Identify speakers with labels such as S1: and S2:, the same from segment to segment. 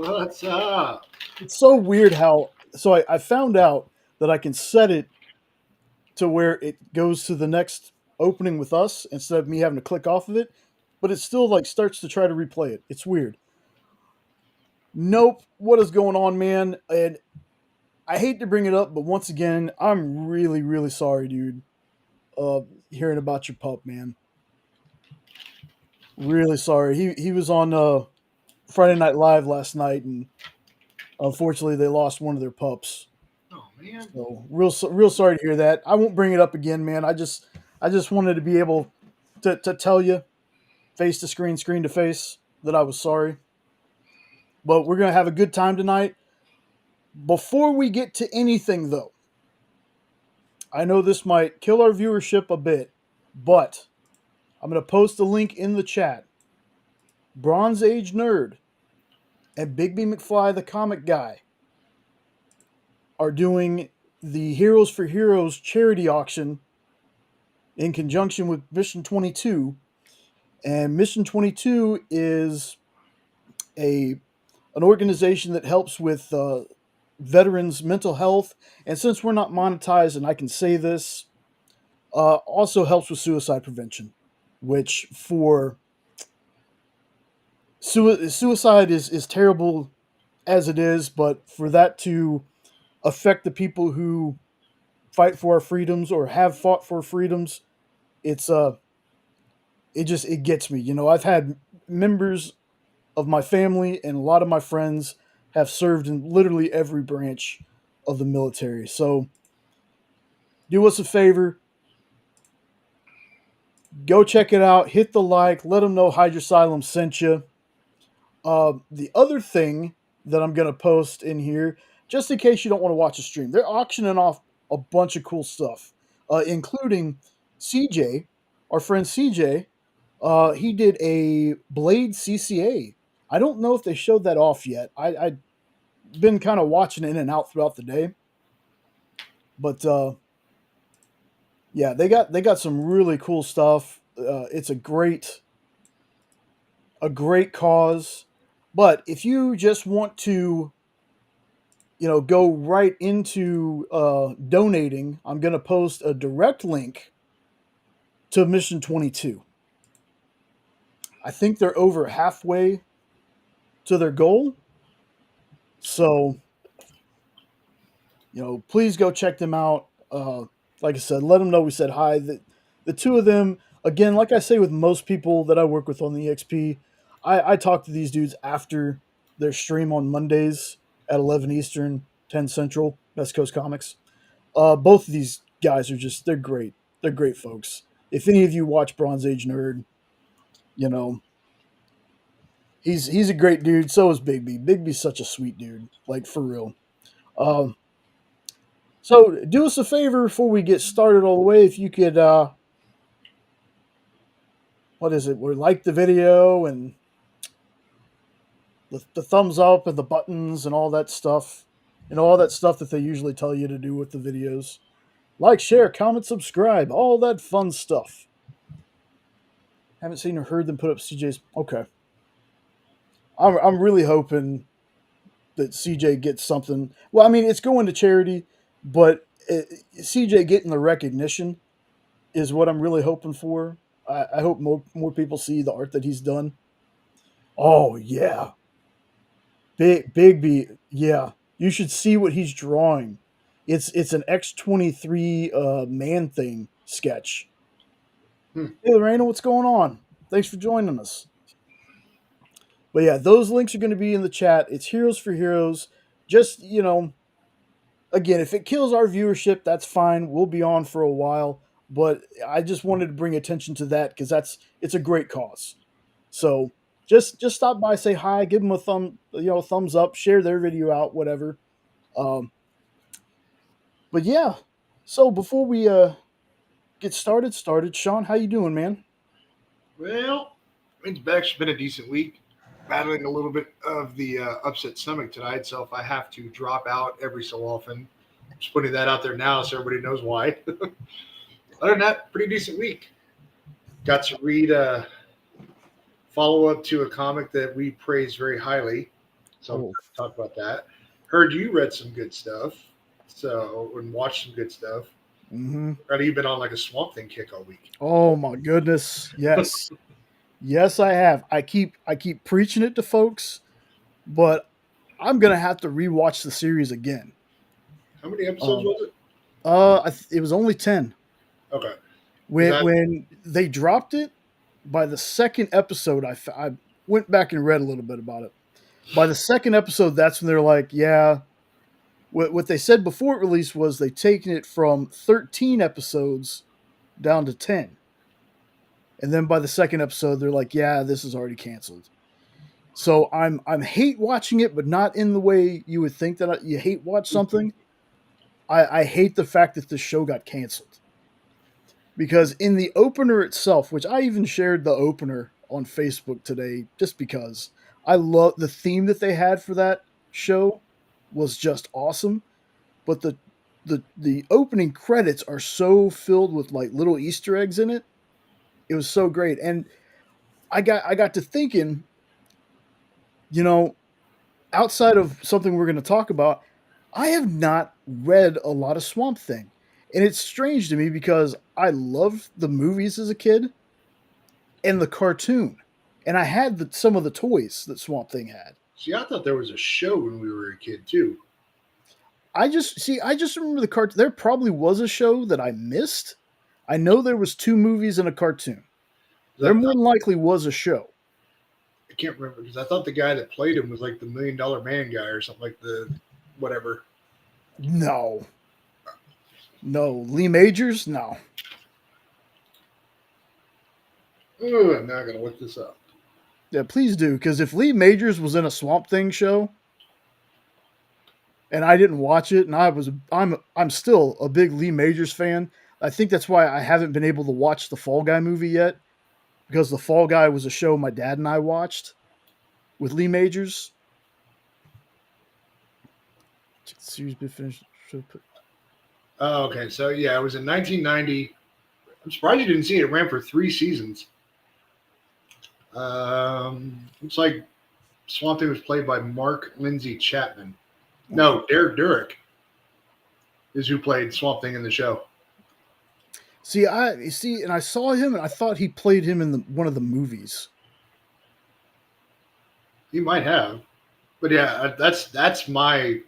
S1: What's up?
S2: It's so weird how. So I found out that I can set it to where it goes to the next opening with us instead of me having to click off of it, but it still like starts to try to replay it. It's weird. Nope. What is going on, man? And I hate to bring it up, but once again, I'm really, really sorry, dude. Hearing about your pup, man. Really sorry. He was on Friday Night Live last night, and unfortunately, they lost one of their pups.
S1: Oh man.
S2: So real sorry to hear that. I won't bring it up again, man. I just wanted to be able to tell you face to screen, screen to face that I was sorry. But we're gonna have a good time tonight. Before we get to anything, though, I know this might kill our viewership a bit, but I'm gonna post a link in the chat. Bronze Age Nerd and Bigby McFly, the comic guy, are doing the Heroes for Heroes charity auction in conjunction with Mission 22. And Mission 22 is a an organization that helps with veterans' mental health. And since we're not monetized, and I can say this, also helps with suicide prevention, which for suicide is terrible as it is, but for that to affect the people who fight for our freedoms or have fought for freedoms, it's it gets me. You know, I've had members of my family and a lot of my friends have served in literally every branch of the military. So do us a favor, go check it out, hit the like, let them know Hydrasylum sent you. The other thing that I'm going to post in here, just in case you don't want to watch a stream, they're auctioning off a bunch of cool stuff, including CJ, our friend CJ. He did a Blade CCA. I don't know if they showed that off yet. I been kind of watching in and out throughout the day, but yeah, they got some really cool stuff. It's a great cause, but if you just want to, go right into donating, I'm gonna post a direct link to Mission 22. I think they're over halfway to their goal, so please go check them out. Like I said, let them know we said hi. The two of them, again, like I say with most people that I work with on the EXP, I talk to these dudes after their stream on Mondays at 11 Eastern, 10 Central, West Coast Comics. Both of these guys they're great. They're great folks. If any of you watch Bronze Age Nerd, you know, he's a great dude. So is Bigby. Bigby's such a sweet dude, like for real. Um, So do us a favor before we get started all the way. If you could, what is it? We like the video and the thumbs up and the buttons and all that stuff. All that stuff that they usually tell you to do with the videos. Like, share, comment, subscribe, all that fun stuff. Haven't seen or heard them put up CJ's. Okay. I'm really hoping that CJ gets something. Well, I mean, it's going to charity, but CJ getting the recognition is what I'm really hoping for. I hope more people see the art that he's done. Oh yeah, Big B. Yeah, you should see what he's drawing. It's an X-23 Man Thing sketch.
S1: Hmm.
S2: Hey Lorena, what's going on? Thanks for joining us. But yeah, those links are going to be in the chat. It's Heroes for Heroes. Just again, if it kills our viewership, that's fine. We'll be on for a while. But I just wanted to bring attention to that because it's a great cause. So just stop by, say hi, give them a thumbs up, share their video out, whatever. Um, but yeah, so before we get started, Sean, how you doing, man?
S1: Well, it's actually been a decent week. Battling a little bit of the upset stomach tonight, so if I have to drop out every so often, just putting that out there now so everybody knows why. Other than that, pretty decent week. Got to read a follow up to a comic that we praise very highly. So I'm
S2: Oh.
S1: going to talk about that. Heard you read some good stuff. So, and watched some good stuff.
S2: Hmm.
S1: I know you've been on like a Swamp Thing kick all week.
S2: Oh my goodness. Yes. Yes, I have. I keep preaching it to folks, but I'm gonna have to rewatch the series again.
S1: How many episodes
S2: Um,
S1: was it?
S2: it was only 10.
S1: Okay. Is
S2: When
S1: that
S2: when they dropped it, by the second episode, I went back and read a little bit about it. By the second episode, that's when they're like, yeah. What they said before it released was they taken it from 13 episodes down to 10, and then by the second episode, they're like, yeah, this is already canceled. So I'm hate watching it, but not in the way you would think that you hate watch something. I hate the fact that the show got canceled because in the opener itself, which I even shared the opener on Facebook today, just because I love the theme that they had for that show was just awesome. But the opening credits are so filled with like little Easter eggs in it. It was so great, and I got to thinking, you know, outside of something we're going to talk about, I have not read a lot of Swamp Thing. And it's strange to me because I loved the movies as a kid and the cartoon. And I had some of the toys that Swamp Thing had.
S1: see? I thought there was a show when we were a kid too.
S2: I just remember the cartoon. There probably was a show that I missed. I know there was 2 movies and a cartoon. There more than likely was a show.
S1: I can't remember because I thought the guy that played him was like the $1 Million Man guy or something like the whatever.
S2: No. No. Lee Majors? No.
S1: Oh, I'm now gonna look this up.
S2: Yeah, please do, because if Lee Majors was in a Swamp Thing show and I didn't watch it, and I'm still a big Lee Majors fan. I think that's why I haven't been able to watch the Fall Guy movie yet, because the Fall Guy was a show my dad and I watched with Lee Majors. Series been finished.
S1: Oh, okay. So yeah, it was in 1990. I'm surprised you didn't see it. It ran for 3 seasons. Looks like Swamp Thing was played by Mark Lindsay Chapman. No, Derek Durick is who played Swamp Thing in the show.
S2: See, and I saw him, and I thought he played him in one of the movies.
S1: He might have, but yeah, that's my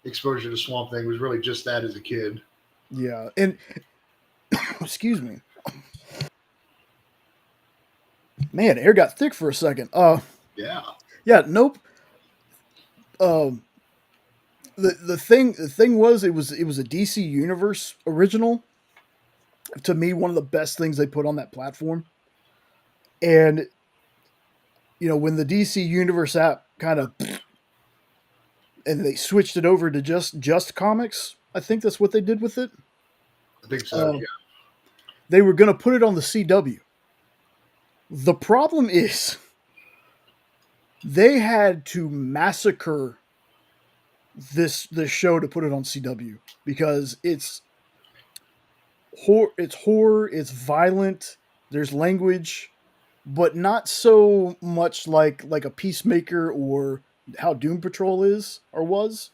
S1: exposure to Swamp Thing was really just that as a kid.
S2: Yeah, and excuse me, man, air got thick for a second.
S1: Yeah.
S2: Yeah, nope. Um, the thing was it was a DC Universe original. To me, one of the best things they put on that platform. And when the DC Universe app kind of and they switched it over to just comics, I think that's what they did with it.
S1: I think so. Yeah.
S2: They were going to put it on the CW. The problem is they had to massacre this show to put it on CW because it's horror, it's violent, there's language, but not so much like a Peacemaker or how Doom Patrol is or was.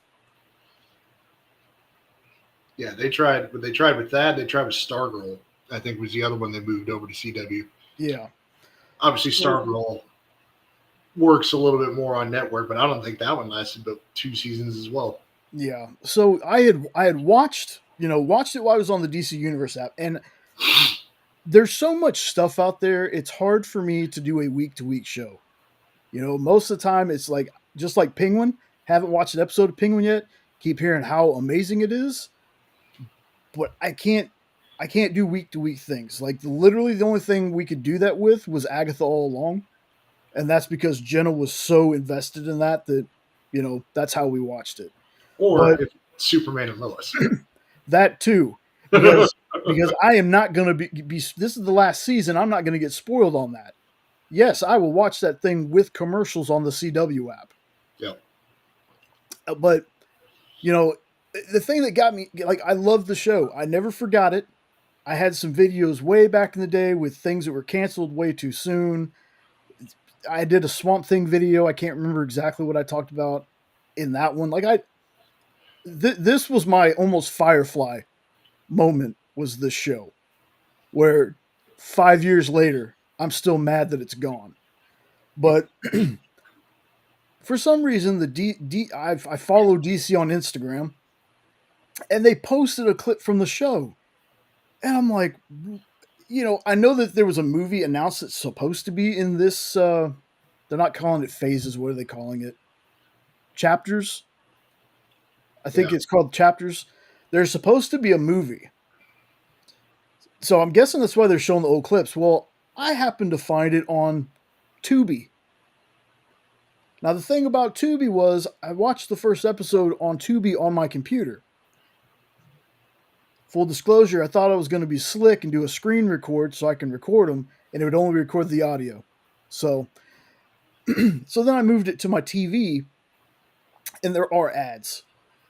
S1: Yeah, they tried. But they tried with that. They tried with Stargirl. I think was the other one they moved over to CW.
S2: Yeah.
S1: Obviously, Stargirl works a little bit more on network, but I don't think that one lasted but 2 seasons as well.
S2: Yeah. So I had watched it while I was on the DC Universe app, and there's so much stuff out there. It's hard for me to do a week to week show. Most of the time it's like just like Penguin. Haven't watched an episode of Penguin yet. Keep hearing how amazing it is, but I can't do week to week things. Like literally the only thing we could do that with was Agatha All Along, and that's because Jenna was so invested in that that's how we watched it.
S1: Or
S2: But
S1: if Superman and Lois.
S2: that too, because I am not going to be. This is the last season. I'm not going to get spoiled on that. Yes, I will watch that thing with commercials on the CW app.
S1: Yep.
S2: But the thing that got me, like, I love the show. I never forgot it. I had some videos way back in the day with things that were canceled way too soon. I did a Swamp Thing video. I can't remember exactly what I talked about in that one. This was my almost Firefly moment. Was this show where 5 years later I'm still mad that it's gone, but for some reason I follow DC on Instagram, and they posted a clip from the show, and I'm like, I know that there was a movie announced that's supposed to be in this. They're not calling it phases. What are they calling it? Chapters. I think
S1: Yeah.
S2: it's called chapters. There's supposed to be a movie, so I'm guessing that's why they're showing the old clips. Well, I happened to find it on Tubi. Now the thing about Tubi was I watched the first episode on Tubi on my computer. Full disclosure, I thought I was going to be slick and do a screen record so I can record them, and it would only record the audio. So, so then I moved it to my TV, and there are ads.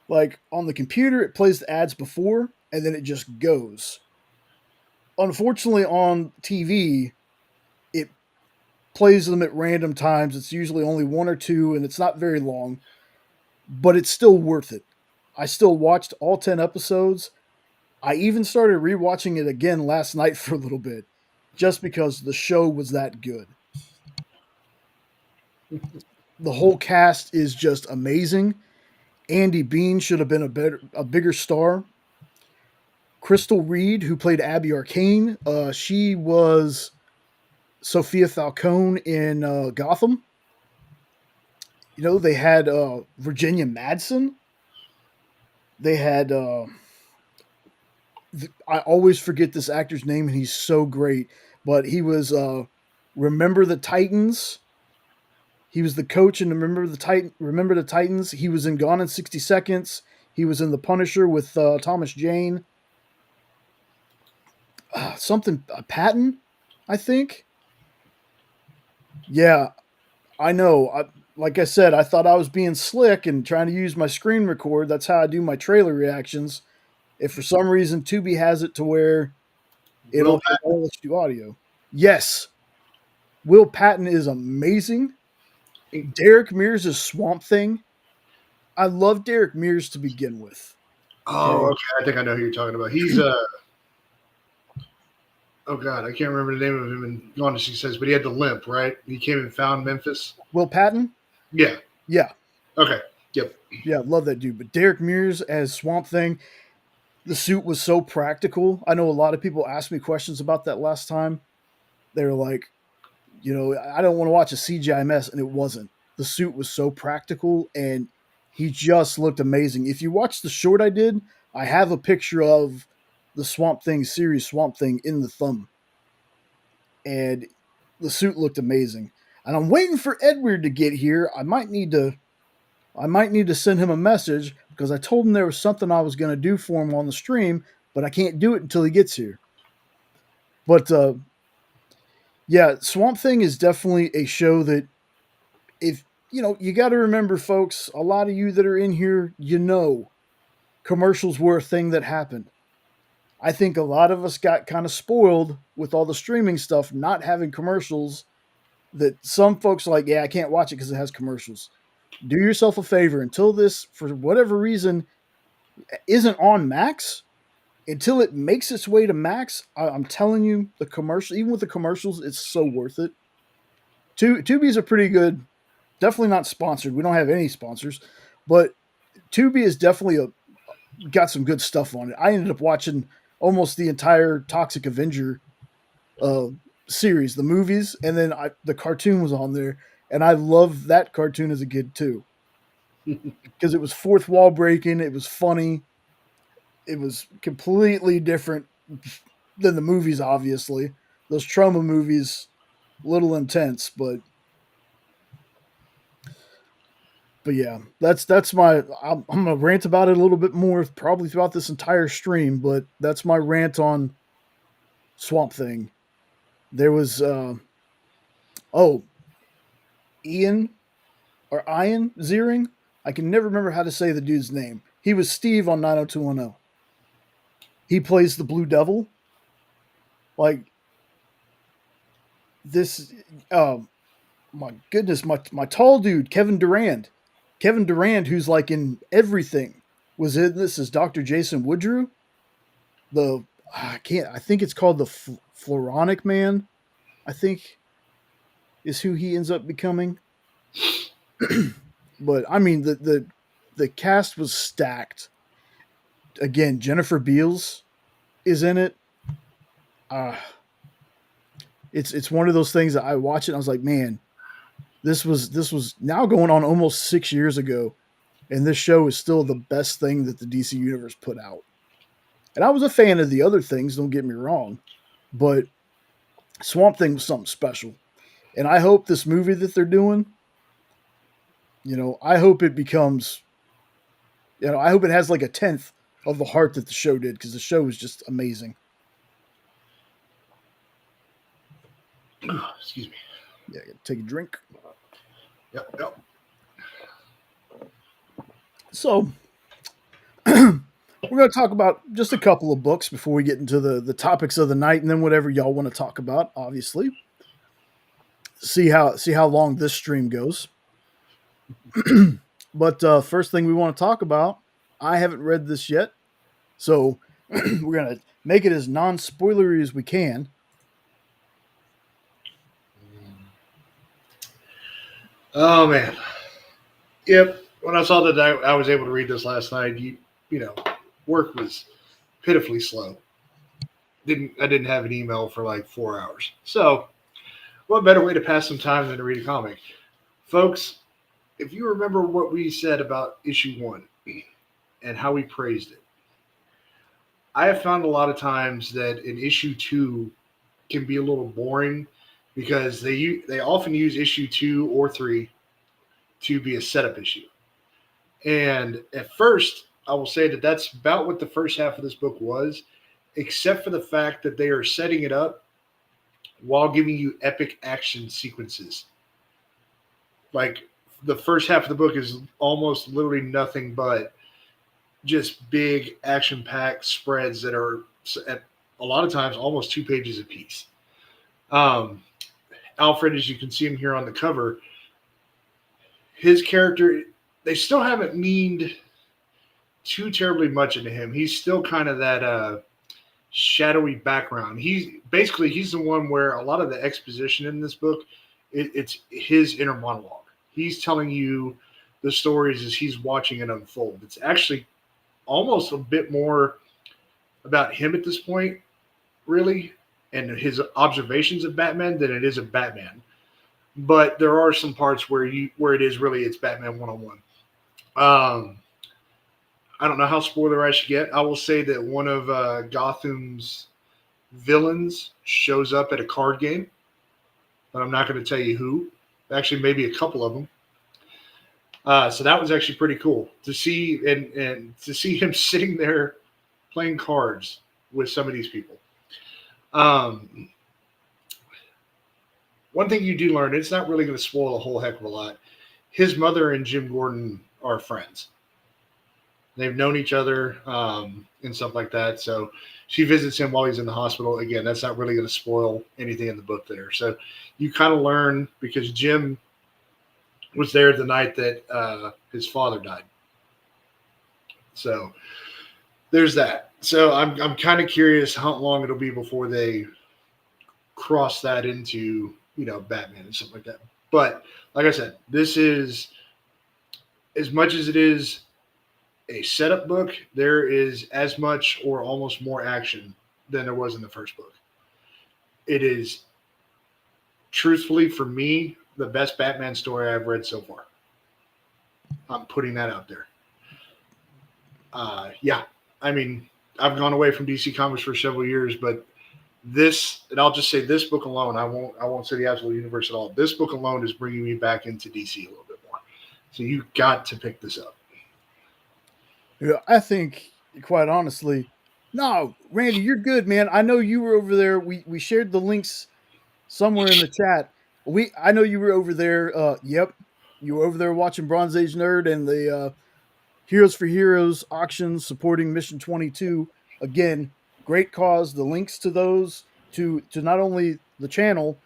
S2: Like on the computer, it plays the ads before, and then it just goes. Unfortunately, on TV, it plays them at random times. It's usually only one or two, and it's not very long, but it's still worth it. I still watched all 10 episodes. I even started rewatching it again last night for a little bit, just because the show was that good. The whole cast is just amazing. Andy Bean should have been a bigger star. Crystal Reed, who played Abby Arcane, she was Sophia Falcone in Gotham. They had Virginia Madsen. They had I always forget this actor's name, and he's so great. But he was Remember the Titans. He was the coach in Remember the Titans. He was in Gone in 60 Seconds. He was in The Punisher with Thomas Jane. Something Patton, I think. Yeah, I know. Like I said, I thought I was being slick and trying to use my screen record. That's how I do my trailer reactions. If for some reason Tubi has it to where
S1: Will
S2: it'll let you do audio. Yes, Will Patton is amazing. Derek Mears is Swamp Thing. I love Derek Mears to begin with.
S1: Oh, okay. I think I know who you're talking about. He's oh god, I can't remember the name of him in Gone to She Says, but he had the limp, right? He came and found Memphis.
S2: Will Patton?
S1: Yeah.
S2: Yeah.
S1: Okay. Yep.
S2: Yeah, love that dude. But Derek Mears as Swamp Thing, the suit was so practical. I know a lot of people asked me questions about that last time. They were like, I don't want to watch a CGI mess, and it wasn't. The suit was so practical, and he just looked amazing. If you watch the short I did, I have a picture of the Swamp Thing series, Swamp Thing, in the thumb. And the suit looked amazing. And I'm waiting for Edward to get here. I might need to send him a message because I told him there was something I was going to do for him on the stream, but I can't do it until he gets here. But yeah, Swamp Thing is definitely a show that if you got to remember, folks, a lot of you that are in here, commercials were a thing that happened. I think a lot of us got kind of spoiled with all the streaming stuff, not having commercials, that some folks are like, yeah, I can't watch it because it has commercials. Do yourself a favor until this, for whatever reason, isn't on Max. Until it makes its way to Max, I'm telling you, the commercial, even with the commercials, it's so worth it. Tubi's a pretty good, definitely not sponsored. We don't have any sponsors, but Tubi is definitely got some good stuff on it. I ended up watching almost the entire Toxic Avenger series, the movies, and then the cartoon was on there, and I loved that cartoon as a kid too, because it was fourth wall breaking. It was funny. It was completely different than the movies. Obviously, those trauma movies, little intense, but yeah, that's my. I'm gonna rant about it a little bit more, probably throughout this entire stream. But that's my rant on Swamp Thing. There was Ian Ziering. I can never remember how to say the dude's name. He was Steve on 90210. He plays the Blue Devil. Like this, my goodness, my tall dude, Kevin Durand, who's like in everything, was in this as Dr. Jason Woodrue. The I can't. I think it's called the Floronic Man. I think is who he ends up becoming. But I mean, the cast was stacked. Again, Jennifer Beals is in it. Uh, it's one of those things that I watch it and I was like, man, this was now going on almost 6 years ago, and this show is still the best thing that the DC universe put out. And I was a fan of the other things, don't get me wrong, but Swamp Thing was something special. And I hope this movie that they're doing, I hope it becomes, I hope it has like a tenth of the heart that the show did, because the show was just amazing.
S1: Excuse me.
S2: Yeah, take a drink.
S1: Yep.
S2: So we're going to talk about just a couple of books before we get into the topics of the night, and then whatever y'all want to talk about, obviously. See how long this stream goes. But first thing we want to talk about, I haven't read this yet, so we're going to make it as non-spoilery as we can.
S1: Oh man. Yep. When I saw that I was able to read this last night, work was pitifully slow. I didn't have an email for like 4 hours. So, what better way to pass some time than to read a comic, folks? If you remember what we said about issue 1 and how we praised it, I have found a lot of times that in issue 2 can be a little boring because they often use issue 2 or 3 to be a setup issue. And at first, I will say that that's about what the first half of this book was, except for the fact that they are setting it up while giving you epic action sequences. Like the first half of the book is almost literally nothing but just big action-packed spreads that are at a lot of times almost 2 pages apiece. Alfred, as you can see him here on the cover, his character, they still haven't meaned too terribly much into him. He's still kind of that shadowy background. He's the one where a lot of the exposition in this book, it's his inner monologue. He's telling you the stories as he's watching it unfold. It's actually almost a bit more about him at this point, really, and his observations of Batman than it is of Batman. But there are some parts where it's Batman one-on-one. I don't know how spoiler I should get. I will say that one of Gotham's villains shows up at a card game, but I'm not going to tell you who. Actually, maybe a couple of them. So that was actually pretty cool to see, and to see him sitting there playing cards with some of these people. One thing you do learn, it's not really going to spoil a whole heck of a lot. His mother and Jim Gordon are friends. They've known each other and stuff like that. So she visits him while he's in the hospital. Again, that's not really going to spoil anything in the book there. So you kind of learn, because Jim was there the night that his father died. So there's that. So I'm kind of curious how long it'll be before they cross that into, Batman and stuff like that. But like I said, this is, as much as it is a setup book, there is as much or almost more action than there was in the first book. It is, truthfully, for me, the best Batman story I've read so far. I'm putting that out there. Yeah, I mean, I've gone away from DC Comics for several years, but this, and I'll just say this book alone, I won't say the absolute universe at all. This book alone is bringing me back into DC a little bit more. So you got to pick this up.
S2: Yeah, I think, quite honestly, no, Randy, you're good, man. I know you were over there. We shared the links somewhere in the chat. I know you were over there. Yep, you were over there watching Bronze Age Nerd and the Heroes for Heroes auction supporting Mission 22. Again, great cause. The links to those to not only the channel,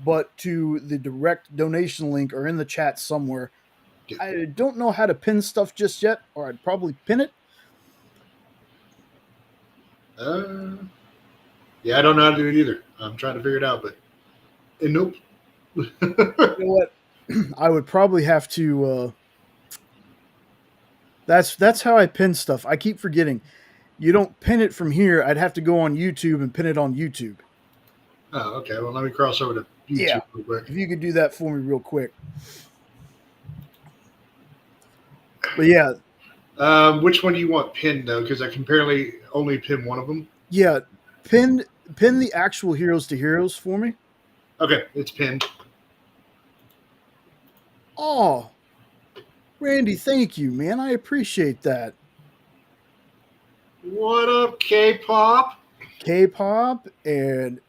S2: but to the direct donation link or in the chat somewhere. I don't know how to pin stuff just yet, or I'd probably pin it.
S1: Yeah, I don't know how to do it either. I'm trying to figure it out, but nope.
S2: You know what? I would probably have to. That's how I pin stuff. I keep forgetting. You don't pin it from here. I'd have to go on YouTube and pin it on YouTube.
S1: Oh, okay. Well, let me cross over to YouTube
S2: Yeah.
S1: real quick.
S2: If you could do that for me real quick. But yeah,
S1: Which one do you want pinned though? Because I can apparently only pin one of them.
S2: yeah, pin the actual Heroes to Heroes for me.
S1: Okay, it's pinned.
S2: Oh, Randy, thank you, man. I appreciate that.
S1: What up, K-pop?
S2: K-pop and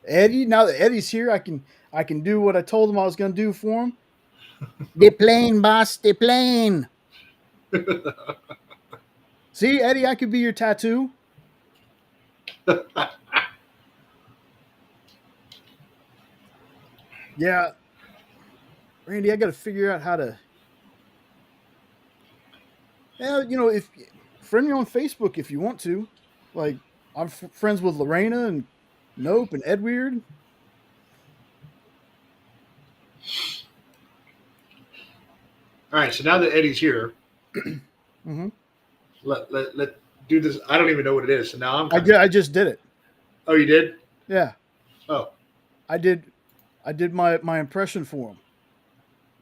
S2: Eddie. Now that Eddie's here, I can do what I told him I was going to do for him. The plane, boss, the plane. See, Eddie, I could be your tattoo. Yeah, Randy, I got to figure out how to. Yeah, if friend me on Facebook if you want to. Like, I'm friends with Lorena and Nope and Edweird.
S1: All right, so now that Eddie's here,
S2: Mm-hmm.
S1: let do this. I don't even know what it is. So now I'm.
S2: I just did it.
S1: Oh, you did?
S2: Yeah.
S1: Oh.
S2: I did my impression for him.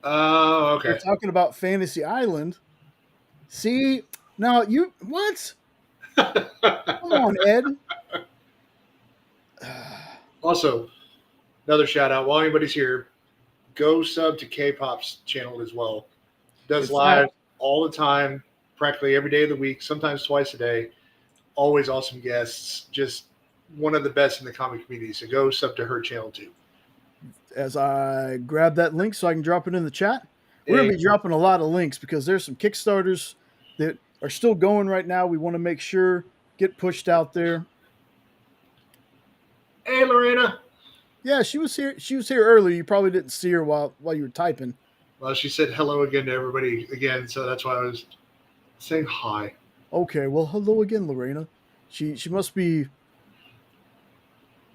S1: Oh, okay.
S2: We're talking about Fantasy Island. See, now you what? Come on, Ed.
S1: Also, another shout out while anybody's here, go sub to K-pop's channel as well. Does
S2: It's
S1: live
S2: not-
S1: all the time, practically every day of the week, sometimes twice a day. Always awesome guests. Just one of the best in the comic community. So go sub to her channel too.
S2: As I grab that link so I can drop it in the chat. We're going to be dropping a lot of links because there's some Kickstarters that are still going right now. We want to make sure get pushed out there.
S1: Hey, Lorena.
S2: Yeah, she was here. She was here earlier. You probably didn't see her while you were typing.
S1: Well, she said hello again to everybody again, so that's why I was saying hi.
S2: Okay, well, hello again, Lorena. She must be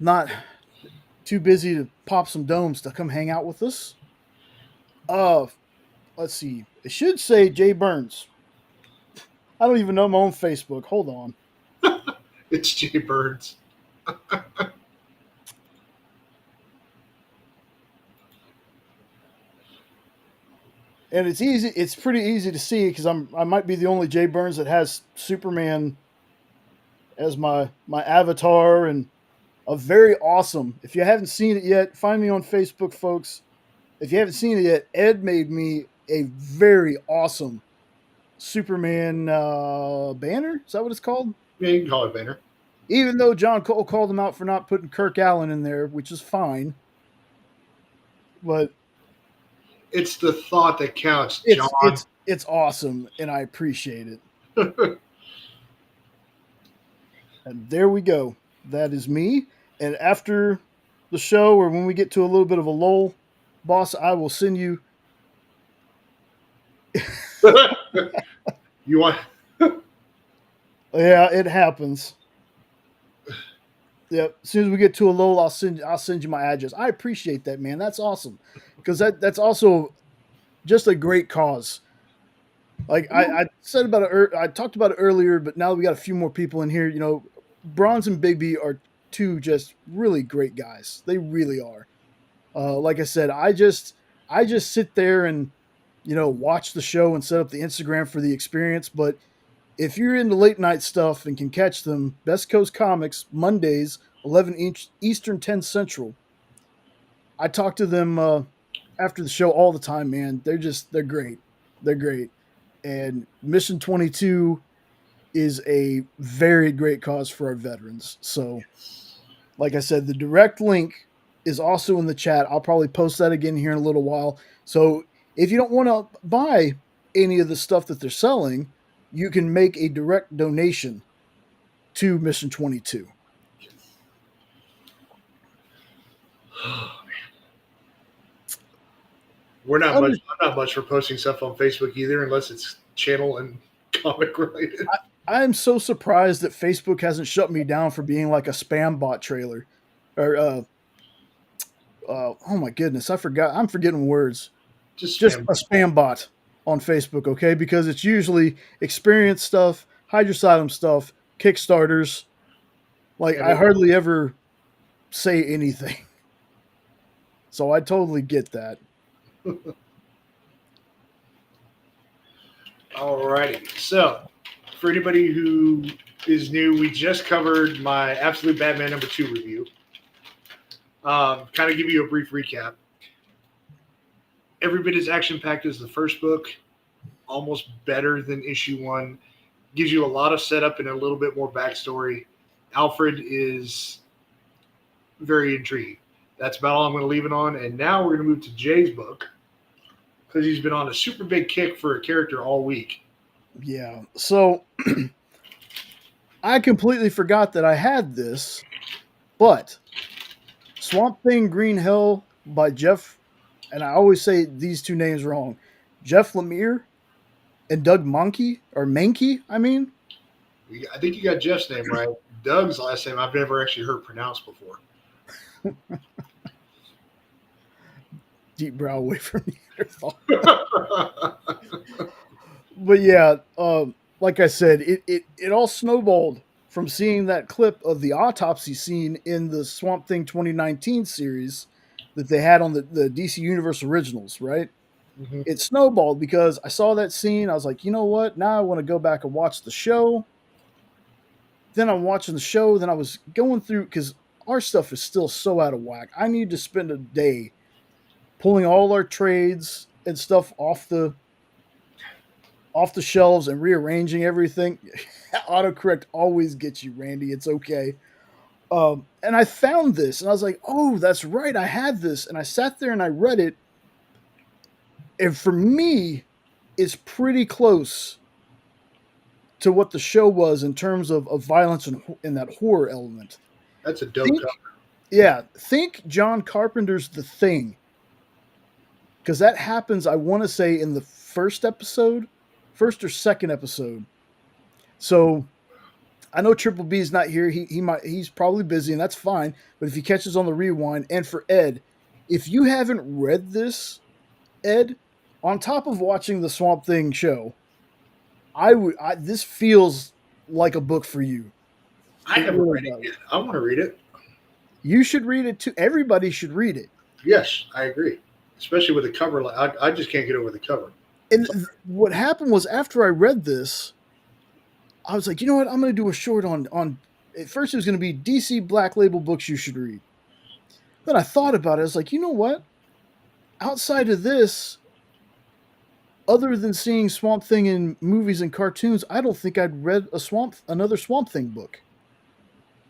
S2: not too busy to pop some domes to come hang out with us. Let's see. It should say Jay Burns. I don't even know my own Facebook. Hold on.
S1: It's Jay Burns.
S2: And it's easy. It's pretty easy to see because I might be the only Jay Burns that has Superman as my avatar and a very awesome. If you haven't seen it yet, find me on Facebook, folks. If you haven't seen it yet, Ed made me a very awesome Superman banner. Is that what it's called?
S1: Yeah, you can call it banner.
S2: Even though John Cole called him out for not putting Kirk Allen in there, which is fine. But
S1: it's the thought that counts, John.
S2: It's awesome, and I appreciate it. And there we go. That is me. And after the show, or when we get to a little bit of a lull, boss, I will send you.
S1: You want?
S2: Yeah, it happens. Yep. As soon as we get to a lull, I'll send you my address. I appreciate that, man. That's awesome because that's also just a great cause. Like I said about it, I talked about it earlier, but now we got a few more people in here. Bronze and Bigby are two just really great guys. They really are. Like I said, I just sit there and watch the show and set up the Instagram for the experience. But if you're into late night stuff and can catch them, Best Coast Comics Mondays 11 Eastern 10 Central. I talk to them after the show all the time, man. They're great. They're great. And Mission 22 is a very great cause for our veterans. So, like I said, the direct link is also in the chat. I'll probably post that again here in a little while. So if you don't want to buy any of the stuff that they're selling, you can make a direct donation to Mission 22.
S1: We're not
S2: Under-
S1: much. I'm not much for posting stuff on Facebook either, unless it's channel and comic related.
S2: I am so surprised that Facebook hasn't shut me down for being like a spam bot trailer, or oh my goodness, I forgot. I'm forgetting words.
S1: Just
S2: Just
S1: spam.
S2: a spam bot on Facebook, okay? Because it's usually experience stuff, Hydrasylum stuff, Kickstarters. Like
S1: And
S2: I hardly ever say anything, so I totally get that.
S1: Alrighty. So, for anybody who is new, we just covered my Absolute Batman #2 review. Kind of give you a brief recap. Every bit as action packed as the first book, almost better than issue 1. Gives you a lot of setup and a little bit more backstory. Alfred is very intriguing. That's about all I'm going to leave it on. And now we're going to move to Jay's book because he's been on a super big kick for a character all week.
S2: Yeah. So I completely forgot that I had this, but Swamp Thing Green Hell by Jeff, and I always say these two names wrong, Jeff Lemire and Doug Mankey, or Mankey, I mean.
S1: I think you got Jeff's name right. Doug's last name I've never actually heard pronounced before.
S2: Deep brow away from the But yeah, like I said, it all snowballed from seeing that clip of the autopsy scene in the Swamp Thing 2019 series that they had on the DC Universe Originals, right?
S1: Mhm.
S2: It snowballed because I saw that scene. I was like, you know what? Now I want to go back and watch the show. Then I'm watching the show. Then I was going through because our stuff is still so out of whack. I need to spend a day pulling all our trades and stuff off the shelves and rearranging everything. Autocorrect always gets you, Randy. It's okay. And I found this and I was like, oh, that's right. I had this. And I sat there and I read it. And for me, it's pretty close to what the show was in terms of violence and that horror element.
S1: That's a dope
S2: Think,
S1: cover.
S2: yeah, think John Carpenter's The Thing. Because that happens, I want to say, in the first or second episode. So I know Triple B is not here. He's probably busy, and that's fine. But if he catches on the rewind, and for Ed, if you haven't read this, Ed, on top of watching the Swamp Thing show, this feels like a book for you.
S1: I
S2: It
S1: haven't
S2: really
S1: read it
S2: does.
S1: yet. I want to read it.
S2: You should read it too. Everybody should read it.
S1: Yes, I agree. Especially with the cover. I just can't get over the cover.
S2: And what happened was after I read this, I was like, you know what? I'm going to do a short on. At first, it was going to be DC Black Label books you should read. Then I thought about it. I was like, you know what? Outside of this, other than seeing Swamp Thing in movies and cartoons, I don't think I'd read another Swamp Thing book.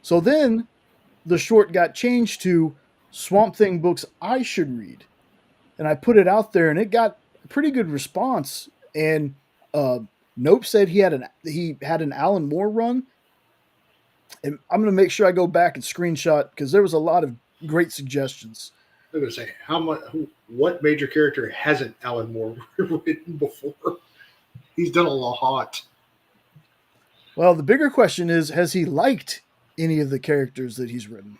S2: So then, the short got changed to Swamp Thing books I should read, and I put it out there, and it got a pretty good response. And Nope said he had an Alan Moore run, and I'm going to make sure I go back and screenshot because there was a lot of great suggestions.
S1: I'm going to say what major character hasn't Alan Moore written before? He's done a lot.
S2: Well, the bigger question is, has he liked any of the characters that he's written?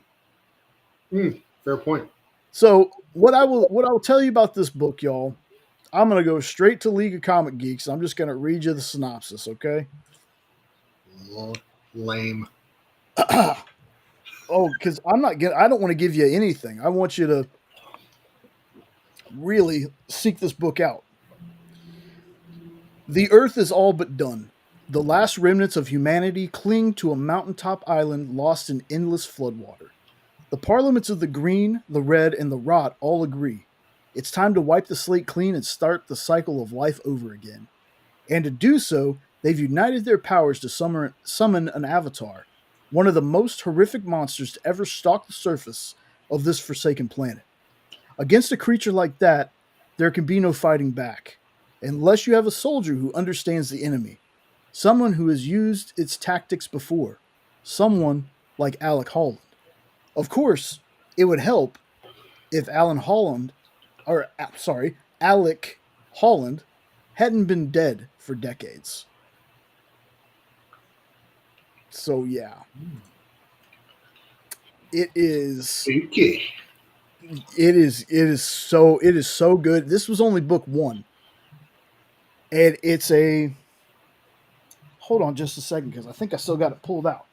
S1: Fair point.
S2: So what I will tell you about this book, y'all, I'm going to go straight to League of Comic Geeks. I'm just going to read you the synopsis, okay?
S1: Lame.
S2: Oh, because I don't want to give you anything. I want you to really seek this book out. The Earth is all but done. The last remnants of humanity cling to a mountaintop island lost in endless floodwater. The parliaments of the green, the red, and the rot all agree. It's time to wipe the slate clean and start the cycle of life over again. And to do so, they've united their powers to summon an avatar, one of the most horrific monsters to ever stalk the surface of this forsaken planet. Against a creature like that, there can be no fighting back, unless you have a soldier who understands the enemy, someone who has used its tactics before, someone like Alec Holland. Of course, it would help if Alan Alec Holland hadn't been dead for decades. So yeah, it is.
S1: Okay.
S2: It is so good. This was only book one, and it's a. Hold on just a second, because I think I still got it pulled out.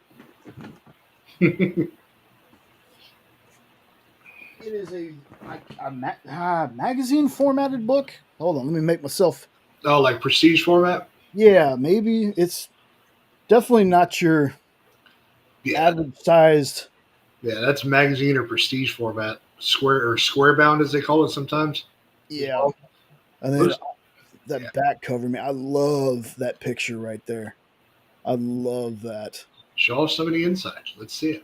S2: It is a magazine formatted book. Hold on, let me make myself.
S1: Oh, like prestige format?
S2: Yeah, maybe it's definitely not your
S1: Yeah.
S2: average sized.
S1: Yeah, that's magazine or prestige format. Square bound as they call it sometimes.
S2: Yeah,
S1: Well,
S2: and then
S1: those-
S2: that back cover, man, I love that picture right there. I love that.
S1: show off some of the insides. Let's see it.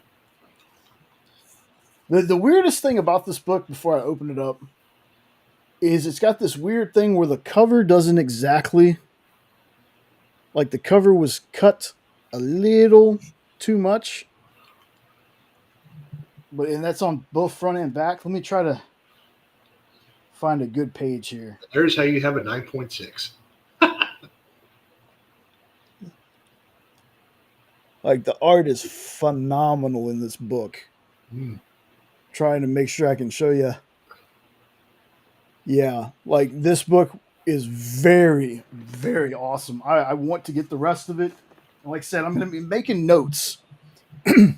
S2: The weirdest thing about this book before I open it up is it's got this weird thing where the cover doesn't exactly, like, the cover was cut a little too much. And that's on both front and back. Let me try to find a good page here.
S1: There's how you have a 9.6.
S2: Like, the art is phenomenal in this book.
S1: Mm.
S2: Trying to make sure I can show you. Yeah, like, this book is very, very awesome. I want to get the rest of it. Like I said, I'm going to be making notes. I'm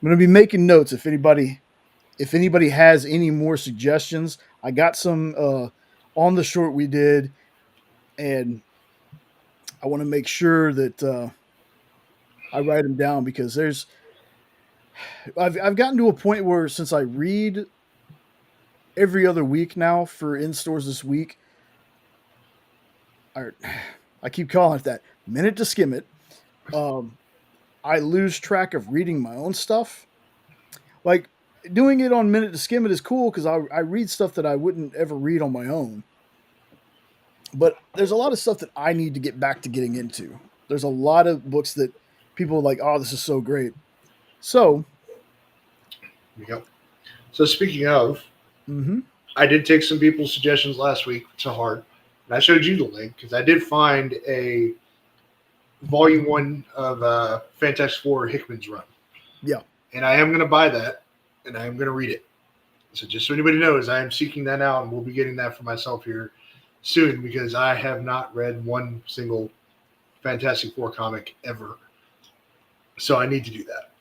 S2: going to be making notes if anybody has any more suggestions. I got some on the short we did, and I want to make sure that I write them down, because I've gotten to a point where, since I read every other week now for in stores this week, I keep calling it that, minute to skim it. I lose track of reading my own stuff. Like, doing it on minute to skim it is cool, because I read stuff that I wouldn't ever read on my own. But there's a lot of stuff that I need to get back to getting into. There's a lot of books that people are like, oh, this is so great. So,
S1: Yep. So speaking of, I did take some people's suggestions last week to heart, and I showed you the link because I did find a volume 1 of Fantastic Four Hickman's run.
S2: Yeah.
S1: And I am going to buy that, and I am going to read it. So just so anybody knows, I am seeking that out, and we'll be getting that for myself here soon, because I have not read one single Fantastic Four comic ever. So I need to do that.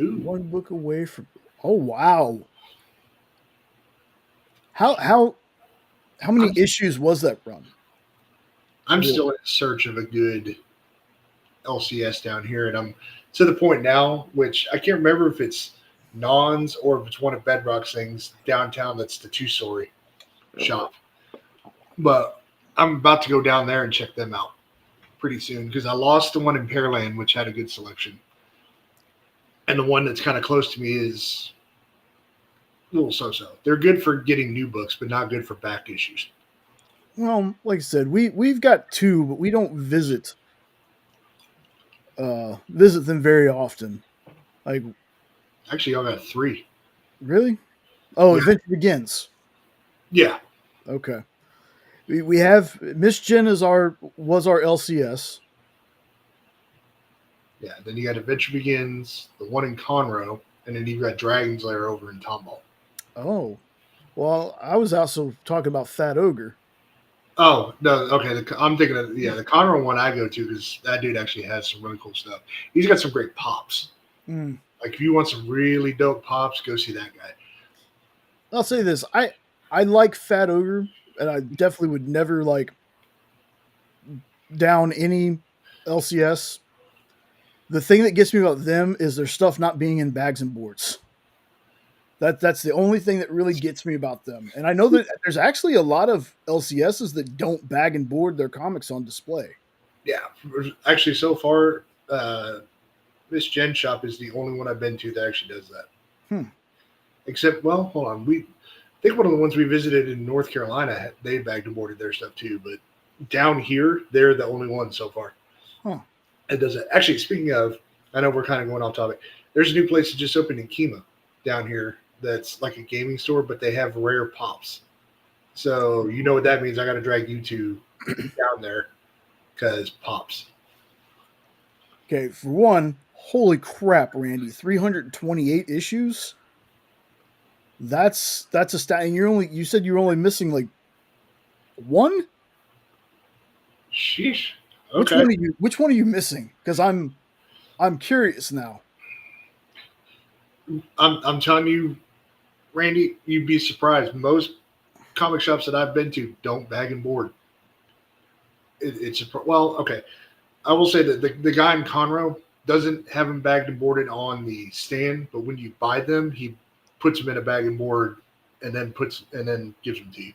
S1: Ooh.
S2: One book away from. Oh wow! How many issues was that run?
S1: I'm still in search of a good LCS down here, and I'm to the point now, which I can't remember if it's Nons or if it's one of Bedrock's things downtown. That's the two-story shop, but I'm about to go down there and check them out pretty soon, because I lost the one in Pearland, which had a good selection, and the one that's kind of close to me is a little so-so. They're good for getting new books, but not good for back issues.
S2: Well, like I said, we've got two, but we don't visit them very often. Like,
S1: actually, I got 3.
S2: Really? Oh,
S1: Yeah.
S2: Adventure Begins.
S1: Yeah.
S2: Okay. We have Miss Jen was our LCS.
S1: Yeah, then you got Adventure Begins, the one in Conroe, and then you've got Dragon's Lair over in Tomball.
S2: Oh, well, I was also talking about Fat Ogre.
S1: Oh, no, okay. I'm thinking of, the Conroe one I go to, because that dude actually has some really cool stuff. He's got some great pops.
S2: Mm.
S1: Like, if you want some really dope pops, go see that guy.
S2: I'll say this. I like Fat Ogre, and I definitely would never, like, down any LCS. The thing that gets me about them is their stuff not being in bags and boards. That's the only thing that really gets me about them. And I know that there's actually a lot of LCSs that don't bag and board their comics on display.
S1: Yeah. Actually, so far, this Gen Shop is the only one I've been to that actually does that. Except, well, hold on. I think one of the ones we visited in North Carolina, they bagged and boarded their stuff too. But down here, they're the only one so far. It does it. Actually, speaking of, I know we're kind of going off topic. There's a new place that just opened in Kima down here that's like a gaming store, but they have rare pops. So you know what that means. I got to drag you two down there because pops.
S2: Okay, for one, holy crap, Randy, 328 issues. That's a stat. And you said you're only missing like one.
S1: Sheesh.
S2: Which
S1: Okay.
S2: one are you? Which one are you missing? Because I'm curious now.
S1: I'm telling you, Randy, you'd be surprised. Most comic shops that I've been to don't bag and board. Well, okay. I will say that the guy in Conroe doesn't have them bagged and boarded on the stand, but when you buy them, he puts them in a bag and board and then gives them to you.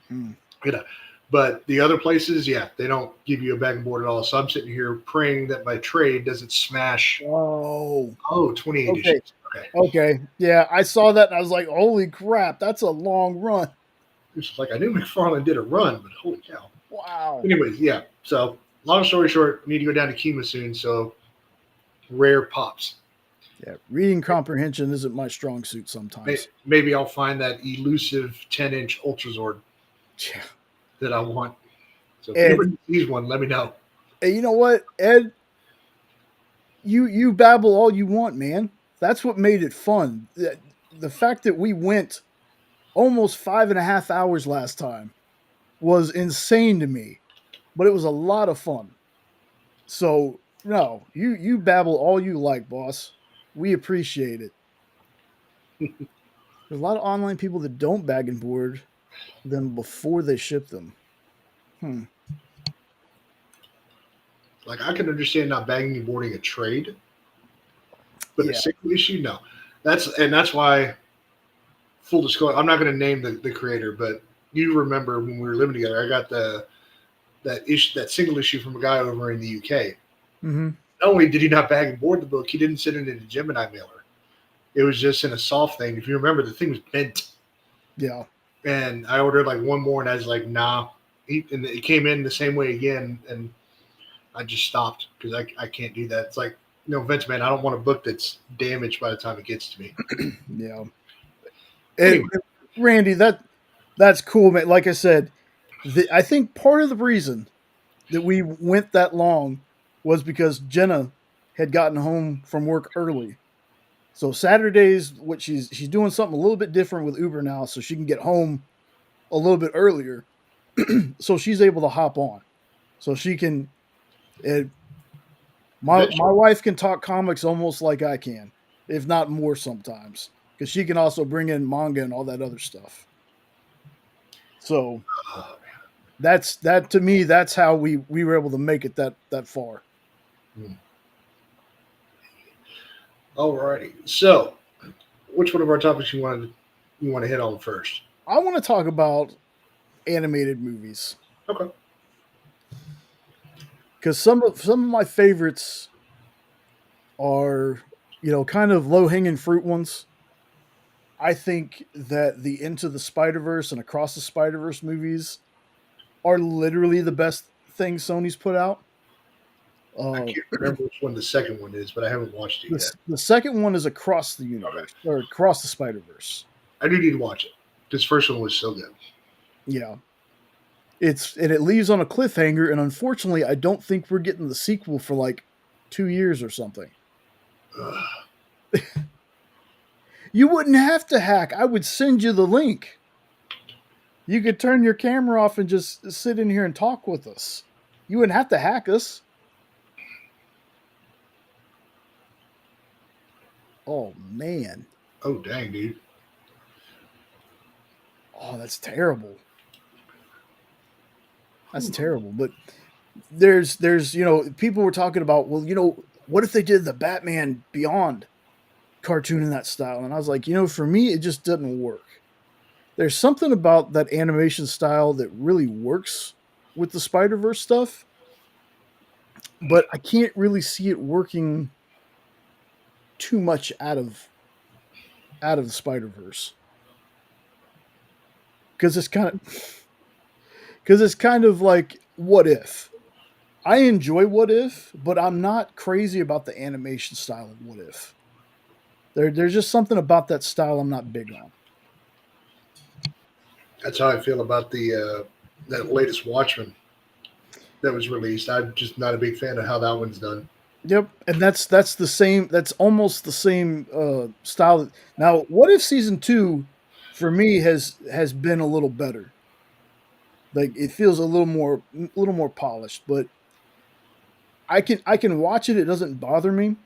S2: Hmm.
S1: You know, but the other places, yeah, they don't give you a bag and board at all. So I'm sitting here praying that my trade doesn't smash.
S2: Oh,
S1: 28
S2: okay,
S1: issues. Okay,
S2: okay, yeah, I saw that and I was like, holy crap, that's a long run.
S1: it's like I knew McFarlane did a run, but holy cow.
S2: Wow.
S1: Anyways, yeah. So long story short, need to go down to Kima soon. So rare pops.
S2: Yeah, reading comprehension isn't my strong suit sometimes.
S1: Maybe I'll find that elusive 10-inch Ultrazord
S2: Yeah.
S1: that I want. So if
S2: Ed,
S1: anybody sees one, let me know.
S2: hey, you know what, Ed? You babble all you want, man. That's what made it fun. The fact that we went almost 5.5 hours last time was insane to me, but it was a lot of fun. So no, you babble all you like, boss. We appreciate it. There's a lot of online people that don't bag and board them before they ship them. Hmm.
S1: Like I can understand not bagging and boarding a trade, but a
S2: Yeah.
S1: single issue, no. That's why full disclosure, I'm not going to name the creator, but you remember when we were living together, I got that single issue from a guy over in the UK.
S2: Mm-hmm.
S1: Not only did he not bag and board the book, he didn't send it in a Gemini mailer. It was just in a soft thing. If you remember, the thing was bent.
S2: Yeah.
S1: And I ordered like one more, and I was like, nah. And it came in the same way again, and I just stopped because I can't do that. It's like, Vince, man, I don't want a book that's damaged by the time it gets to me.
S2: Yeah.
S1: Anyway.
S2: Randy, that's cool, man. Like I said, I think part of the reason that we went that long was because Jenna had gotten home from work early. So Saturdays, what she's doing something a little bit different with Uber now, so she can get home a little bit earlier. So she's able to hop on. So she can. It, my wife can talk comics almost like I can, if not more sometimes, because she can also bring in manga and all that other stuff. So that to me, that's how we were able to make it that far.
S1: Alrighty. So, which one of our topics you want to hit on first?
S2: I want to talk about animated movies.
S1: Okay.
S2: Because some of my favorites are, kind of low hanging fruit ones. I think that the Into the Spider Verse and Across the Spider Verse movies are literally the best thing Sony's put out.
S1: I can't remember which one the second one is, but I haven't watched it yet.
S2: The second one is Across the Universe or Across the Spider Verse.
S1: I do need to watch it. This first one was so good.
S2: Yeah. It leaves on a cliffhanger, and unfortunately, I don't think we're getting the sequel for like 2 years or something. You wouldn't have to hack. I would send you the link. You could turn your camera off and just sit in here and talk with us. You wouldn't have to hack us. Oh, man.
S1: Oh, dang, dude.
S2: Oh, that's terrible. That's terrible. But there's people were talking about, well, what if they did the Batman Beyond cartoon in that style? And I was like, for me, it just doesn't work. There's something about that animation style that really works with the Spider-Verse stuff, but I can't really see it working too much out of the Spider-Verse. Because it's kind of like What If. I enjoy What If, but I'm not crazy about the animation style of What If. There's just something about that style I'm not big on.
S1: That's how I feel about the that latest Watchmen that was released. I'm just not a big fan of how that one's done.
S2: Yep, and that's the same. That's almost the same style. Now, what if season two, for me, has been a little better? Like it feels a little more polished, but I can watch it. It doesn't bother me,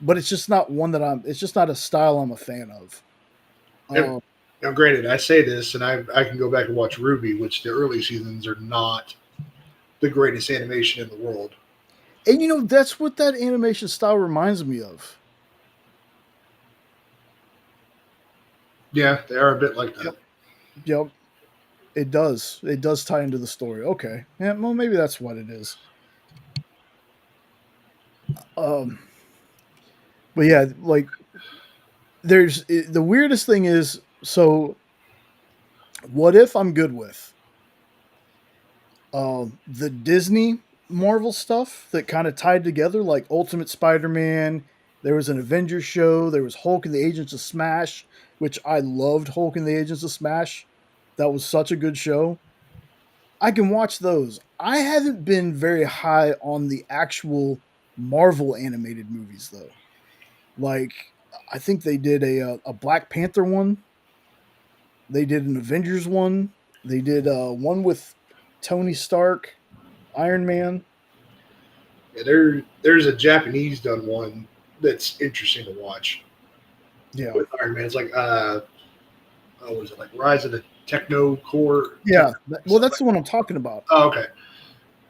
S2: but it's just not one that I'm. It's just not a style I'm a fan of.
S1: And,
S2: Um,
S1: now, granted, I say this, and I can go back and watch Ruby, which the early seasons are not the greatest animation in the world.
S2: and that's what that animation style reminds me of.
S1: Yeah, they are a bit like
S2: Yep.
S1: that.
S2: Yep. It does. It does tie into the story. Okay. Yeah. Well, maybe that's what it is. Um. But yeah, like the weirdest thing is, so what if I'm good with the Disney Marvel stuff that kind of tied together, like Ultimate Spider-Man. There was an Avengers show. There was Hulk and the Agents of Smash, which I loved. Hulk and the Agents of Smash. That was such a good show. I can watch those. I haven't been very high on the actual Marvel animated movies though. Like I think they did a Black Panther one. They did an Avengers one. They did one with Tony Stark, Iron Man.
S1: Yeah, there's a Japanese done one that's interesting to watch
S2: Yeah,
S1: with Iron Man. It's like what was it like Rise of the Techno Core?
S2: yeah. Well, that's the one I'm talking about.
S1: Oh, okay.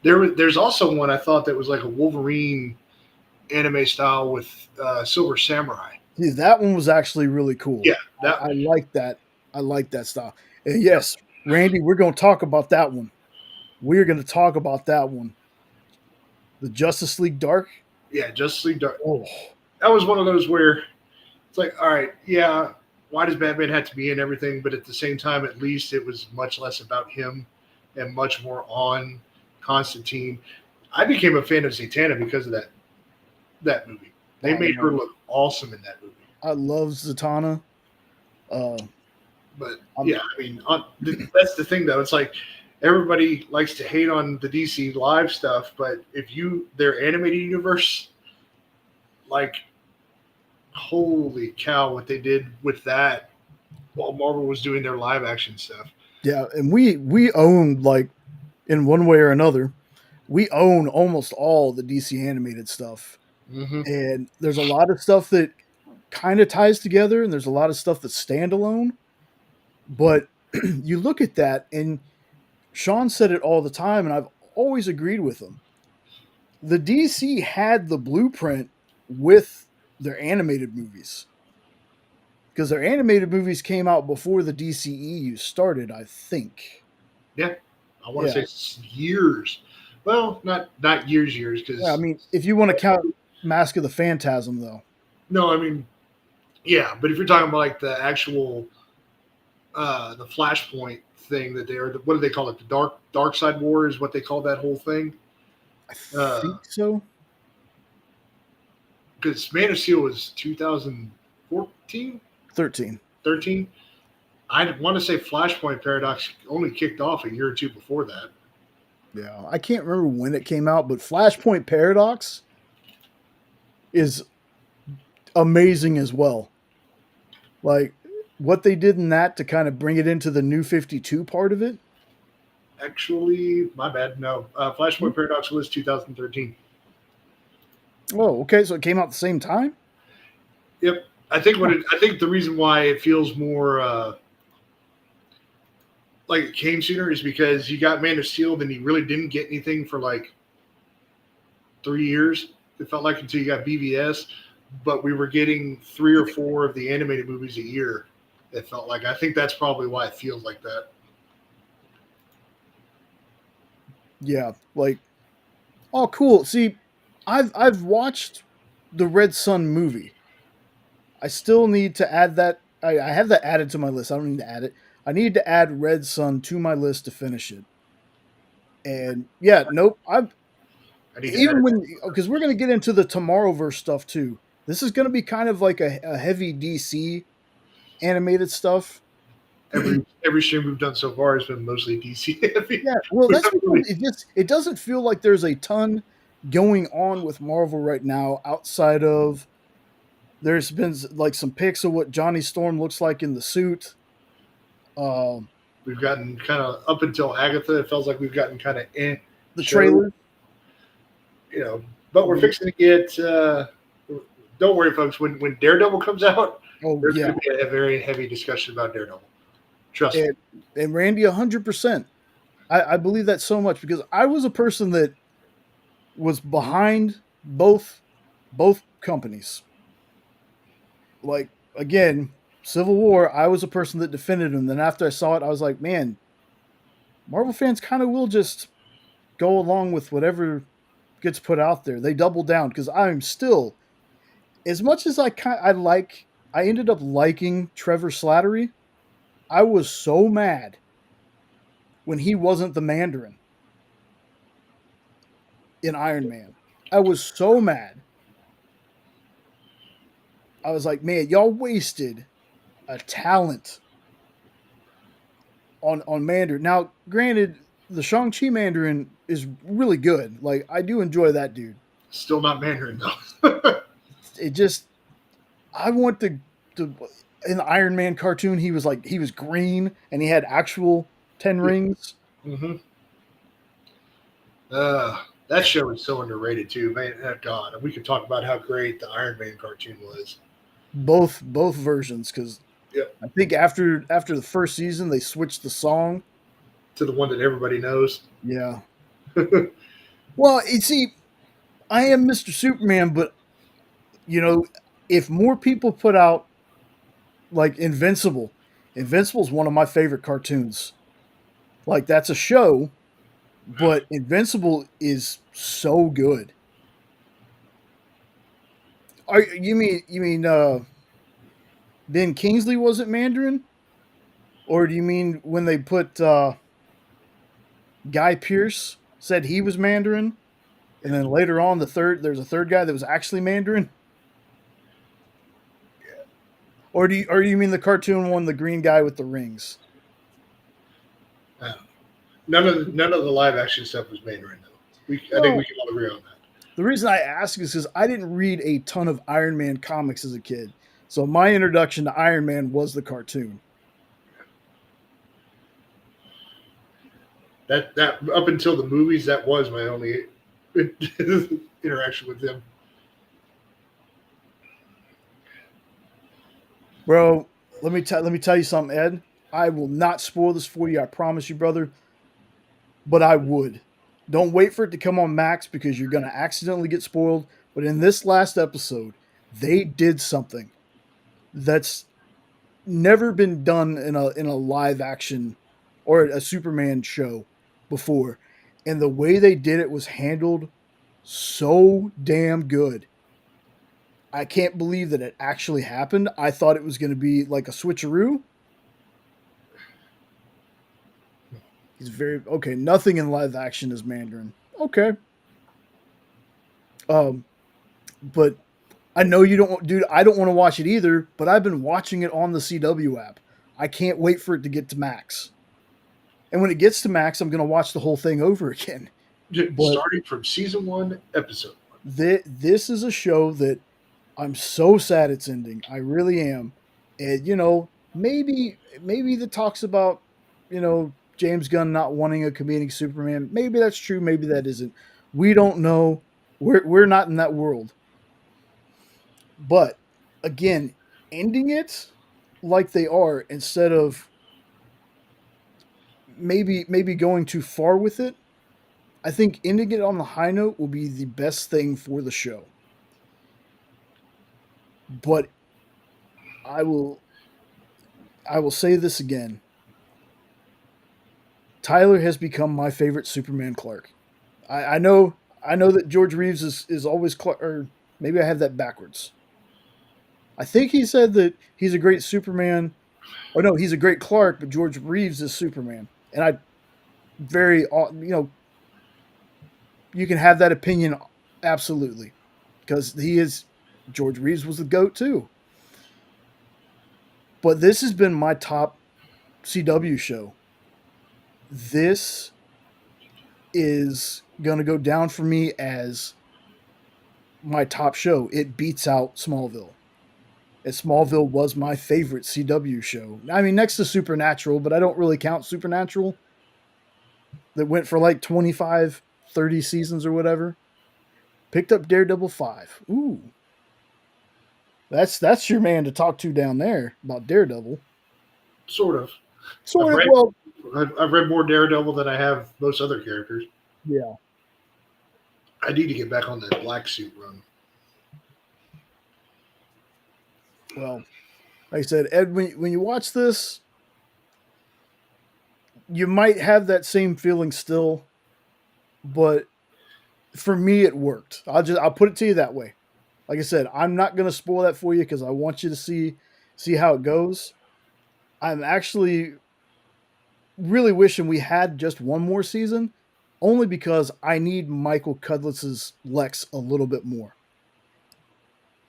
S1: There's also one I thought that was like a Wolverine anime style with Silver Samurai.
S2: See, that one was actually really cool.
S1: Yeah, that
S2: I like that. I like that style. And yes, Randy, we're going to talk about that one. We're going to talk about that one. The Justice League Dark.
S1: yeah, Justice League Dark.
S2: Oh,
S1: That was one of those where it's like, all right, yeah, why does Batman have to be in everything? But at the same time, at least it was much less about him and much more on Constantine. I became a fan of Zatanna because of that movie. They made her look awesome in that movie.
S2: I love Zatanna.
S1: But
S2: I'm-
S1: yeah, I mean, that's the thing though. It's like everybody likes to hate on the DC live stuff, but if their animated universe, like, holy cow, what they did with that while Marvel was doing their live action stuff.
S2: Yeah, and we own, like, in one way or another, we own almost all the DC animated stuff.
S1: Mm-hmm.
S2: And there's a lot of stuff that kind of ties together, and there's a lot of stuff that's standalone. But you look at that, and Sean said it all the time, and I've always agreed with him. The DC had the blueprint with their animated movies, because their animated movies came out before the DCEU started, I think.
S1: Yeah, I want to say years. Well, not years, because
S2: Yeah, I mean, if you want to count Mask of the Phantasm, though.
S1: no, I mean, yeah, but if you're talking about like the actual the Flashpoint thing that what do they call it? The Dark Side War is what they call that whole thing.
S2: I think so.
S1: Because Man of Steel was 2014,
S2: 13.
S1: I want to say Flashpoint Paradox only kicked off a year or two before that.
S2: Yeah, I can't remember when it came out, but Flashpoint Paradox is amazing as well. Like what they did in that to kind of bring it into the New 52 part of it.
S1: Actually, my bad. No, Flashpoint Paradox was 2013.
S2: Oh, okay. So it came out at the same time?
S1: Yep. I think the reason why it feels more like it came sooner is because you got Man of Steel, then you really didn't get anything for like 3 years. It felt like until you got BVS, but we were getting 3 or 4 of the animated movies a year. It felt like. I think that's probably why it feels like that.
S2: Yeah, like, oh, cool. See, I've watched the Red Sun movie. I still need to add that. I have that added to my list. I don't need to add it. I need to add Red Sun to my list to finish it. And yeah, nope. Because we're gonna get into the Tomorrowverse stuff too. this is going to be kind of like a heavy DC animated stuff.
S1: Every stream we've done so far has been mostly DC heavy.
S2: Yeah, well,
S1: We
S2: that's
S1: haven't
S2: because
S1: really-
S2: it doesn't feel like there's a ton going on with Marvel right now outside of there's been like some pics of what Johnny Storm looks like in the suit.
S1: we've gotten kind of up until Agatha. It feels like we've gotten kind of
S2: The
S1: show,
S2: trailer.
S1: But we're fixing to get. Don't worry, folks. When Daredevil comes out,
S2: Oh
S1: there's
S2: yeah,
S1: going to be a very heavy discussion about Daredevil. Trust me.
S2: and Randy, 100%. I believe that so much because I was a person that was behind both companies. Like again, Civil War, I was a person that defended them. Then after I saw it, I was like, man, Marvel fans kind of will just go along with whatever gets put out there. They double down because I'm still, as much as I ended up liking Trevor Slattery. I was so mad when he wasn't the Mandarin in Iron Man. I was so mad. I was like, man, y'all wasted a talent on Mandarin. Now, granted, the Shang-Chi Mandarin is really good. Like, I do enjoy that dude.
S1: Still not Mandarin though.
S2: It just, I want to in the Iron Man cartoon, he was green and he had actual 10 rings.
S1: Mm-hmm. That show is so underrated too, man. God, we could talk about how great the Iron Man cartoon was.
S2: Both versions, because
S1: Yep.
S2: I think after the first season they switched the song.
S1: To the one that everybody knows.
S2: Yeah. Well, you see, I am Mr. Superman, but you know, if more people put out like Invincible is one of my favorite cartoons. Like that's a show, but Invincible is so good. You mean Ben Kingsley wasn't Mandarin? Or do you mean when they put Guy Pearce said he was Mandarin, and then later on there's a third guy that was actually Mandarin?
S1: Yeah.
S2: Or do you mean the cartoon one, the green guy with the rings?
S1: None of the live action stuff was Mandarin though. I think we can all agree on that.
S2: The reason I ask is because I didn't read a ton of Iron Man comics as a kid, so my introduction to Iron Man was the cartoon.
S1: That up until the movies, that was my only interaction with him.
S2: Bro, let me tell you something, Ed. I will not spoil this for you, I promise you, brother. But I would. Don't wait for it to come on Max because you're going to accidentally get spoiled. But in this last episode, they did something that's never been done in a live action or a Superman show before. And the way they did it was handled so damn good. I can't believe that it actually happened. I thought it was going to be like a switcheroo. He's very okay. Nothing in live action is Mandarin. Okay. But I know you don't, dude. I don't want to watch it either. But I've been watching it on the CW app. I can't wait for it to get to Max. And when it gets to Max, I'm going to watch the whole thing over again.
S1: Starting from season 1, episode 1.
S2: This is a show that I'm so sad it's ending. I really am. And you know, maybe the talks about, you know, James Gunn not wanting a comedic Superman. Maybe that's true. Maybe that isn't. We don't know. We're not in that world. But again, ending it like they are instead of maybe going too far with it, I think ending it on the high note will be the best thing for the show. But I will say this again. Tyler has become my favorite Superman Clark. I know that George Reeves is always Clark, or maybe I have that backwards. I think he said that he's a great Superman. Oh no, he's a great Clark, but George Reeves is Superman. And I you can have that opinion absolutely because he is George Reeves was the GOAT too. But this has been my top CW show. This is going to go down for me as my top show. It beats out Smallville. And Smallville was my favorite CW show. I mean, next to Supernatural, but I don't really count Supernatural. That went for like 25, 30 seasons or whatever. Picked up Daredevil 5. Ooh. That's your man to talk to down there about Daredevil.
S1: Sort of. I've
S2: Sort of,
S1: read
S2: well,
S1: I've read more Daredevil than I have most other characters.
S2: yeah.
S1: I need to get back on that black suit run.
S2: Well, like I said, Ed, when you watch this, you might have that same feeling still, but for me, it worked. I'll put it to you that way. Like I said, I'm not gonna spoil that for you because I want you to see how it goes. I'm actually really wishing we had just one more season, only because I need Michael Cudlitz's Lex a little bit more.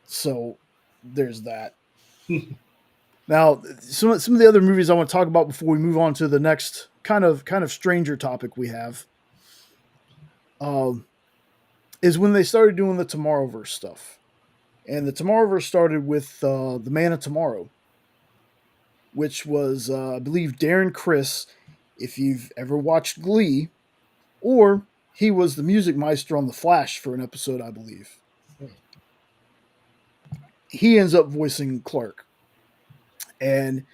S2: So there's that. Now, some of the other movies I want to talk about before we move on to the next kind of stranger topic we have, is when they started doing the Tomorrowverse stuff, and the Tomorrowverse started with the Man of Tomorrow, which was I believe Darren Criss, if you've ever watched Glee, or he was the music maestro on The Flash for an episode, I believe. He ends up voicing Clark. And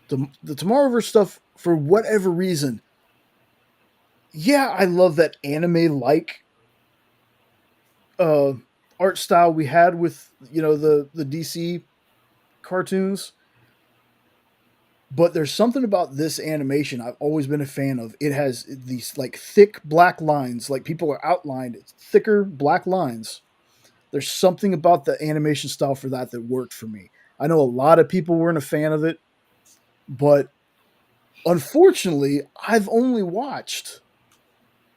S2: the Tomorrowverse stuff, for whatever reason, yeah, I love that anime-like art style we had with the DC cartoons. But there's something about this animation I've always been a fan of. It has these like thick black lines, like people are outlined. It's thicker black lines. There's something about the animation style for that worked for me. I know a lot of people weren't a fan of it, but unfortunately, I've only watched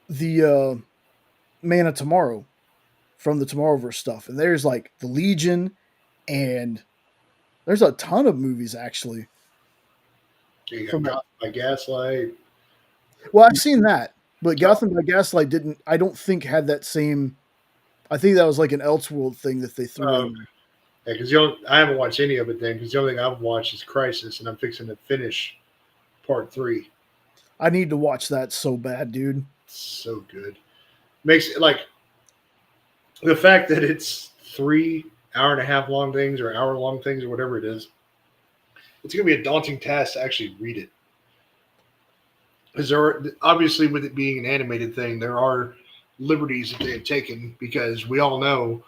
S2: the Man of Tomorrow from the Tomorrowverse stuff, and there's like the Legion, and there's a ton of movies actually.
S1: You got
S2: From
S1: Gotham by Gaslight.
S2: well, I've seen that, but Gotham by Gaslight didn't. I don't think had that same. I think that was like an Elseworld thing that they threw in.
S1: Yeah, because I haven't watched any of it then. Because the only thing I've watched is Crisis, and I'm fixing to finish part 3.
S2: I need to watch that so bad, dude.
S1: It's so good. Makes it like the fact that it's 3 hour-and-a-half long things or hour long things or whatever it is. It's going to be a daunting task to actually read it. Because there are, obviously, with it being an animated thing, there are liberties that they have taken because we all know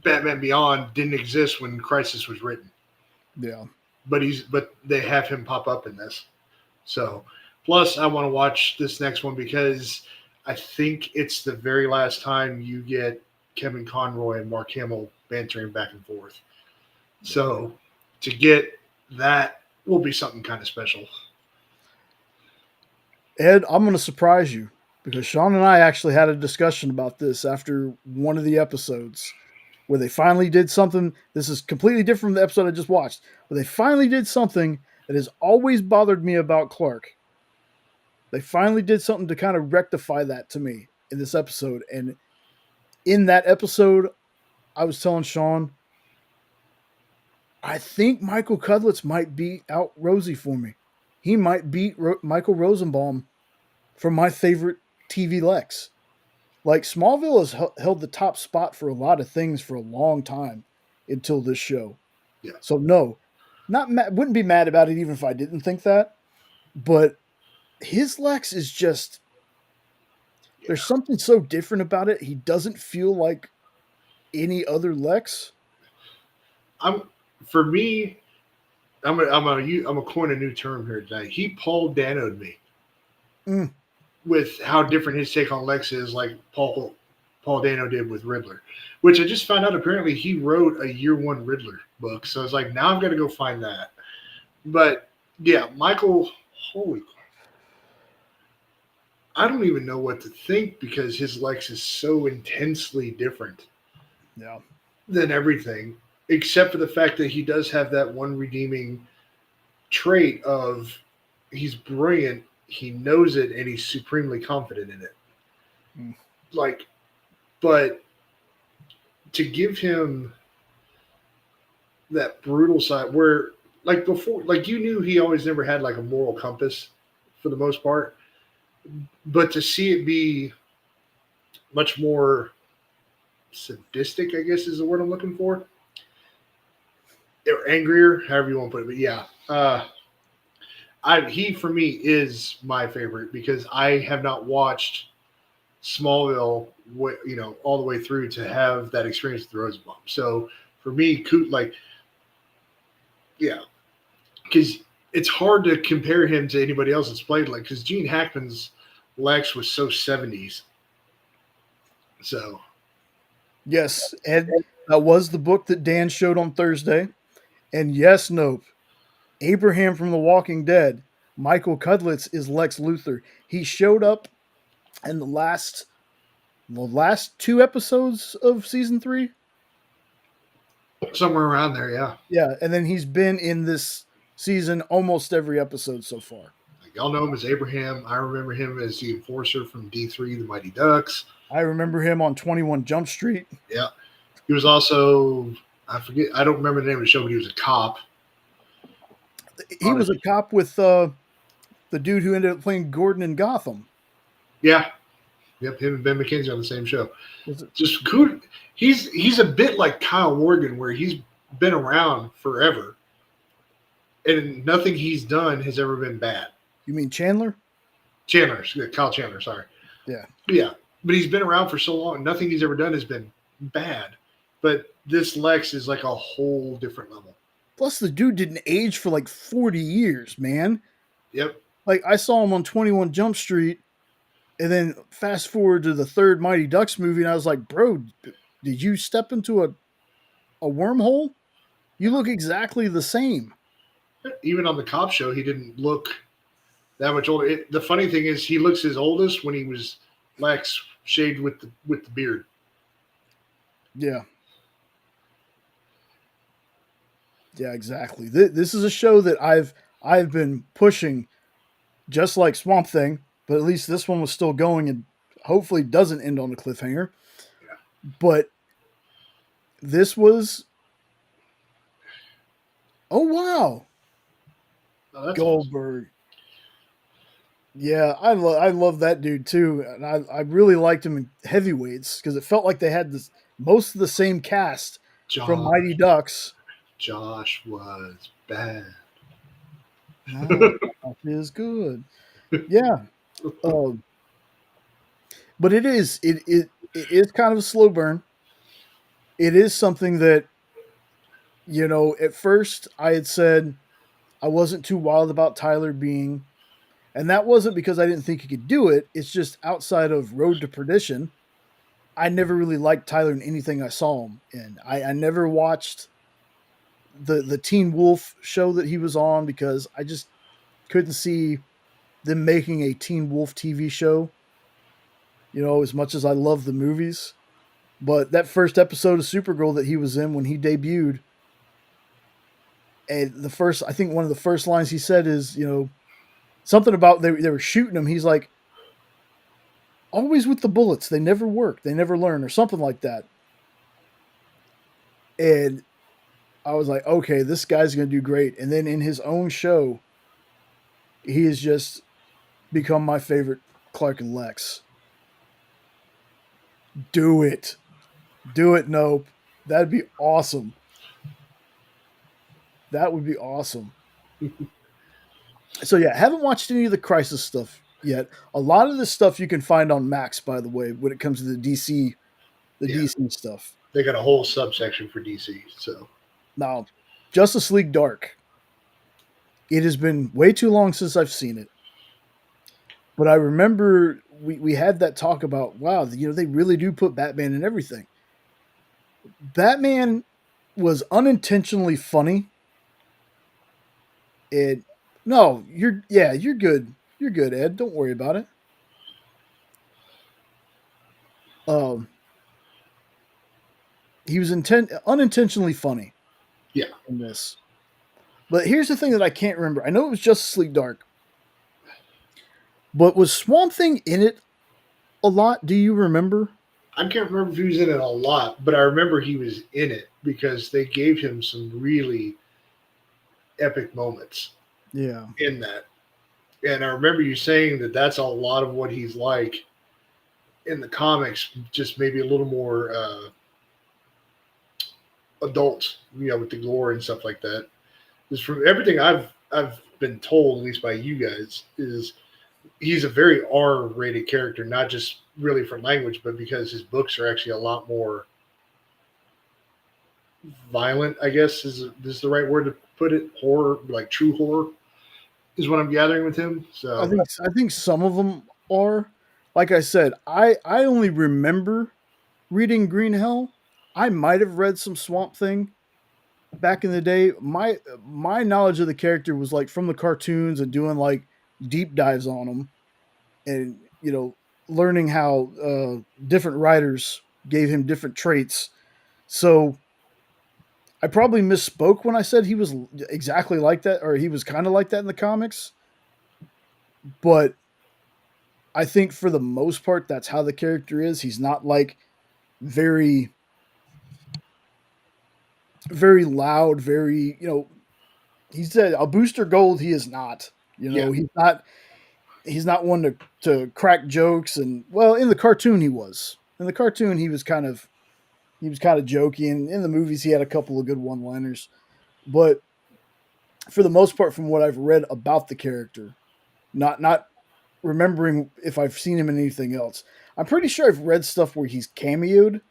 S1: Batman Beyond didn't exist when Crisis was written.
S2: Yeah.
S1: But they have him pop up in this. So, plus I want to watch this next one because I think it's the very last time you get Kevin Conroy and Mark Hamill bantering back and forth. So, to get that will be something kind of special.
S2: Ed, I'm going to surprise you because Sean and I actually had a discussion about this after one of the episodes where they finally did something. This is completely different from the episode I just watched, where they finally did something that has always bothered me about Clark. They finally did something to kind of rectify that to me in this episode. And in that episode, I was telling Sean, I think Michael Cudlitz might beat out Rosie for me. He might beat Michael Rosenbaum for my favorite TV Lex. Like, Smallville has held the top spot for a lot of things for a long time until this show.
S1: Yeah.
S2: So no, wouldn't be mad about it even if I didn't think that. But his Lex is just, there's something so different about it. He doesn't feel like any other Lex.
S1: For me, I'm gonna coin a new term here tonight. He Paul Dano'd me with how different his take on Lex is, like Paul Dano did with Riddler, which I just found out apparently he wrote a Year One Riddler book. So I was like, now I've got to go find that. But yeah, Michael, holy crap. I don't even know what to think because his Lex is so intensely different.
S2: Yeah.
S1: than everything, except for the fact that he does have that one redeeming trait of he's brilliant, he knows it, and he's supremely confident in it.
S2: Mm.
S1: Like, but to give him that brutal side where, like before, like you knew he always never had like a moral compass for the most part, but to see it be much more sadistic, I guess is the word I'm looking for, or angrier, however you want to put it. But yeah, he for me is my favorite because I have not watched Smallville, all the way through to have that experience with Rosenbaum. So for me, like, yeah, because it's hard to compare him to anybody else that's played like because Gene Hackman's Lex was so 70s. So
S2: Yes, Ed, that was the book that Dan showed on Thursday. And yes, Nope, Abraham from The Walking Dead, Michael Cudlitz is Lex Luthor. He showed up in the last two episodes of season 3.
S1: somewhere around there, yeah.
S2: Yeah, and then he's been in this season almost every episode so far.
S1: Like, y'all know him as Abraham. I remember him as the enforcer from D3, The Mighty Ducks.
S2: I remember him on 21 Jump Street.
S1: Yeah. He was also, I don't remember the name of the show, but he was a cop.
S2: He was a cop with the dude who ended up playing Gordon in Gotham.
S1: Yeah. Yep, him and Ben McKenzie on the same show.
S2: Was it?
S1: Just cool. He's a bit like Kyle Morgan, where he's been around forever, and nothing he's done has ever been bad.
S2: You mean Chandler?
S1: Kyle Chandler, sorry.
S2: Yeah.
S1: Yeah, but he's been around for so long. Nothing he's ever done has been bad. But this Lex is like a whole different level.
S2: Plus, the dude didn't age for like 40 years, man.
S1: Yep.
S2: Like, I saw him on 21 Jump Street, and then fast forward to the third Mighty Ducks movie, and I was like, bro, did you step into a wormhole? You look exactly the same.
S1: Even on the cop show, he didn't look that much older. The funny thing is, he looks his oldest when he was Lex, shaved with the beard.
S2: Yeah. Yeah, exactly. This is a show that I've been pushing, just like Swamp Thing, but at least this one was still going and hopefully doesn't end on a cliffhanger.
S1: Yeah.
S2: But this was, oh wow,
S1: Oh,
S2: Goldberg. Awesome. Yeah, I love that dude too, and I really liked him in heavyweights because it felt like they had most of the same cast from Mighty Ducks.
S1: Josh was bad.
S2: Josh is good. Yeah. But it is kind of a slow burn. It is something that, at first I had said I wasn't too wild about Tyler being, and that wasn't because I didn't think he could do it. It's just outside of Road to Perdition, I never really liked Tyler in anything I saw him in. I never watched the Teen Wolf show that he was on because I just couldn't see them making a Teen Wolf TV show, as much as I love the movies. But that first episode of Supergirl that he was in when he debuted, and I think one of the first lines he said is, something about they were shooting him. He's like, always with the bullets. They never work. They never learn, or something like that. And I was like, okay, this guy's going to do great. And then in his own show, he has just become my favorite Clark and Lex. Do it. Do it, Nope. That'd be awesome. That would be awesome. So yeah, haven't watched any of the Crisis stuff yet. A lot of this stuff you can find on Max, by the way, when it comes to the DC stuff.
S1: They got a whole subsection for DC. So
S2: now, Justice League Dark. It has been way too long since I've seen it. But I remember we had that talk about, wow, they really do put Batman in everything. Batman was unintentionally funny. No, you're good. You're good, Ed. Don't worry about it. he was unintentionally funny
S1: Yeah,
S2: in this. But here's the thing that I can't remember. I know it was Justice League Dark, but was Swamp Thing in it a lot? Do you remember?
S1: I can't remember if he was in it a lot, but I remember he was in it because they gave him some really epic moments
S2: Yeah.
S1: in that. And I remember you saying that that's a lot of what he's like in the comics, just maybe a little more adult, with the gore and stuff like that. Just from everything I've been told, at least by you guys, is he's a very R-rated character, not just really for language, but because his books are actually a lot more violent. I guess is the right word to put it. Horror, like true horror, is what I'm gathering with him.
S2: I
S1: So
S2: think I think some of them are. Like I said, I only remember reading Green Hell. I might have read some Swamp Thing back in the day. My knowledge of the character was like from the cartoons and doing like deep dives on them, and learning how different writers gave him different traits. So I probably misspoke when I said he was exactly like that, or he was kind of like that in the comics. But I think for the most part, that's how the character is. He's not like very, very loud, very, he said a booster gold. He is not,
S1: yeah,
S2: he's not one to crack jokes. And well, in the cartoon, in the cartoon, he was kind of jokey. And in the movies, he had a couple of good one liners, but for the most part, from what I've read about the character, not remembering if I've seen him in anything else. I'm pretty sure I've read stuff where he's cameoed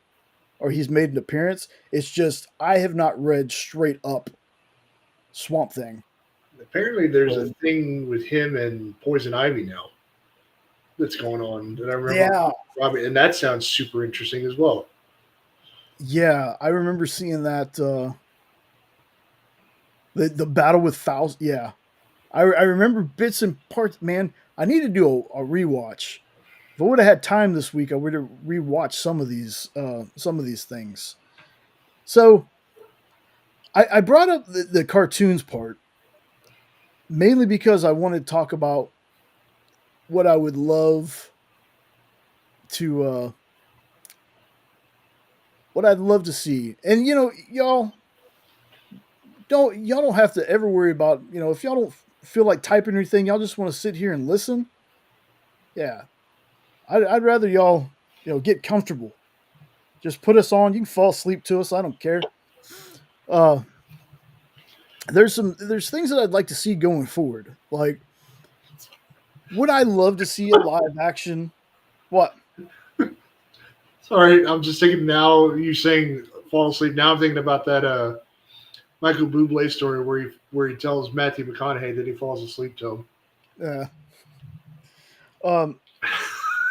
S2: or he's made an appearance. It's just I have not read straight up Swamp Thing.
S1: apparently there's a
S2: So,
S1: thing with him and Poison Ivy now that's going on that I remember.
S2: yeah,
S1: Robbie, and that sounds super interesting as well.
S2: yeah, I remember seeing that the battle with Faust. Yeah, I remember bits and parts. Man, I need to do a rewatch. If I would have had time this week, I would have rewatched some of these things. So I brought up the cartoons part mainly because I want to talk about what I would love to what I'd love to see. And y'all don't have to ever worry about, if y'all don't feel like typing anything, y'all just want to sit here and listen. Yeah. I'd rather y'all, get comfortable. Just put us on. You can fall asleep to us. I don't care. Uh there's things that I'd like to see going forward. Like, would I love to see a live action? What?
S1: Sorry, I'm just thinking now. You saying fall asleep. Now I'm thinking about that Michael Bublé story where he tells Matthew McConaughey that he falls asleep to
S2: Uh, um,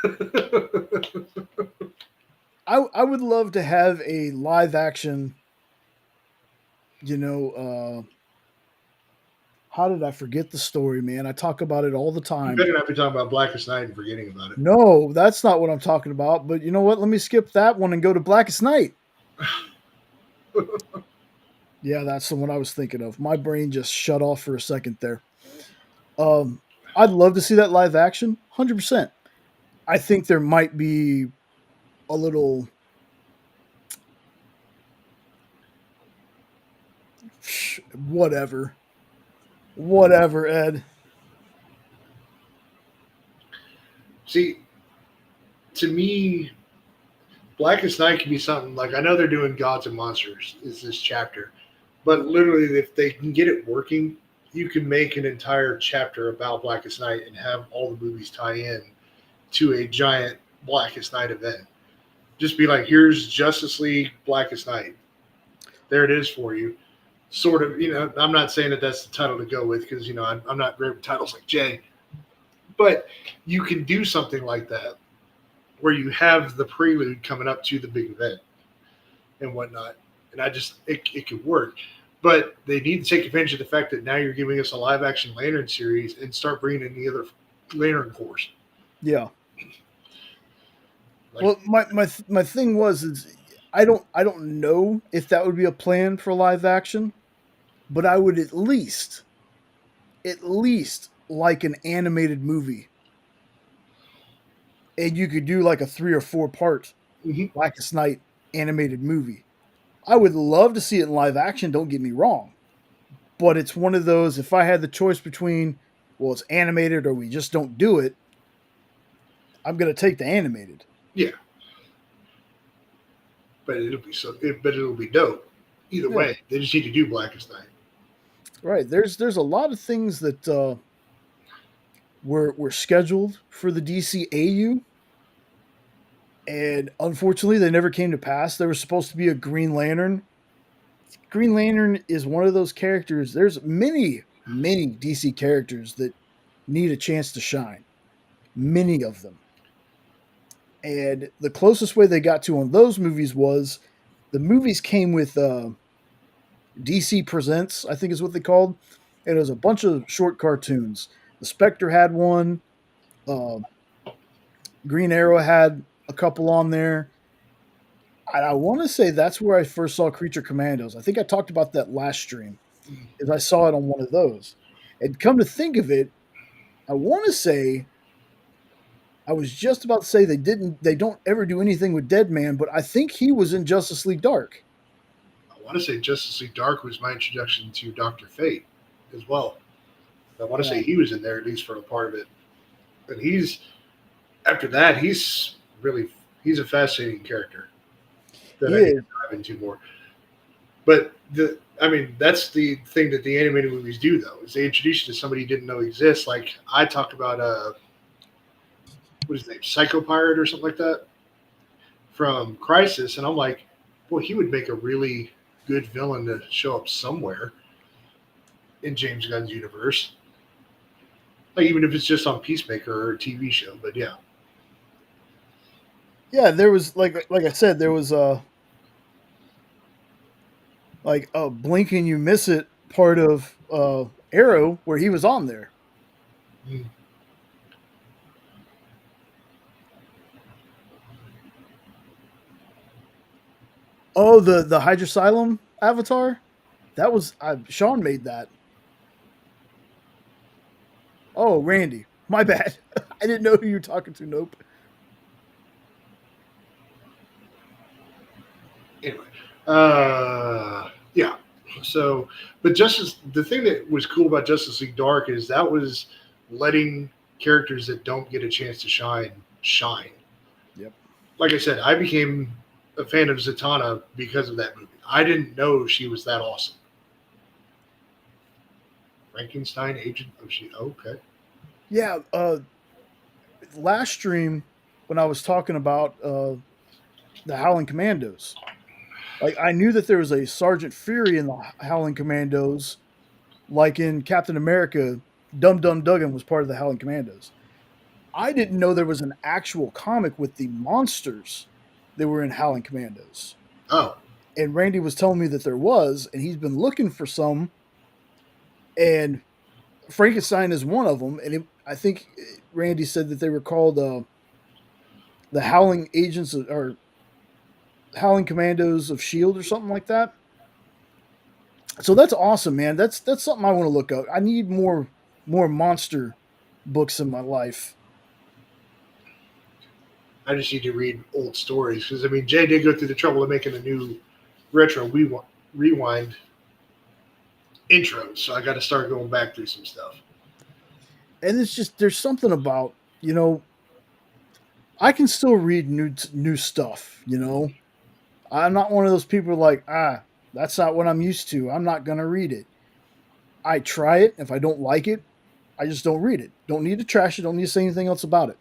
S1: him.
S2: I would love to have a live action. How did I forget the story, man? I talk about it all the
S1: You
S2: time.
S1: better not be talking about Blackest Night and forgetting about it.
S2: No, that's not what I'm talking about. But you know what? Let me skip that one and go to Blackest Night. Yeah, that's the one I was thinking of. My brain just shut off for a second there. Um, I'd love to see that live action, 100%. I think there might be a little whatever, whatever, Ed.
S1: See, to me, Blackest Night can be something like I know they're doing Gods and Monsters is this chapter, but literally if they can get it working, you can make an entire chapter about Blackest Night and have all the movies tie in to a giant Blackest Night event. Just be like, here's Justice League Blackest Night. There it is for you. Sort of, I'm not saying that that's the title to go with because I'm not great with titles like Jay, but you can do something like that where you have the prelude coming up to the big event and whatnot. And it could work. But they need to take advantage of the fact that now you're giving us a live action Lantern series and start bringing in the other Lantern Corps.
S2: Yeah.
S1: Like,
S2: Well, my thing was is I don't know if that would be a plan for live action, but I would at least like an animated movie, and you could do like a 3 or 4 part
S1: Hmm.
S2: Blackest Night animated movie. I would love to see it in live action. Don't get me wrong, but it's one of those. If I had the choice between, well, it's animated or we just don't do it, I'm gonna take the animated.
S1: Yeah, but it'll be dope. Either
S2: Yeah,
S1: way, they just need to do Blackest Night.
S2: right. There's a lot of things that were scheduled for the DCAU, and unfortunately, they never came to pass. There was supposed to be a Green Lantern. Green Lantern is one of those characters. There's many DC characters that need a chance to shine. Many of them. And the closest way they got to on those movies was the movies came with DC Presents, I think is what they called. And it was a bunch of short cartoons. The Spectre had one. Uh, Green Arrow had a couple on there. I want to say that's where I first saw Creature Commandos. I think I talked about that last stream, is I saw it on one of those. And come to think of it, I want to say I was just about to say they don't ever do anything with Deadman, but I think he was in Justice League Dark.
S1: I want to say Justice League Dark was my introduction to Doctor Fate as well. I want to
S2: Yeah,
S1: say he was in there at least for a part of it. But after that, he's a fascinating character that
S2: he
S1: I need to
S2: is.
S1: dive into more. But that's the thing that the animated movies do, though, is they introduce you to somebody you didn't know exists. Like I talked about, what is his name, Psychopirate or something like that from Crisis, and I'm like, boy, he would make a really good villain to show up somewhere in James Gunn's universe. Like even if it's just on Peacemaker or a TV show, but yeah,
S2: Yeah, there was like I said, there was like a blink and you miss it part of Arrow where he was on there.
S1: mm,
S2: Oh, the Hydrasylum avatar? That was Sean made that. Oh, Randy. My bad. I didn't know who you were talking to. Nope.
S1: anyway, yeah. So, but the thing that was cool about Justice League Dark is that was letting characters that don't get a chance to shine.
S2: Yep.
S1: Like I said, I became a fan of Zatanna because of that movie. I didn't know she was that awesome. Frankenstein agent. Oh, she okay.
S2: Yeah, last stream when I was talking about the Howling Commandos, like I knew that there was a Sergeant Fury in the Howling Commandos, like in Captain America. Dum Dum Dugan was part of the Howling Commandos. I didn't know there was an actual comic with the monsters that were in Howling Commandos.
S1: Oh,
S2: And Randy was telling me that there was, and he's been looking for some. And Frankenstein is one of them. And I think Randy said that they were called the Howling Agents or Howling Commandos of Shield or something like that. So that's awesome, man. That's something I want to look up. I need more monster books in my life.
S1: I just need to read old stories because Jay did go through the trouble of making a new retro rewind intro, so I got to start going back through some stuff.
S2: And it's just there's something about, I can still read new stuff, I'm not one of those people like, that's not what I'm used to. I'm not going to read it. I try it. If I don't like it, I just don't read it. Don't need to trash it. Don't need to say anything else about it.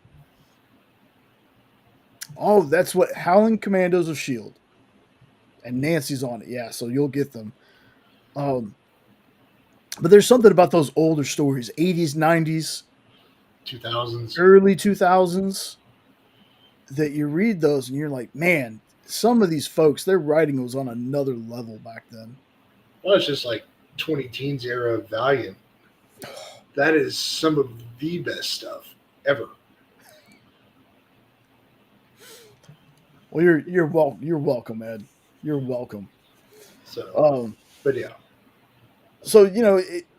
S2: Oh, that's what Howling Commandos of Shield. And Nancy's on it. Yeah, so you'll get them. Um, but there's something about those older stories, 80s, 90s,
S1: 2000s.
S2: early 2000s, that you read those and you're like, man, some of these folks, their writing was on another level back then.
S1: Well, it's just like 20 teens era Valiant. That is some of the best stuff ever.
S2: Well, you're welcome, Ed. You're welcome.
S1: So,
S2: Um,
S1: but yeah,
S2: so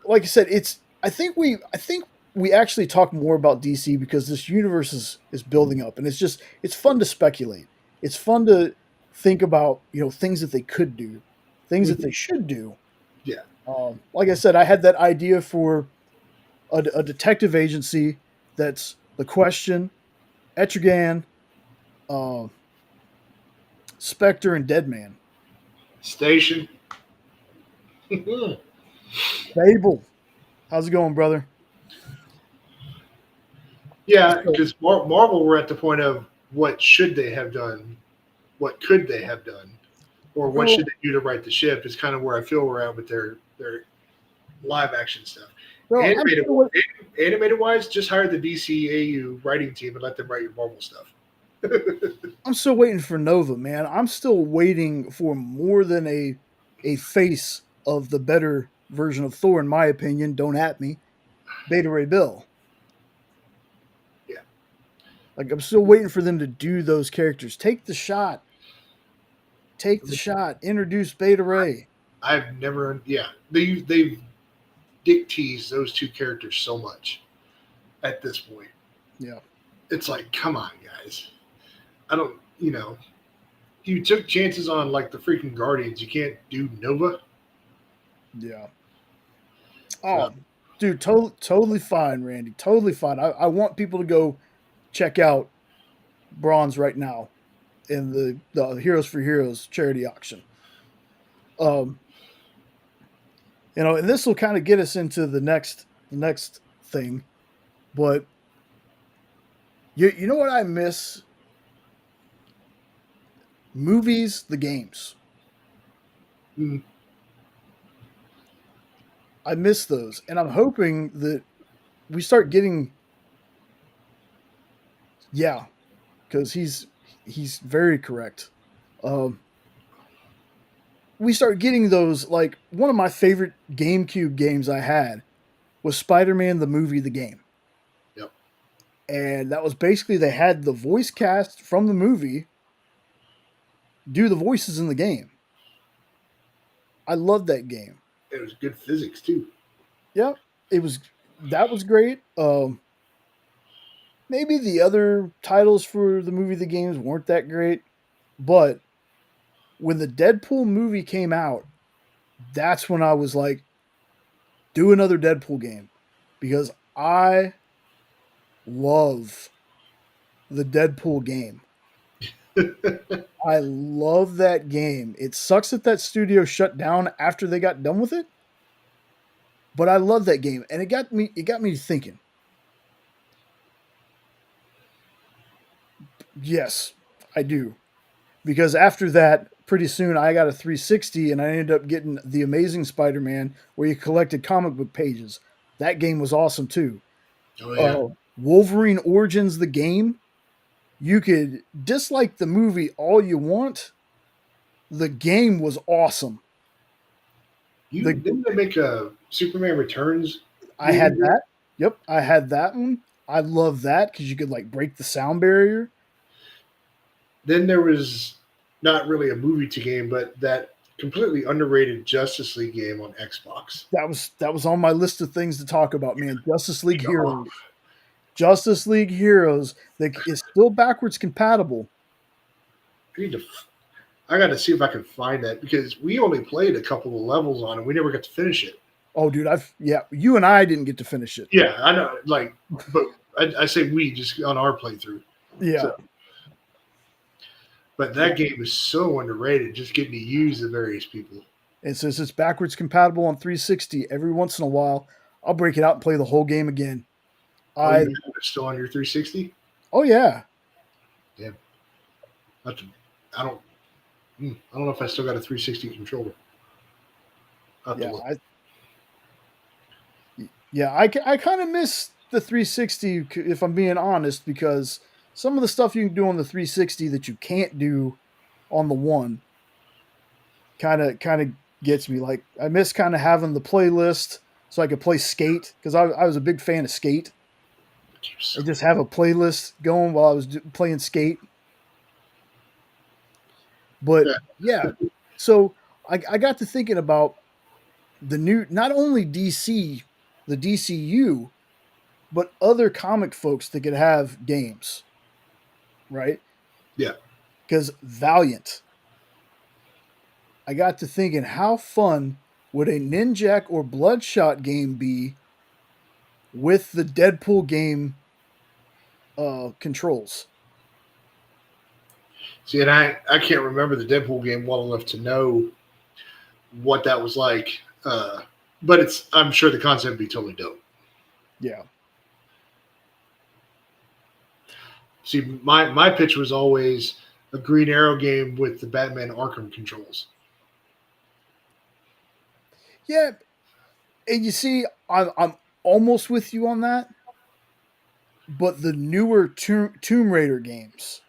S2: like I said, it's I think we actually talk more about DC because this universe is building up, and it's fun to speculate. It's fun to think about things that they could do, things that they
S1: Mhm.
S2: should do.
S1: Yeah.
S2: Like I said, I had that idea for a detective agency that's the Question, Etrigan, uh, Spectre, and Deadman.
S1: Station.
S2: Fable, how's it going, brother?
S1: Yeah,
S2: So,
S1: because Marvel were at the point of what should they have done, what could they have done, or what
S2: well,
S1: should they do to right the ship is kind of where I feel we're at with their live action stuff.
S2: well, I'm
S1: Animated
S2: still,
S1: animated wise, just hire the DCAU writing team and let them write your Marvel stuff.
S2: I'm still waiting for Nova, man. I'm still waiting for more than a face of the better version of Thor, in my opinion. Don't at me, Beta Ray Bill.
S1: Yeah,
S2: Like I'm still waiting for them to do those characters. Take the shot. Take the shot. Introduce Beta Ray.
S1: I've never. Yeah, they've dick teased those two characters so much at this point.
S2: Yeah,
S1: It's like, come on, guys. I don't. You took chances on like the freaking Guardians. You can't do Nova.
S2: yeah.
S1: So
S2: Oh, dude, totally fine, Randy. Totally fine. I want people to go check out Bronze right now in the Heroes for Heroes charity auction. Um, and this will kind of get us into the next thing. But you know what I miss? Movies, the games.
S1: mm,
S2: I miss those, and I'm hoping that we start getting. Yeah, because he's very correct. Um, we start getting those. Like one of my favorite GameCube games I had was Spider-Man the movie, the game,
S1: yep.
S2: and that was basically they had the voice cast from the movie do the voices in the game. I love that game.
S1: It was good physics too.
S2: Yeah, it was that was great. Maybe the other titles for the movie, the games weren't that great, but when the Deadpool movie came out, that's when I was like, do another Deadpool game because I love the Deadpool game. I love that game. It sucks that that studio shut down after they got done with it, but I love that game, and it got me thinking. Yes, I do. Because after that, pretty soon I got a 360 and I ended up getting The Amazing Spider Man where you collected comic book pages. That game was awesome too.
S1: Oh yeah.
S2: Wolverine Origins, the game, you could dislike the movie all you want. The game was awesome.
S1: You
S2: The
S1: didn't they make a Superman Returns
S2: I had
S1: movie?
S2: that. Yep, I had that one. I love that because you could like break the sound barrier.
S1: Then there was not really a movie to game, but that completely underrated Justice League game on Xbox.
S2: That was on my list of things to talk about, man. Justice League
S1: Oh,
S2: Heroes. Justice League Heroes that is still backwards compatible.
S1: I need to. I got to see if I can find that because we only played a couple of levels on it. We never got to finish it.
S2: Oh, dude, you and I didn't get to finish it.
S1: Yeah, I know. Like, but I say we just on our playthrough.
S2: Yeah,
S1: So, but that game is so underrated. Just getting to use the various people.
S2: and since it's backwards compatible on 360, every once in a while, I'll break it out and play the whole game again.
S1: Oh, you
S2: I
S1: have it still on your 360?
S2: oh yeah,
S1: Yeah. I don't. I don't know if I still got a 360 controller. I'll have to
S2: yeah,
S1: look.
S2: I kind of miss the 360 if I'm being honest because some of the stuff you can do on the 360 that you can't do on the one kind of gets me. Like I miss kind of having the playlist so I could play Skate because I was a big fan of Skate. I just have a playlist going while I was playing Skate. But yeah, so I got to thinking about the new, not only DC, the DCU, but other comic folks that could have games, right?
S1: Yeah.
S2: Because Valiant, I got to thinking, how fun would a Ninjak or Bloodshot game be with the Deadpool game controls?
S1: See, and I can't remember the Deadpool game well enough to know what that was like. But I'm sure the concept would be totally dope.
S2: Yeah.
S1: See, my pitch was always a Green Arrow game with the Batman Arkham controls.
S2: Yeah. And you see, I'm almost with you on that. But the newer Tomb Raider games,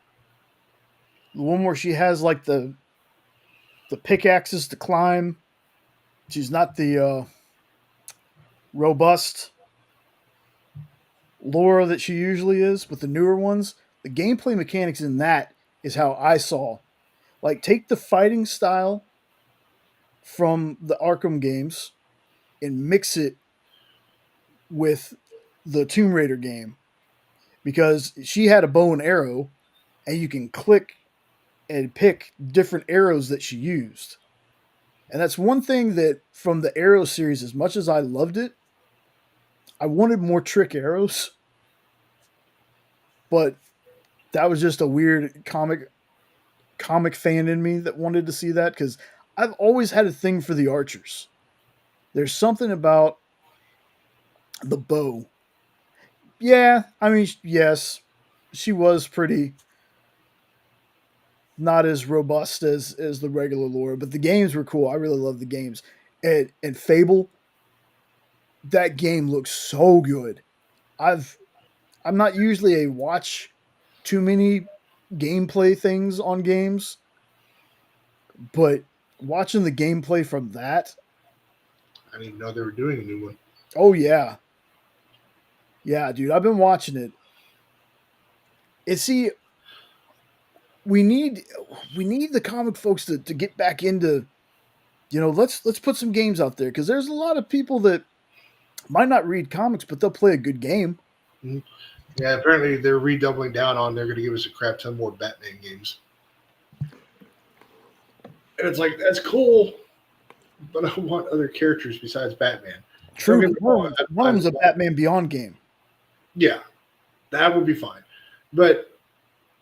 S2: the one where she has like the pickaxes to climb, she's not the robust Laura that she usually is, but the newer ones, the gameplay mechanics in that is how I saw. Like, take the fighting style from the Arkham games and mix it with the Tomb Raider game, because she had a bow and arrow, and you can click and pick different arrows that she used. And that's one thing that from the Arrow series, as much as I loved it, I wanted more trick arrows, but that was just a weird comic fan in me that wanted to see that, because I've always had a thing for the archers. There's something about the bow. Yeah, I mean, yes, she was pretty not as robust as the regular Laura, but the games were cool. I really love the games. And Fable, that game looks so good. I'm not usually a watch too many gameplay things on games, but watching the gameplay from that,
S1: I didn't even know they were doing a new one.
S2: oh yeah. Yeah, dude, I've been watching it. And see, we need the comic folks to get back into, let's put some games out there, because there's a lot of people that might not read comics, but they'll play a good game.
S1: Mm-hmm. Yeah, apparently they're redoubling down on they're going to give us a crap ton more Batman games. And it's like, that's cool, but I want other characters besides Batman.
S2: True. One of them's a Batman Beyond game.
S1: Yeah, that would be fine. But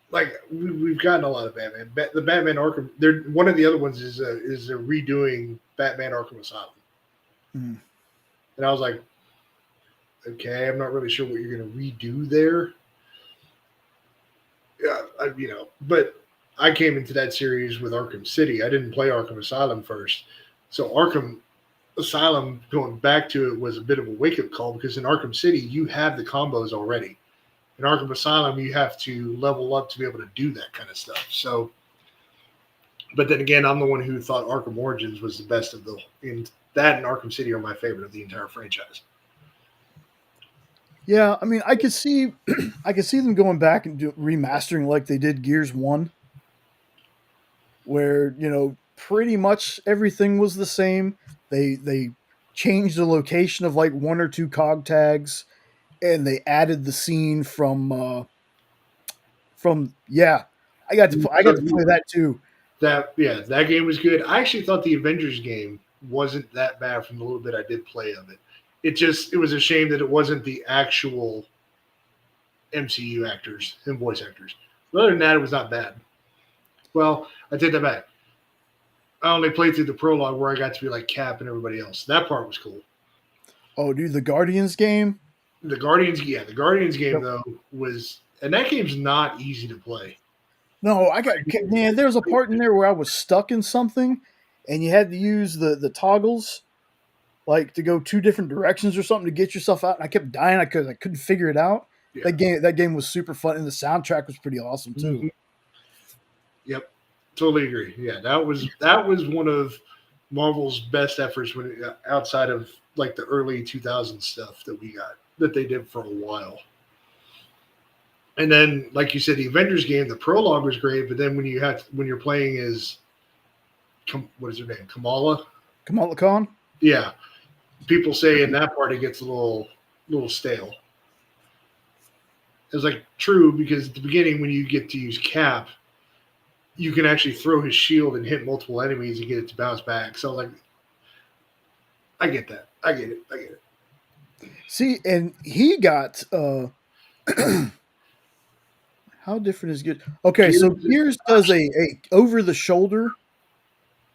S1: like we've gotten a lot of Batman. The Batman Arkham. One of the other ones is a redoing Batman Arkham Asylum.
S2: Mm.
S1: And I was like, okay, I'm not really sure what you're going to redo there. Yeah, but I came into that series with Arkham City. I didn't play Arkham Asylum first, so Arkham Asylum, going back to it, was a bit of a wake-up call, because in Arkham City you have the combos already. In Arkham Asylum, you have to level up to be able to do that kind of stuff. So, but then again, I'm the one who thought Arkham Origins was the best of and Arkham City are my favorite of the entire franchise.
S2: Yeah, I mean, I could see them going back and remastering like they did Gears 1, where, pretty much everything was the same. They changed the location of like one or two cog tags, and they added the scene from I got to play that too.
S1: That game was good. I actually thought the Avengers game wasn't that bad from the little bit I did play of it. It was a shame that it wasn't the actual MCU actors and voice actors. But other than that, it was not bad. Well, I take that back. I only played through the prologue where I got to be like Cap and everybody else. That part was cool.
S2: Oh, dude, the Guardians game?
S1: The Guardians game, though, was... And that game's not easy to play.
S2: No, man, there was a part in there where I was stuck in something, and you had to use the toggles, like, to go two different directions or something to get yourself out. And I kept dying because I couldn't figure it out. Yeah. That game was super fun, and the soundtrack was pretty awesome too.
S1: Mm-hmm. Yep, totally agree. Yeah, that was one of Marvel's best efforts outside of like the early 2000s stuff that they did for a while. And then, like you said, the Avengers game, the prologue was great, but then when you're playing as what is her name? Kamala.
S2: Kamala Khan.
S1: Yeah, people say in that part it gets a little stale. It's like true because at the beginning when you get to use Cap, you can actually throw his shield and hit multiple enemies and get it to bounce back. So like, I get that. I get it. I get it.
S2: See, and he got how different is good? Okay, so Gears does a over the shoulder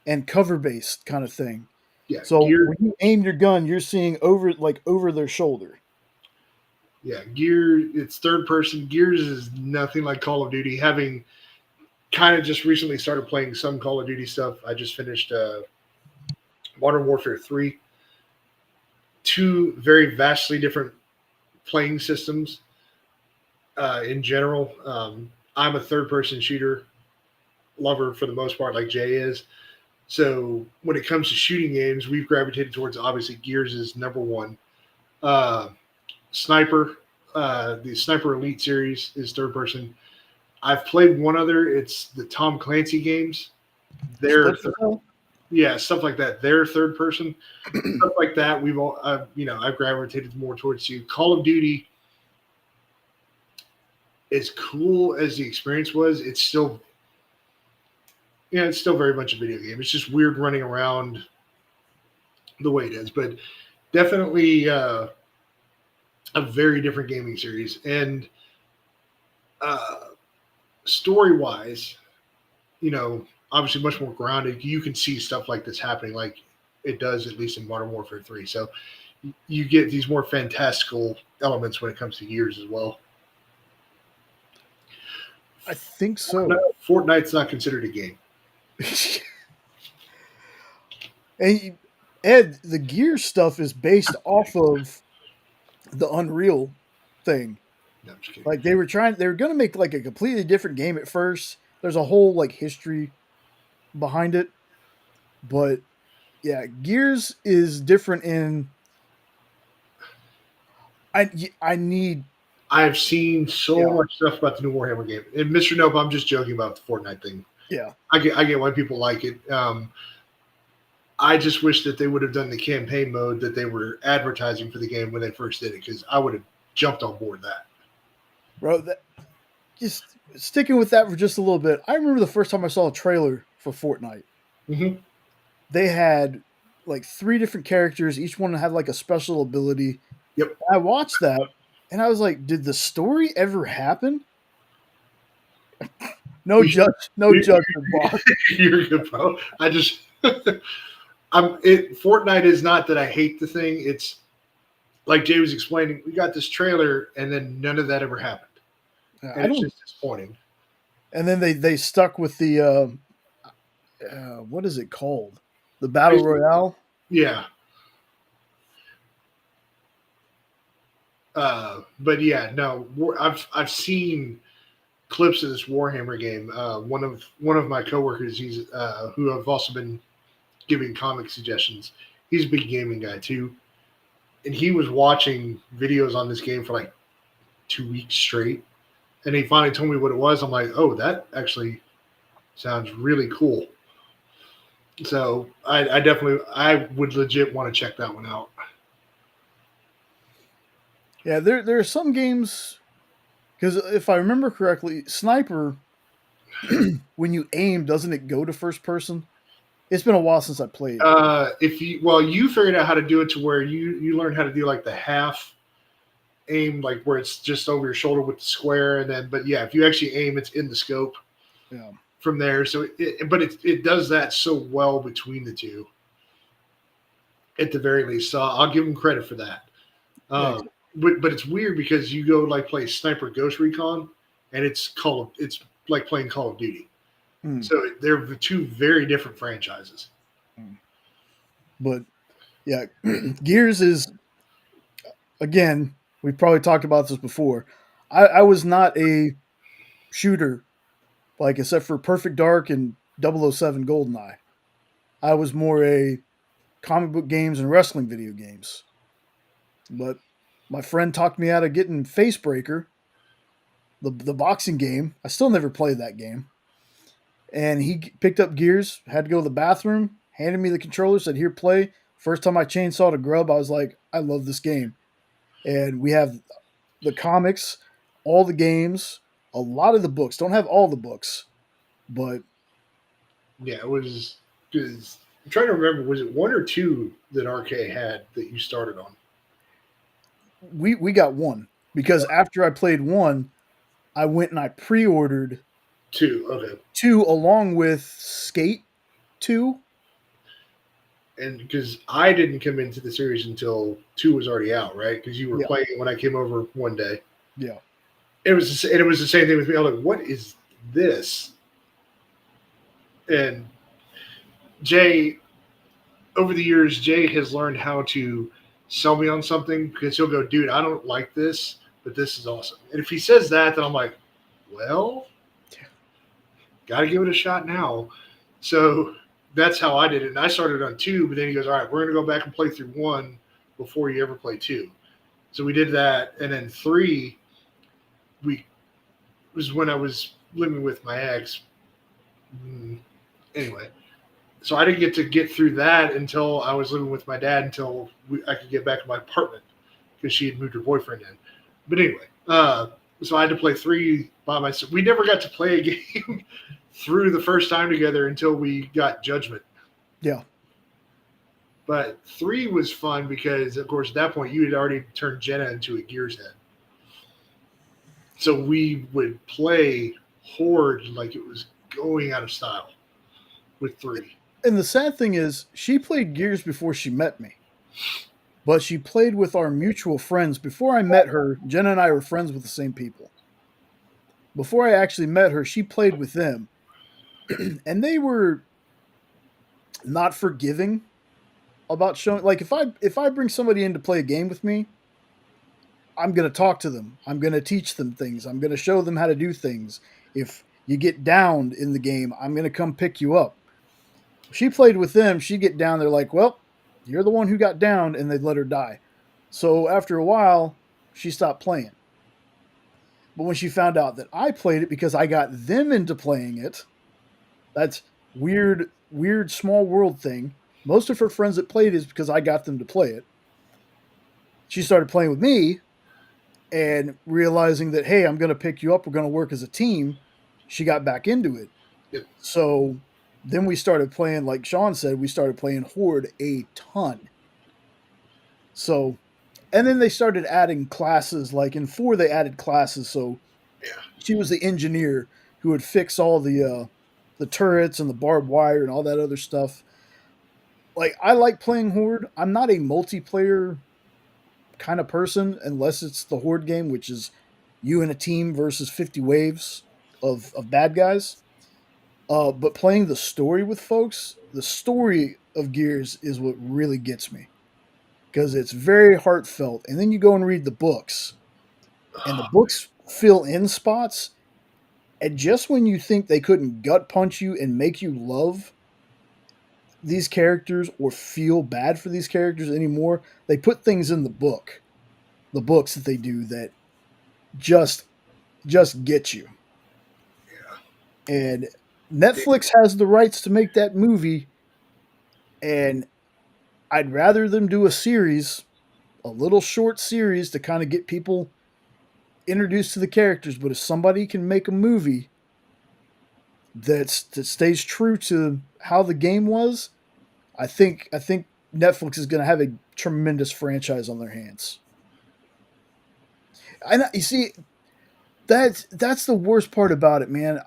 S2: and cover based kind of thing.
S1: Yeah,
S2: So
S1: Gears.
S2: when you aim your gun, you're seeing over their shoulder.
S1: Yeah, Gears. It's third person. Gears is nothing like Call of Duty. Having kind of just recently started playing some Call of Duty stuff. I just finished Modern Warfare 3. Two very vastly different playing systems in general. I'm a third person shooter lover for the most part, like Jay is. So when it comes to shooting games, we've gravitated towards obviously Gears is number one. Sniper, the Sniper Elite series is third person. I've played one other. It's the Tom Clancy games. They're stuff like that. They're third person. Stuff like that. We've all, I've gravitated more towards you. Call of Duty, as cool as the experience was, it's still very much a video game. It's just weird running around the way it is, but definitely a very different gaming series. And story-wise, obviously much more grounded. You can see stuff like this happening like it does, at least in Modern Warfare 3. So you get these more fantastical elements when it comes to Gears as well.
S2: I think so.
S1: Fortnite's not considered a game.
S2: And Ed, the Gear stuff is based off of the Unreal thing.
S1: No, I'm just kidding.
S2: Like they were going to make like a completely different game at first. There's a whole like history behind it. But yeah, Gears is different in
S1: I've seen so much stuff about the new Warhammer game. And Mr. Nope, I'm just joking about the Fortnite thing.
S2: Yeah.
S1: I get why people like it. I just wish that they would have done the campaign mode that they were advertising for the game when they first did it, because I would have jumped on board that.
S2: Bro, just sticking with that for just a little bit. I remember the first time I saw a trailer for Fortnite.
S1: Mm-hmm.
S2: They had like 3 different characters. Each one had like a special ability.
S1: Yep.
S2: I watched that and I was like, did the story ever happen? No judgment, Bob.
S1: You're good, bro. I just Fortnite is not that I hate the thing. It's like Jay was explaining, we got this trailer and then none of that ever happened. It's just disappointing.
S2: And then they stuck with the what is it called? The Battle Royale?
S1: Yeah. But yeah, no, I've seen clips of this Warhammer game. One of my coworkers, he's who I've also been giving comic suggestions. He's a big gaming guy too, and he was watching videos on this game for like 2 weeks straight, and he finally told me what it was. I'm like, oh, that actually sounds really cool. So I would legit want to check that one out.
S2: Yeah, there are some games, because if I remember correctly, Sniper, when you aim, doesn't it go to first person? It's been a while since I played.
S1: You figured out how to do it to where you learned how to do like the half aim, like where it's just over your shoulder with the square, and then if you actually aim, it's in the scope.
S2: Yeah.
S1: From there, so it does that so well between the two. At the very least, so I'll give them credit for that. But it's weird because you go like play Sniper Ghost Recon, and it's like playing Call of Duty. So they're the two very different franchises.
S2: But yeah, Gears is, again, we've probably talked about this before. I was not a shooter, like except for Perfect Dark and 007 GoldenEye. I was more a comic book games and wrestling video games. But my friend talked me out of getting Facebreaker, the boxing game. I still never played that game. and he picked up Gears, had to go to the bathroom, handed me the controller, said, "Here, play." First time I chainsawed a grub, I was like, "I love this game." And we have the comics, all the games, a lot of the books. Don't have all the books, but
S1: Yeah, it was because I'm trying to remember. Was it one or two that RK had that you started on?
S2: we got one because after I played one, I went and I pre-ordered
S1: Two. Okay.
S2: two along with Skate 2.
S1: And because I didn't come into the series until two was already out, right? Because you were
S2: Yeah,
S1: playing it when I came over one day.
S2: yeah.
S1: And it was the same thing with me. I was like, "What is this?" And Jay, over the years, Jay has learned how to sell me on something because he'll go, "Dude, I don't like this, but this is awesome." And if he says that, then I'm like, "Well, got to give it a shot now." So that's how I did it. And I started on two, but then he goes, "All right, we're going to go back and play through one before you ever play two." So we did that. And then three, we was when I was living with my ex. Anyway, so I didn't get through that until I was living with my dad until I could get back to my apartment because she had moved her boyfriend in. But anyway, so I had to play three by myself. We never got to play a game through the first time together until we got Judgment.
S2: Yeah.
S1: But three was fun because, of course, at that point you had already turned Jenna into a Gears head. So we would play Horde like it was going out of style with three.
S2: And the sad thing is, she played Gears before she met me, but she played with our mutual friends. Before I met her, Jenna and I were friends with the same people. Before I actually met her, she played with them, and they were not forgiving about showing. Like if I bring somebody in to play a game with me, I'm going to talk to them. I'm going to teach them things. I'm going to show them how to do things. If you get downed in the game, I'm going to come pick you up. She played with them. She'd get down. They're like, "Well, you're the one who got downed," and they'd let her die. So after a while, she stopped playing. But when she found out that I played it because I got them into playing it, that's weird small world thing. Most of her friends that played it is because I got them to play it. She started playing with me and realizing that, hey, I'm going to pick you up. We're going to work as a team. She got back into it.
S1: Yep.
S2: So then we started playing, like Sean said, we started playing Horde a ton. So, and then they started adding classes. Like in 4, they added classes. So
S1: Yeah.
S2: she was the engineer who would fix all the turrets and the barbed wire and all that other stuff. Like I like playing Horde. I'm not a multiplayer kind of person unless it's the Horde game, which is you and a team versus 50 waves of bad guys. But playing the story with folks, the story of Gears is what really gets me because it's very heartfelt. And then you go and read the books, and the books fill in spots. And just when you think they couldn't gut punch you and make you love these characters or feel bad for these characters anymore, they put things in the books that they do that just get you. And Netflix has the rights to make that movie, and I'd rather them do a series, a little short series to kind of get people introduced to the characters. But if somebody can make a movie that stays true to how the game was, I think Netflix is going to have a tremendous franchise on their hands. And you see, that's the worst part about it, man.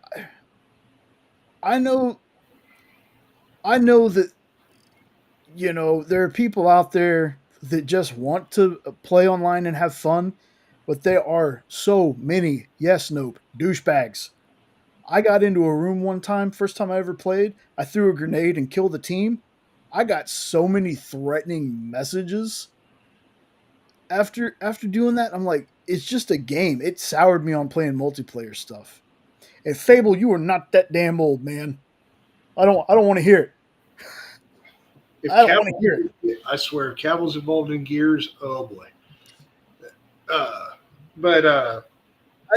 S2: I know I know that there are people out there that just want to play online and have fun, but there are so many yes nope douchebags. I got into a room one time, first time I ever played. I threw a grenade and killed the team. I got so many threatening messages after doing that. I'm like, it's just a game. It soured me on playing multiplayer stuff. And Fable, you are not that damn old, man. I don't want to hear it.
S1: If
S2: I don't want to hear it.
S1: I swear, if Cavil's involved in Gears, oh boy. But
S2: I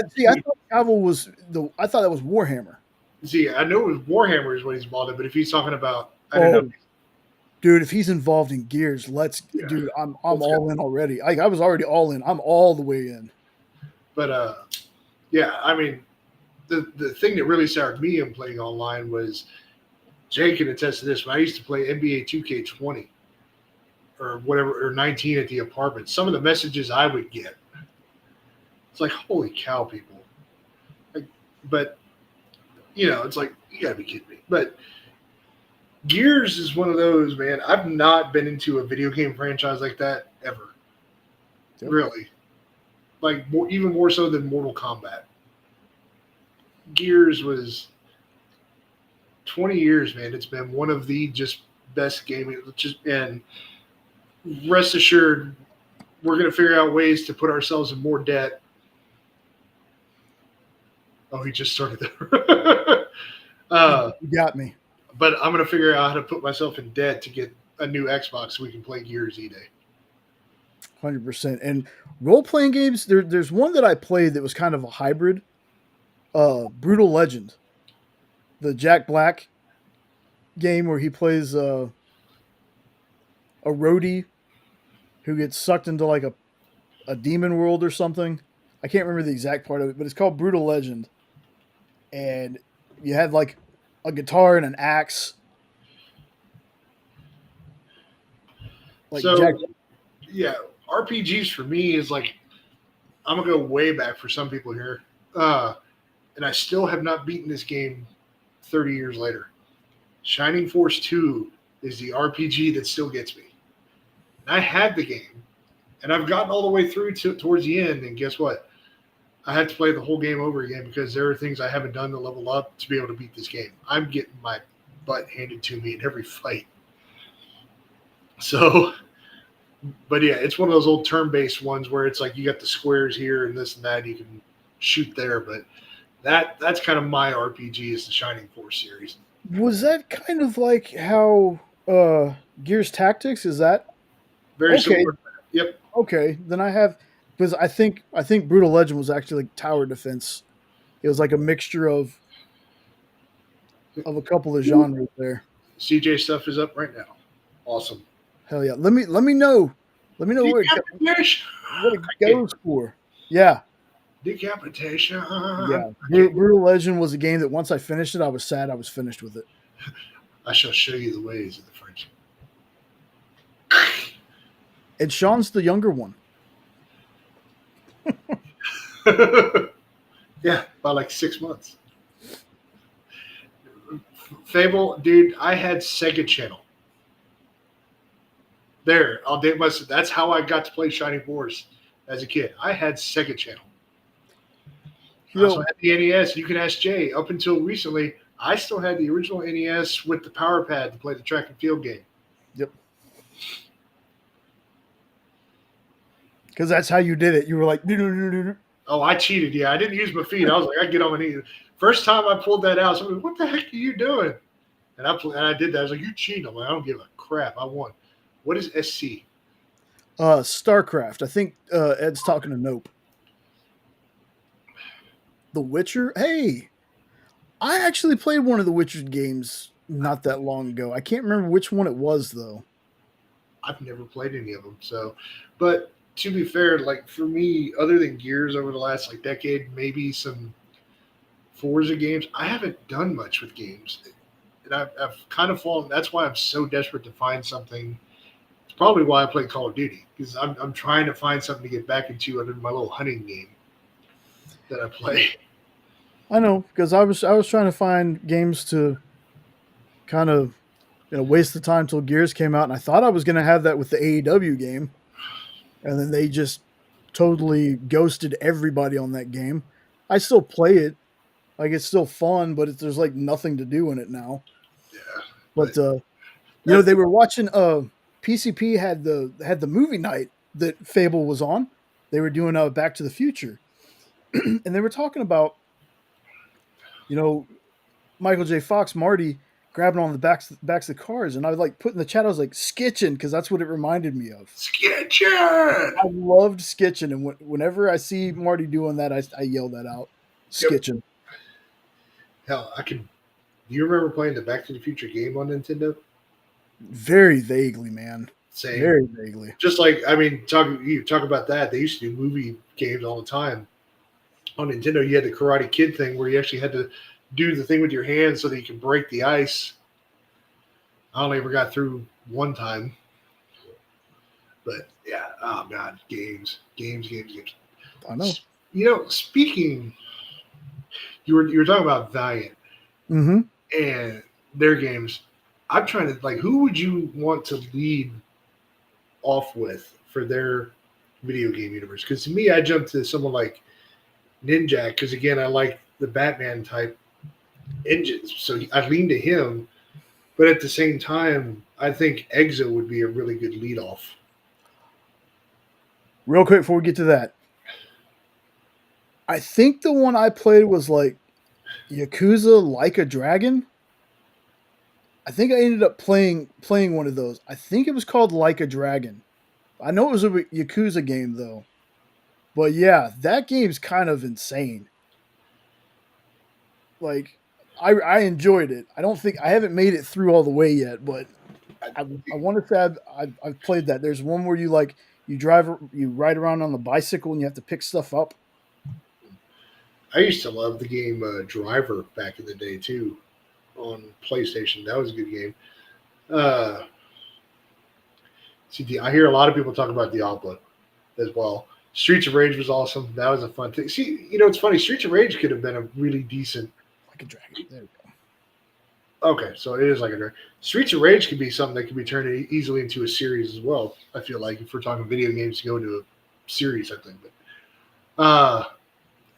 S2: thought Cavill was I thought that was Warhammer.
S1: See, I know it was Warhammer is what he's involved in, but if he's talking about, I don't know.
S2: Oh, dude, if he's involved in Gears,
S1: Yeah,
S2: dude, I'm
S1: let's go.
S2: all in already. I was already all in. I'm all the way in.
S1: But yeah, I mean, the thing that really soured me in playing online was Jay can attest to this. When I used to play NBA 2K20 or whatever or 19 at the apartment, some of the messages I would get, it's like, holy cow, people. Like, but it's like you gotta be kidding me. But Gears is one of those, man. I've not been into a video game franchise like that ever.
S2: Yep.
S1: Really, like even more so than Mortal Kombat. Gears was 20 years, man. It's been one of the just best gaming. And rest assured, we're going to figure out ways to put ourselves in more debt. Oh, he just started there.
S2: You got me.
S1: But I'm going to figure out how to put myself in debt to get a new Xbox so we can play Gears E-Day.
S2: 100%. And role-playing games, there's one that I played that was kind of a hybrid. Brutal Legend. The Jack Black game where he plays a roadie who gets sucked into like a demon world or something. I can't remember the exact part of it, but it's called Brutal Legend. And you had like a guitar and an axe. Like
S1: so,
S2: Jack.
S1: yeah, RPGs for me is like, I'm going to go way back for some people here. And I still have not beaten this game 30 years later. Shining Force 2 is the RPG that still gets me. And I had the game, and I've gotten all the way through towards the end, and guess what? I had to play the whole game over again because there are things I haven't done to level up to be able to beat this game. I'm getting my butt handed to me in every fight. So, but yeah, it's one of those old turn-based ones where it's like you got the squares here and this and that, you can shoot there, but that's kind of my RPG is the Shining Force series.
S2: Was that kind of like how Gears Tactics is that?
S1: Very
S2: Okay.
S1: similar. Yep.
S2: Okay, then I have because I think Brutal Legend was actually like tower defense. It was like a mixture of a couple of genres there.
S1: CJ stuff is up right now. Awesome.
S2: Hell yeah! Let me know. Let me know what it goes for. Yeah.
S1: Decapitation.
S2: Yeah. Brutal Legend was a game that once I finished it, I was sad I was finished with it.
S1: I shall show you the ways of the French.
S2: And Sean's the younger one.
S1: Yeah, by like 6 months. Fable, dude, I had Sega Channel. There, I'll date myself. That's how I got to play Shining Force as a kid. I had Sega Channel. I also had the NES. You can ask Jay. Up until recently, I still had the original NES with the power pad to play the track and field game.
S2: Yep. Because that's how you did it. You were like,
S1: oh, I cheated. Yeah, I didn't use my feet. I was like, I get on my knees. First time I pulled that out, somebody, what the heck are you doing? And I did that. I was like, you cheating. I'm like, I don't give a crap. I won. What is SC?
S2: StarCraft. I think Ed's talking to Nope. The Witcher. Hey, I actually played one of the Witcher games not that long ago. I can't remember which one it was though.
S1: I've never played any of them. So, but to be fair, like for me, other than Gears over the last like decade, maybe some Forza games, I haven't done much with games. And I've kind of fallen. That's why I'm so desperate to find something. It's probably why I play Call of Duty because I'm trying to find something to get back into other than my little hunting game that I play.
S2: I know because I was trying to find games to kind of waste the time till Gears came out, and I thought I was going to have that with the AEW game, and then they just totally ghosted everybody on that game. I still play it, like it's still fun, but there's like nothing to do in it now.
S1: Yeah,
S2: but they were watching. PCP had the movie night that Fable was on. They were doing Back to the Future, and they were talking about, Michael J. Fox, Marty grabbing on the backs of the cars, and I was like put in the chat. I was like skitching because that's what it reminded me of.
S1: Skitching.
S2: I loved skitching, and whenever I see Marty doing that, I yell that out. Skitching.
S1: Hell, I can Do you remember playing the Back to the Future game on Nintendo?
S2: Very vaguely, man.
S1: Same.
S2: Very vaguely.
S1: Just you talk about that. They used to do movie games all the time on Nintendo. You had the Karate Kid thing where you actually had to do the thing with your hands so that you could break the ice. I only ever got through one time, but yeah. Oh god, games.
S2: I know.
S1: Speaking, you were talking about Valiant
S2: Mm-hmm.
S1: and their games. I'm trying to who would you want to lead off with for their video game universe? Because to me, I jumped to someone like Ninja because again, I like the Batman type engines, so I lean to him. But at the same time, I think Exo would be a really good lead off.
S2: Real quick before we get to that, I think the one I played was like Yakuza Like a Dragon. I think I ended up playing one of those. I think it was called Like a Dragon. I know it was a Yakuza game though. But yeah, that game's kind of insane. Like I enjoyed it. I haven't made it through all the way yet, but I want to say I've played that. There's one where you ride around on the bicycle and you have to pick stuff up.
S1: I used to love the game Driver back in the day too on PlayStation. That was a good game. Uh, I hear a lot of people talk about Diablo as well. Streets of Rage was awesome. That was a fun thing. See, it's funny. Streets of Rage could have been a really decent.
S2: Like a dragon. There we go.
S1: Okay, so it is like a Streets of Rage could be something that could be turned easily into a series as well. I feel like if we're talking video games to go into a series, I think. But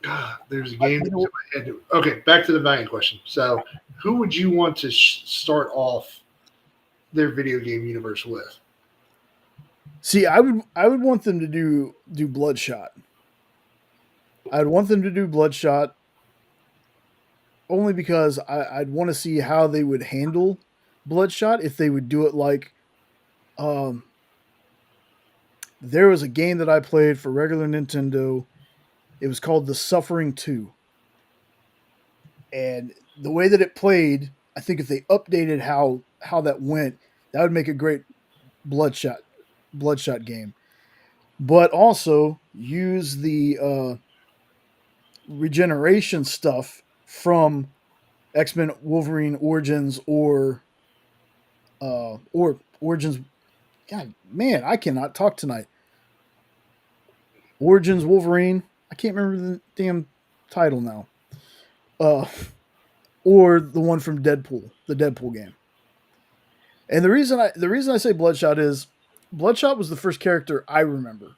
S1: God, there's a game. That's in my head. Okay, back to the Valiant question. So, who would you want to start off their video game universe with?
S2: See, I would want them to do Bloodshot. I'd want them to do Bloodshot only because I'd want to see how they would handle Bloodshot if they would do it like there was a game that I played for regular Nintendo. It was called The Suffering 2. And the way that it played, I think if they updated how that went, that would make a great Bloodshot game. But also use the regeneration stuff from X-Men Wolverine Origins or Origins. God, man, I cannot talk tonight. Origins Wolverine. I can't remember the damn title now. Or the one from Deadpool, the Deadpool game. And the reason I say Bloodshot is Bloodshot was the first character I remember.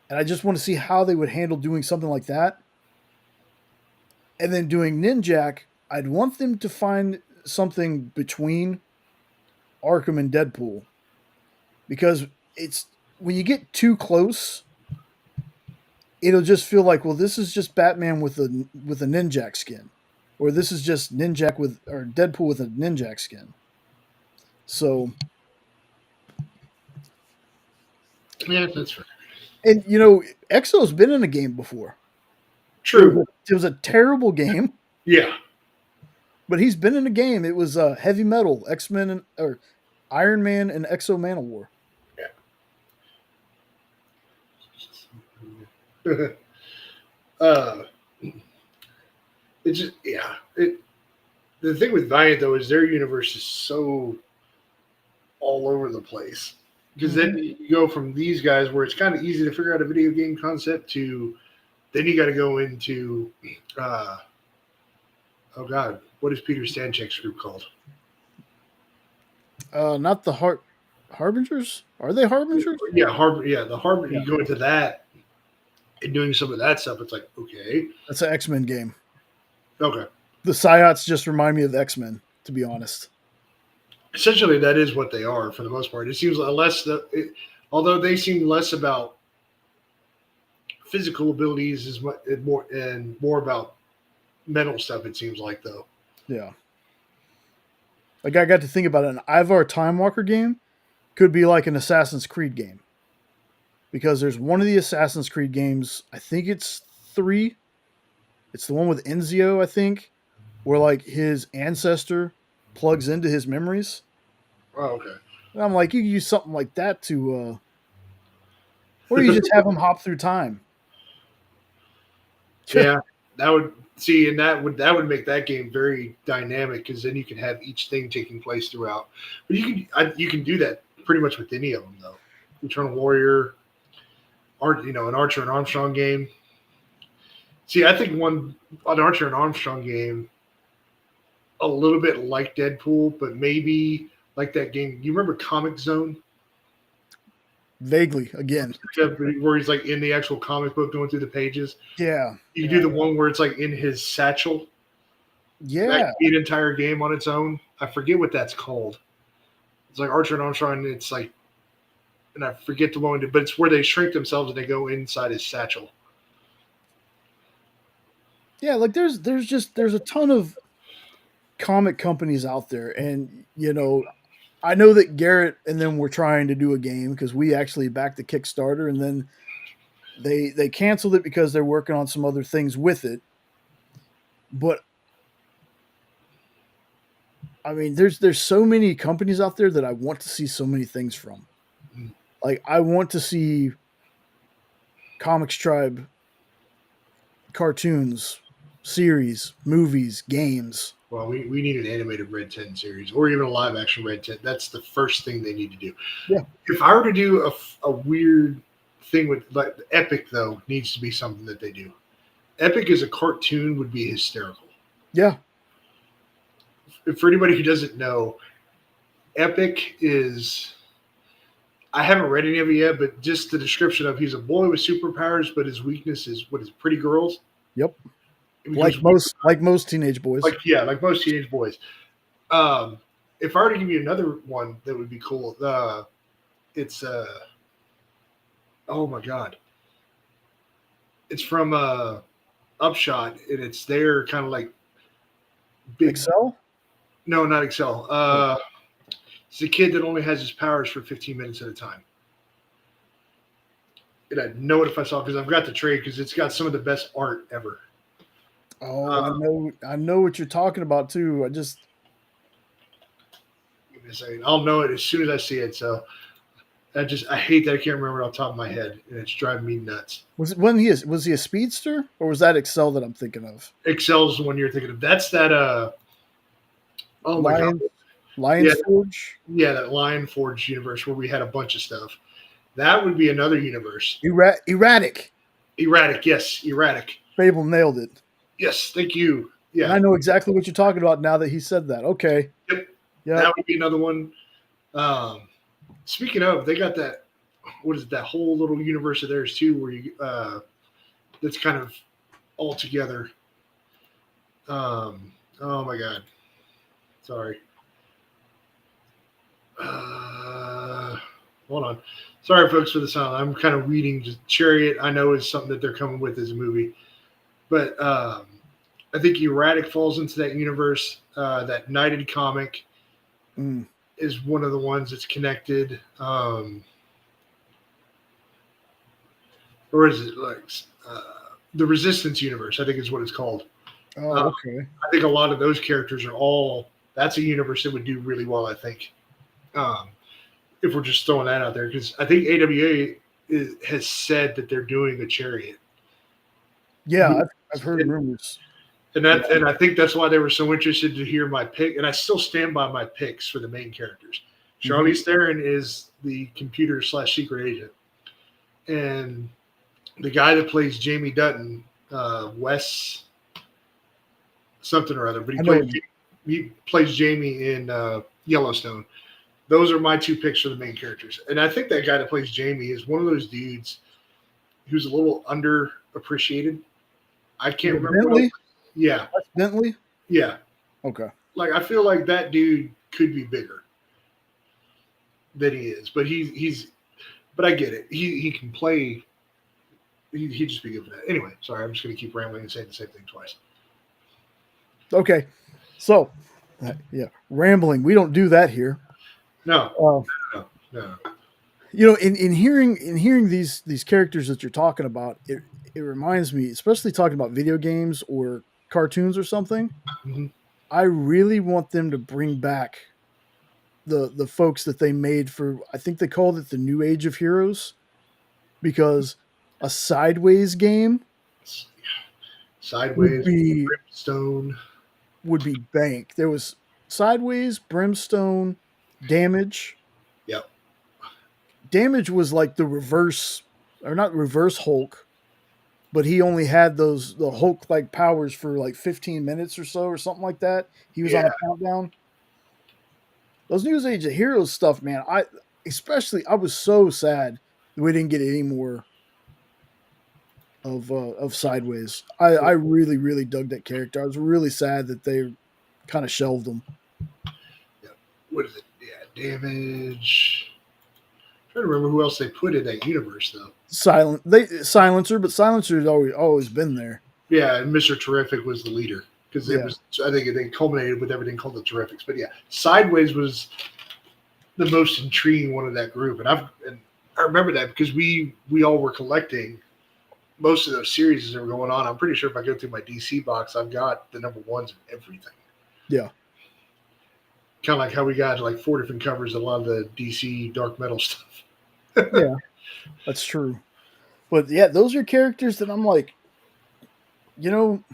S2: And I just want to see how they would handle doing something like that. And then doing Ninjak, I'd want them to find something between Arkham and Deadpool. Because it's when you get too close, it'll just feel like, well, this is just Batman with a Ninjak skin. Or this is just Deadpool with a Ninjak skin. So
S1: Yeah, that's fair.
S2: and Exo's been in a game before.
S1: True.
S2: It was a terrible game.
S1: Yeah.
S2: But he's been in a game. It was Heavy Metal, X-Men, or Iron Man and Exo Manowar.
S1: Yeah. It's just, yeah. The thing with Valiant, though, is their universe is so all over the place. Because then you go from these guys where it's kind of easy to figure out a video game concept to then you got to go into, oh God, what is Peter Stanchek's group called?
S2: Not the Harbingers? Are they Harbingers?
S1: Yeah, the Harbinger. Yeah. You go into that and doing some of that stuff. It's like, okay.
S2: That's an X-Men game.
S1: Okay.
S2: The Psyots just remind me of X-Men, to be honest.
S1: Essentially, that is what they are for the most part. It seems although they seem less about physical abilities is more about mental stuff. It seems like though.
S2: Yeah. Like I got to think about it. An Ivar Time Walker game could be like an Assassin's Creed game, because there's one of the Assassin's Creed games. I think it's 3. It's the one with Enzio, I think, where like his ancestor plugs into his memories.
S1: Oh, okay.
S2: And I'm like, you could use something like that to, or you just have him hop through time.
S1: Yeah, that would see, and that would make that game very dynamic because then you can have each thing taking place throughout. But you can do that pretty much with any of them though. Eternal Warrior, an Archer and Armstrong game. See, I think an Archer and Armstrong game a little bit like Deadpool, but maybe like that game. You remember Comic Zone?
S2: Vaguely, again.
S1: Where he's like in the actual comic book going through the pages.
S2: Yeah.
S1: You do the one where it's like in his satchel. That
S2: Yeah.
S1: could be an entire game on its own. I forget what that's called. It's like Archer and Armstrong. It's like, and I forget the one, but it's where they shrink themselves and they go inside his satchel.
S2: Yeah, like there's a ton of comic companies out there, and I know that Garrett and them were trying to do a game because we actually backed the Kickstarter, and then they canceled it because they're working on some other things with it. But I mean, there's so many companies out there that I want to see so many things from. Like I want to see Comics Tribe cartoons, series, movies, games.
S1: Well, we need an animated Red 10 series or even a live action Red 10. That's the first thing they need to do.
S2: Yeah.
S1: If I were to do a weird thing with like Epic, though, needs to be something that they do. Epic as a cartoon would be hysterical.
S2: Yeah.
S1: For anybody who doesn't know, Epic is. I haven't read any of it yet, but just the description of he's a boy with superpowers, but his weakness is what is pretty girls.
S2: Yep. Like most teenage boys.
S1: Like most teenage boys. If I were to give you another one that would be cool, it's oh my god, it's from Upshot, and it's their kind of like big.
S2: Excel?
S1: No, not Excel. It's a kid that only has his powers for 15 minutes at a time. And I know it if I saw it because I've got the trade because it's got some of the best art ever.
S2: Oh, I know what you're talking about too.
S1: Give me a second. I'll know it as soon as I see it. So I hate that I can't remember it off the top of my head, and it's driving me nuts.
S2: Was he a speedster, or was that Excel that I'm thinking of?
S1: Excel's the one you're thinking of. That's that oh my god.
S2: Lion's Forge?
S1: Yeah, that Lion Forge universe where we had a bunch of stuff. That would be another universe.
S2: Erratic.
S1: Yes, Erratic.
S2: Fable nailed it.
S1: Yes, thank you. Yeah.
S2: And I know exactly what you're talking about now that he said that. Okay.
S1: Yep.
S2: Yeah.
S1: That would be another one. Speaking of, they got that, what is it, that whole little universe of theirs too, where you that's kind of all together. Oh my god. Sorry. Hold on. Sorry, folks, for the sound. I'm kind of reading. Just Chariot, I know, is something that they're coming with as a movie. But I think Erratic falls into that universe. That Knighted comic is one of the ones that's connected. Or is it like the Resistance universe? I think is what it's called.
S2: Oh, okay.
S1: I think a lot of those characters are all. That's a universe that would do really well, I think. If we're just throwing that out there, because I think AWA has said that they're doing a Chariot.
S2: Yeah, I've heard rumors.
S1: And I think that's why they were so interested to hear my pick. And I still stand by my picks for the main characters. Charlize Theron is the computer / secret agent. And the guy that plays Jamie Dutton, Wes something or other, but he plays Jamie in Yellowstone. Those are my two picks for the main characters. And I think that guy that plays Jamie is one of those dudes who's a little underappreciated. I can't remember.
S2: Bentley?
S1: Yeah.
S2: That's Bentley?
S1: Yeah.
S2: Okay.
S1: Like, I feel like that dude could be bigger than he is. But but I get it. He can play. He'd just be good for that. Anyway, sorry. I'm just going to keep rambling and saying the same thing twice.
S2: Okay. So, yeah, rambling. We don't do that here.
S1: No.
S2: In hearing these characters that you're talking about, it reminds me, especially talking about video games or cartoons or something,
S1: Mm-hmm.
S2: I really want them to bring back the folks that they made for, I think they called it the New Age of Heroes, because a Sideways game would
S1: Sideways,
S2: be
S1: Brimstone.
S2: bank. There was Sideways, Brimstone, Damage.
S1: Yep.
S2: Damage was like the reverse, or not reverse Hulk, but he only had the Hulk like powers for like 15 minutes or so or something like that. He was on
S1: Yeah.
S2: a countdown. Those New Age of Heroes stuff, man. I was so sad that we didn't get any more of Sideways. I really really dug that character. I was really sad that they kind of shelved him.
S1: Yep. What is it? Yeah, Damage. I'm trying to remember who else they put in that universe though.
S2: Silencer, but Silencer's always been there.
S1: Yeah, and Mr. Terrific was the leader because it
S2: Yeah.
S1: was. I think they culminated with everything called the Terrifics. But yeah, Sideways was the most intriguing one of that group, and I remember that because we all were collecting most of those series that were going on. I'm pretty sure if I go through my DC box, I've got the number ones of everything.
S2: Yeah.
S1: Kind of like how we got like 4 different covers of a lot of the DC dark metal stuff.
S2: Yeah, that's true. But yeah, those are characters that I'm like, you know,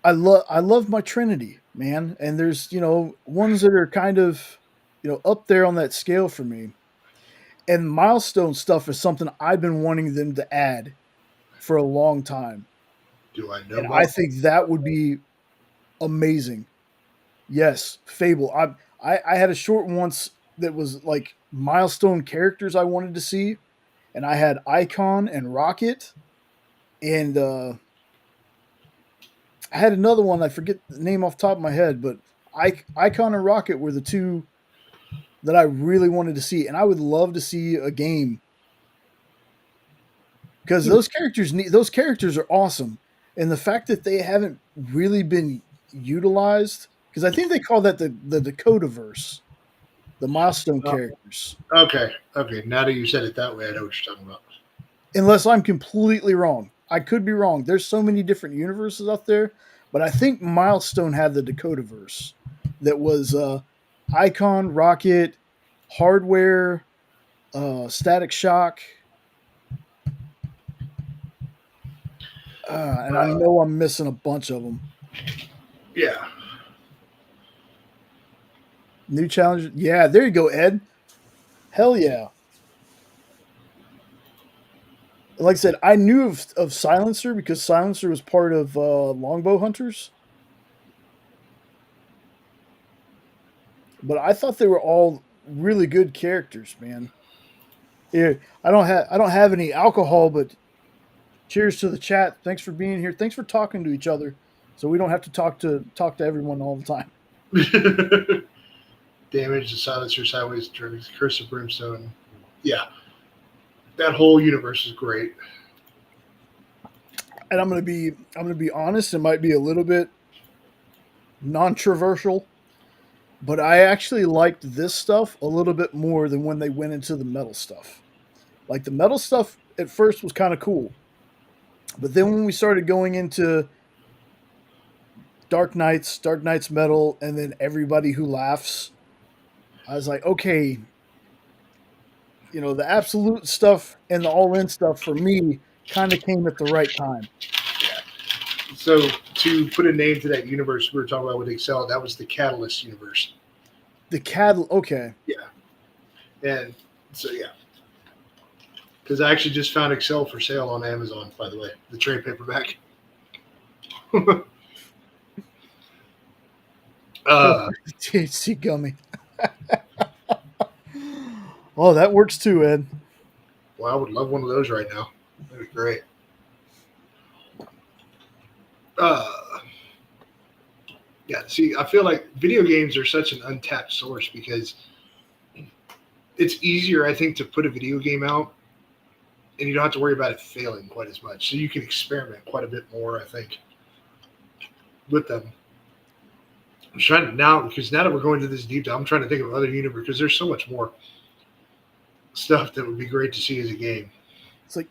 S2: I love my Trinity, man. And there's, ones that are kind of, up there on that scale for me. And milestone stuff is something I've been wanting them to add for a long time.
S1: Do I know?
S2: And I think that would be amazing. Yes, Fable. I had a short once that was like milestone characters I wanted to see, and I had Icon and Rocket, and I had another one. I forget the name off the top of my head, but Icon and Rocket were the two that I really wanted to see, and I would love to see a game because those characters are awesome, and the fact that they haven't really been utilized, because I think they call that the Dakotaverse, the milestone characters.
S1: Okay. Now that you said it that way, I know what you're talking about.
S2: Unless I'm completely wrong. I could be wrong. There's so many different universes out there, but I think Milestone had the Dakotaverse that was Icon, Rocket, Hardware, Static Shock. And I know I'm missing a bunch of them.
S1: Yeah.
S2: New challenge. Yeah, there you go, Ed. Hell yeah. Like I said, I knew of Silencer because Silencer was part of Longbow Hunters. But I thought they were all really good characters, man. Yeah, I don't have any alcohol, but cheers to the chat. Thanks for being here. Thanks for talking to each other, so we don't have to talk to everyone all the time.
S1: Damage, the Silencer, Sideways, Curse of Brimstone. Yeah, that whole universe is great.
S2: And I'm gonna be honest. It might be a little bit controversial, but I actually liked this stuff a little bit more than when they went into the metal stuff. Like the metal stuff at first was kind of cool, but then when we started going into Dark Knights Metal, and then Everybody Who Laughs, I was like, okay, the absolute stuff and the all-in stuff for me kind of came at the right time.
S1: Yeah. So to put a name to that universe we were talking about with Excel, that was the Catalyst universe.
S2: Okay.
S1: Yeah. And so, yeah. Because I actually just found Excel for sale on Amazon, by the way, the trade paperback.
S2: THC gummy. Oh, that works too, Ed.
S1: Well, I would love one of those right now. That'd be great. Yeah, see, I feel like video games are such an untapped source because it's easier, I think, to put a video game out and you don't have to worry about it failing quite as much. So you can experiment quite a bit more, I think, with them. I'm trying to now, because now that we're going to this deep dive, I'm trying to think of other universe because there's so much more stuff that would be great to see as a game.
S2: It's like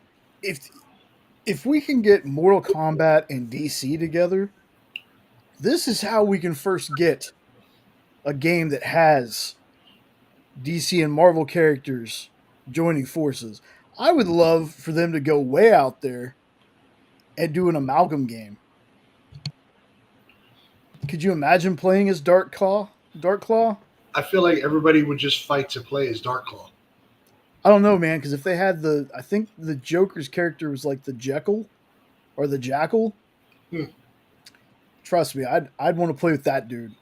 S2: if we can get Mortal Kombat and DC together, this is how we can first get a game that has DC and Marvel characters joining forces. I would love for them to go way out there and do an amalgam game. Could you imagine playing as Dark Claw? Dark Claw?
S1: I feel like everybody would just fight to play as Dark Claw.
S2: I don't know, man. Because if they had I think the Joker's character was like the Jekyll or the Jackal.
S1: Hmm.
S2: Trust me, I'd want to play with that dude.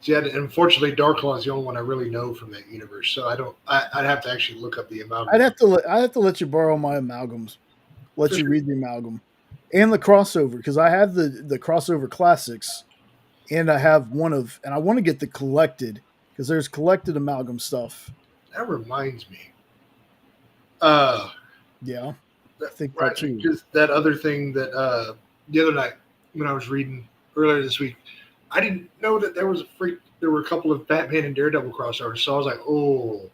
S1: See, unfortunately, Dark Claw is the only one I really know from that universe. So I don't. I'd have to actually look up the amalgam.
S2: I'd have to let you borrow my amalgams. Let you read the amalgam and the crossover because I have the crossover classics, and I have and I want to get the collected because there's collected amalgam stuff.
S1: That reminds me.
S2: Yeah, I think
S1: right,
S2: that too.
S1: Just that other thing that the other night when I was reading earlier this week, I didn't know that there were a couple of Batman and Daredevil crossovers. So I was like, oh.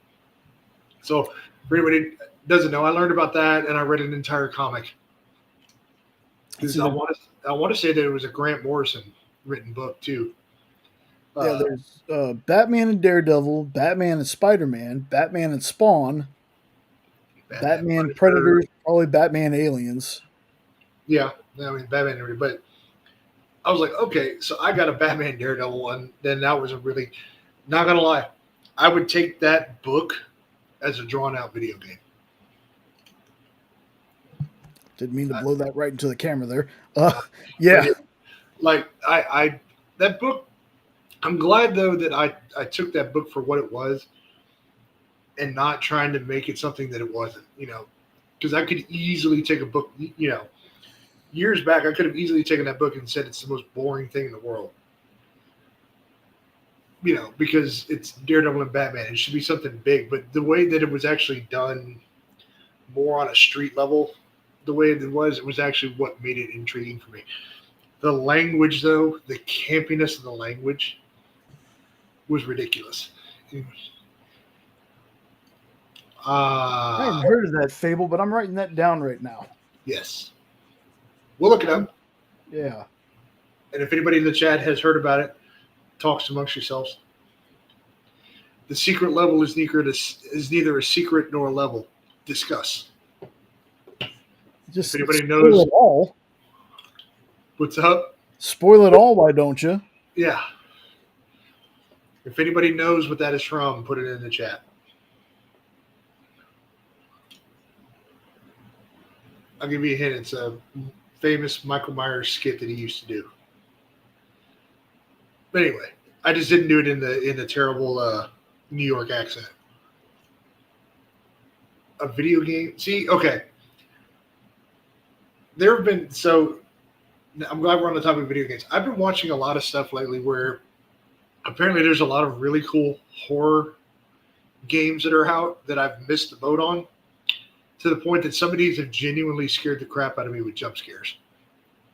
S1: So for anybody who doesn't know, I learned about that and I read an entire comic. I want to say that it was a Grant Morrison written book too.
S2: Yeah, there's Batman and Daredevil, Batman and Spider-Man, Batman and Spawn, Batman Predators, probably Batman Aliens.
S1: Yeah, I mean Batman, but I was like, okay, so I got a Batman Daredevil one. Then that was a really, not gonna lie, I would take that book as a drawn out video game.
S2: Didn't mean to blow that right into the camera there. Yeah,
S1: like I that book. I'm glad though that I took that book for what it was, and not trying to make it something that it wasn't. Because I could easily take a book. Years back, I could have easily taken that book and said it's the most boring thing in the world. Because it's Daredevil and Batman. It should be something big. But the way that it was actually done more on a street level, the way it was actually what made it intriguing for me. The language, though, the campiness of the language was ridiculous.
S2: I hadn't heard of that fable, but I'm writing that down right now.
S1: Yes. We'll look it up.
S2: Yeah.
S1: And if anybody in the chat has heard about it, talks amongst yourselves. The secret level is neither a secret nor a level. Discuss.
S2: Just
S1: if anybody knows
S2: it all.
S1: What's up?
S2: Spoil it all, why don't you?
S1: Yeah. If anybody knows what that is from, put it in the chat. I'll give you a hint. It's a famous Michael Myers skit that he used to do. But anyway, I just didn't do it in the terrible New York accent. A video game? See, okay. There have been, so I'm glad we're on the topic of video games. I've been watching a lot of stuff lately where apparently there's a lot of really cool horror games that are out that I've missed the boat on, to the point that some of these have genuinely scared the crap out of me with jump scares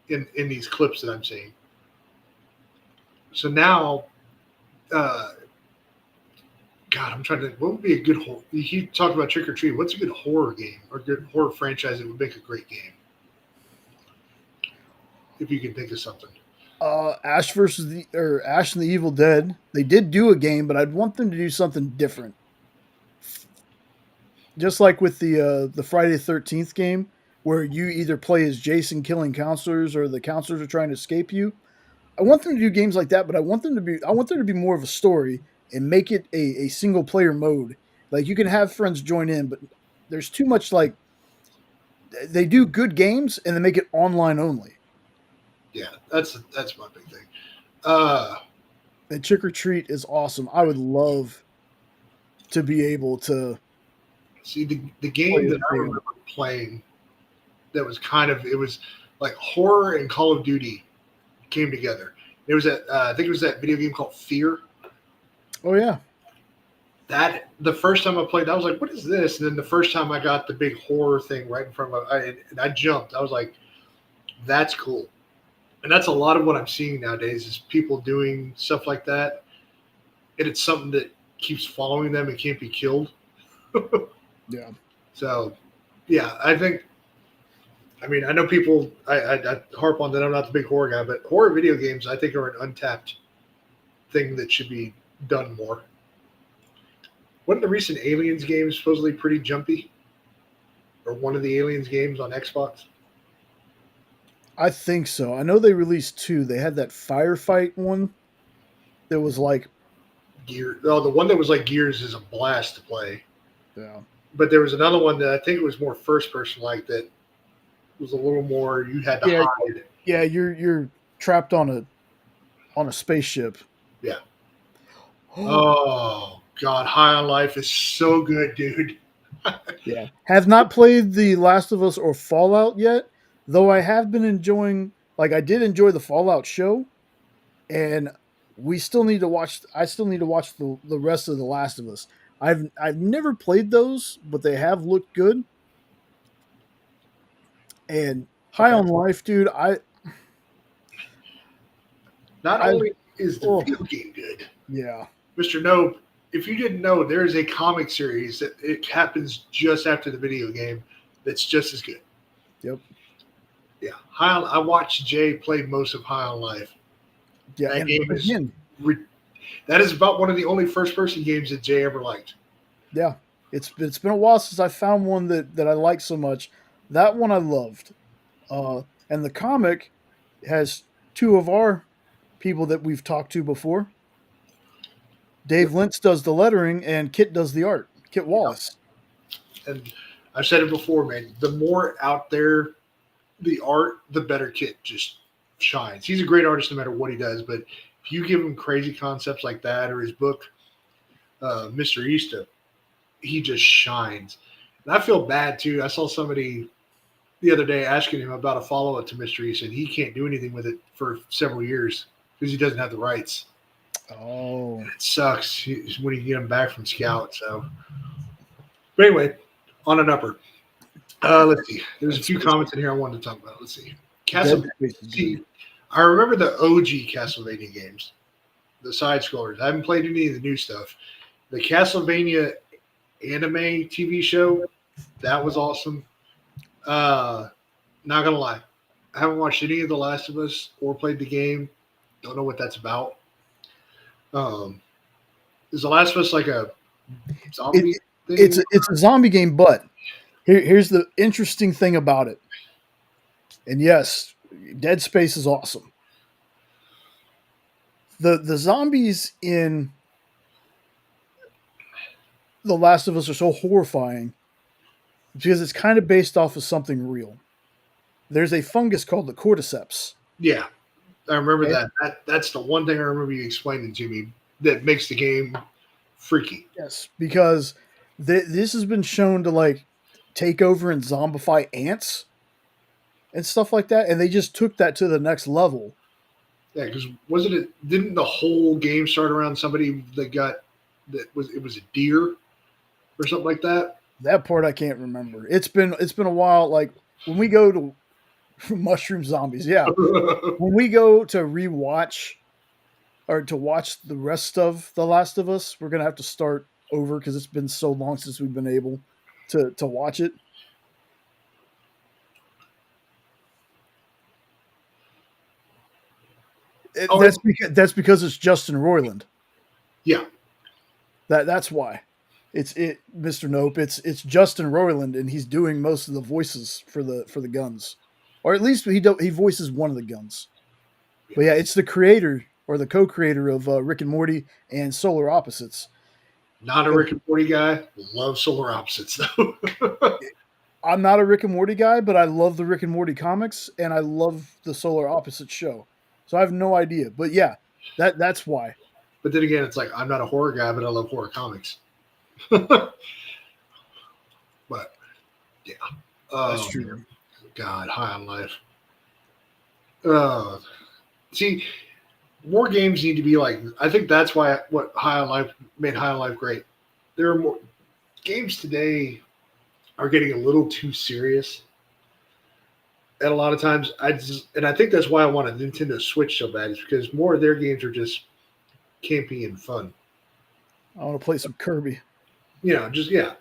S1: in these clips that I'm seeing. So now, God, I'm trying to, what would be a good horror? He talked about Trick or Treat. What's a good horror game or good horror franchise that would make a great game? If you can think of something.
S2: Ash and the Evil Dead. They did do a game, but I'd want them to do something different. Just like with the Friday the 13th game, where you either play as Jason killing counselors or the counselors are trying to escape you. I want them to do games like that, but I want there to be more of a story and make it a single player mode. Like you can have friends join in, but there's too much like they do good games and they make it online only.
S1: Yeah, that's my big thing.
S2: And Trick or Treat is awesome. I would love to be able to
S1: see the game that I remember playing. That was it was like horror and Call of Duty came together. There was I think it was that video game called Fear.
S2: Oh yeah.
S1: That the first time I played, I was like, "What is this?" And then the first time I got the big horror thing right in front of me, and I jumped. I was like, "That's cool." And that's a lot of what I'm seeing nowadays is people doing stuff like that. And it's something that keeps following them and can't be killed.
S2: Yeah.
S1: So, yeah, I think. I mean, I know people. I harp on that I'm not the big horror guy, but horror video games I think are an untapped thing that should be done more. Wasn't the recent Aliens game supposedly pretty jumpy? Or one of the Aliens games on Xbox?
S2: I think so. I know they released two. They had that firefight one that was like,
S1: Gear. Oh, the one that was like Gears is a blast to play.
S2: yeah,
S1: But there was another one that I think it was more first person like that was a little more you had to
S2: yeah,
S1: hide.
S2: yeah. You're trapped on a spaceship.
S1: Yeah. Oh God, High on Life is so good, dude.
S2: Yeah. Have not played The Last of Us or Fallout yet, though I have been enjoying, like, I did enjoy the Fallout show, and we still need to watch, I still need to watch the rest of The Last of Us. I've never played those, but they have looked good. And High
S1: Okay.
S2: on Life, dude,
S1: Not
S2: I,
S1: only is the
S2: oh,
S1: video game good,
S2: yeah.
S1: Mr. Nope, if you didn't know, there is a comic series that it happens just after the video game that's just as good.
S2: Yep.
S1: Yeah. I watched Jay play most of High on Life.
S2: Yeah.
S1: That
S2: And
S1: game is
S2: again,
S1: that is about one of the only first person games that Jay ever liked.
S2: yeah, it's been a while since I found one that I like so much. That one I loved. And the comic has two of our people that we've talked to before. Dave Lentz does the lettering and Kit does the art. Kit Wallace.
S1: And I've said it before, man. The more out there the art, the better Kit just shines. He's a great artist no matter what he does, but if you give him crazy concepts like that or his book, Mr. Easta, he just shines. And I feel bad too. I saw somebody the other day asking him about a follow up to Mr. Easta, and he can't do anything with it for several years because he doesn't have the rights.
S2: Oh,
S1: It sucks when you get him back from Scout. So, but anyway, on an upper. Let's see. There's a few comments in here I wanted to talk about. Let's see.
S2: Dead
S1: Castlevania.
S2: Space is
S1: See,
S2: good.
S1: I remember the OG Castlevania games, the side scrollers. I haven't played any of the new stuff. The Castlevania anime TV show, that was awesome. Not gonna lie, I haven't watched any of The Last of Us or played the game. Don't know what that's about. Is The Last of Us like a zombie
S2: It,
S1: thing?
S2: it's a zombie game, but here's the interesting thing about it. And yes, Dead Space is awesome. The zombies in The Last of Us are so horrifying because it's kind of based off of something real. There's a fungus called the cordyceps.
S1: Yeah, I remember
S2: Okay?
S1: That's the one thing I remember you explaining to me that makes the game freaky.
S2: Yes, because this has been shown to like take over and zombify ants and stuff like that, and they just took that to the next level.
S1: Yeah, because wasn't it? Didn't the whole game start around somebody that got that was it was a deer or something like that?
S2: That part I can't remember. It's been a while. Like when we go to mushroom zombies, yeah. When we go to rewatch or to watch the rest of The Last of Us, we're gonna have to start over because it's been so long since we've been able to watch it.
S1: Oh,
S2: That's because it's Justin Roiland.
S1: yeah.
S2: That's why. It's Mr. Nope. It's Justin Roiland, and he's doing most of the voices for the guns, or at least he voices one of the guns. But yeah, it's the creator or the co-creator of Rick and Morty and Solar Opposites.
S1: Not a Rick and Morty guy. Love Solar Opposites though.
S2: I'm not a Rick and Morty guy, but I love the Rick and Morty comics, and I love the Solar Opposites show. So I have no idea, but yeah, that's why.
S1: But then again, it's like I'm not a horror guy, but I love horror comics. But yeah,
S2: That's true.
S1: man. God, High on Life. See, more games need to be like. I think that's why what High on Life made High on Life great. There are more games today are getting a little too serious. And a lot of times, I think that's why I want a Nintendo Switch so bad is because more of their games are just campy and fun.
S2: I want to play some Kirby.
S1: You know, just yeah.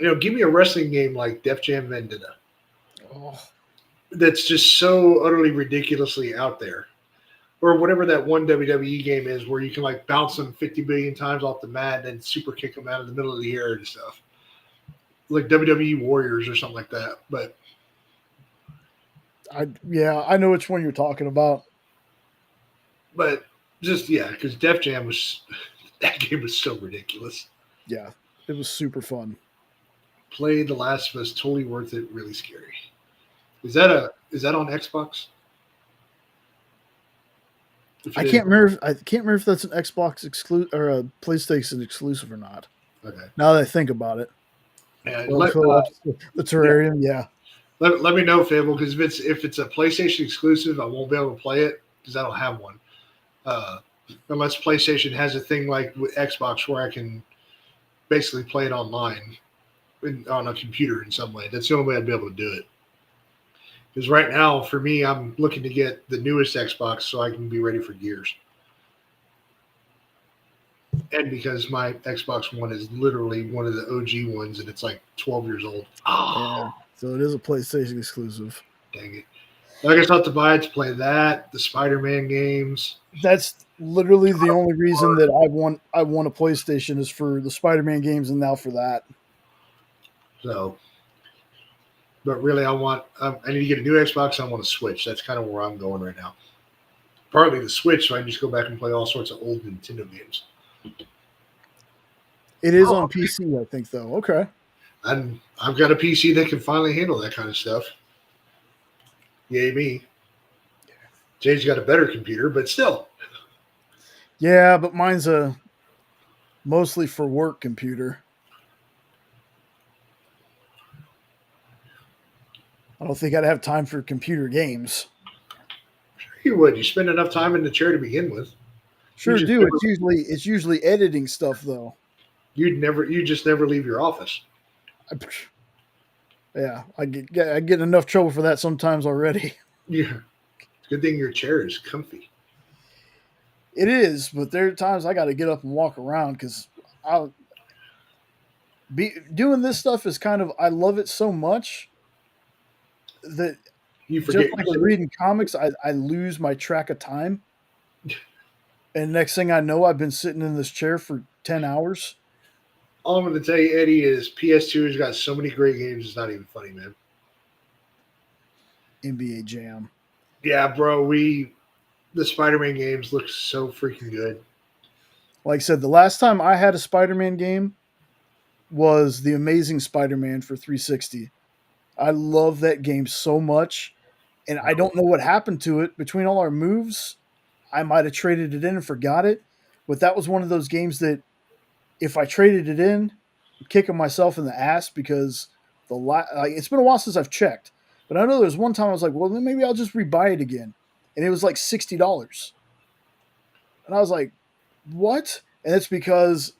S1: Give me a wrestling game like Def Jam Vendetta.
S2: Oh,
S1: That's just so utterly ridiculously out there. Or whatever that one WWE game is where you can like bounce them 50 billion times off the mat and then super kick them out of the middle of the air and stuff. Like WWE Warriors or something like that.
S2: I know which one you're talking about.
S1: But just, yeah, because Def Jam was, that game was so ridiculous.
S2: Yeah, it was super fun.
S1: Play The Last of Us, totally worth it, really scary. Is that on Xbox?
S2: I can't remember. I can't remember if that's an Xbox exclusive or a PlayStation exclusive or not.
S1: Okay.
S2: Now that I think about it,
S1: And
S2: the terrarium. Yeah.
S1: Let me know, Fable, because if it's a PlayStation exclusive, I won't be able to play it because I don't have one. Unless PlayStation has a thing like with Xbox where I can basically play it online on a computer in some way. That's the only way I'd be able to do it. Because right now, for me, I'm looking to get the newest Xbox so I can be ready for Gears. And because my Xbox One is literally one of the OG ones, and it's like 12 years old. Oh,
S2: Yeah. So it is a PlayStation exclusive.
S1: dang it. I guess I'll have to buy it to play that, the Spider-Man games.
S2: That's literally the only reason that I want a PlayStation is for the Spider-Man games and now for that.
S1: So, but really, I need to get a new Xbox. I want a Switch. That's kind of where I'm going right now. Partly the Switch, so I can just go back and play all sorts of old Nintendo games.
S2: It is on PC, I think, though. Okay.
S1: And I've got a PC that can finally handle that kind of stuff. Yay me. Jay's got a better computer, but still.
S2: Yeah, but mine's a mostly for work computer. I don't think I'd have time for computer games.
S1: You would. You spend enough time in the chair to begin with.
S2: Sure do. It's usually editing stuff though.
S1: You just never leave your office.
S2: Yeah, I get enough trouble for that sometimes already.
S1: Yeah. Good thing your chair is comfy.
S2: It is, but there are times I got to get up and walk around because I'll be doing this stuff is kind of I love it so much that
S1: You forget.
S2: just like reading comics, I lose my track of time. And next thing I know, I've been sitting in this chair for 10 hours.
S1: All I'm going to tell you, Eddie, is PS2 has got so many great games. It's not even funny, man.
S2: NBA Jam.
S1: Yeah, bro. The Spider-Man games look so freaking good.
S2: Like I said, the last time I had a Spider-Man game was The Amazing Spider-Man for 360. I love that game so much, and I don't know what happened to it between all our moves. I might have traded it in and forgot it, but that was one of those games that if I traded it in, I'm kicking myself in the ass because it's been a while since I've checked. But I know there's one time I was like, well, then maybe I'll just rebuy it again, and it was like $60, and I was like, what? And it's because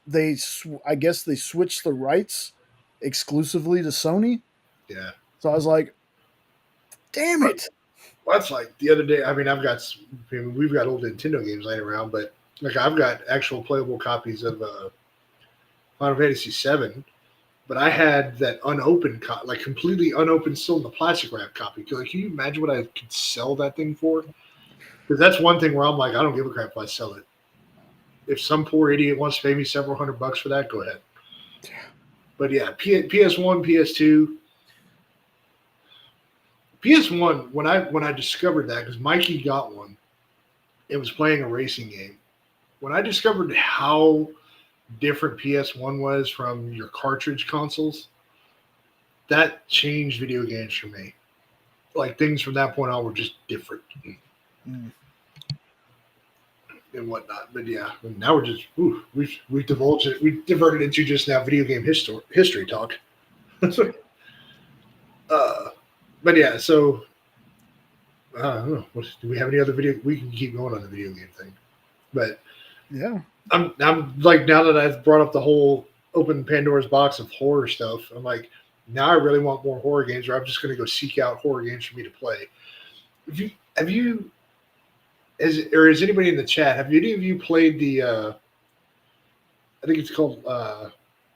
S2: I guess they switched the rights exclusively to Sony.
S1: Yeah.
S2: So I was like, damn it.
S1: Well, that's like the other day. I mean, we've got old Nintendo games laying around, but like I've got actual playable copies of Final Fantasy VII, but I had that unopened, like completely unopened, still in the plastic wrap copy. Like, can you imagine what I could sell that thing for? Because that's one thing where I'm like, I don't give a crap if I sell it. If some poor idiot wants to pay me several $100 for that, go ahead.
S2: Yeah.
S1: But yeah, PS1, PS2. PS1, when I discovered that, because Mikey got one, it was playing a racing game. When I discovered how different PS1 was from your cartridge consoles, that changed video games for me. Like things from that point on were just different. And whatnot, but yeah, now we're just we've divulged it. We diverted into just now video game history talk. But yeah, so I don't know. Do we have any other video? We can keep going on the video game thing, but
S2: yeah,
S1: I'm like now that I've brought up the whole open Pandora's box of horror stuff, I'm like now I really want more horror games, or I'm just going to go seek out horror games for me to play. Have you? Is anybody in the chat? Have any of you played the? I think it's called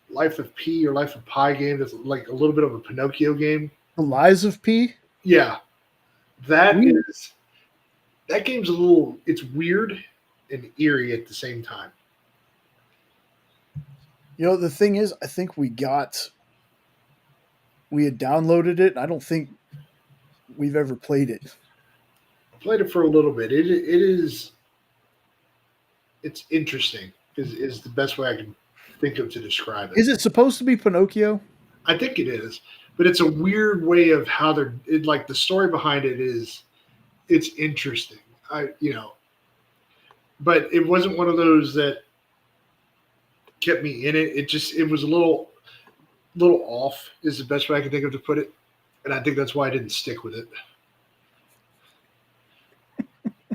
S1: Life of P or Life of Pi game that's like a little bit of a Pinocchio game.
S2: The Lies of P.
S1: Yeah, that
S2: We,
S1: is that game's a little. It's weird and eerie at the same time.
S2: the thing is, I think we had downloaded it. I don't think we've ever played it.
S1: I played it for a little bit. It's interesting. Is the best way I can think of to describe it.
S2: Is it supposed to be Pinocchio?
S1: I think it is, but it's a weird way of how like the story behind it is. It's interesting. But it wasn't one of those that kept me in it. It was a little off is the best way I can think of to put it, and I think that's why I didn't stick with it.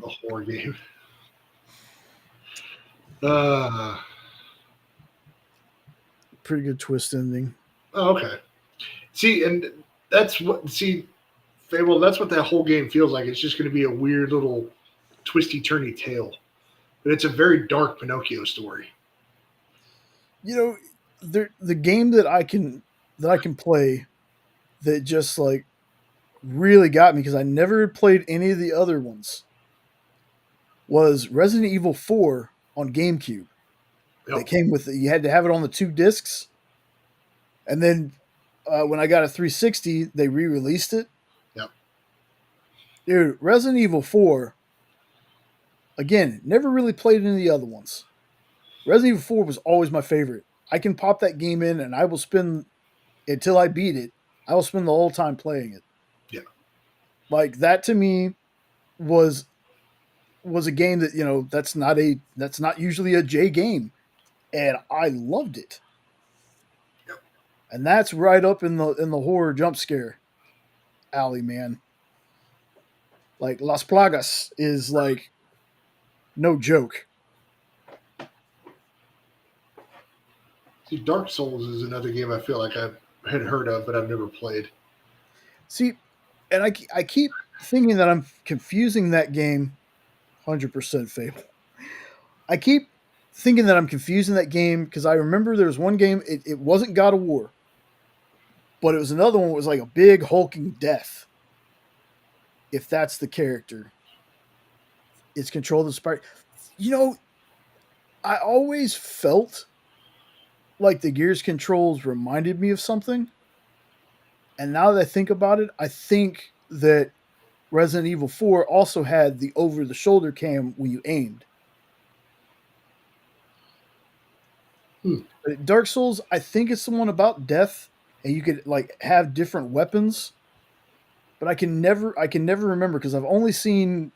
S1: A horror game.
S2: Pretty good twist ending.
S1: Oh, okay. See, and that's what Fable. That's what that whole game feels like. It's just going to be a weird little twisty turny tale, but it's a very dark Pinocchio story.
S2: The game that I can play that just like really got me because I never played any of the other ones was Resident Evil 4 on GameCube.
S1: Yep.
S2: They came with it. You had to have it on the 2 discs, and then when I got a 360, they re-released it.
S1: Yep.
S2: Dude, Resident Evil 4. Again, never really played any of the other ones. Resident Evil 4 was always my favorite. I can pop that game in, and I will spend until I beat it. I will spend the whole time playing it.
S1: Yeah.
S2: Like that to me was a game that that's not usually a J game, and I loved it.
S1: Yep.
S2: And that's right up in the horror jump scare alley, man. Like Las Plagas is like no joke.
S1: See, Dark Souls is another game I feel like I had heard of, but I've never played.
S2: See, and I keep thinking that I'm confusing that game. 100% Fable. I keep thinking that I'm confusing that game because I remember there was one game. It wasn't God of War, but it was another one. That was like a big hulking death. If that's the character, it's controlled the sprite. I always felt like the Gears controls reminded me of something. And now that I think about it, I think that Resident Evil 4 also had the over-the-shoulder cam when you aimed. But Dark Souls, I think it's the one about death, and you could like have different weapons. But I can never remember because I've only seen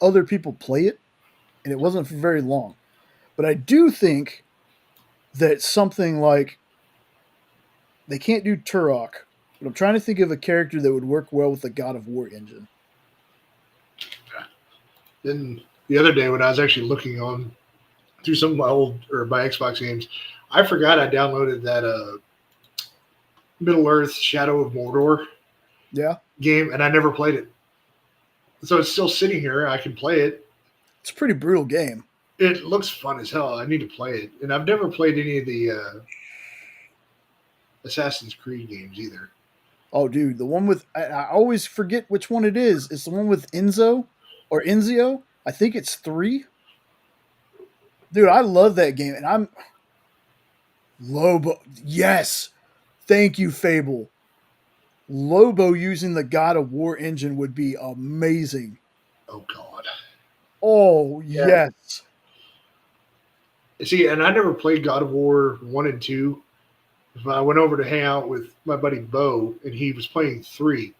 S2: other people play it, and it wasn't for very long. But I do think that something like they can't do Turok, but I'm trying to think of a character that would work well with the God of War engine.
S1: Then the other day when I was actually looking on through some of my Xbox games, I forgot I downloaded that Middle Earth Shadow of Mordor game, and I never played it. So it's still sitting here. I can play it.
S2: It's a pretty brutal game.
S1: It looks fun as hell. I need to play it. And I've never played any of the Assassin's Creed games either.
S2: Oh, dude, the one with I always forget which one it is. It's the one with Enzo or Enzio. I think it's 3. Dude, I love that game, and I'm Lobo. Yes, thank you, Fable. Lobo using the God of War engine would be amazing.
S1: Oh God.
S2: Oh
S1: Yeah.
S2: Yes.
S1: See, and I never played God of War 1 and 2. I went over to hang out with my buddy Bo, and he was playing 3.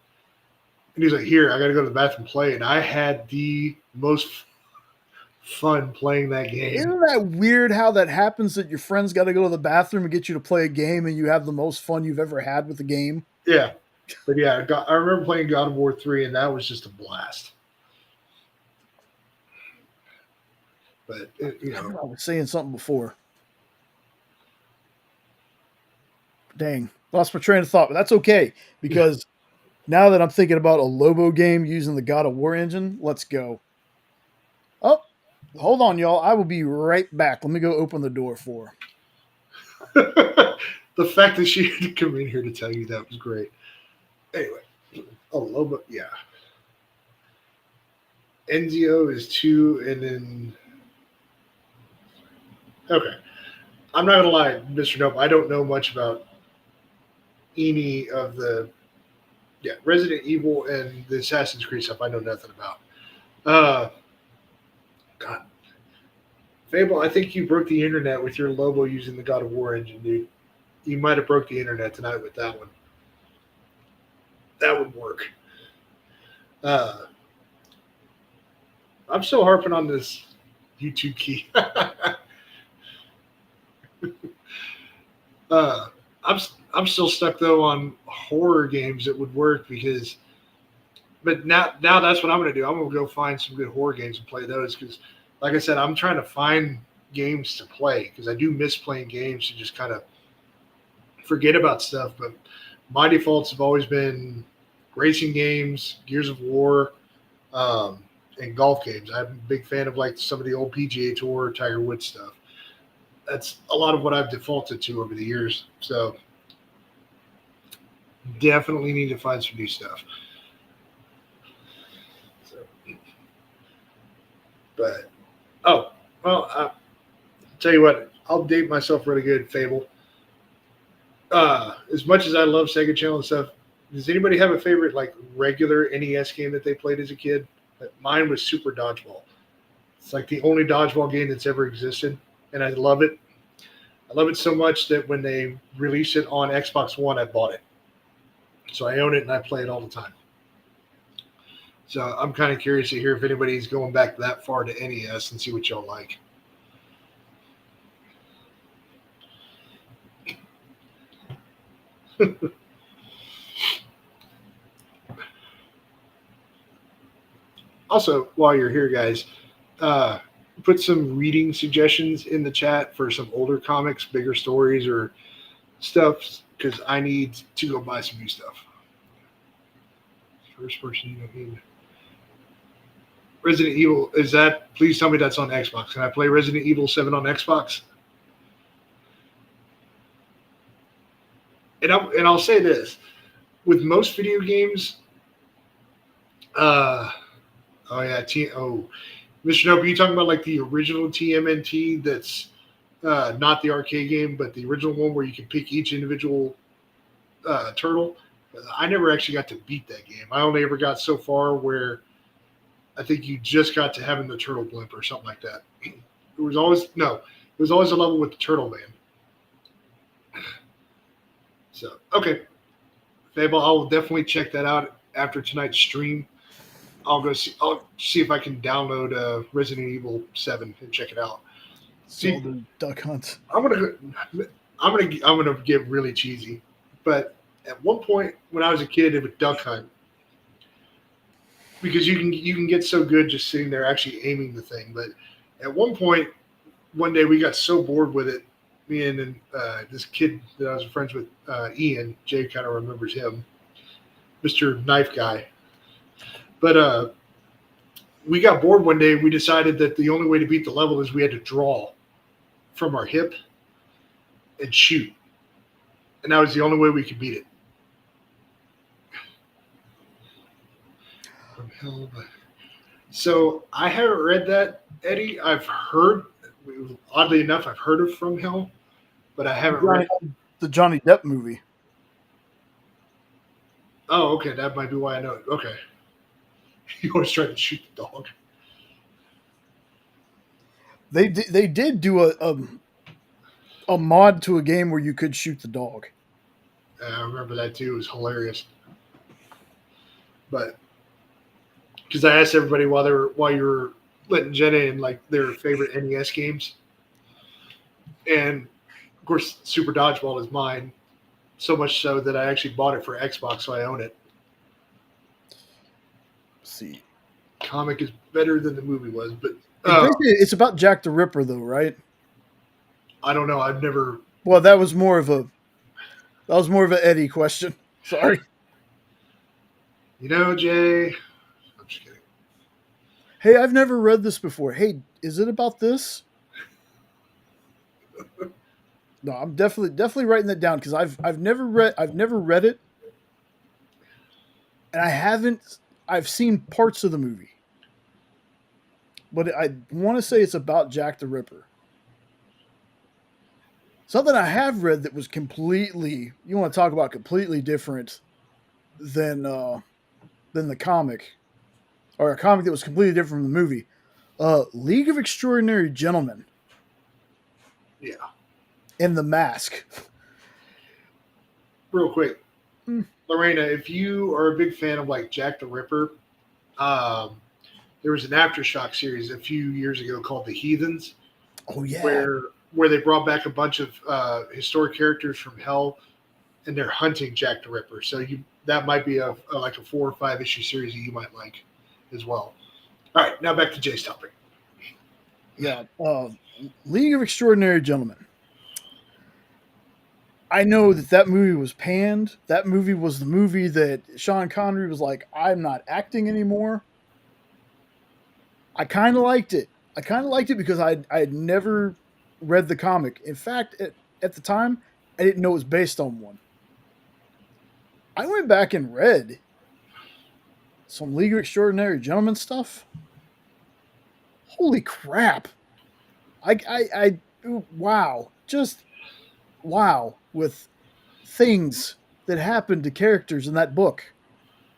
S1: And he's like, "Here, I got to go to the bathroom and play." And I had the most fun playing that game.
S2: Isn't that weird how that happens that your friends got to go to the bathroom and get you to play a game and you have the most fun you've ever had with the game?
S1: Yeah. But yeah, I remember playing God of War 3, and that was just a blast. But,
S2: I was saying something before. Dang. Lost my train of thought, but that's okay because now that I'm thinking about a Lobo game using the God of War engine, let's go. Oh, hold on, y'all. I will be right back. Let me go open the door for her.
S1: The fact that she had to come in here to tell you that was great. Anyway, Lobo, yeah. Enzio is 2, and then okay. I'm not gonna lie, Mr. Nope. I don't know much about any of the Resident Evil and the Assassin's Creed stuff. I know nothing about. Uh, God, Fable. I think you broke the internet with your Lobo using the God of War engine, dude. You might have broke the internet tonight with that one. That would work. Uh, I'm still harping on this YouTube key. uh, I'm still stuck though on horror games that would work because, but now that's what I'm gonna do. I'm gonna go find some good horror games and play those because, like I said, I'm trying to find games to play because I do miss playing games to just kind of forget about stuff. But my defaults have always been racing games, Gears of War, and golf games. I'm a big fan of like some of the old PGA Tour, Tiger Woods stuff. That's a lot of what I've defaulted to over the years. So definitely need to find some new stuff. So, but tell you what, I'll date myself really good. Fable. As much as I love Sega Channel and stuff, does anybody have a favorite like regular NES game that they played as a kid? Mine was Super Dodgeball. It's like the only dodgeball game that's ever existed, and I love it. I love it so much that when they released it on Xbox One, I bought it. So I own it and I play it all the time. So I'm kind of curious to hear if anybody's going back that far to NES and see what y'all like. Also, while you're here, guys, put some reading suggestions in the chat for some older comics, bigger stories, or stuff, because I need to go buy some new stuff. First person you don't need. Resident Evil, is that, please tell me that's on Xbox. Can I play Resident Evil 7 on Xbox? And I'll say this. With most video games, Mr. Nope, are you talking about like the original TMNT that's not the arcade game, but the original one where you can pick each individual turtle? I never actually got to beat that game. I only ever got so far where I think you just got to having the turtle blimp or something like that. It was always a level with the turtle man. So, okay. Fable, I'll definitely check that out after tonight's stream. I'll see if I can download Resident Evil 7 and check it out.
S2: See, the Duck Hunt.
S1: I'm gonna get really cheesy, but at one point when I was a kid, it was Duck Hunt because you can get so good just sitting there actually aiming the thing. But at one point, one day we got so bored with it. Me and this kid that I was friends with, Ian, Jay kind of remembers him, Mr. Knife Guy. But we got bored one day. We decided that the only way to beat the level is we had to draw from our hip and shoot. And that was the only way we could beat it. From hell, so I haven't read that, Eddie. I've heard, oddly enough, I've heard of From Hell, but I haven't read
S2: the Johnny Depp movie.
S1: Oh, okay. That might be why I know it. Okay. You always try to shoot the dog.
S2: They did do a mod to a game where you could shoot the dog.
S1: I remember that too. It was hilarious. But because I asked everybody while you were letting Jenna in like their favorite NES games, and of course Super Dodgeball is mine. So much so that I actually bought it for Xbox, so I own it.
S2: Let's see,
S1: comic is better than the movie was, but
S2: it's about Jack the Ripper, though, right?
S1: I don't know. I've never.
S2: Well, that was more of an Eddie question. Sorry.
S1: You know, Jay. I'm just kidding.
S2: Hey, I've never read this before. Hey, is it about this? No, I'm definitely writing that down because I've never read it, and I haven't. I've seen parts of the movie, but I want to say it's about Jack the Ripper. Something I have read that was completely, you want to talk about completely different than the comic, or a comic that was completely different from the movie. League of Extraordinary Gentlemen
S1: Yeah.
S2: and the Mask.
S1: Real quick,
S2: Mm.
S1: Lorena, if you are a big fan of like Jack the Ripper, um, there was an aftershock series a few years ago called The Heathens,
S2: Oh yeah,
S1: where they brought back a bunch of historic characters from hell, and they're hunting Jack the Ripper. So that might be like a 4 or 5 issue series that you might like as well. All right, now back to Jay's topic.
S2: yeah. League of Extraordinary Gentlemen. I know that movie was panned. That movie was the movie that Sean Connery was like, "I'm not acting anymore." I kind of liked it. I kind of liked it because I had never read the comic. In fact, at the time, I didn't know it was based on one. I went back and read some League of Extraordinary Gentlemen stuff. Holy crap! Wow, just wow with things that happened to characters in that book.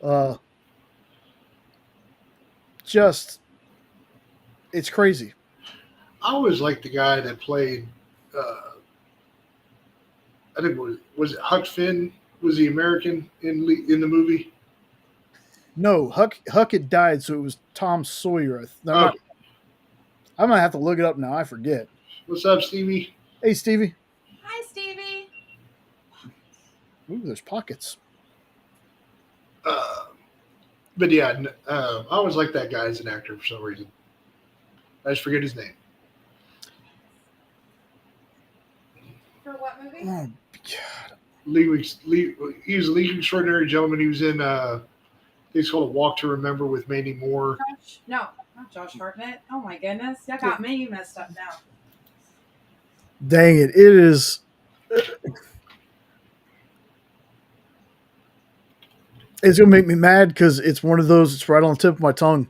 S2: Uh, just it's crazy.
S1: I always liked the guy that played. I think was it Huck Finn? Was he American in the movie?
S2: No, Huck had died, so it was Tom Sawyer. No, not.
S1: Okay.
S2: I might have to look it up now. I forget.
S1: What's up, Stevie?
S2: Hey, Stevie.
S3: Hi, Stevie.
S2: Ooh, there's pockets.
S1: Uh, but yeah, I always liked that guy as an actor for some reason. I just forget his name.
S3: For what movie?
S2: Oh God.
S1: He was a League of Extraordinary Gentleman. He was in I think it's called A Walk to Remember with Mandy Moore.
S3: No, not Josh Hartnett. Oh my goodness, that got me messed up now.
S2: Dang it! It is. It's gonna make me mad because it's one of those. It's right on the tip of my tongue.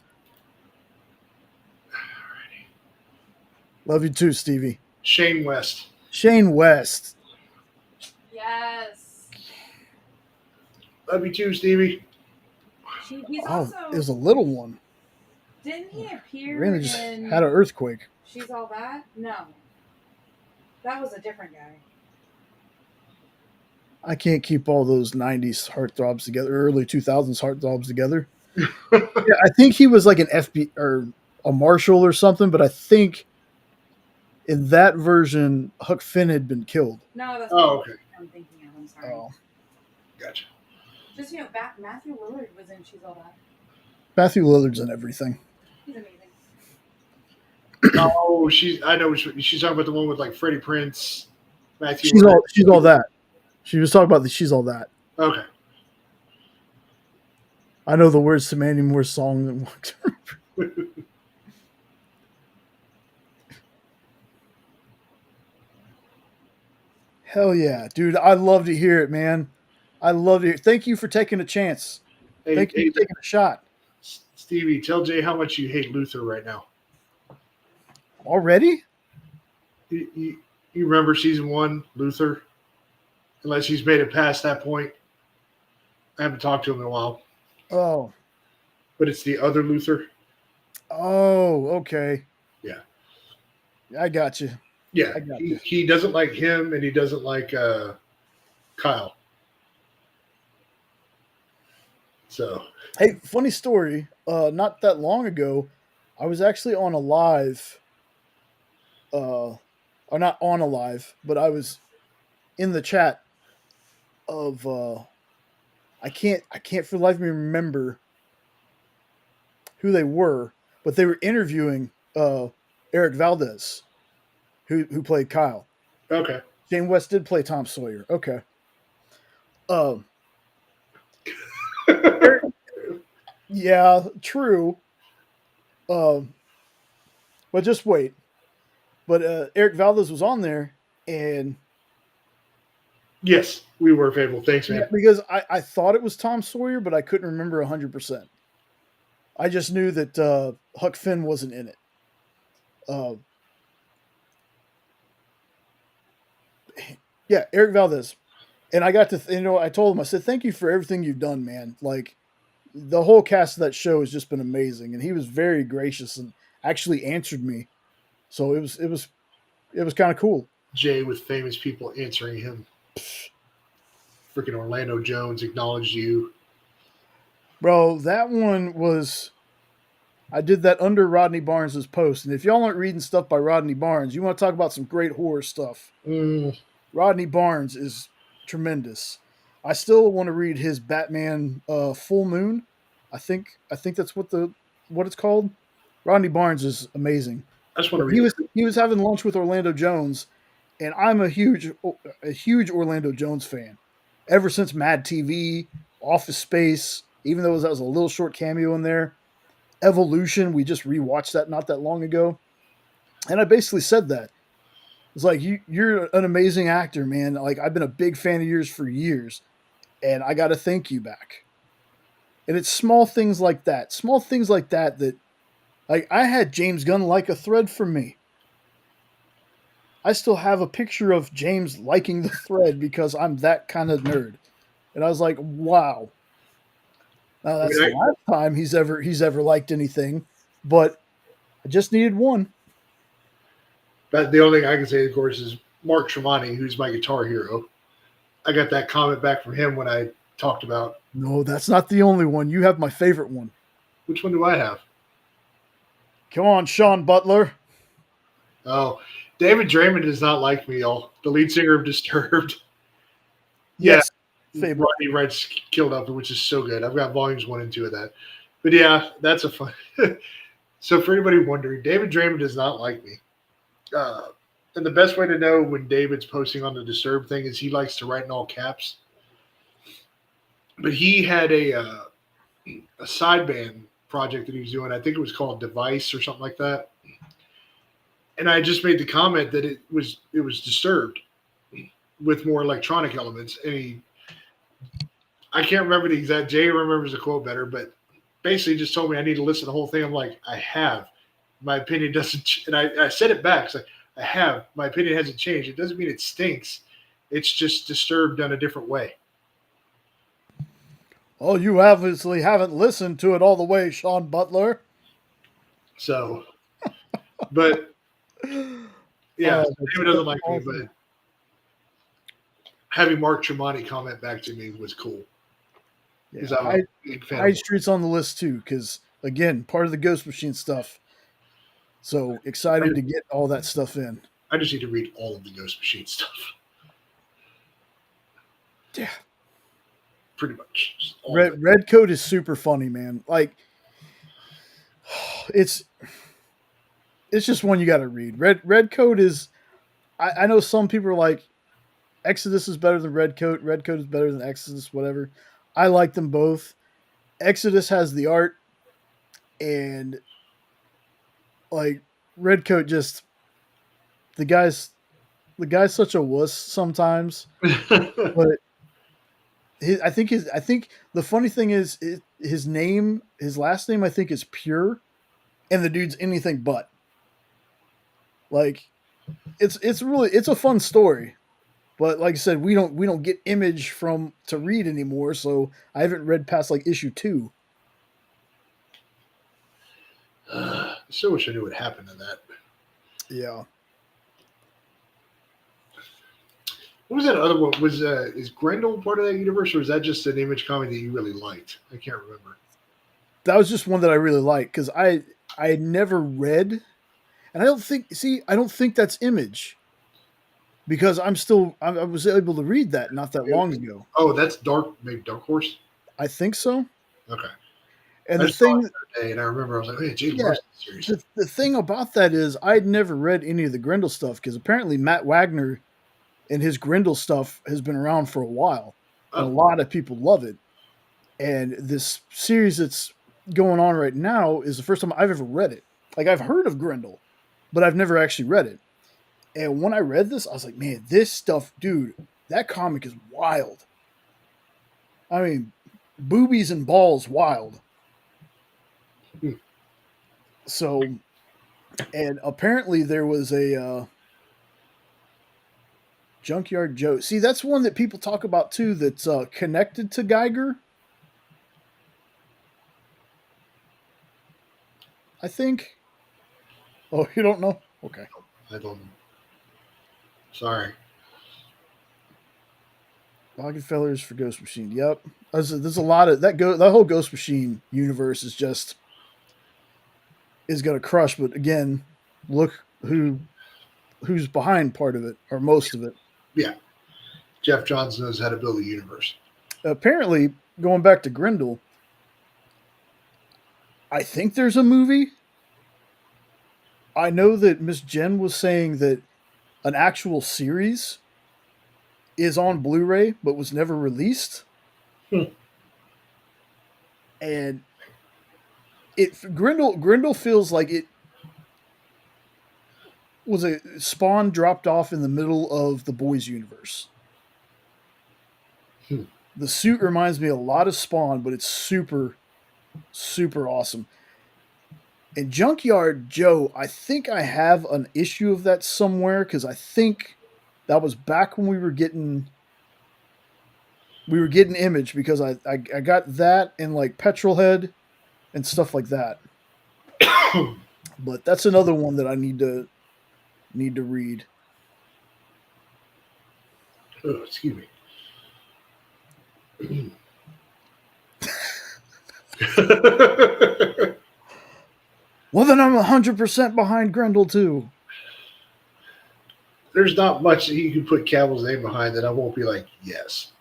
S2: Love you too, Stevie.
S1: Shane West.
S2: Shane West.
S3: Yes.
S1: Love you too, Stevie.
S3: He's
S2: Oh,
S3: also.
S2: it was a little one.
S3: Didn't he appear
S2: Randy just
S3: in
S2: had an earthquake.
S3: She's All That? No, that was a different guy.
S2: I can't keep all those '90s heartthrobs together, early 2000s heartthrobs together. Yeah, I think he was like an FB or a marshal or something, but I think in that version, Huck Finn had been killed.
S3: No, that's
S1: Oh, okay.
S3: I'm thinking of. I'm sorry.
S2: Oh,
S1: Gotcha.
S3: Just Matthew Lillard was in She's All That.
S2: Matthew Lillard's in everything.
S3: He's amazing.
S1: Oh, I know she's talking about the one with like Freddie Prinze, Matthew.
S2: She's all that. She was talking about She's All That.
S1: Okay.
S2: I know the words to Mandy Moore's song. Hell yeah, dude! I love to hear it, man. I love to hear. Thank you for taking a chance. Thank you for taking a shot.
S1: Stevie, tell Jay how much you hate Luther right now.
S2: Already?
S1: You remember season 1, Luther? Unless he's made it past that point. I haven't talked to him in a while.
S2: Oh.
S1: But it's the other Luther.
S2: Oh, okay.
S1: Yeah.
S2: I got you.
S1: Yeah. He doesn't like him, and he doesn't like Kyle. So.
S2: Hey, funny story. Not that long ago, I was actually on a live. Or not on a live, but I was in the chat of. I can't for the life of me remember who they were, but they were interviewing Eric Valdez, who played Kyle.
S1: Okay.
S2: Shane West did play Tom Sawyer. Okay. Yeah, true. But just wait. But Eric Valdez was on there, and
S1: Yes, we were faithful. Thanks,
S2: Yeah,
S1: man.
S2: because I thought it was Tom Sawyer, but I couldn't remember 100%. I just knew that Huck Finn wasn't in it. Uh, yeah, Eric Valdez. And I got to, I told him, I said, thank you for everything you've done, man. Like, the whole cast of that show has just been amazing. And he was very gracious and actually answered me. So it was kind of cool.
S1: Jay with famous people answering him. Freaking Orlando Jones acknowledged you.
S2: Bro, that one was, I did that under Rodney Barnes' post. And if y'all aren't reading stuff by Rodney Barnes, you want to talk about some great horror stuff. Rodney Barnes is tremendous. I still want to read his Batman Full Moon. I think that's what it's called. Rodney Barnes is amazing.
S1: I just want to
S2: He
S1: read
S2: was having lunch with Orlando Jones, and I'm a huge Orlando Jones fan. Ever since Mad TV, Office Space, even though that was a little short cameo in there, Evolution, we just rewatched that not that long ago, and I basically said that. It's like you're an amazing actor, man. Like I've been a big fan of yours for years, and I got to thank you back. And it's small things like that, that like I had James Gunn like a thread from me. I still have a picture of James liking the thread because I'm that kind of nerd, and I was like, wow. Now that's the last time he's ever liked anything, but I just needed one.
S1: But the only thing I can say, of course, is Mark Tremonti, who's my guitar hero. I got that comment back from him when I talked about.
S2: No, that's not the only one. You have my favorite one.
S1: Which one do I have?
S2: Come on, Sean Butler.
S1: Oh, David Draymond does not like me, y'all. The lead singer of Disturbed.
S2: Yes.
S1: Yeah, Rodney writes Killed Up, which is so good. I've got volumes 1 and 2 of that. But yeah, that's a fun. So for anybody wondering, David Draymond does not like me. And the best way to know when David's posting on the Disturbed thing is he likes to write in all caps. But he had a sideband project that he was doing. I think it was called Device or something like that. And I just made the comment that it was Disturbed with more electronic elements. And I can't remember the exact. Jay remembers the quote better, but basically just told me I need to listen to the whole thing. I'm like, I have. My opinion doesn't, and I said it back. It's like, I have. My opinion hasn't changed. It doesn't mean it stinks. It's just Disturbed done a different way.
S2: Oh, you obviously haven't listened to it all the way, Sean Butler.
S1: So, but yeah, David doesn't like me, but having Mark Tremonti comment back to me was cool.
S2: Yeah, Hyde Street's on the list too, because again, part of the Ghost Machine stuff. So excited to get all that stuff in.
S1: I just need to read all of the Ghost Machine stuff.
S2: Yeah.
S1: Pretty much.
S2: Red Coat is super funny, man. Like it's just one you got to read. Red Coat is. I know some people are like, Exodus is better than Red Coat. Red Coat is better than Exodus. Whatever. I like them both. Exodus has the art, and like Red Coat, just the guy's such a wuss sometimes, but. I think the funny thing is his last name I think is Pure, and the dude's anything but. Like, it's a fun story, but like I said, we don't get Image to read anymore, so I haven't read past like issue 2.
S1: I still wish I knew what happened to that.
S2: Yeah.
S1: What was that other one? Is Grendel part of that universe, or is that just an Image comic that you really liked? I can't remember. That
S2: was just one that I really liked because I had never read, and I don't think that's Image, because I was able to read that not that long ago.
S1: Oh, that's maybe Dark Horse.
S2: I think so.
S1: Okay.
S2: And the thing,
S1: and I remember I was like, "Hey, James series."
S2: The thing about that is I'd never read any of the Grendel stuff because apparently Matt Wagner and his Grendel stuff has been around for a while. And a lot of people love it. And this series that's going on right now is the first time I've ever read it. Like, I've heard of Grendel, but I've never actually read it. And when I read this, I was like, man, this stuff, dude, that comic is wild. I mean, boobies and balls wild.
S1: Hmm.
S2: So, and apparently there was a Junkyard Joe. See, that's one that people talk about too. That's connected to Geiger. I think. Oh, you don't know? Okay.
S1: I don't know. Sorry.
S2: Rockefellers for Ghost Machine. Yep. There's a lot of that. That whole Ghost Machine universe is gonna crush. But again, look who's behind part of it or most of it.
S1: Yeah. Jeff Johns knows how to build a universe.
S2: Apparently, going back to Grendel, I think there's a movie. I know that Miss Jen was saying that an actual series is on Blu-ray but was never released.
S1: Hmm.
S2: And Grendel feels like it was a Spawn dropped off in the middle of the boys universe.
S1: Hmm.
S2: The suit reminds me a lot of Spawn, but it's super, super awesome. And Junkyard Joe, I think I have an issue of that somewhere because I think that was back when we were getting Image because I got that and like Petrolhead and stuff like that. But that's another one that I need to read.
S1: Oh, excuse me.
S2: Well, then I'm 100% behind Grendel too.
S1: There's not much that you can put Cavill's name behind that I won't be like, yes.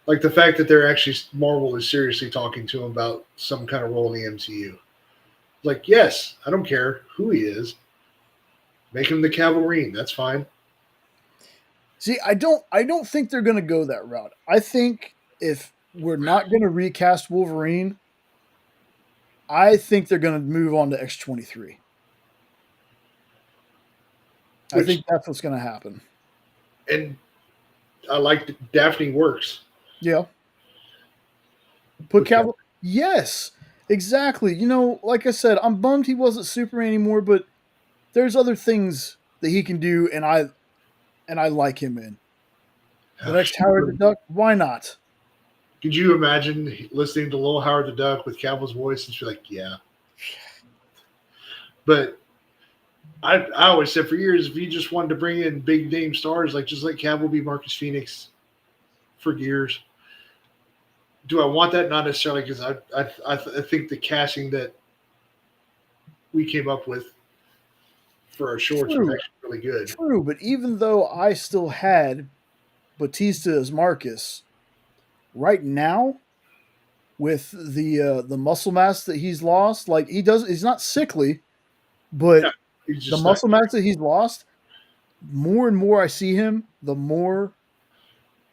S1: Like the fact that they're actually Marvel is seriously talking to him about some kind of role in the MCU. Like, yes, I don't care who he is. Make him the Cavalrine. That's fine.
S2: See, I don't think they're going to go that route. I think if we're not going to recast Wolverine, I think they're going to move on to X-23. I think that's what's going to happen.
S1: And I like Daphne works.
S2: Yeah. Put Cavill. Yes, exactly. You know, like I said, I'm bummed he wasn't Superman anymore, but there's other things that he can do, and I like him in. The next Howard the Duck, why not?
S1: Could you imagine listening to Little Howard the Duck with Cavill's voice and be like, yeah. But I always said for years, if you just wanted to bring in big name stars, like just let Cavill be Marcus Phoenix for years. Do I want that? Not necessarily, because I think the casting that we came up with for our shorts was actually really good.
S2: True, but even though I still had Batista as Marcus, right now with the muscle mass that he's lost, like he's not sickly, but the muscle mass that he's lost, more and more I see him, the more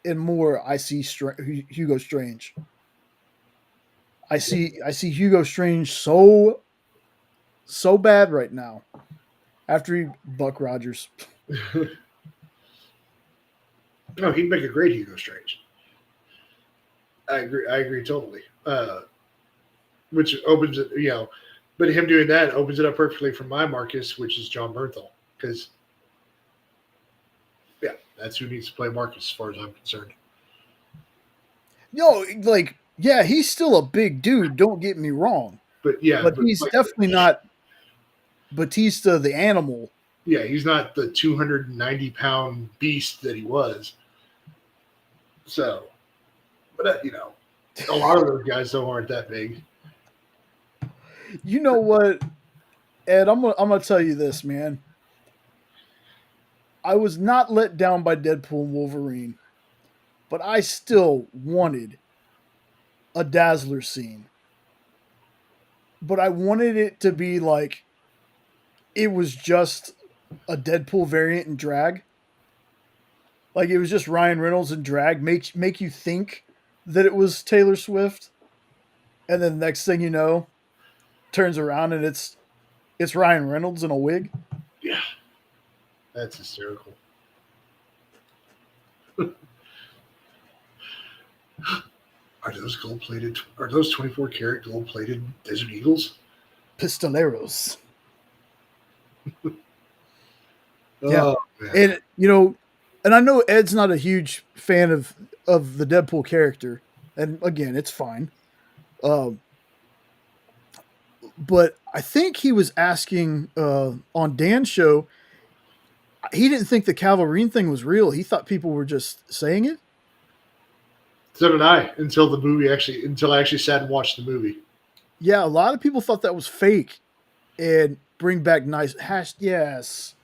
S2: and more I see Hugo Strange. I see Hugo Strange so bad right now after he Buck Rogers.
S1: No, he'd make a great Hugo Strange. I agree totally. Which opens it, but him doing that opens it up perfectly for my Marcus, which is John Bernthal, because that's who needs to play Marcus as far as I'm concerned.
S2: No, like, yeah, he's still a big dude, don't get me wrong.
S1: But
S2: he's definitely not Batista the animal.
S1: Yeah, he's not the 290-pound beast that he was. So, but a lot of those guys though aren't that big.
S2: You know what, Ed? I'm gonna tell you this, man. I was not let down by Deadpool and Wolverine, but I still wanted a Dazzler scene. But I wanted it to be like it was just a Deadpool variant in drag. Like it was just Ryan Reynolds in drag, make you think that it was Taylor Swift, and then the next thing you know, turns around and it's Ryan Reynolds in a wig.
S1: Yeah, that's hysterical. Are those gold plated? Are those 24 karat gold plated Desert Eagles?
S2: Pistoleros. Yeah.
S1: Oh man.
S2: And and I know Ed's not a huge fan of the Deadpool character, and again, it's fine. Um, but I think he was asking on Dan's show. He didn't think the Calvarine thing was real. He thought people were just saying it.
S1: So did I until I actually sat and watched the movie.
S2: Yeah, a lot of people thought that was fake. And bring back nice hash. Yes,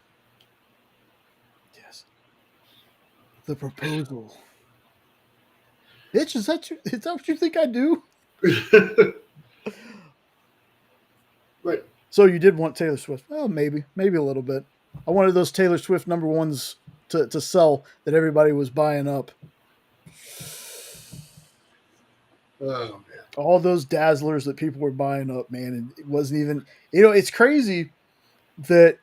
S2: yes. The proposal. Bitch, is that what you think I do?
S1: But
S2: So you did want Taylor Swift? Well, maybe a little bit. I wanted those Taylor Swift number ones to sell that everybody was buying up.
S1: oh man.
S2: All those dazzlers that people were buying up, man, and it wasn't even. It's crazy that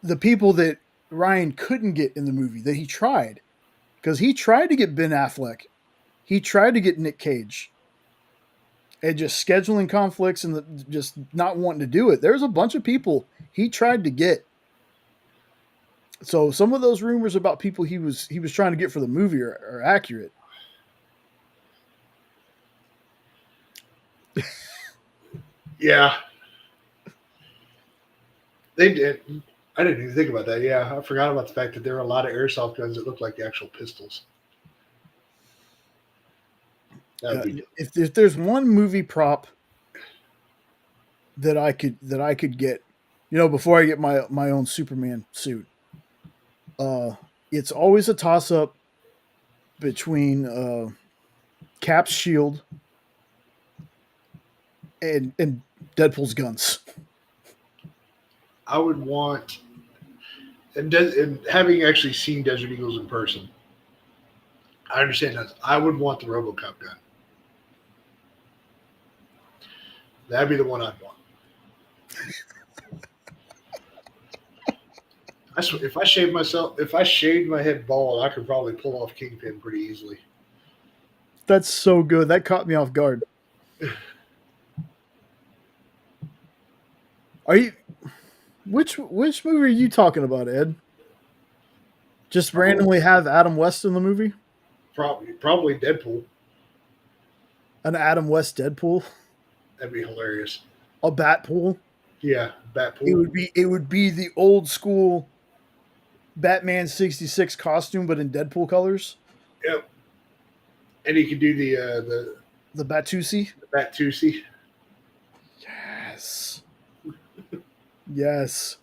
S2: the people that Ryan couldn't get in the movie that he tried, because he tried to get Ben Affleck, he tried to get Nick Cage, and just scheduling conflicts and just not wanting to do it. There's a bunch of people he tried to get. So some of those rumors about people he was trying to get for the movie are accurate.
S1: Yeah. They did. I didn't even think about that. Yeah, I forgot about the fact that there were a lot of airsoft guns that looked like the actual pistols.
S2: If there's one movie prop that I could get, before I get my own Superman suit, it's always a toss up between Cap's shield and Deadpool's guns.
S1: I would want, and having actually seen Desert Eagles in person, I understand that. I would want the RoboCop gun. That'd be the one I'd want. I swear, if I shaved my head bald, I could probably pull off Kingpin pretty easily.
S2: That's so good. That caught me off guard. Are you? Which movie are you talking about, Ed? Just randomly have Adam West in the movie?
S1: Probably Deadpool.
S2: An Adam West Deadpool?
S1: That'd be hilarious.
S2: A Batpool?
S1: Yeah, Batpool.
S2: It would be the old school Batman 66 costume, but in Deadpool colors.
S1: Yep. And he could do the
S2: Batusi.
S1: The Batusi.
S2: Yes. Yes.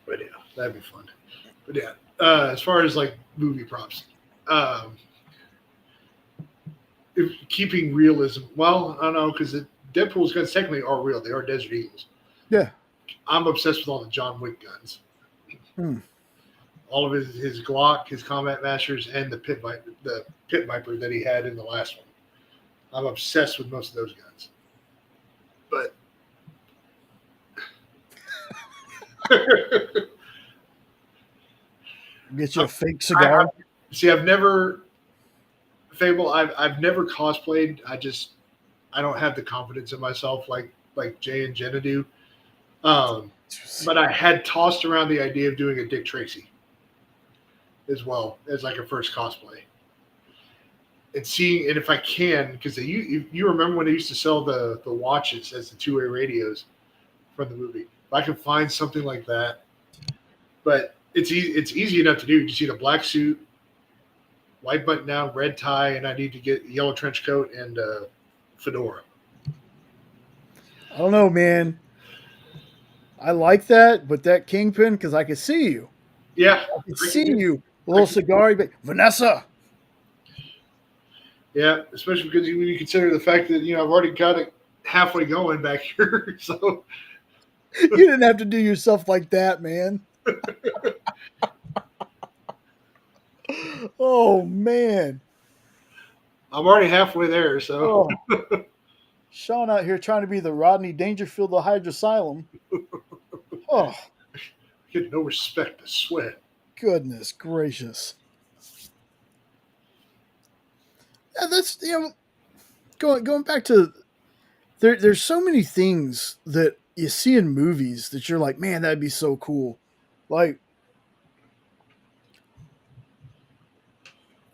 S1: But yeah, that'd be fun. But yeah, as far as like movie props, if keeping realism, well, I don't know, because Deadpool's guns technically are real. They are Desert Eagles.
S2: Yeah.
S1: I'm obsessed with all the John Wick guns. All of his Glock, his Combat Masters, and the Pit Viper that he had in the last one. I'm obsessed with most of those guns. But
S2: get you a fake cigar.
S1: I've never cosplayed. I don't have the confidence in myself like Jay and Jenna do. But I had tossed around the idea of doing a Dick Tracy as well as like a first cosplay. And seeing, and if I can, because you remember when they used to sell the watches as the two-way radios from the movie. If I could find something like that, but it's easy enough to do. You just need a black suit, white button down, red tie, and I need to get a yellow trench coat and fedora.
S2: I don't know, man. I like that, but that Kingpin, because I could see you.
S1: Yeah,
S2: I could see you. A little cigar, but Vanessa.
S1: Yeah, especially because when you consider the fact that I've already got it halfway going back here, so
S2: you didn't have to do yourself like that, man. Oh man,
S1: I'm already halfway there. So
S2: Sean out here trying to be the Rodney Dangerfield of Hydrasylum. Oh,
S1: get no respect to sweat.
S2: Goodness gracious. Yeah, that's going back to there's so many things that you see in movies that you're like, man, that'd be so cool. Like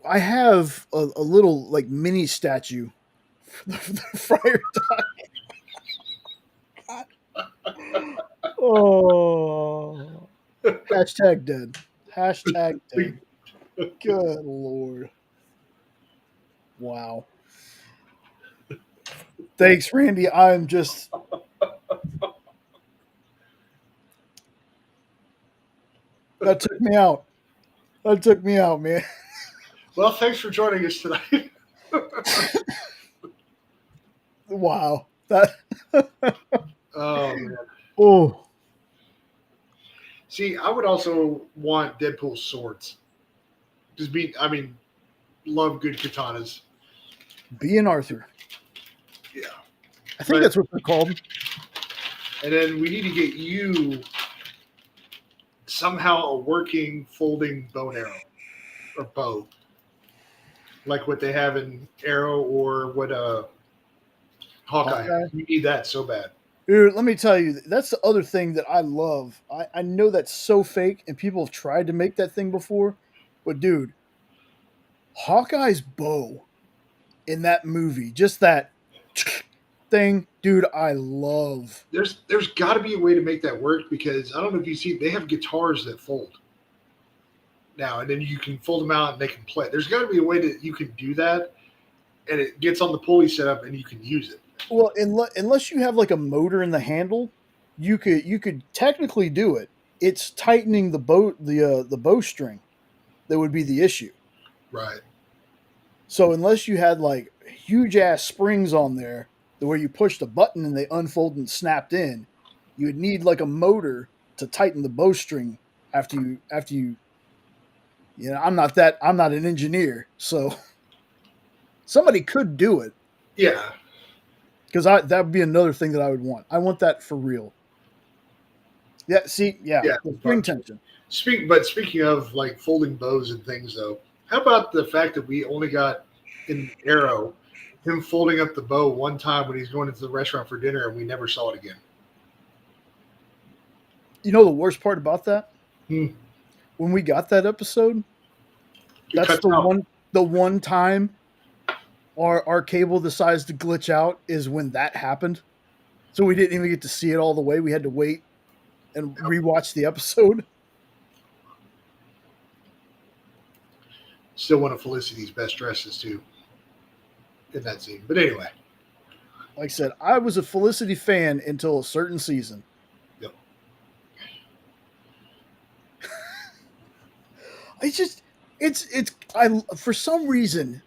S2: I have a little like mini statue for the Friar Tuck. Oh, hashtag dead. Hashtag dead. Good lord. Wow. Thanks, Randy. I'm just. That took me out. That took me out, man.
S1: Well, thanks for joining us tonight.
S2: Wow. That.
S1: Oh man.
S2: Oh.
S1: See, I would also want Deadpool's swords. Love good katanas.
S2: B and Arthur.
S1: Yeah.
S2: I think that's what they're called.
S1: And then we need to get you somehow a working folding bow and arrow or bow, like what they have in Arrow or what Hawkeye.
S2: Hawkeye.
S1: You need that so bad.
S2: Dude, let me tell you, that's the other thing that I love. I know that's so fake, and people have tried to make that thing before, but dude, Hawkeye's bow in that movie, just that thing, dude, I love.
S1: There's got to be a way to make that work because I don't know if you see, they have guitars that fold now, and then you can fold them out and they can play. There's got to be a way that you can do that, and it gets on the pulley setup and you can use it.
S2: Well, unless you have like a motor in the handle, you could technically do it. It's tightening the bowstring that would be the issue.
S1: Right.
S2: So unless you had like huge ass springs on there, where you pushed a button and they unfolded and snapped in, you would need like a motor to tighten the bowstring after you. You know, I'm not an engineer, so somebody could do it.
S1: Yeah.
S2: Because that would be another thing that I would want. I want that for real. Yeah, see, the spring tension.
S1: Speaking of like folding bows and things, though, how about the fact that we only got in Arrow him folding up the bow one time when he's going into the restaurant for dinner, and we never saw it again.
S2: You know the worst part about that?
S1: When
S2: we got that episode, that's the one time our cable decides to glitch out is when that happened. So we didn't even get to see it all the way. We had to wait and rewatch the episode.
S1: Still one of Felicity's best dresses too in that scene. But anyway.
S2: Like I said, I was a Felicity fan until a certain season.
S1: Yep.
S2: For some reason,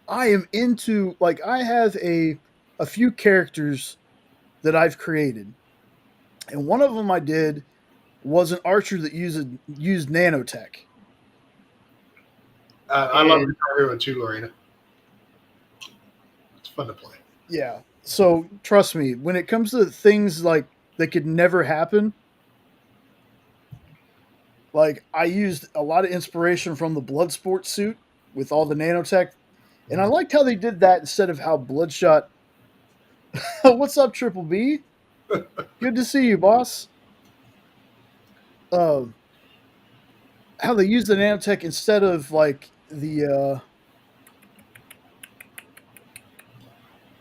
S2: I am into, like, I have a few characters that I've created. And one of them I did was an archer that used nanotech.
S1: I love Guitar Hero too, Lorena. It's fun to play.
S2: Yeah. So trust me, when it comes to things like that could never happen, like I used a lot of inspiration from the Bloodsport suit with all the nanotech. And I liked how they did that instead of how Bloodshot. What's up, Triple B? Good to see you, boss. How they used the nanotech instead of like the.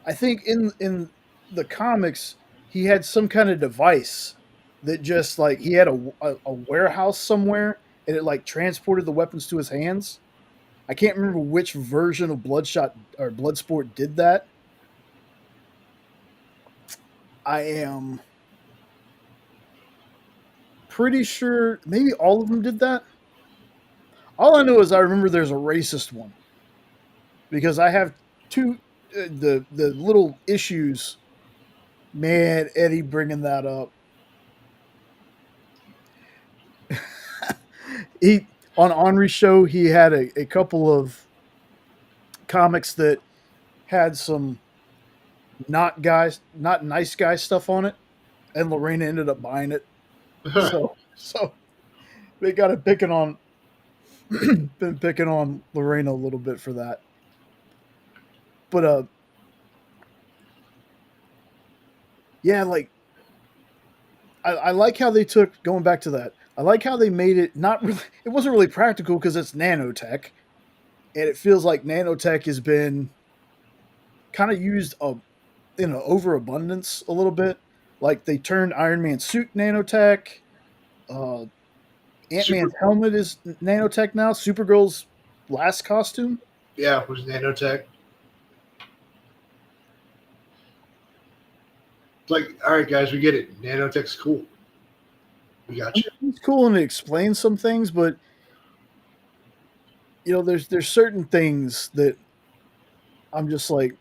S2: I think in the comics he had some kind of device that just like he had a warehouse somewhere and it like transported the weapons to his hands. I can't remember which version of Bloodshot or Bloodsport did that. I am pretty sure maybe all of them did that. All I know is I remember there's a racist one because I have two the little issues. Man, Eddie bringing that up. He on Henri's show he had a couple of comics that had some not nice guy stuff on it, and Lorena ended up buying it. So they got it picking on been picking on Lorena a little bit for that. But yeah, like I like how they took going back to that. I like how they made it not really it wasn't really practical because it's nanotech. And it feels like nanotech has been kind of used in an overabundance a little bit. Like they turned Iron Man's suit nanotech. Uh, Ant
S1: Super,
S2: Man's helmet is nanotech now. Supergirl's last costume.
S1: yeah, was nanotech. It's like, all right, guys, we get it. Nanotech's cool. We got you.
S2: It's cool and it explains some things, but there's certain things that I'm just like,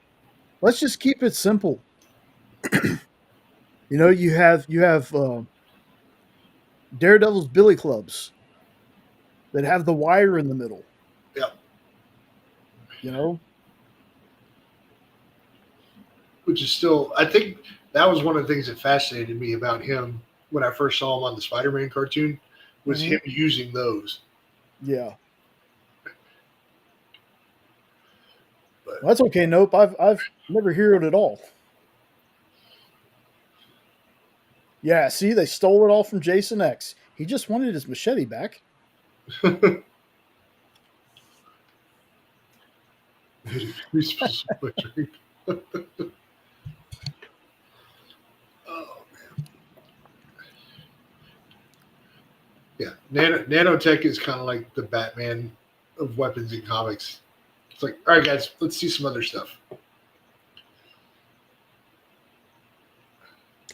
S2: let's just keep it simple. You have Daredevil's billy clubs that have the wire in the middle.
S1: Yeah.
S2: You know,
S1: Which is still, I think that was one of the things that fascinated me about him when I first saw him on the Spider-Man cartoon was him using those.
S2: yeah.
S1: But
S2: Well, that's okay. Nope, I've never heard it at all. Yeah, see, they stole it all from Jason X. He just wanted his machete back.
S1: we spilled so much drink. Oh man. Yeah. Nanotech is kind of like the Batman of weapons in comics. It's like, all right, guys, let's see some other stuff.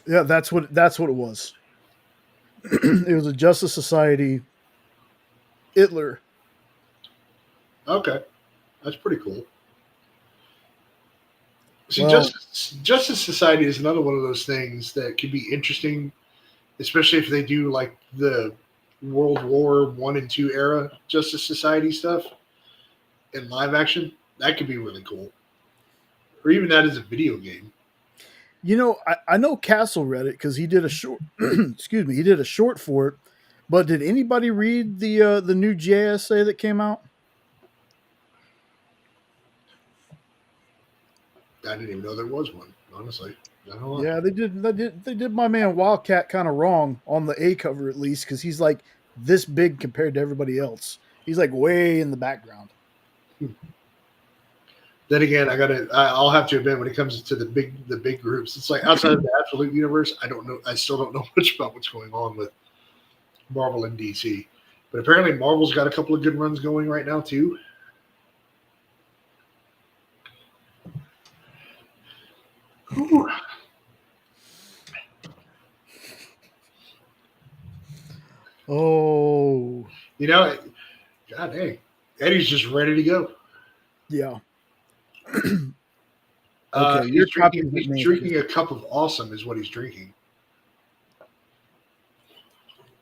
S2: Yeah, that's what it was. It was a Justice Society Hitler.
S1: Okay. That's pretty cool. See,
S2: Well,
S1: Justice Society is another one of those things that could be interesting, especially if they do like the World War One and Two era Justice Society stuff in live action. That could be really cool, or even that as a video game.
S2: I know Castle read it because he did a short. Excuse me, he did a short for it. But did anybody read the new JSA that came out?
S1: I didn't even know there was one. Honestly,
S2: Yeah, they did. They did my man Wildcat kind of wrong on the A cover at least because he's like this big compared to everybody else. He's like way in the background.
S1: Then again, I'll have to admit when it comes to the big groups, it's like outside of the Absolute Universe, I don't know. I still don't know much about what's going on with Marvel and DC. But apparently, Marvel's got a couple of good runs going right now too. Whew.
S2: Oh,
S1: God dang, Eddie's just ready to go.
S2: yeah.
S1: He's drinking a cup of awesome, is what he's drinking.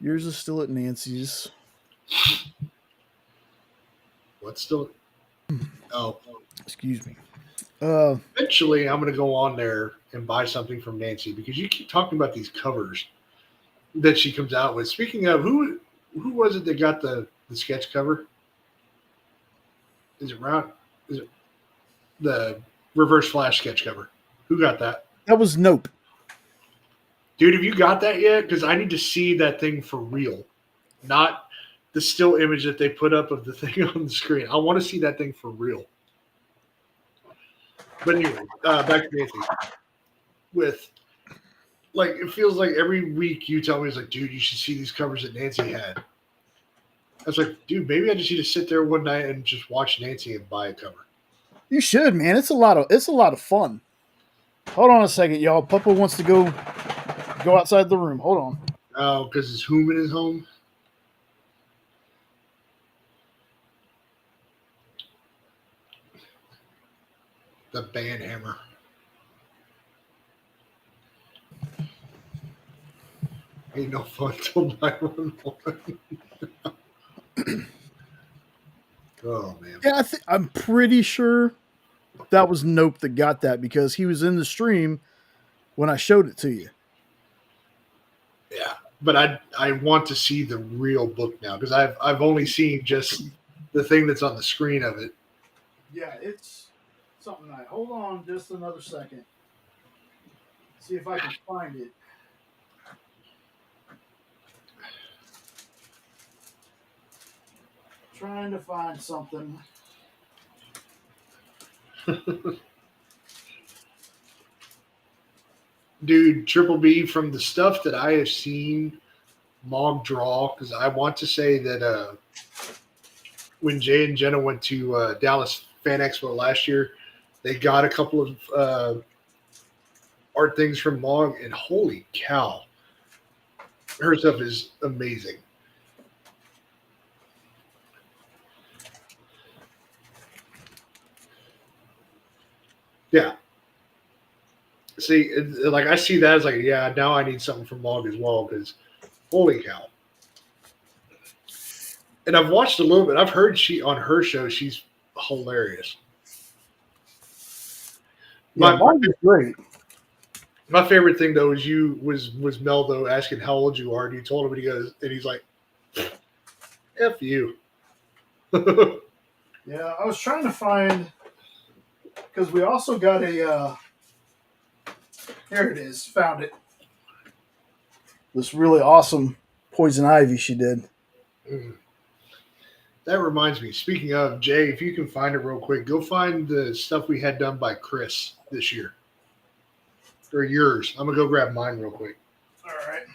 S2: Yours is still at Nancy's.
S1: What's still? Oh,
S2: Excuse me.
S1: eventually, I'm going to go on there and buy something from Nancy because you keep talking about these covers that she comes out with. Speaking of, who was it that got the sketch cover? Is it Round? Is it the Reverse Flash sketch cover? Who got that?
S2: That was Nope.
S1: Dude, have you got that yet? Because I need to see that thing for real, not the still image that they put up of the thing on the screen. I want to see that thing for real. But anyway, back to Nancy. With, like, it feels like every week you tell me, it's like, dude, you should see these covers that Nancy had. I was like, dude, maybe I just need to sit there one night and just watch Nancy and buy a cover.
S2: You should, man. It's a lot of fun. Hold on a second, y'all. Papa wants to go outside the room. Hold on.
S1: Oh, because his human is home. The band hammer. Ain't no fun till 911. Oh man.
S2: Yeah, I'm pretty sure that was Nope that got that because he was in the stream when I showed it to you.
S1: Yeah. but I want to see the real book now because I've only seen just the thing that's on the screen of it.
S2: Yeah, it's something nice. Hold on just another second. See if I can find it. Trying to find something.
S1: Dude, Triple B, from the stuff that I have seen Mog draw, because I want to say that when Jay and Jenna went to Dallas Fan Expo last year, they got a couple of art things from Mog, and holy cow, her stuff is amazing. Yeah. See, like I see that as like, yeah, now I need something from Mog as well because holy cow. And I've watched a little bit. I've heard she on her show, she's hilarious.
S2: Yeah, Mog is great.
S1: My favorite thing though was Mel though asking how old you are, and you told him, and he's like, "F you."
S2: Yeah, I was trying to find because we also got a. Here it is. Found it. This really awesome poison ivy she did.
S1: That reminds me. Speaking of Jay, if you can find it real quick, go find the stuff we had done by Chris this year. Or yours. I'm gonna go grab mine real quick.
S2: All right.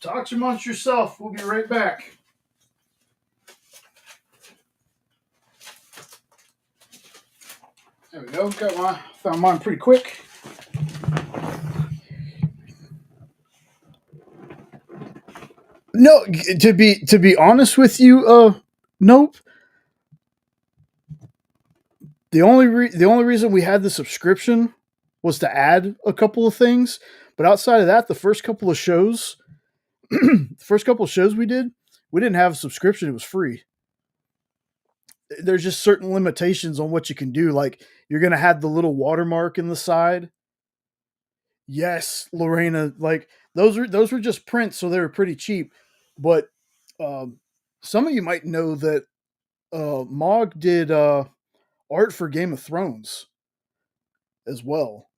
S2: Talk amongst yourself. We'll be right back. There we go. Found mine pretty quick. No, to be honest with you, nope. The only reason we had the subscription was to add a couple of things, but outside of that, the first couple of shows we did, we didn't have a subscription. It was free. There's just certain limitations on what you can do. Like you're going to have the little watermark in the side. Yes, Lorena, like those were just prints, so they were pretty cheap. But some of you might know that Mog did art for Game of Thrones as well.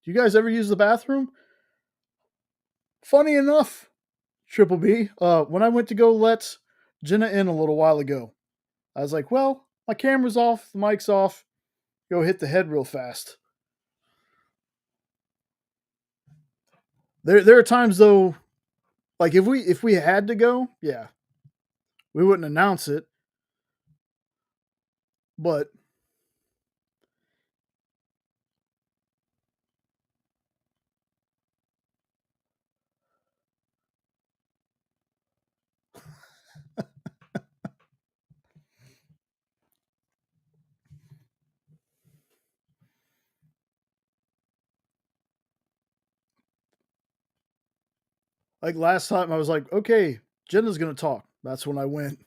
S2: Do you guys ever use the bathroom? Funny enough, Triple B, when I went to go let Jenna in a little while ago, I was like, well, my camera's off, the mic's off, go hit the head real fast. There are times though, like if we had to go, yeah, we wouldn't announce it, but like last time I was like, okay, Jenna's gonna talk. That's when I went.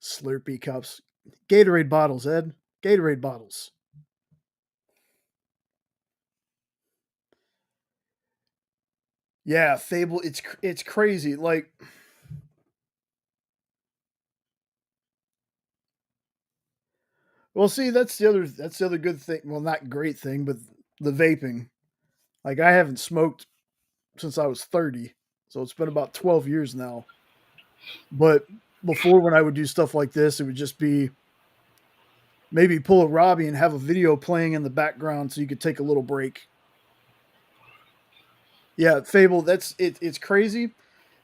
S2: Slurpee cups. Gatorade bottles, Ed. Gatorade bottles. Yeah, Fable, it's crazy. Like well, see, that's the other good thing. Well, not great thing, but the vaping. Like I haven't smoked since I was 30. So it's been about 12 years now. But before when I would do stuff like this, it would just be maybe pull a Robbie and have a video playing in the background so you could take a little break. Yeah, Fable, it's crazy.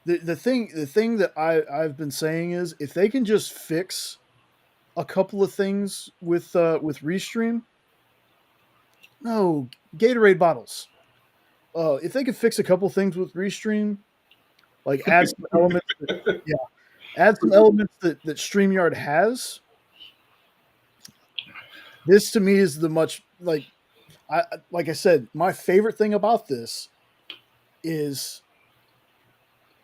S2: The thing that I've been saying is if they can just fix a couple of things with Restream. No, Gatorade bottles. If they could fix a couple things with Restream, like add some elements that StreamYard has. This to me is the much like I said, my favorite thing about this is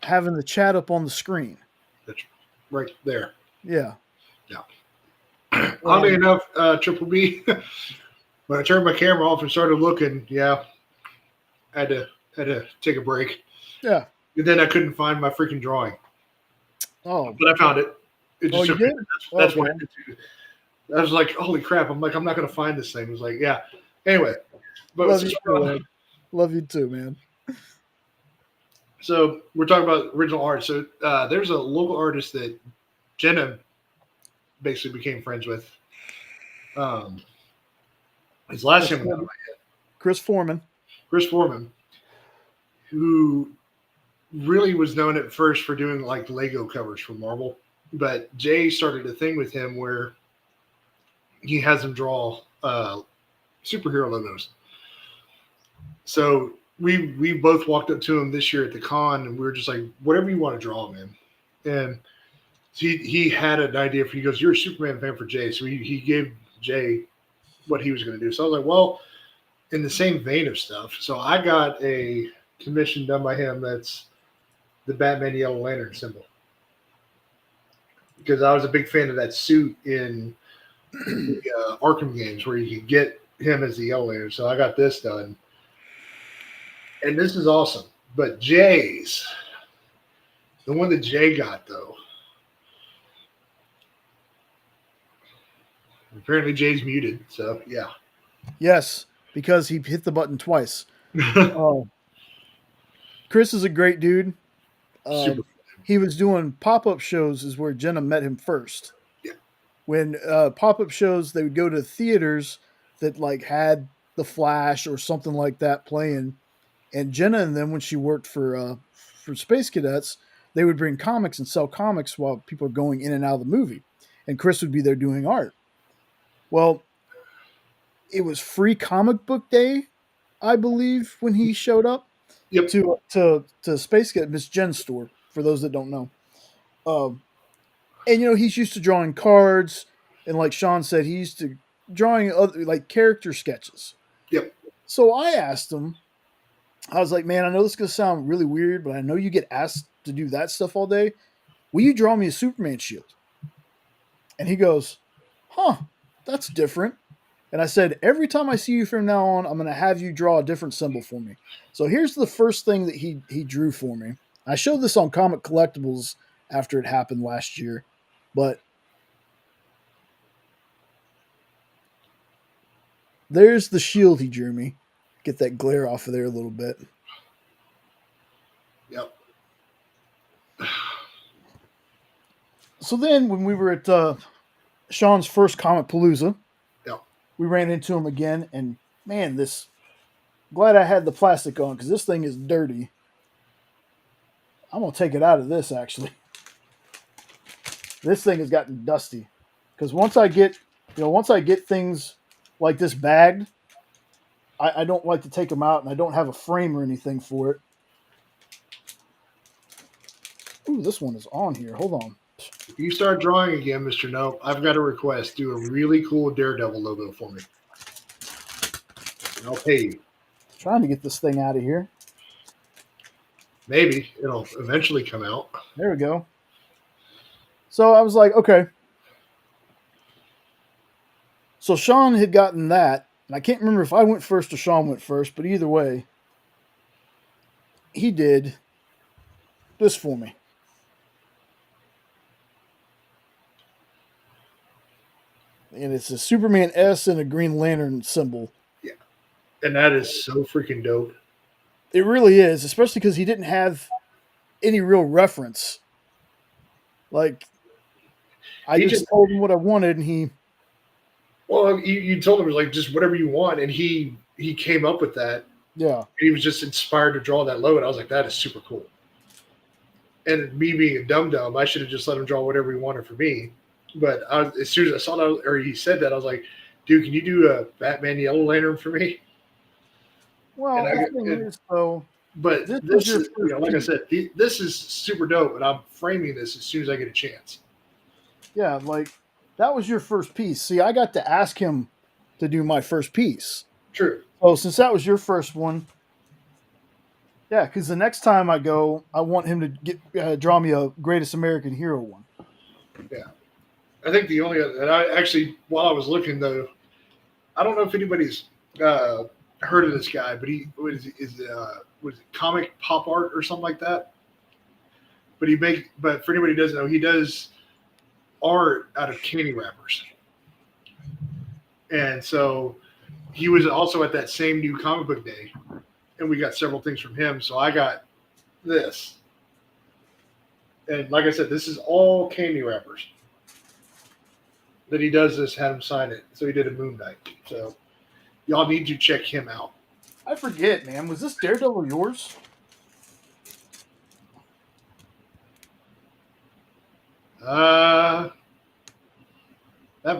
S2: having the chat up on the screen.
S1: That's right there.
S2: Yeah.
S1: Oddly enough, Triple B, when I turned my camera off and started looking, yeah, I had to take a break.
S2: Yeah.
S1: And then I couldn't find my freaking drawing.
S2: Oh.
S1: But I found it. It
S2: Oh,
S1: just
S2: you
S1: took me.
S2: did?
S1: That's why
S2: Okay.
S1: I was like, holy crap. I'm like, I'm not going to find this thing. It was like, yeah. Anyway. But
S2: Love you too, Ed. Love you too, man.
S1: So we're talking about original art. So there's a local artist that Jenna basically became friends with. His last name was out of my head.
S2: Chris Foreman.
S1: Chris Foreman, who really was known at first for doing like Lego covers for Marvel. But Jay started a thing with him where he has him draw superhero logos. So we both walked up to him this year at the con, and we were just like, whatever you want to draw, man. And he had an idea for. He goes, "You're a Superman fan for Jay," so he gave Jay what he was going to do. So I was like, well, in the same vein of stuff. So I got a commission done by him that's the Batman Yellow Lantern symbol, because I was a big fan of that suit in the Arkham games where you could get him as the Yellow Lantern. So I got this done, and this is awesome. But Jay's, the one that Jay got though, apparently Jay's muted. So yeah.
S2: Yes, because he hit the button twice. Chris is a great dude.
S1: Super.
S2: He was doing pop-up shows is where Jenna met him first.
S1: Yeah.
S2: When pop-up shows, they would go to theaters that like had The Flash or something like that playing. And Jenna and them, when she worked for Space Cadets, they would bring comics and sell comics while people are going in and out of the movie. And Chris would be there doing art. Well, it was free comic book day, I believe, when he showed up.
S1: Yep.
S2: To Space Cadet, Miss Jen's store, for those that don't know. And you know, he's used to drawing cards, and like Sean said, he used to drawing other like character sketches.
S1: Yep.
S2: So I asked him, I was like, man, I know this is gonna sound really weird, but I know you get asked to do that stuff all day. Will you draw me a Superman shield? And he goes, huh, that's different. And I said, every time I see you from now on, I'm going to have you draw a different symbol for me. So here's the first thing that he drew for me. I showed this on Comic Collectibles after it happened last year. But there's the shield he drew me. Get that glare off of there a little bit.
S1: Yep.
S2: So then when we were at Sean's first Comic Palooza, we ran into him again, and man, glad I had the plastic on because this thing is dirty. I'm gonna take it out of this actually. This thing has gotten dusty because once I get things like this bagged, I don't like to take them out, and I don't have a frame or anything for it. Ooh, this one is on here. Hold on.
S1: If you start drawing again, Mr. No, I've got a request. Do a really cool Daredevil logo for me. And I'll pay you.
S2: Trying to get this thing out of here.
S1: Maybe. It'll eventually come out.
S2: There we go. So I was like, okay. So Sean had gotten that, and I can't remember if I went first or Sean went first, but either way, he did this for me. And it's a Superman S and a Green Lantern symbol.
S1: Yeah. And that is so freaking dope.
S2: It really is, especially because he didn't have any real reference. Like, I just told him what I wanted, and he...
S1: Well, you told him, like, just whatever you want, and he came up with that.
S2: Yeah.
S1: He was just inspired to draw that logo, and I was like, that is super cool. And me being a dum-dum, I should have just let him draw whatever he wanted for me. But as soon as I saw that, or he said that, I was like, dude, can you do a Batman Yellow Lantern for me?
S2: Well,
S1: but this is, like I said, this is super dope, and I'm framing this as soon as I get a chance.
S2: Yeah, like, that was your first piece. See, I got to ask him to do my first piece.
S1: True.
S2: Oh, since that was your first one, yeah, because the next time I go, I want him to draw me a Greatest American Hero one.
S1: Yeah. I think the only other, and I actually, while I was looking though, I don't know if anybody's heard heard of this guy, but he was it comic pop art or something like that. But for anybody who doesn't know, he does art out of candy wrappers. And so he was also at that same new comic book day, and we got several things from him. So I got this. And like I said, this is all candy wrappers that he does this, had him sign it. So he did a Moon Knight. So y'all need to check him out.
S2: I forget, man. Was this Daredevil yours?
S1: That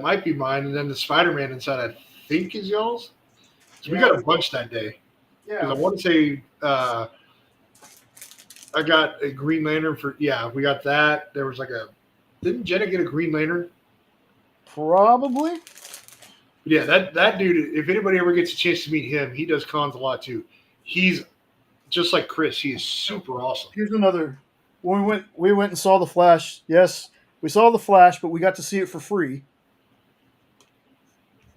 S1: might be mine. And then the Spider-Man inside, I think, is y'all's. So we got a bunch that day.
S2: Yeah.
S1: Because I want to say I got a Green Lantern we got that. There was didn't Jenna get a Green Lantern?
S2: Probably.
S1: But yeah, that dude, if anybody ever gets a chance to meet him, he does cons a lot too. He's just like Chris. He is super awesome.
S2: Here's another. When we went and saw The Flash. Yes, we saw The Flash, but we got to see it for free.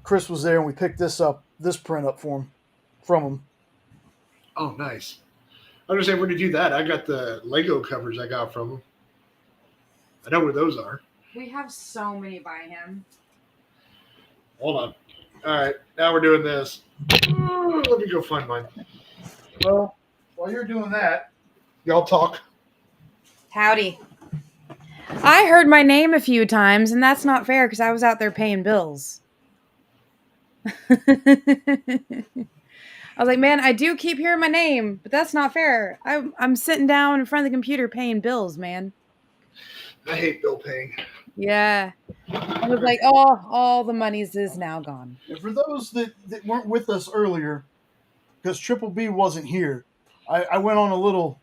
S2: Chris was there, and we picked this print up from him.
S1: Oh, nice. I understand where to do that. I got the Lego covers I got from him. I know where those are.
S3: We have so many by him.
S1: Hold on. All right, now we're doing this. Let me go find mine.
S2: Well, while you're doing that,
S1: Y'all talk.
S3: Howdy. I heard my name a few times, and that's not fair because I was out there paying bills. I was like, man, I do keep hearing my name, but that's not fair. I'm sitting down in front of the computer paying bills, man.
S1: I hate bill paying.
S3: Yeah. I was like, oh, all the money's is now gone.
S2: and for those that weren't with us earlier, because Triple B wasn't here, I went on a little,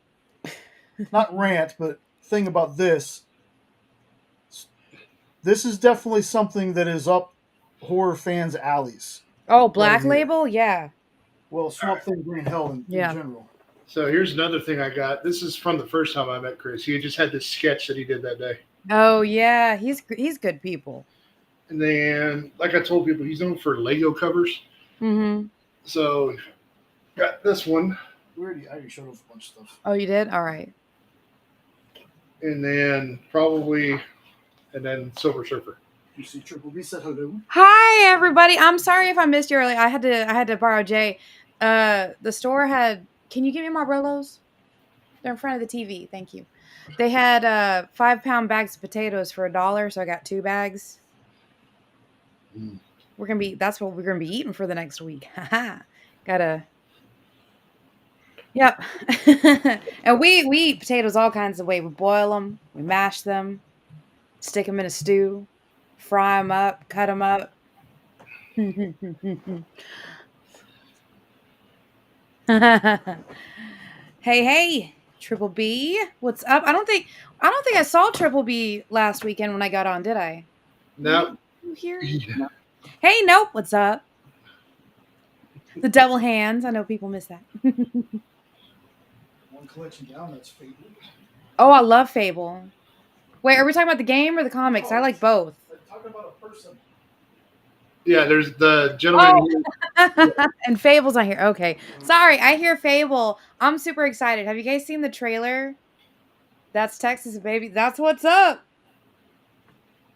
S2: not rant, but thing about this. This is definitely something that is up horror fans' alleys.
S3: Oh, Black Label? Yeah.
S2: Well, Swamp Thing Green Hell in general.
S1: So here's another thing I got. This is from the first time I met Chris. He just had this sketch that he did that day.
S3: Oh, yeah. He's good people.
S1: And then, like I told people, he's known for Lego covers.
S3: Mm-hmm.
S1: So, got this one.
S2: I already showed off a bunch of stuff.
S3: Oh, you did? All right.
S1: And then Silver Surfer.
S2: You see Triple B said hello.
S3: Hi, everybody. I'm sorry if I missed you earlier. I had to borrow Jay. The store had. Can you give me my Rolos? They're in front of the TV. Thank you. They had 5-pound bags of potatoes for $1, so I got 2 bags.
S1: Mm.
S3: That's what we're gonna be eating for the next week. Gotta. Yep. And we eat potatoes all kinds of ways. We boil them, we mash them, stick them in a stew, fry them up, cut them up. Hey, Triple B, what's up? I don't think I saw Triple B last weekend when I got on, did I?
S1: No.
S3: You here?
S1: Yeah.
S3: No. Hey, nope. What's up? The double hands. I know people miss that.
S2: One collection down, that's Fable.
S3: Oh, I love Fable. Wait, are we talking about the game or the comics? I like both.
S2: I'm talking about a person.
S1: Yeah, there's the gentleman here.
S3: And Fable's not here. Okay. Sorry, I hear Fable. I'm super excited. Have you guys seen the trailer? That's Texas, baby. That's what's up.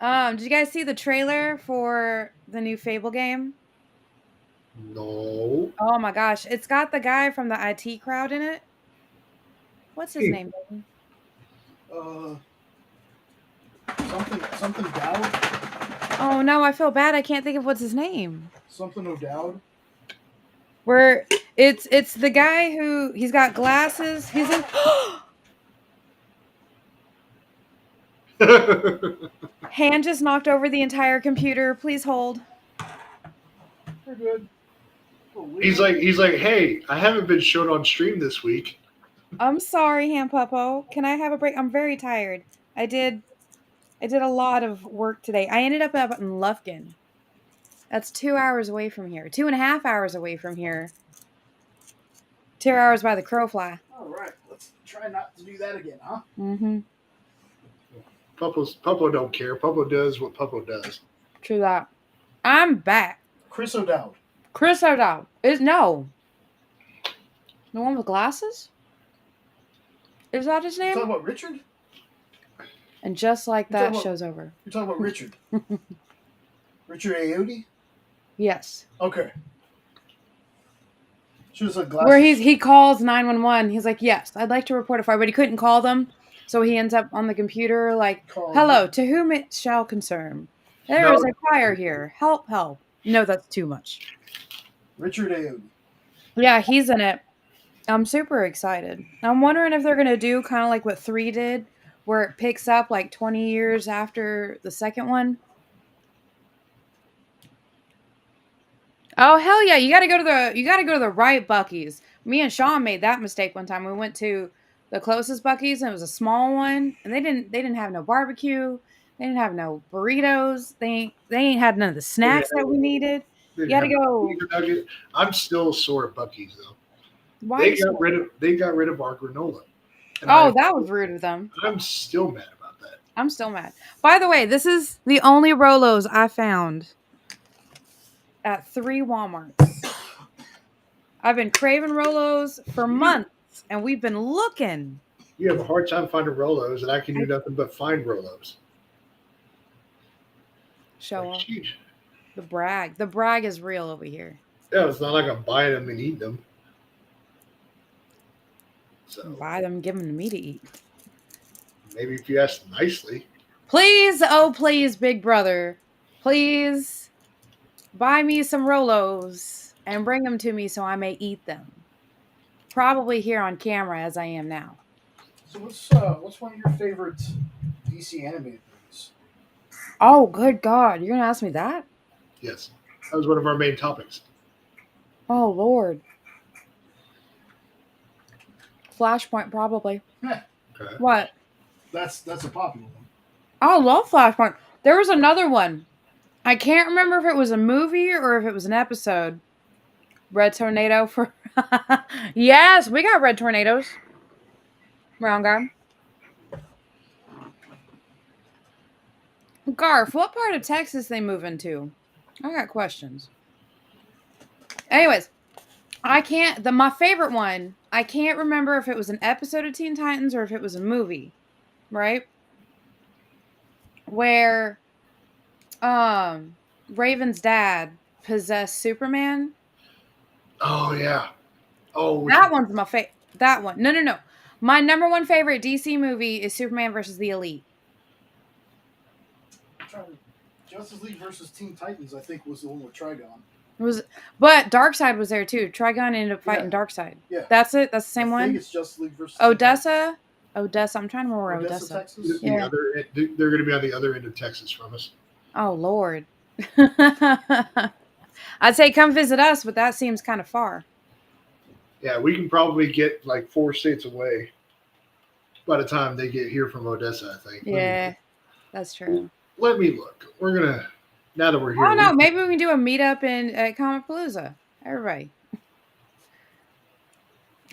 S3: Did you guys see the trailer for the new Fable game?
S1: No.
S3: Oh my gosh. It's got the guy from the IT crowd in it. What's his name, baby?
S2: Something Dowd?
S3: Oh no, I feel bad. I can't think of what's his name.
S2: Something O'Dowd?
S3: Where it's the guy who he's got glasses. He's in hand just knocked over the entire computer. Please hold.
S2: We're good.
S1: He's like, hey, I haven't been shown on stream this week.
S3: I'm sorry, Hand Puppo. Can I have a break? I'm very tired. I did a lot of work today. I ended up in Lufkin. That's 2 hours away from here. 2.5 hours away from here. 2 hours by the crow fly.
S2: All right, let's try not to do that again, huh?
S3: Mm-hmm.
S1: Puppo don't care. Puppo does what Puppo does.
S3: True that. I'm back.
S2: Chris O'Dowd.
S3: Chris O'Dowd. No. The one with glasses? Is that his
S2: You
S3: name?
S2: talking about Richard?
S3: And just like
S2: You're
S3: that,
S2: talking about-
S3: show's over.
S2: You're talking about Richard. Richard Ayoade?
S3: Yes.
S2: Okay. She was like glasses.
S3: Where he calls 911. He's like, yes, I'd like to report a fire, but he couldn't call them. So he ends up on the computer like, hello, to whom it shall concern. There is a fire here. Help, help. No, that's too much.
S2: Richard Ayoade.
S3: Yeah, he's in it. I'm super excited. I'm wondering if they're going to do kind of like what 3 did, where it picks up like 20 years after the second one. Oh hell yeah! You got to go to the right Buc-ee's. Me and Sean made that mistake one time. We went to the closest Buc-ee's and it was a small one, and they didn't have no barbecue. They didn't have no burritos. They ain't had none of the snacks that we needed. You got to go.
S1: I'm still sore at Buc-ee's though.
S3: Why?
S1: They got rid of our granola.
S3: Oh, that was rude of them.
S1: I'm still mad about that.
S3: I'm still mad. By the way, this is the only Rolos I found at 3 Walmarts. I've been craving Rolos for months, and we've been looking.
S1: You have a hard time finding Rolos, and I can do nothing but find Rolos.
S3: Show off.
S1: Huge.
S3: The brag. The brag is real over here.
S1: Yeah, it's not like I'm buying them and eating them. So
S3: buy them, give them to me to eat.
S1: Maybe if you ask nicely.
S3: Please, oh please, big brother, please buy me some Rolos and bring them to me so I may eat them. Probably here on camera as I am now.
S2: So what's one of your favorite DC animated movies?
S3: Oh, good God. You're going to ask me that?
S1: Yes. That was one of our main topics.
S3: Oh, Lord. Flashpoint, probably.
S2: Okay.
S3: What?
S2: That's a popular one.
S3: I love Flashpoint. There was another one. I can't remember if it was a movie or if it was an episode. Red Tornado for... Yes, we got red tornadoes. Round guy. Garf, what part of Texas they move into? I got questions. Anyways, my favorite one, I can't remember if it was an episode of Teen Titans or if it was a movie, right? Where Raven's dad possessed Superman.
S1: Oh yeah. Oh,
S3: that one's my favorite. That one. No. My number one favorite DC movie is Superman versus the Elite.
S2: Justice League versus Teen Titans, I think, was the one with Trigon.
S3: But Darkseid was there too. Trigon ended up fighting Darkseid.
S2: Yeah.
S3: That's it? That's the same one?
S2: I think it's Justice League versus
S3: Odessa? Odessa. I'm trying to remember Odessa.
S2: Texas?
S3: Yeah.
S1: They're going to be on the other end of Texas from us.
S3: Oh, Lord. I'd say come visit us, but that seems kind of far.
S1: Yeah, we can probably get like 4 states away by the time they get here from Odessa, I think.
S3: Yeah, that's true.
S1: Let me look. We're going to, now that we're here.
S3: Oh, no, maybe we can do a meetup at Comic Palooza. Everybody.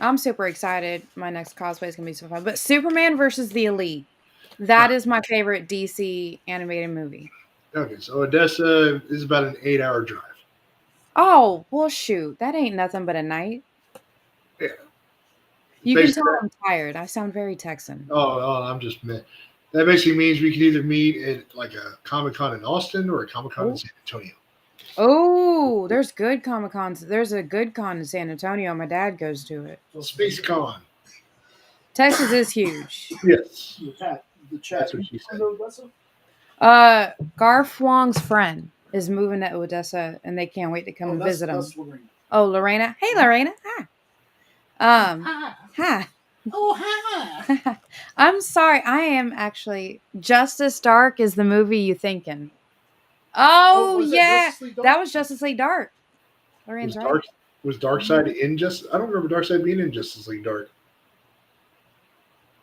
S3: I'm super excited. My next cosplay is going to be so fun. But Superman versus the Elite. That is my favorite DC animated movie.
S1: Okay, so Odessa is about an 8-hour drive.
S3: Oh, well, shoot. That ain't nothing but a night.
S1: Yeah.
S3: You can tell I'm tired. I sound very Texan.
S1: Oh, I'm just mad. That basically means we can either meet at like a Comic-Con in Austin or a Comic-Con in San Antonio.
S3: Oh, there's good Comic-Cons. There's a good con in San Antonio. My dad goes to it.
S1: Space Con.
S3: Texas is huge.
S1: Yes.
S2: The chat.
S1: That's what she said.
S3: Garf Wong's friend is moving to Odessa, and they can't wait to come and visit him.
S2: Lorena.
S3: Oh, Lorena. Hey, Lorena. Hi. Hi.
S2: Oh, hi.
S3: I'm sorry. I am actually... Justice Dark is the movie you thinking. Oh, yeah. That was Justice League Dark. Lorena's right.
S1: Was Darkseid in Justice? I don't remember Darkseid being in Justice League Dark.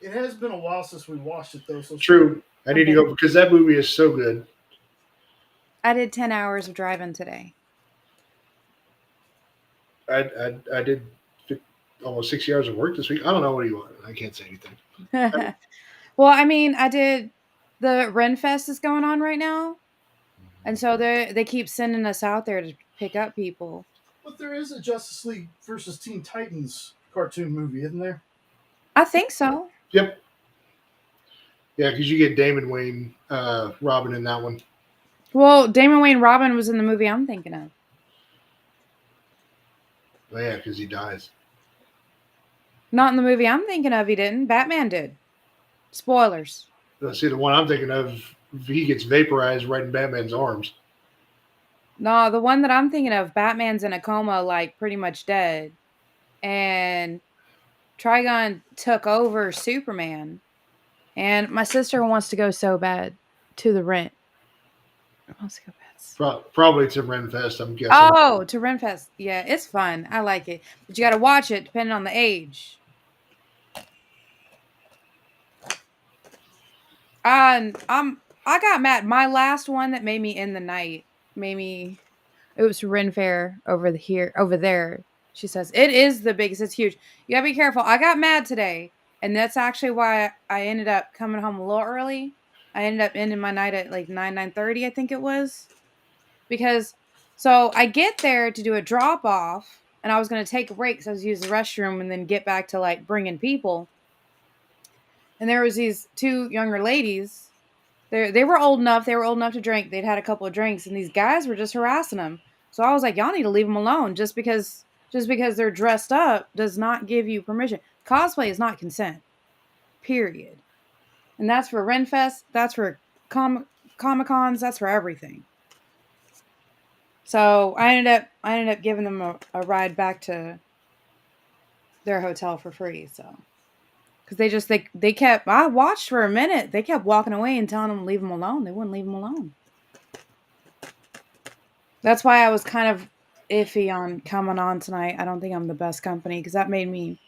S2: It has been a while since we watched it, though. So
S1: True. I need to go because that movie is so good.
S3: I did 10 hours of driving today.
S1: I did almost 60 hours of work this week. I don't know what you want. I can't say anything.
S3: Well, I mean, I did the Renfest is going on right now. And so they keep sending us out there to pick up people.
S2: But there is a Justice League versus Teen Titans cartoon movie, isn't there?
S3: I think so.
S1: Yep. Yeah, because you get Damon Wayne Robin in that one.
S3: Well, Damon Wayne Robin was in the movie I'm thinking of.
S1: Oh, yeah, because he dies.
S3: Not in the movie I'm thinking of, he didn't. Batman did. Spoilers.
S1: See, the one I'm thinking of, he gets vaporized right in Batman's arms.
S3: No, the one that I'm thinking of, Batman's in a coma, like pretty much dead. And Trigon took over Superman. And my sister wants to go so bad to the Rent. Wants to go bad.
S1: Probably to Renfest, I'm guessing.
S3: Oh, to Renfest. Yeah, it's fun. I like it. But you got to watch it depending on the age. I got mad. My last one that made me end the night it was Ren Fair over there. She says it is the biggest. It's huge. You gotta be careful. I got mad today, and that's actually why I ended up coming home a little early. I ended up ending my night at like 9:30, I think it was, because so I get there to do a drop off, and I was gonna take a break because I was using the restroom and then get back to like bringing people. And there was these two younger ladies. They were old enough. They were old enough to drink. They'd had a couple of drinks, and these guys were just harassing them. So I was like, y'all need to leave them alone. Just because they're dressed up does not give you permission. Cosplay is not consent. Period. And that's for Renfest. That's for Comic-Cons. That's for everything. So I ended up giving them a ride back to their hotel for free. So. Because they kept, I watched for a minute. They kept walking away and telling them to leave them alone. They wouldn't leave them alone. That's why I was kind of iffy on coming on tonight. I don't think I'm the best company because that made me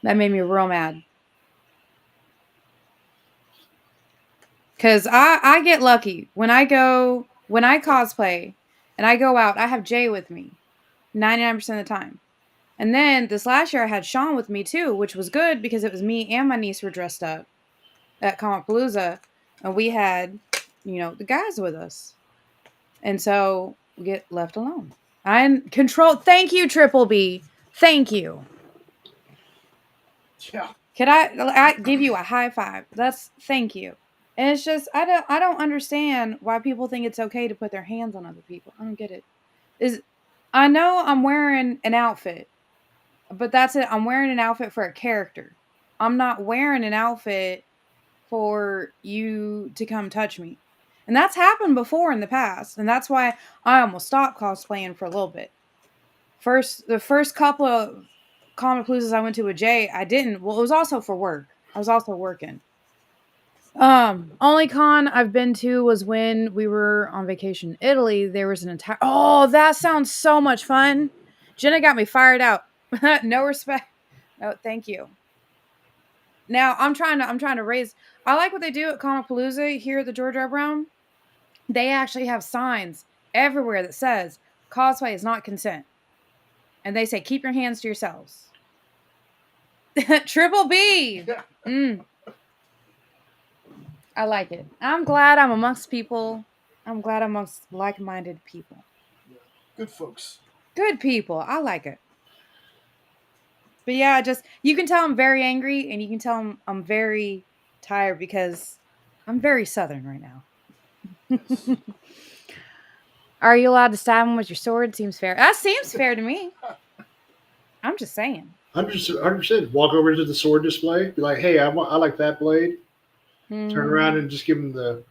S3: real mad. Because I get lucky. When I cosplay and I go out, I have Jay with me 99% of the time. And then this last year I had Sean with me too, which was good because it was me and my niece were dressed up at Comicpalooza, and we had, the guys with us. And so we get left alone. I'm controlled. Thank you, Triple B. Thank you.
S2: Yeah.
S3: Could I give you a high five? Thank you. And it's just I don't understand why people think it's okay to put their hands on other people. I don't get it. I know I'm wearing an outfit. But that's it. I'm wearing an outfit for a character. I'm not wearing an outfit for you to come touch me. And that's happened before in the past. And that's why I almost stopped cosplaying for a little bit. The first couple of Comicpaloozas I went to with Jay, I didn't. Well, it was also for work. I was also working. Only con I've been to was when we were on vacation in Italy. There was an entire... Oh, that sounds so much fun. Jenna got me fired out. No respect. No, thank you. Now I'm trying to raise. I like what they do at Comicpalooza here at the George R. Brown. They actually have signs everywhere that says cosplay is not consent, and they say keep your hands to yourselves. Triple B. I like it. I'm glad I'm amongst people. I'm glad I'm amongst like-minded people.
S2: Good folks.
S3: Good people. I like it. But yeah, you can tell I'm very angry, and you can tell I'm very tired because I'm very Southern right now. Are you allowed to stab him with your sword? Seems fair. That seems fair to me. I'm just saying.
S1: 100%. Walk over to the sword display. Be like, hey, I like that blade.
S3: Mm-hmm.
S1: Turn around and just give him the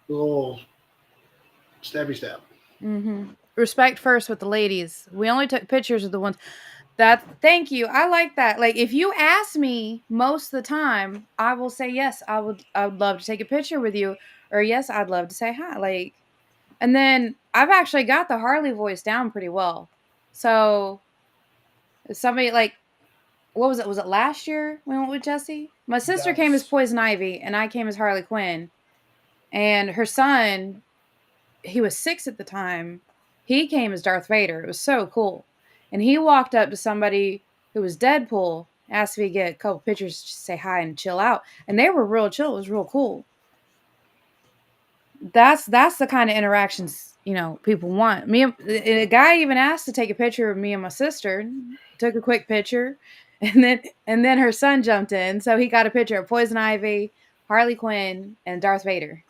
S1: little stabby stab.
S3: Mm-hmm. Respect first with the ladies. We only took pictures of the ones thank you. I like that. Like if you ask me most of the time, I will say yes, I would love to take a picture with you, or yes, I'd love to say hi. Like, and then I've actually got the Harley voice down pretty well. So somebody like, what was it? Was it last year we went with Jessie? My sister came as Poison Ivy and I came as Harley Quinn, and her son, he was 6 at the time. He came as Darth Vader. It was so cool. And he walked up to somebody who was Deadpool, asked if he could get a couple pictures to say hi and chill out. And they were real chill. It was real cool. That's the kind of interactions people want. A guy even asked to take a picture of me and my sister. Took a quick picture, and then her son jumped in, so he got a picture of Poison Ivy, Harley Quinn, and Darth Vader.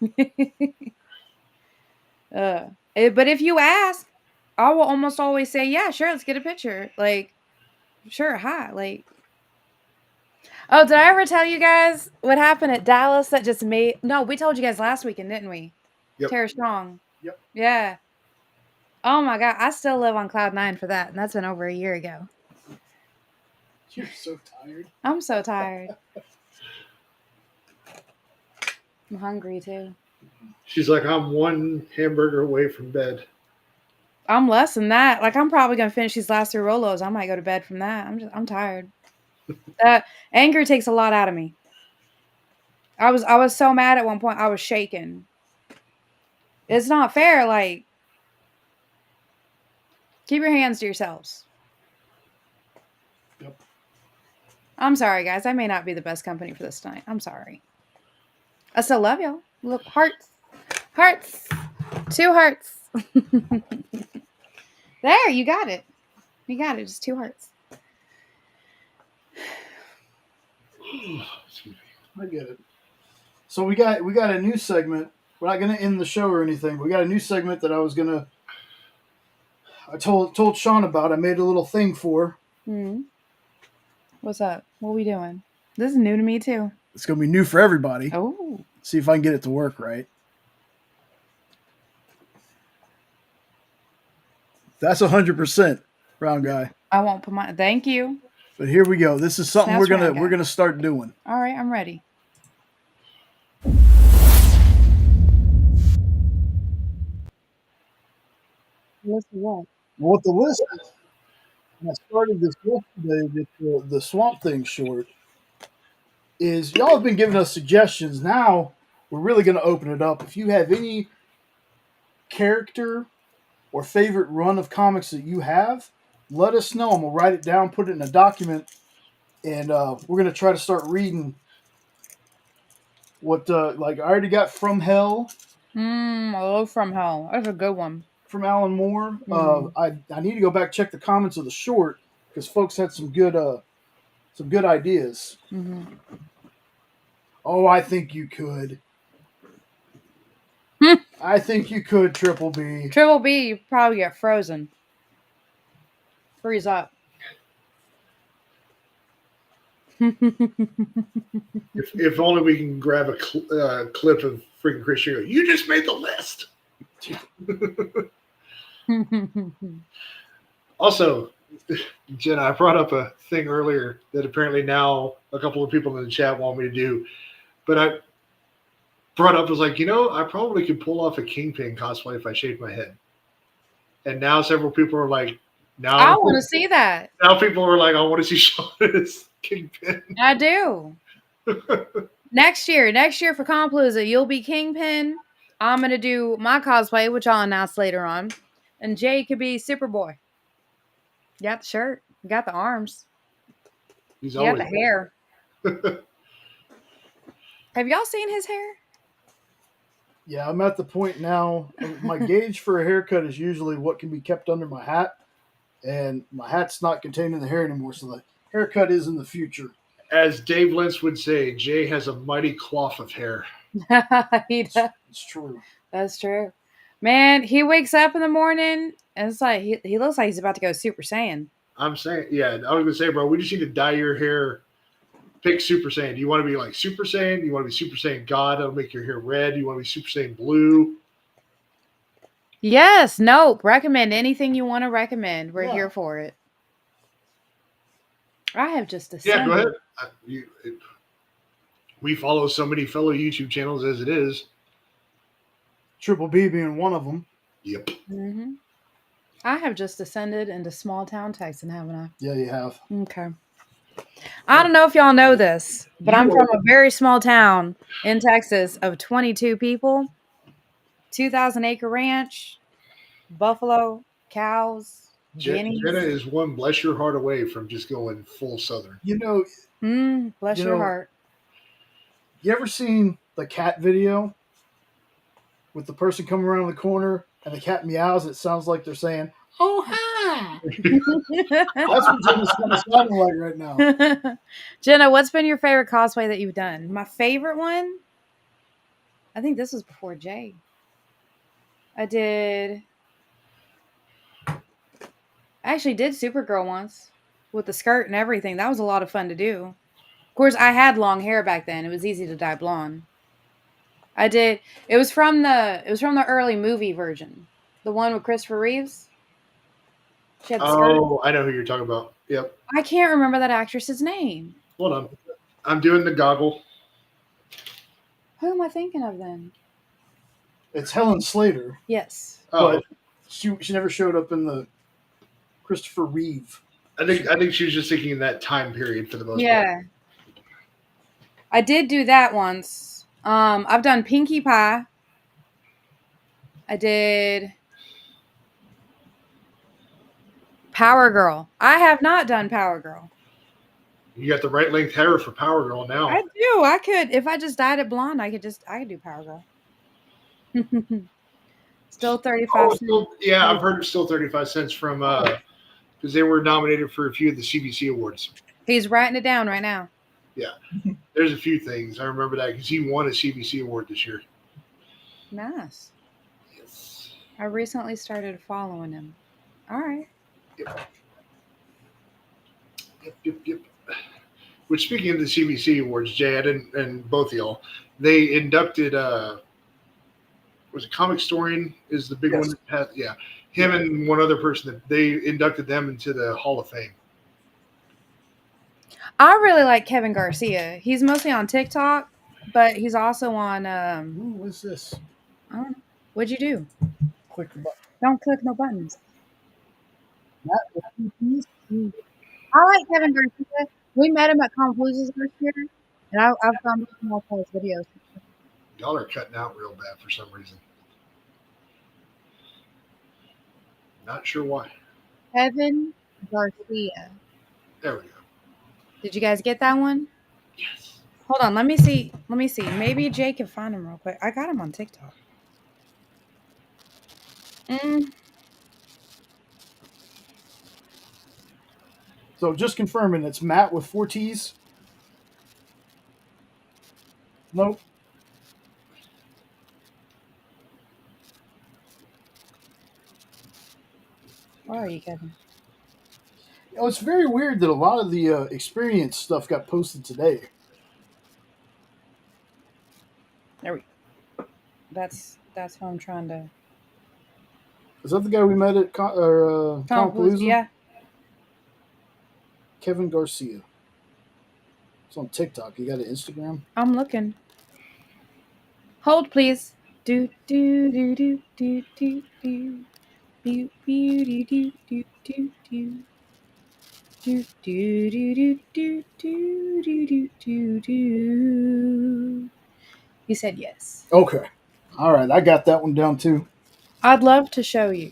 S3: But if you ask, I will almost always say, yeah, sure, let's get a picture. Like, sure, hi. Like, oh, did I ever tell you guys what happened at Dallas that just made... No, we told you guys last weekend, didn't we?
S1: Yep.
S3: Tara Strong.
S2: Yep.
S3: Yeah. Oh my God, I still live on cloud 9 for that, and that's been over a year ago.
S2: You're so tired.
S3: I'm so tired. I'm hungry too.
S1: She's like, I'm one hamburger away from bed.
S3: I'm less than that. Like, I'm probably gonna finish these last 3 Rolos. I might go to bed from that. I'm tired. Anger takes a lot out of me. I was so mad at one point. I was shaking. It's not fair. Like, keep your hands to yourselves.
S2: Yep.
S3: I'm sorry, guys. I may not be the best company for this tonight. I'm sorry. I still love y'all. Look, hearts. Hearts. 2 hearts. There, you got it. You got it. Just 2 hearts.
S2: I get it. So we got a new segment. We're not going to end the show or anything. We got a new segment that I told Sean about. I made a little thing for.
S3: What's up? What are we doing? This is new to me too.
S2: It's going to be new for everybody.
S3: Oh.
S2: See if I can get it to work right. That's 100%, round guy.
S3: I won't put my... Thank you.
S2: But here we go. This is something we're gonna start doing.
S3: All right, I'm ready. List of what?
S2: What the list is? I started this yesterday. The Swamp Thing short is y'all have been giving us suggestions. Now we're really going to open it up. If you have any character or favorite run of comics that you have, let us know. I'm gonna write it down, put it in a document, and we're gonna try to start reading. What like I already got From Hell.
S3: I love From Hell. That's a good one.
S2: From Alan Moore. I need to go back check the comments of the short because folks had some good ideas. Oh, I think you could. I think you could, Triple B.
S3: Triple B, you probably get frozen. Freeze up.
S1: If only we can grab a clip of freaking Christian. Go, you just made the list. Also, Jenna, I brought up a thing earlier that apparently now a couple of people in the chat want me to do, but I brought up was like, I probably could pull off a Kingpin cosplay if I shaved my head. And now several people are like,
S3: I want to see that.
S1: Now people are like, I want to see Sean as Kingpin.
S3: I do. Next year for Compalooza, you'll be Kingpin. I'm going to do my cosplay, which I'll announce later on. And Jay could be Superboy. You got the shirt. You got the arms. You got the hair. Have y'all seen his hair?
S2: Yeah, I'm at the point now. My gauge for a haircut is usually what can be kept under my hat. And my hat's not containing the hair anymore, so the haircut is in the future.
S1: As Dave Lentz would say, Jay has a mighty cloth of hair.
S3: He does.
S2: It's true.
S3: That's true. Man, he wakes up in the morning, and it's like he looks like he's about to go Super Saiyan.
S1: I'm saying, yeah, I was going to say, bro, we just need to dye your hair. Pick Super Saiyan. Do you want to be like Super Saiyan? Do you want to be Super Saiyan God? That'll make your hair red. Do you want to be Super Saiyan Blue?
S3: Yes. Nope. Recommend anything you want to recommend. We're here for it. I have just
S1: Yeah, go ahead. We follow so many fellow YouTube channels as it is.
S2: Triple B being one of them.
S1: Yep.
S3: Mm-hmm. I have just descended into small town Texan, haven't I?
S2: Yeah, you have.
S3: Okay. I don't know if y'all know this, but I'm from a very small town in Texas of 22 people, 2,000 acre ranch, buffalo, cows, guineas.
S1: Jenna is one bless your heart away from just going full Southern.
S3: Bless your heart.
S2: You ever seen the cat video with the person coming around the corner and the cat meows, it sounds like they're saying, "Oh hi." That's what Jenna's kind of sounding like right now.
S3: Jenna, what's been your favorite cosplay that you've done? My favorite one? I think this was before Jay. I actually did Supergirl once with the skirt and everything. That was a lot of fun to do. Of course, I had long hair back then. It was easy to dye blonde. It was from the early movie version. The one with Christopher Reeves. She had the skirt.
S1: Oh, I know who you're talking about. Yep.
S3: I can't remember that actress's name.
S1: Hold on. I'm doing the goggle.
S3: Who am I thinking of then?
S2: It's Helen Slater,
S3: Yes.
S1: Oh,
S2: but she never showed up in the Christopher Reeve.
S1: I think she was just thinking in that time period for the most part.
S3: Yeah. I did do that once. I've done Pinkie Pie. I did Power Girl. I have not done Power Girl.
S1: You got the right length hair for Power Girl now.
S3: I do. I could, if I just dyed it blonde, I could do Power Girl. Still 35
S1: Oh,
S3: cents.
S1: still, yeah, I've heard it's still 35 cents from because they were nominated for a few of the CBC awards.
S3: He's writing it down right now.
S1: Yeah, there's a few things I remember that because he won a CBC award this year.
S3: Nice.
S1: Yes.
S3: I recently started following him. All right.
S1: Yep. Which, speaking of the CBC awards, Jay, and both of y'all, they inducted. Was it Comic Historian? Is the big
S2: Yes.
S1: one? Yeah, him and one other person that they inducted them into the Hall of Fame.
S3: I really like Kevin Garcia. He's mostly on TikTok, but he's also on.
S2: Ooh, what's this?
S3: I don't know. What'd you do?
S2: Click the button.
S3: Don't click no buttons. I like Kevin Garcia. We met him at Compluses last year, and I've gone back and watched all his videos.
S1: Y'all are cutting out real bad for some reason. Not sure why.
S3: Kevin Garcia.
S1: There we go.
S3: Did you guys get that one?
S1: Yes.
S3: Hold on. Let me see. Maybe Jay can find him real quick. I got him on TikTok.
S2: So just confirming, it's Matt with 4 T's. Nope.
S3: Where are you, Kevin?
S2: You know, it's very weird that a lot of the experience stuff got posted today.
S3: There we go. That's who I'm trying to.
S2: Is that the guy we met at Complusa?
S3: Yeah.
S2: Kevin Garcia. It's on TikTok. You got an Instagram?
S3: I'm looking. Hold, please. Do do do do do do do. Do do do do do do do. Do do do do do do do do do. He said yes.
S2: Okay. All right. I got that one down too.
S3: I'd love to show you,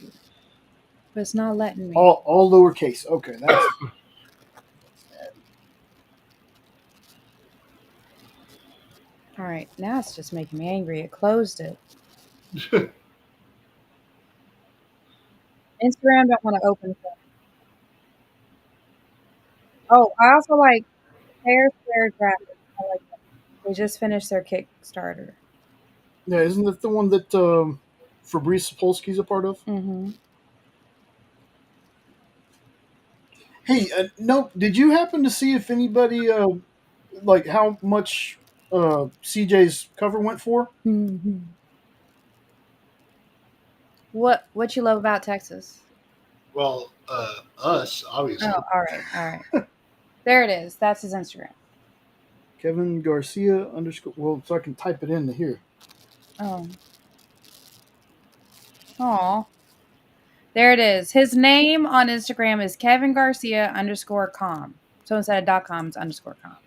S3: but it's not letting me.
S2: All lowercase. Okay. That's.
S3: All right, now it's just making me angry. It closed it. Instagram don't want to open it. Oh, I also like Fair Square Graphics. I like that. They just finished their Kickstarter.
S2: Yeah, isn't that the one that Fabrice Sapolsky's a part of?
S3: Mm-hmm.
S2: Hey, no, did you happen to see if anybody like how much CJ's cover went for?
S3: Mm-hmm. What you love about Texas?
S1: Well, us obviously.
S3: Oh, all right. There it is. That's his Instagram.
S2: Kevin Garcia _ well, so I can type it into here.
S3: Oh. Aw. There it is. His name on Instagram is Kevin Garcia _com. So instead of .com, it's _com.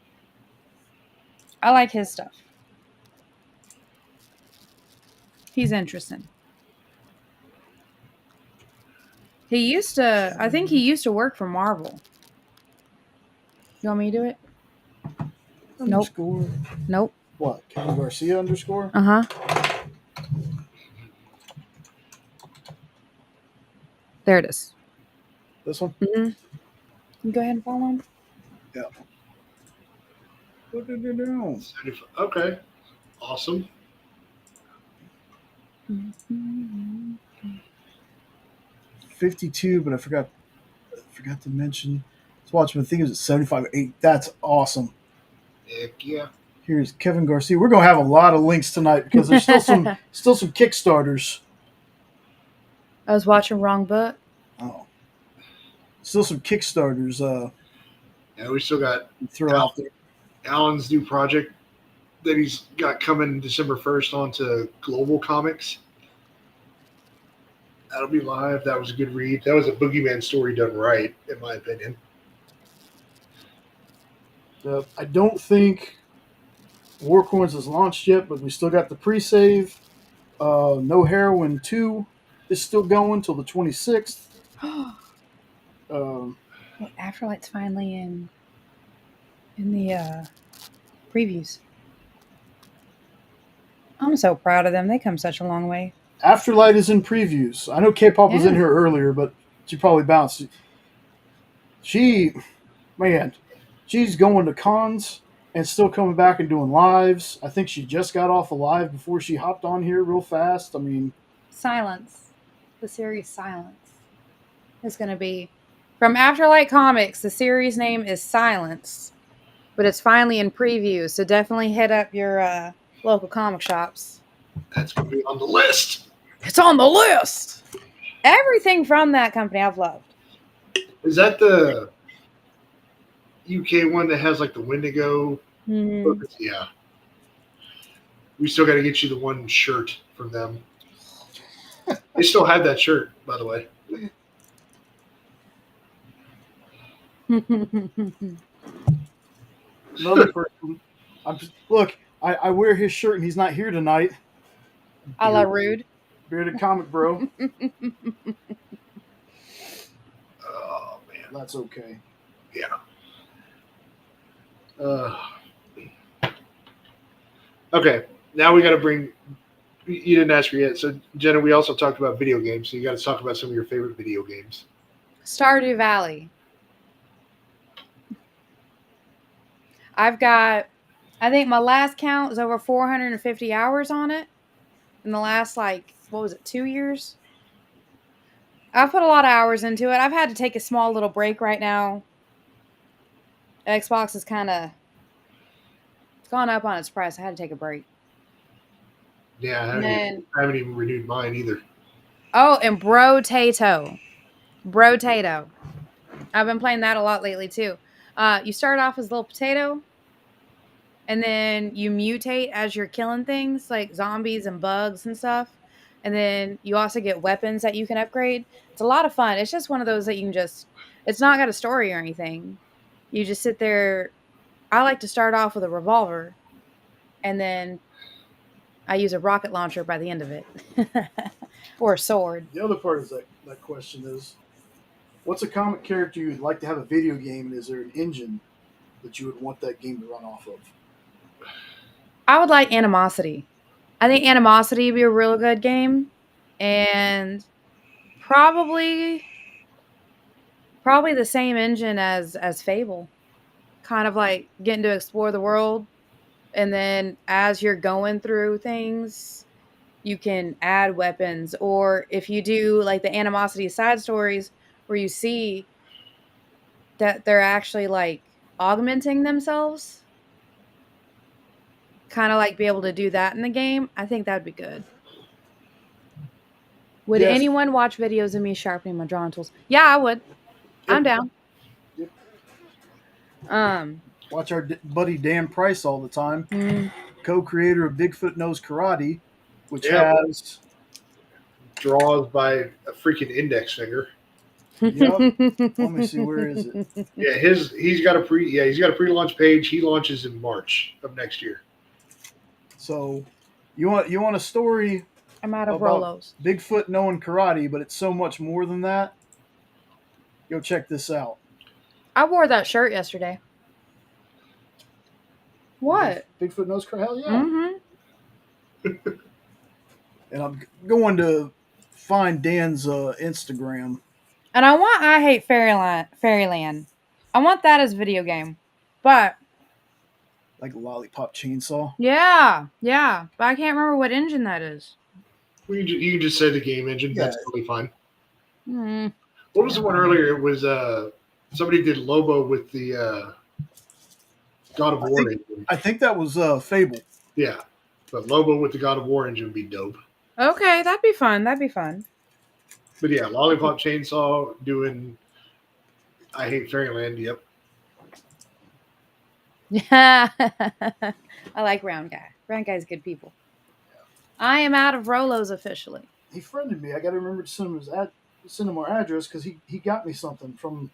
S3: I like his stuff. He's interesting. I think he used to work for Marvel. You want me to do it? Nope.
S2: _
S3: Nope.
S2: What? Kevin Garcia _?
S3: Uh-huh. There it is.
S2: This one?
S3: Mm-hmm. Go ahead and follow him.
S2: Yeah. What did they do?
S1: Okay. Awesome.
S2: 52, but I forgot to mention. Let's watch him. I think it was at 75.8. That's awesome.
S1: Heck yeah.
S2: Here's Kevin Garcia. We're gonna have a lot of links tonight because there's still some Kickstarters.
S3: I was watching wrong book.
S2: Oh, still some Kickstarters.
S1: Yeah, we still got
S2: Throw out there.
S1: Alan's new project that he's got coming December 1st onto Global Comics. That'll be live. That was a good read. That was a Boogeyman story done right, in my opinion.
S2: I don't think Warcoins is launched yet, but we still got the pre-save. No Heroin 2 is still going till the 26th.
S3: Wait, Afterlight's finally in the previews. I'm so proud of them. They come such a long way.
S2: Afterlight is in previews. I know K-pop was in here earlier, but she probably bounced. She's going to cons and still coming back and doing lives. I think she just got off a live before she hopped on here real fast. I mean,
S3: Silence. The series Silence is going to be from Afterlight Comics. The series name is Silence, but it's finally in preview. So definitely hit up your local comic shops.
S1: That's going to be on the list.
S3: It's on the list. Everything from that company I've loved.
S1: Is that the UK one that has like the Wendigo?
S3: Mm-hmm.
S1: Yeah. We still got to get you the one shirt from them. They still have that shirt, by the way.
S2: another person. I wear his shirt and he's not here tonight.
S3: A la Rude.
S2: Bearded comic bro.
S1: Oh, man.
S2: That's okay.
S1: Yeah. Okay. Now we got to bring. You didn't ask me yet. So, Jenna, we also talked about video games. So you got to talk about some of your favorite video games.
S3: Stardew Valley. I've got, I think my last count is over 450 hours on it. In the last, 2 years? I've put a lot of hours into it. I've had to take a small little break right now. Xbox is it's gone up on its price. I had to take a break.
S1: Yeah, I haven't even renewed mine either.
S3: Oh, and Bro-Tato. Bro-Tato. I've been playing that a lot lately, too. You start off as a little potato, and then you mutate as you're killing things, like zombies and bugs and stuff. And then you also get weapons that you can upgrade. It's a lot of fun. It's just one of those that you can it's not got a story or anything. You just sit there. I like to start off with a revolver, and then I use a rocket launcher by the end of it. Or a sword.
S2: The other part of that question is, what's a comic character you'd like to have a video game, and is there an engine that you would want that game to run off of?
S3: I would like Animosity. I think Animosity would be a real good game. And probably the same engine as Fable. Kind of like getting to explore the world. And then as you're going through things, you can add weapons. Or if you do like the Animosity side stories where you see that they're actually like augmenting themselves, kind of like be able to do that in the game, I think that'd be good. Would anyone watch videos of me sharpening my drawing tools? Yeah, I would. Yep. I'm down. Yep.
S2: Watch our buddy Dan Price all the time, co-creator of Bigfoot Knows Karate, which has
S1: draws by a freaking index finger.
S2: Yep. Let me see, where is it?
S1: Yeah, he's got a pre-launch page. He launches in March of next year.
S2: So, you want a story?
S3: I'm out of Rolos.
S2: Bigfoot knowing karate, but it's so much more than that. Go check this out.
S3: I wore that shirt yesterday. What?
S2: Bigfoot knows karate? Hell yeah.
S3: Mm-hmm.
S2: And I'm going to find Dan's Instagram.
S3: And I want I Hate Fairyland. I want that as a video game. But
S2: Like a lollipop chainsaw.
S3: yeah. But I can't remember what engine that is.
S1: Well, you can just say the game engine.
S2: Yeah.
S1: That's totally fine.
S3: Hmm.
S1: What was the one earlier? It was somebody did Lobo with the God of War engine.
S2: I think that was Fable.
S1: Yeah, but Lobo with the God of War engine would be dope.
S3: Okay, that'd be fun.
S1: But yeah, Lollipop Chainsaw doing I Hate Fairyland. Yep.
S3: Yeah. I like Round Guy. Round Guy's good people. I am out of Rolos officially.
S2: He friended me. I got to remember to send him our address because he got me something from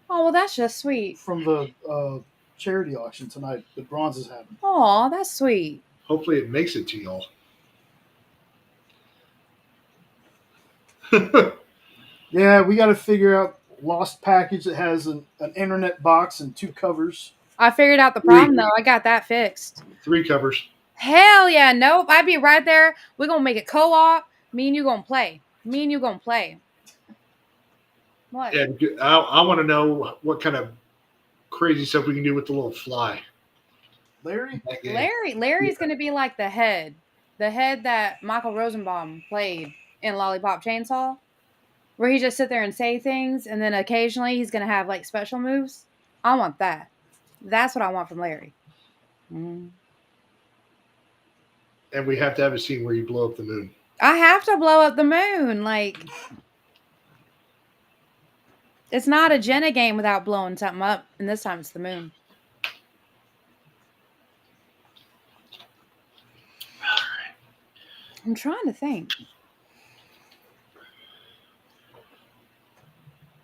S3: Oh, well, that's just sweet.
S2: the charity auction tonight that Bronze is having.
S3: Oh, that's sweet.
S1: Hopefully it makes it to y'all.
S2: Yeah, we got to figure out lost package that has an internet box and 2 covers.
S3: I figured out the problem, though. I got that fixed.
S1: 3 covers.
S3: Hell yeah. Nope. I'd be right there. We're going to make it co-op. Me and you going to play. What?
S1: And I want to know what kind of crazy stuff we can do with the little fly.
S2: Larry?
S1: That game.
S3: Larry's going to be like the head that Michael Rosenbaum played in Lollipop Chainsaw, where he just sit there and say things, and then occasionally he's going to have like special moves. I want that. That's what I want from Larry. Mm.
S1: And we have to have a scene where you blow up the moon.
S3: I have to blow up the moon. Like, it's not a Jenna game without blowing something up, and this time it's the moon. I'm trying to think.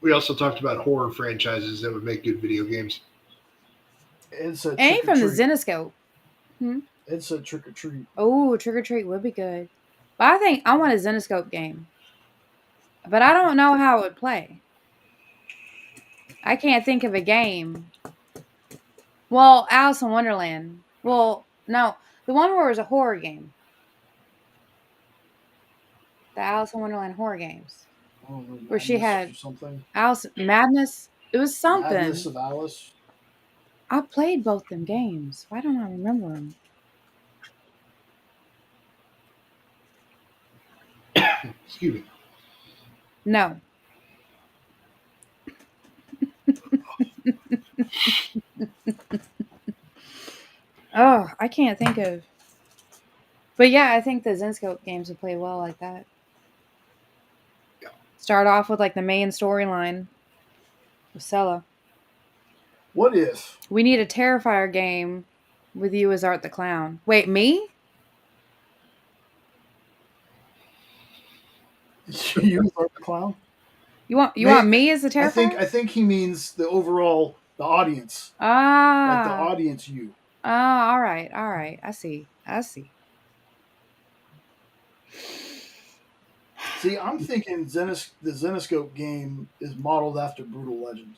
S1: We also talked about horror franchises that would make good video games.
S2: Ed said
S3: Ain't
S2: Trick or
S3: from the
S2: Treat.
S3: Zenoscope.
S2: Ed said Trick or Treat.
S3: Oh, Trick or Treat would be good. But I think I want a Zenoscope game. But I don't know how it would play. I can't think of a game. Well, Alice in Wonderland. Well, no. The one where it was a horror game. The Alice in Wonderland horror games.
S2: I don't know,
S3: Where she
S2: Madness
S3: had
S2: or something.
S3: Alice Madness. It was something.
S2: Madness of Alice.
S3: I played both them games. Why don't I remember them?
S1: Excuse me.
S3: No. Oh, I can't think of. But yeah, I think the Zenoscope games would play well like that.
S1: Yeah.
S3: Start off with like the main storyline with Sella.
S2: What if?
S3: We need a Terrifier game with you as Art the Clown. Wait, me?
S2: You are the clown?
S3: You want me as the Terrifier?
S2: I think he means the audience. Like the
S3: Ah.
S2: audience you.
S3: Ah, all right. I see.
S2: See, I'm thinking the Zenoscope game is modeled after Brutal Legend.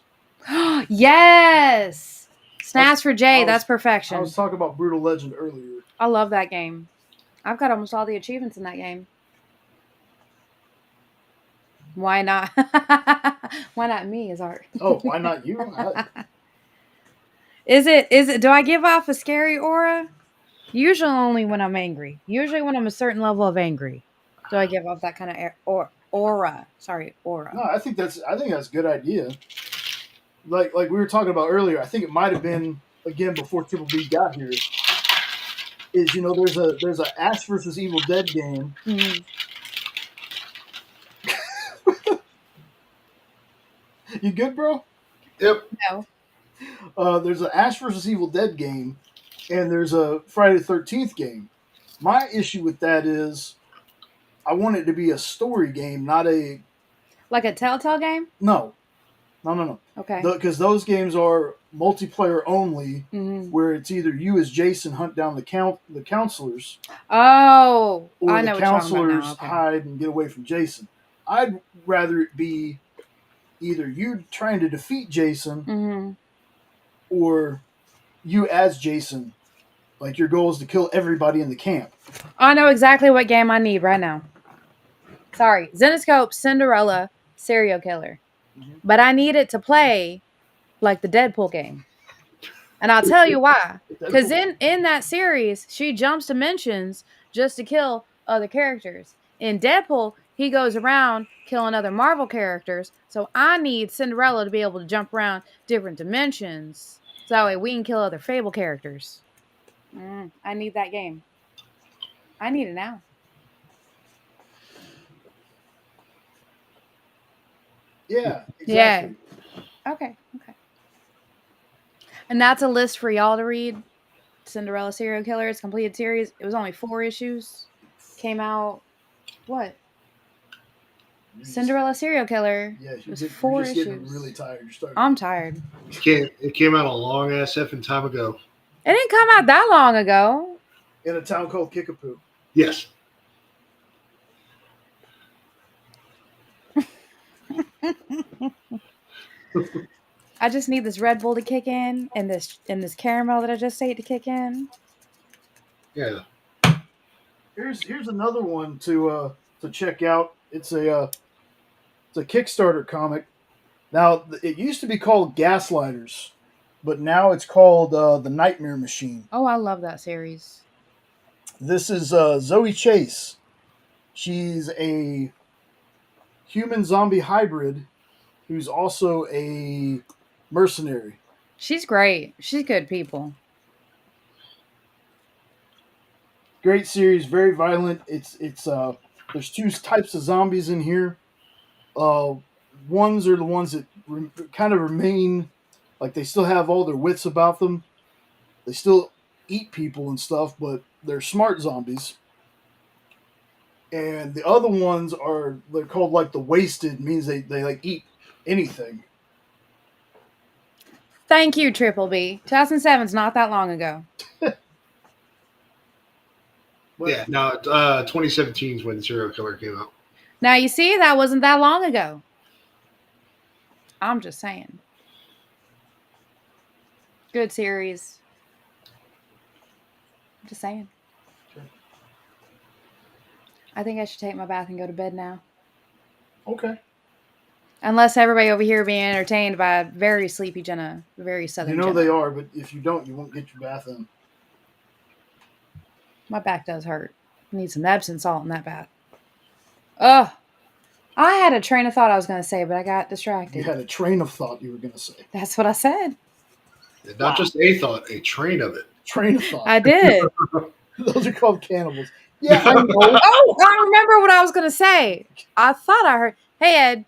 S3: Yes! Snaps for Jay.
S2: I was-
S3: That's
S2: I
S3: perfection.
S2: was talking about Brutal Legend earlier.
S3: I love that game. I've got almost all the achievements in that game. Why not? Why not me as Art?
S2: Oh, why not you?
S3: Is it? Do I give off a scary aura? Usually only when I'm angry. Usually when I'm a certain level of angry, do I give off that kind of aura? Sorry, aura.
S2: No, I think that's a good idea. Like we were talking about earlier, I think it might have been again before Triple B got here. Is there's a Ash versus Evil Dead game.
S3: Mhm.
S2: You good, bro?
S1: Yep.
S3: No.
S2: There's an Ash versus Evil Dead game, and there's a Friday the 13th game. My issue with that is, I want it to be a story game, not a
S3: Like a Telltale game?
S2: no.
S3: Okay.
S2: Because those games are multiplayer only,
S3: Mhm.
S2: where it's either you as Jason hunt down the counselors,
S3: Oh,
S2: or
S3: I know
S2: the
S3: what you're talking about
S2: counselors
S3: now. Okay.
S2: hide and get away from Jason. I'd rather it be either you trying to defeat Jason,
S3: Mhm.
S2: or you as Jason. Like your goal is to kill everybody in the camp.
S3: I know exactly what game I need right now. Sorry, Zenoscope, Cinderella, serial killer. But I need it to play like the Deadpool game. And I'll tell you why. Because in that series, she jumps dimensions just to kill other characters. In Deadpool, he goes around killing other Marvel characters. So I need Cinderella to be able to jump around different dimensions. So that way we can kill other Fable characters. I need that game. I need it now.
S2: Yeah, exactly.
S3: Yeah. Okay. And that's a list for y'all to read. Cinderella Serial Killers, completed series. It was only 4 issues. Came out, what? Cinderella Serial Killer.
S2: Yeah,
S3: it was
S2: you're
S3: 4
S2: just
S3: issues.
S2: getting really tired. You're starting.
S3: I'm tired.
S1: It came out a long ass effing time ago.
S3: It didn't come out that long ago.
S2: In a town called Kickapoo.
S1: Yes.
S3: I just need this Red Bull to kick in and this caramel that I just ate to kick in.
S1: Yeah.
S2: Here's another one to check out. It's a Kickstarter comic. Now it used to be called Gaslighters, but now it's called The Nightmare Machine.
S3: Oh, I love that series.
S2: This is Zoe Chase. She's a human zombie hybrid who's also a mercenary.
S3: She's great. She's good people.
S2: Great series, very violent. It's there's 2 types of zombies in here. Ones are the ones that kind of remain, like they still have all their wits about them. They still eat people and stuff, but they're smart zombies. And the other ones they're called like the wasted, means they like eat anything.
S3: Thank you, Triple B. 2007's not that long ago.
S1: Yeah, no, 2017 is when Serial Killer came out.
S3: Now, you see, that wasn't that long ago. I'm just saying. Good series. I'm just saying.
S2: Sure.
S3: I think I should take my bath and go to bed now.
S2: Okay.
S3: Unless everybody over here being entertained by very sleepy Jenna, very southern
S2: You know
S3: Jenna.
S2: they are, but if you don't, you won't get your bath in.
S3: My back does hurt. I need some Epsom salt in that bath. Ugh. I had a train of thought I was going to say, but I got distracted.
S2: You had a train of thought you were going to say.
S3: That's what I said.
S1: Not just a thought, a train of it.
S2: Train of thought.
S3: I did.
S2: Those are called cannibals. Yeah, I know.
S3: Oh, I remember what I was going to say. I thought I heard. Hey, Ed.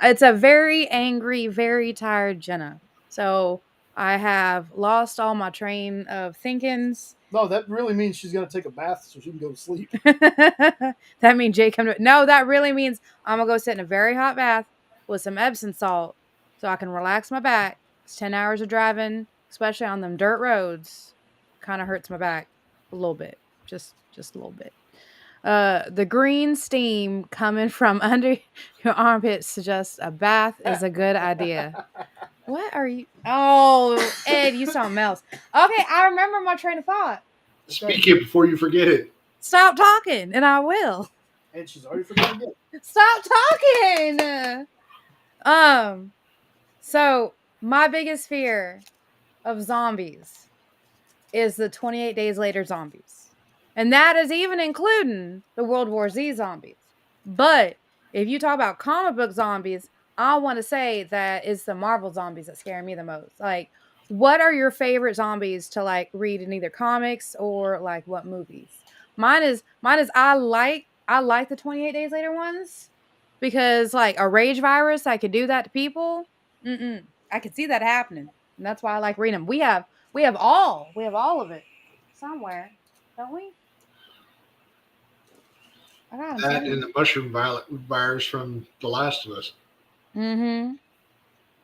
S3: It's a very angry, very tired Jenna. So I have lost all my train of thinkings.
S2: No, that really means she's going to take a bath so she can go to sleep.
S3: That means Jay come to. No, that really means I'm going to go sit in a very hot bath with some Epsom salt so I can relax my back. It's 10 hours of driving, especially on them dirt roads. Kind of hurts my back a little bit. Just a little bit. The green steam coming from under your armpits suggests a bath is a good idea. What are you? Oh, Ed, you something else. Okay, I remember my train of thought.
S1: Speak it before you forget it.
S3: Stop talking, and I will.
S2: And she's already forgotten it.
S3: Stop talking. So my biggest fear of zombies is the 28 Days Later zombies. And that is even including the World War Z zombies. But if you talk about comic book zombies, I want to say that it's the Marvel zombies that scare me the most. Like, what are your favorite zombies to like read in either comics or like what movies? Mine is I like the 28 Days Later ones because like a rage virus, I could do that to people. I could see that happening. And that's why I like reading them. We have all of it somewhere, don't we? I got
S1: That and the mushroom virus from The Last of Us.
S3: Mm-hmm.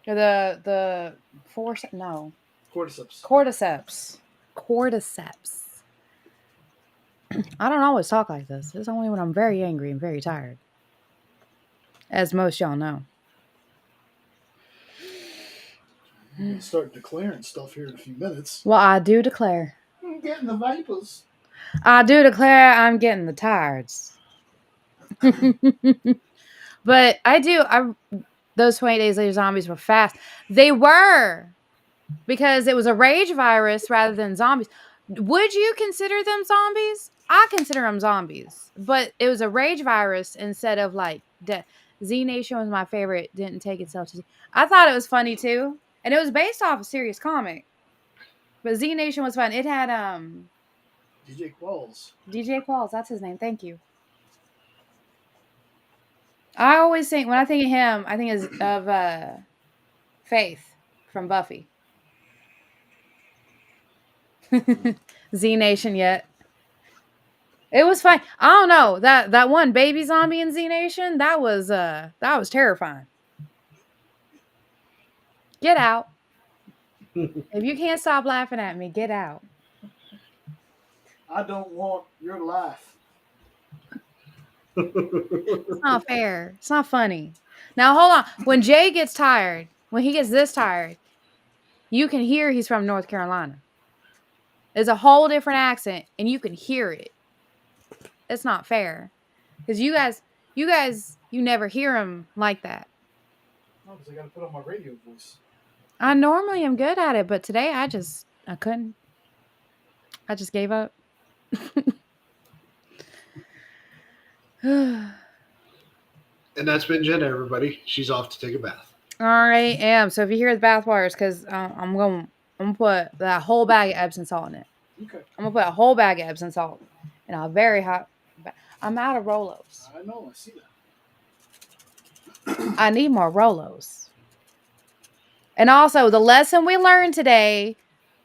S3: The Cordyceps. I don't always talk like this. It's only when I'm very angry and very tired. As most y'all know.
S2: I'm going to start declaring stuff here in a few minutes.
S3: Well, I do declare.
S2: I'm getting the vapors.
S3: I do declare I'm getting the tireds. But those 28 Days Later zombies were fast. They were, because it was a rage virus rather than zombies. Would you consider them zombies? I consider them zombies, but it was a rage virus instead of like death. Z Nation was my favorite. Didn't take itself to. I thought it was funny too, and it was based off a serious comic. But Z Nation was fun. It had
S2: DJ Qualls.
S3: DJ Qualls. That's his name. Thank you. I always think when I think of him, I think of Faith from Buffy. Z Nation yet. It was fine. I don't know. That one baby zombie in Z Nation, that was terrifying. Get out. If you can't stop laughing at me, get out.
S2: I don't want your life.
S3: It's not fair. It's not funny. Now hold on. When Jay gets tired, when he gets this tired, you can hear he's from North Carolina. It's a whole different accent, and you can hear it. It's not fair. Because you never hear him like that.
S2: No, because I got to put on my radio voice.
S3: I normally am good at it, but today I couldn't. I just gave up.
S1: And that's been Jenna, everybody. She's off to take a bath.
S3: All right, so if you hear the bath water, it's because I'm gonna put that whole bag of Epsom salt in it.
S2: Okay.
S3: I'm gonna put a whole bag of Epsom salt in a very hot. I'm out of Rolos.
S2: I know. I see
S3: I need more Rolos. And also, the lesson we learned today,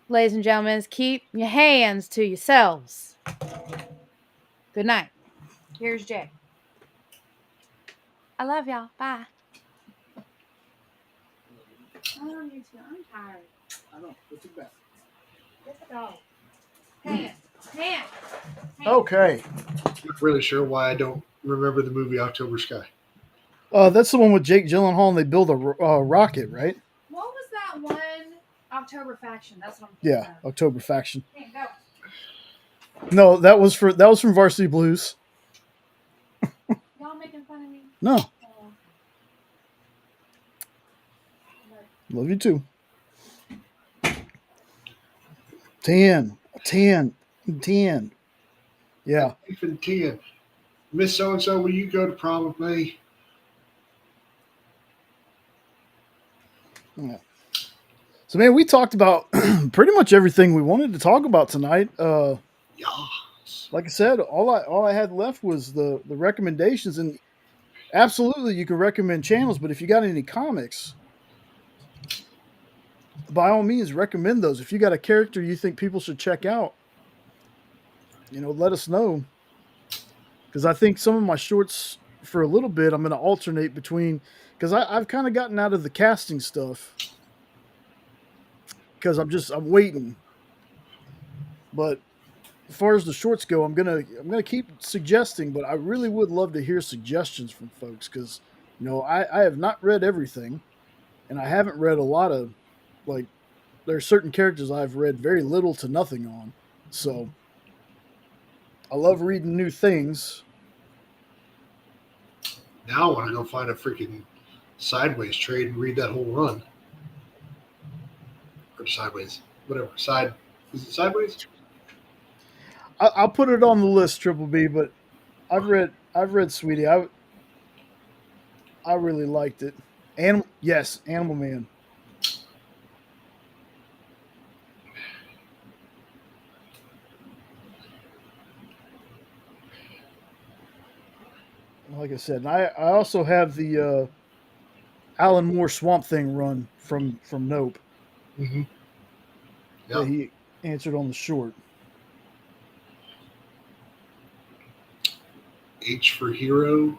S3: ladies and gentlemen, is keep your hands to yourselves. Good night. Here's Jay. I love y'all. Bye. I love you too. I'm tired.
S2: I know. Go to bed.
S3: Get the dog. Hand.
S2: Okay.
S1: Not really sure why I don't remember the movie October Sky.
S2: That's the one with Jake Gyllenhaal and they build a rocket, right?
S3: What was that one? October Faction. That's what I'm
S2: Yeah, October Faction.
S3: Hey, go.
S2: No, that was from Varsity Blues.
S3: Y'all making fun of me?
S2: No.
S3: Oh.
S2: Love you too. 10. Yeah.
S1: Even 10. Miss So-and-so, will you go to prom with me?
S2: Yeah. So, man, we talked about pretty much everything we wanted to talk about tonight.
S1: Yes.
S2: Like I said, all I had left was the recommendations, and absolutely you can recommend channels, but if you got any comics, by all means recommend those. If you got a character you think people should check out, let us know. Because I think some of my shorts for a little bit I'm going to alternate between, because I've kind of gotten out of the casting stuff because I'm waiting. But as far as the shorts go, I'm gonna keep suggesting, but I really would love to hear suggestions from folks because I have not read everything, and I haven't read a lot of there are certain characters I've read very little to nothing on. So I love reading new things.
S1: Now I want to go find a freaking Sideways trade and read that whole run. Or Sideways, whatever. Is it Sideways?
S2: I'll put it on the list, Triple B. But I've read Sweetie. I really liked it. Animal Man. Like I said, I also have the Alan Moore Swamp Thing run from Nope.
S1: Mm-hmm.
S2: That he answered on the short.
S1: H for Hero.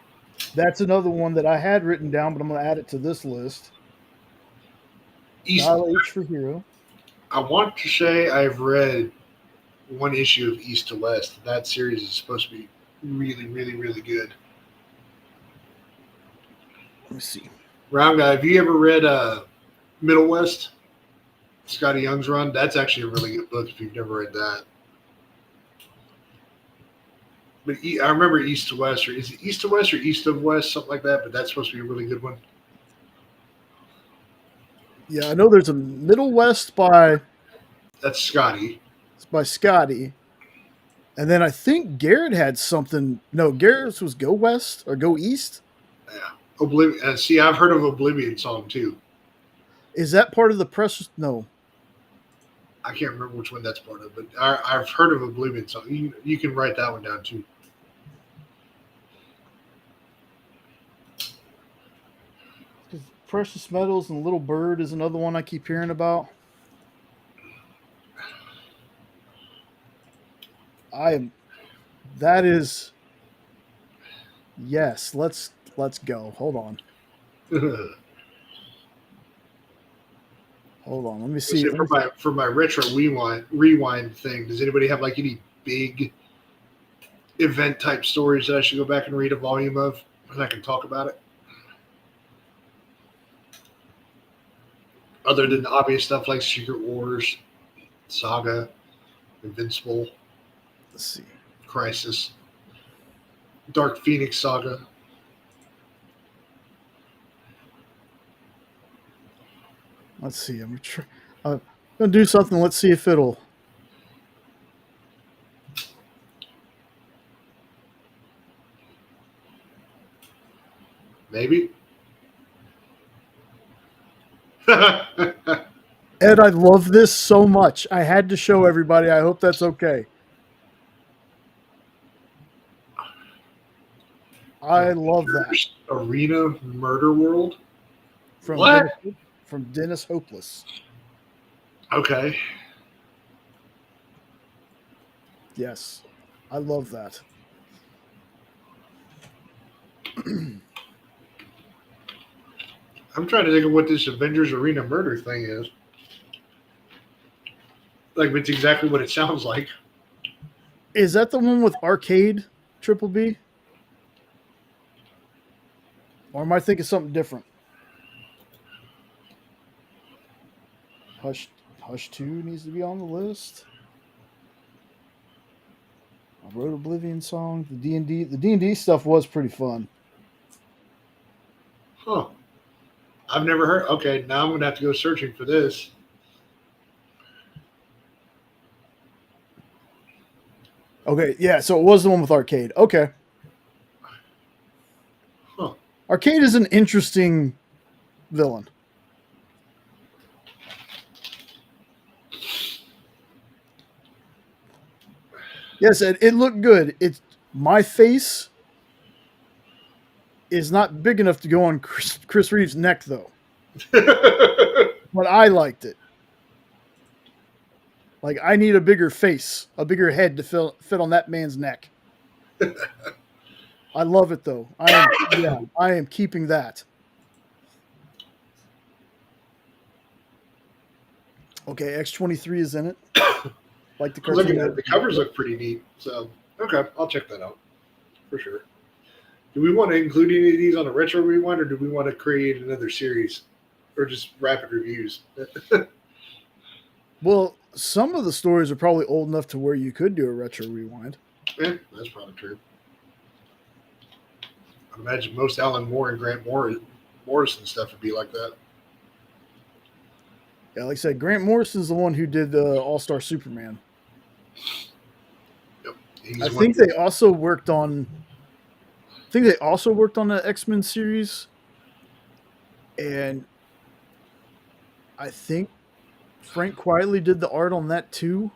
S2: That's another one that I had written down, but I'm going to add it to this list. H for Hero.
S1: I want to say I've read one issue of East to West. That series is supposed to be really, really, really good.
S2: Let me see.
S1: Round Guy, have you ever read Middle West? Scotty Young's run? That's actually a really good book if you've never read that. But I remember East to West, or is it East to West or East of West, something like that. But that's supposed to be a really good one.
S2: Yeah, I know there's a Middle West
S1: That's Scotty.
S2: by Scotty, and then I think Garrett had something. No, Garrett's was Go West or Go East.
S1: Yeah, Oblivion. See, I've heard of Oblivion song too.
S2: Is that part of the Precious? No.
S1: I can't remember which one that's part of, but I've heard of Oblivion song. You can write that one down too.
S2: Precious Metals and Little Bird is another one I keep hearing about. That is, yes. Let's go. Hold on. Hold on. Let me see.
S1: For my retro rewind thing, does anybody have like any big event type stories that I should go back and read a volume of, and I can talk about it? Other than the obvious stuff like Secret Wars, Saga, Invincible,
S2: Let's see.
S1: Crisis, Dark Phoenix Saga.
S2: Let's see. I'm gonna do something. Let's see if it'll.
S1: Maybe.
S2: Ed, I love this so much. I had to show everybody. I hope that's okay. I love that.
S1: Arena Murder World.
S2: From Dennis Hopeless.
S1: Okay.
S2: Yes, I love that.
S1: I'm trying to think of what this Avengers Arena Murder thing is. Like, it's exactly what it sounds like.
S2: Is that the one with Arcade Triple B? Or am I thinking something different? Hush 2 needs to be on the list. I wrote Oblivion song. The D&D stuff was pretty fun.
S1: Huh. I've never heard. Okay, now I'm going to have to go searching for this.
S2: Okay, yeah, so it was the one with Arcade. Okay.
S1: Huh.
S2: Arcade is an interesting villain. Yes, it looked good. It's my face is not big enough to go on Chris Reeves' neck, though. But I liked it. Like, I need a bigger face, a bigger head to fit on that man's neck. I love it, though. I am keeping that. Okay, X-23 is in it. Like the cartoon.
S1: Look at that. The covers look pretty neat. So, okay, I'll check that out for sure. Do we want to include any of these on a retro rewind, or do we want to create another series, or just rapid reviews?
S2: Well, some of the stories are probably old enough to where you could do a retro rewind.
S1: Yeah, that's probably true. I imagine most Alan Moore and Grant Morrison stuff would be like that.
S2: Yeah, like I said, Grant Morrison's the one who did All-Star Superman.
S1: Yep.
S2: I think they also worked on the X-Men series, and I think Frank Quietly did the art on that too,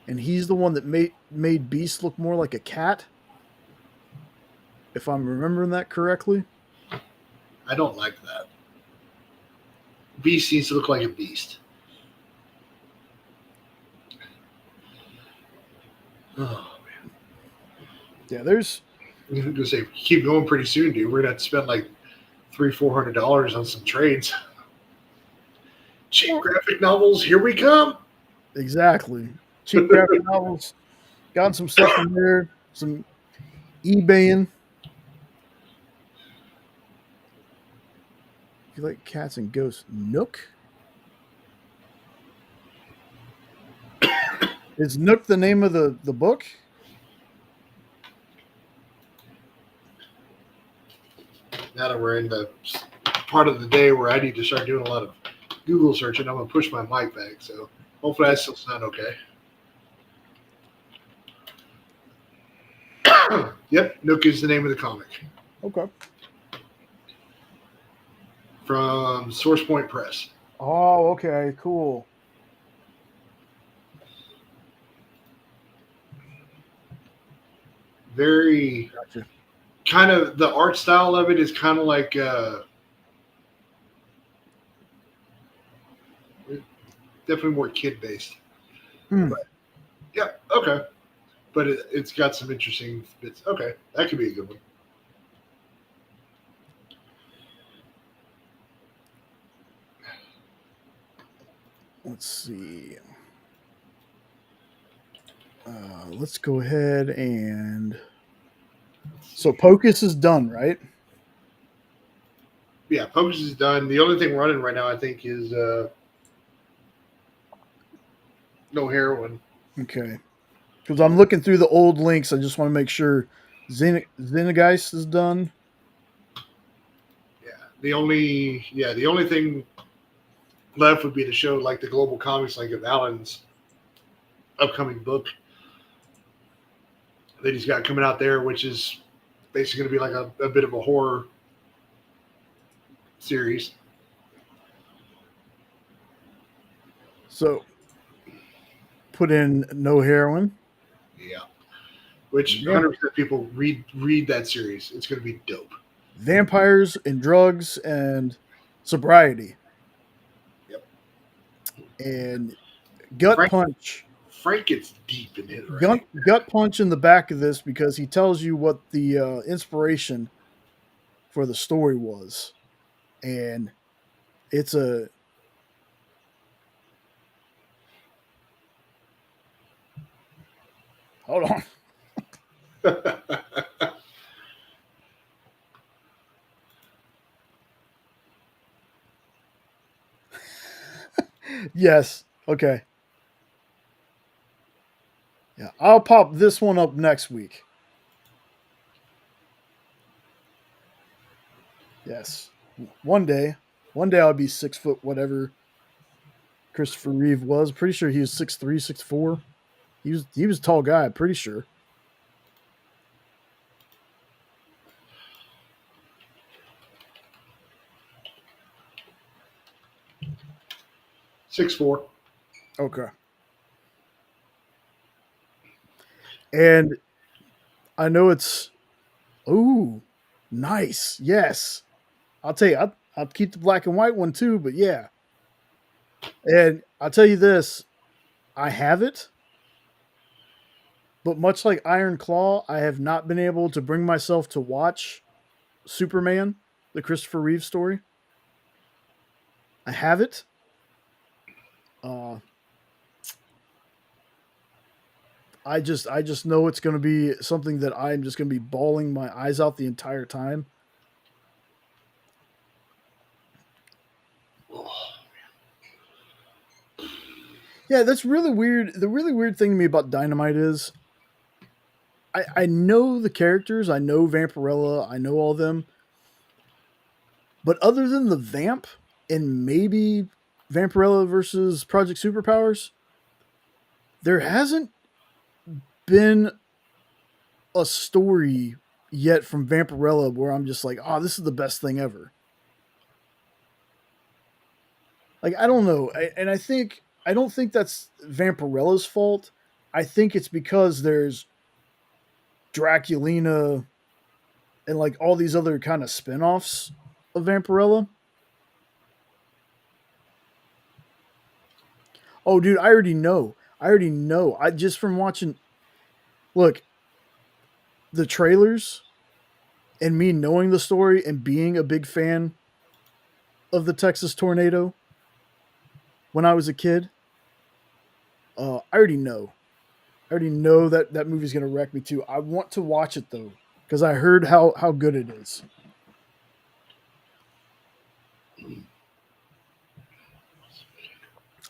S2: and he's the one that made Beast look more like a cat, if I'm remembering that correctly.
S1: I don't like that. Beast needs to look like a beast. Oh man.
S2: Yeah, there's.
S1: I'm gonna say keep going pretty soon, dude. We're gonna have to spend like $300-400 on some trades. Cheap graphic novels, here we come.
S2: Exactly. Cheap graphic novels. Got some stuff in there. Some eBaying. If you like cats and ghosts, Nook? Is Nook the name of the book?
S1: now that we're in the part of the day where I need to start doing a lot of Google searching, I'm gonna push my mic back. So hopefully I still sound okay. Yep, Nook is the name of the comic.
S2: Okay.
S1: From Source Point Press.
S2: Oh, okay, cool.
S1: Very
S2: Gotcha.
S1: kind of the art style of it is kind of like definitely more kid based.
S2: Hmm.
S1: Yeah, okay. But it's got some interesting bits. Okay, that could be a good one.
S2: Let's see. Let's go ahead and. So Pocus is done, right?
S1: Yeah, Pocus is done. The only thing running right now, I think, is No Heroin.
S2: Okay. Because I'm looking through the old links. I just want to make sure Xenogeist is done.
S1: Yeah, the only thing left would be to show like the global comics link of Alan's upcoming book that he's got coming out there, which is basically going to be like a bit of a horror series.
S2: So put in No Heroin.
S1: Yeah, which
S2: Yeah.
S1: 100% people read that series. It's going to be dope.
S2: Vampires and Drugs and Sobriety.
S1: Yep.
S2: And Gut Punch.
S1: Frank gets deep in it, right?
S2: Gut Punch in the back of this because he tells you what the inspiration for the story was. And it's a. Hold on. Yes. Okay. Yeah, I'll pop this one up next week. Yes. One day I'll be 6 foot whatever Christopher Reeve was. Pretty sure he was 6'3", 6'4". He was a tall guy, pretty sure.
S1: Six 4.
S2: Okay. And I know it's nice. Yes. I'll tell you, I'll keep the black and white one too, but yeah. And I'll tell you this, I have it. But much like Iron Claw, I have not been able to bring myself to watch Superman, the Christopher Reeve story. I have it. I just know it's going to be something that I'm just going to be bawling my eyes out the entire time. Yeah, that's really weird. The really weird thing to me about Dynamite is I know the characters. I know Vampirella. I know all of them. But other than the Vamp and maybe Vampirella versus Project Superpowers, there hasn't been a story yet from Vampirella where I'm just like, oh, this is the best thing ever. Like, I don't know. I don't think that's Vampirella's fault. I think it's because there's Draculina and like all these other kind of spin-offs of Vampirella. Oh, dude, I already know. I just from watching. Look, the trailers and me knowing the story and being a big fan of the Texas tornado when I was a kid. I already know. That movie's gonna wreck me too. I want to watch it though because I heard how good it is.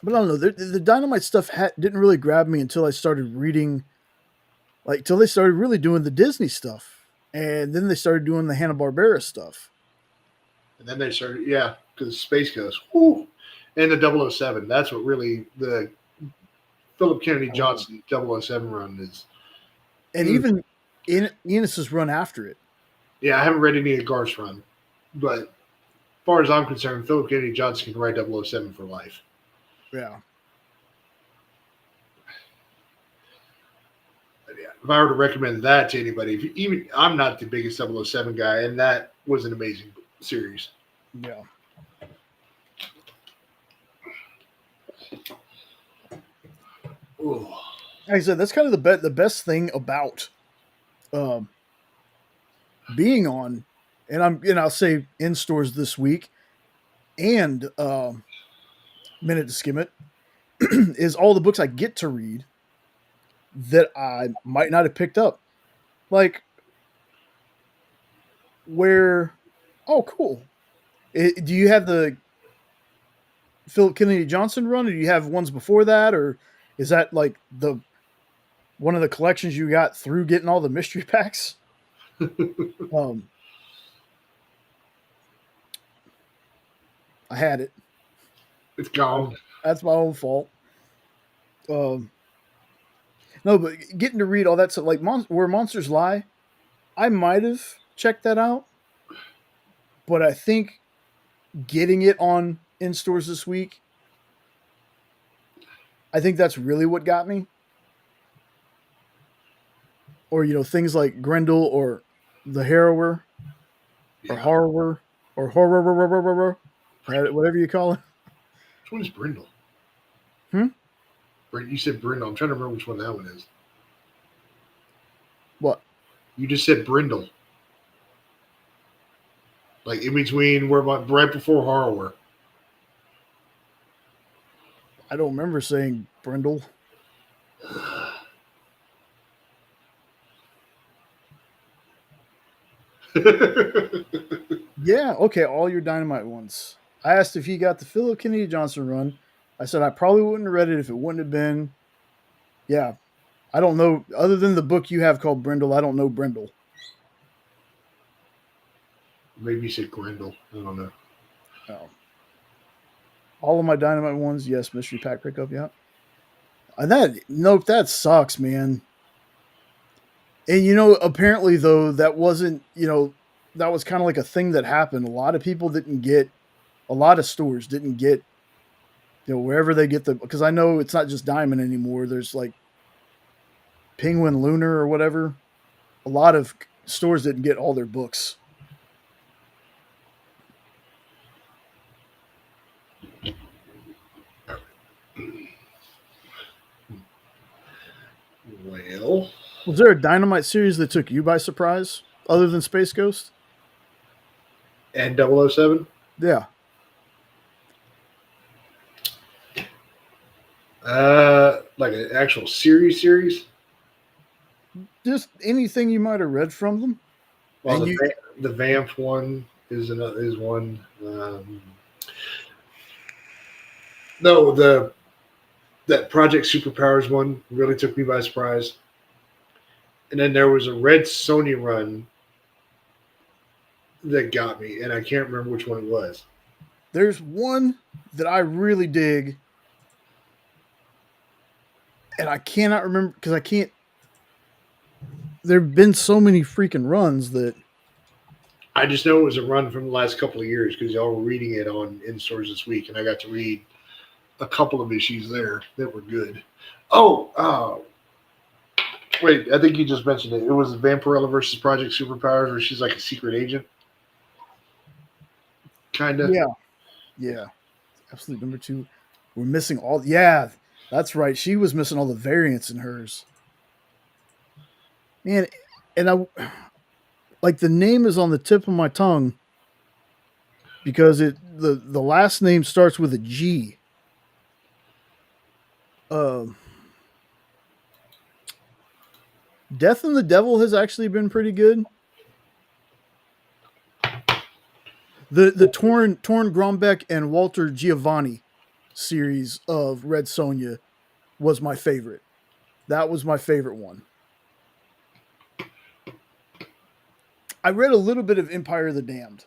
S2: But I don't know. The Dynamite stuff didn't really grab me until I started reading, till they started really doing the Disney stuff, and then they started doing the Hanna-Barbera stuff.
S1: And then they started, yeah, because Space Ghost, whoo, and the 007. That's what really the Philip Kennedy Johnson 007 run is.
S2: And even Enos's run after it.
S1: Yeah, I haven't read any of Garth's run, but as far as I'm concerned, Philip Kennedy Johnson can write 007 for life.
S2: Yeah.
S1: Yeah, if I were to recommend that to anybody, even I'm not the biggest 007 guy, and that was an amazing series.
S2: Yeah.
S1: Ooh.
S2: Like I said, that's kind of the best thing about being on, and I'll say in stores this week, and Minute to Skim It is all the books I get to read that I might not have picked up, like where. Oh, cool. Do you have the Philip Kennedy Johnson run, or do you have ones before that, or is that like the one of the collections you got through getting all the mystery packs? I had it.
S1: It's gone.
S2: That's my own fault. No, but getting to read all that stuff, like Where Monsters Lie, I might have checked that out, but I think getting it on in stores this week, I think that's really what got me. Or things like Grendel or the Harrower, or Horror, or Horror, whatever you call it.
S1: Which one is Brindle?
S2: Hmm?
S1: You said Brindle. I'm trying to remember which one that one is.
S2: What?
S1: You just said Brindle. Like in between, right before Horror.
S2: I don't remember saying Brindle. Yeah, okay, all your Dynamite ones. I asked if he got the Philip Kennedy Johnson run. I said I probably wouldn't have read it if it wouldn't have been. Yeah, I don't know. Other than the book you have called Brindle, I don't know Brindle.
S1: Maybe you said Grendel. I don't know.
S2: Oh. All of my Dynamite ones, yes, mystery pack pickup, yeah. That sucks, man. And apparently though, that wasn't, that was kind of like a thing that happened. A lot of people didn't get, a lot of stores didn't get, wherever they get because I know it's not just Diamond anymore. There's like Penguin Lunar or whatever. A lot of stores didn't get all their books.
S1: Well,
S2: was there a Dynamite series that took you by surprise other than Space Ghost?
S1: And 007?
S2: Yeah.
S1: Like an actual series?
S2: Just anything you might have read from them.
S1: Well, the Vamp one is one. No, that Project Superpowers one really took me by surprise. And then there was a Red Sonja run that got me, and I can't remember which one it was.
S2: There's one that I really dig, and I cannot remember because I can't. There have been so many freaking runs that
S1: I just know it was a run from the last couple of years because y'all were reading it on in stores this week, and I got to read a couple of issues there that were good. Wait, I think you just mentioned it. It was Vampirella versus Project Superpowers, where she's like a secret agent. Kind of.
S2: Yeah. Absolute number 2. We're missing all. Yeah, that's right. She was missing all the variants in hers. Man, and I like the name is on the tip of my tongue because the last name starts with a G. Death and the Devil has actually been pretty good. The Torn Grombeck and Walter Giovanni series of Red Sonja was my favorite. That was my favorite one. I read a little bit of Empire of the Damned.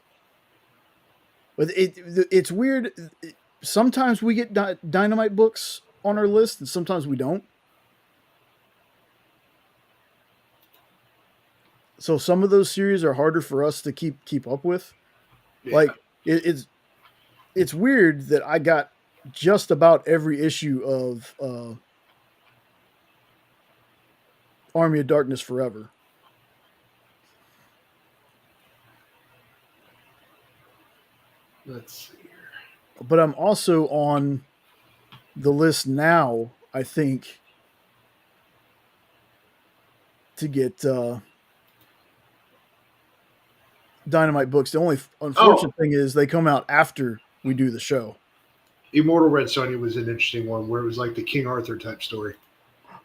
S2: But it's weird. Sometimes we get Dynamite books on our list, and sometimes we don't. So some of those series are harder for us to keep up with.
S1: Yeah.
S2: Like it's weird that I got just about every issue of Army of Darkness Forever.
S1: Let's see here.
S2: But I'm also on the list now, I think, to get Dynamite books. The only unfortunate thing is they come out after we do the show.
S1: Immortal Red Sonja was an interesting one where it was like the King Arthur type story.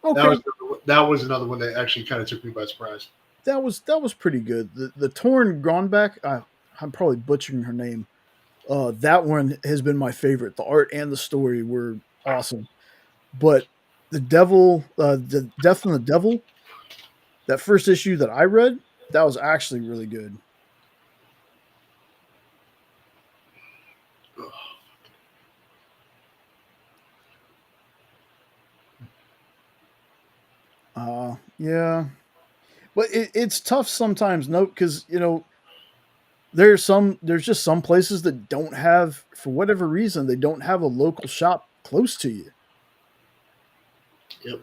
S2: Okay,
S1: That was another one that actually kind of took me by surprise.
S2: that was pretty good. The Torn Gronback, I'm probably butchering her name. That one has been my favorite. The art and the story were awesome. But the Death and the Devil, that first issue that I read, that was actually really good. Yeah, but it's tough sometimes. No, because there's just some places that don't have, for whatever reason, they don't have a local shop close to you.
S1: Yep.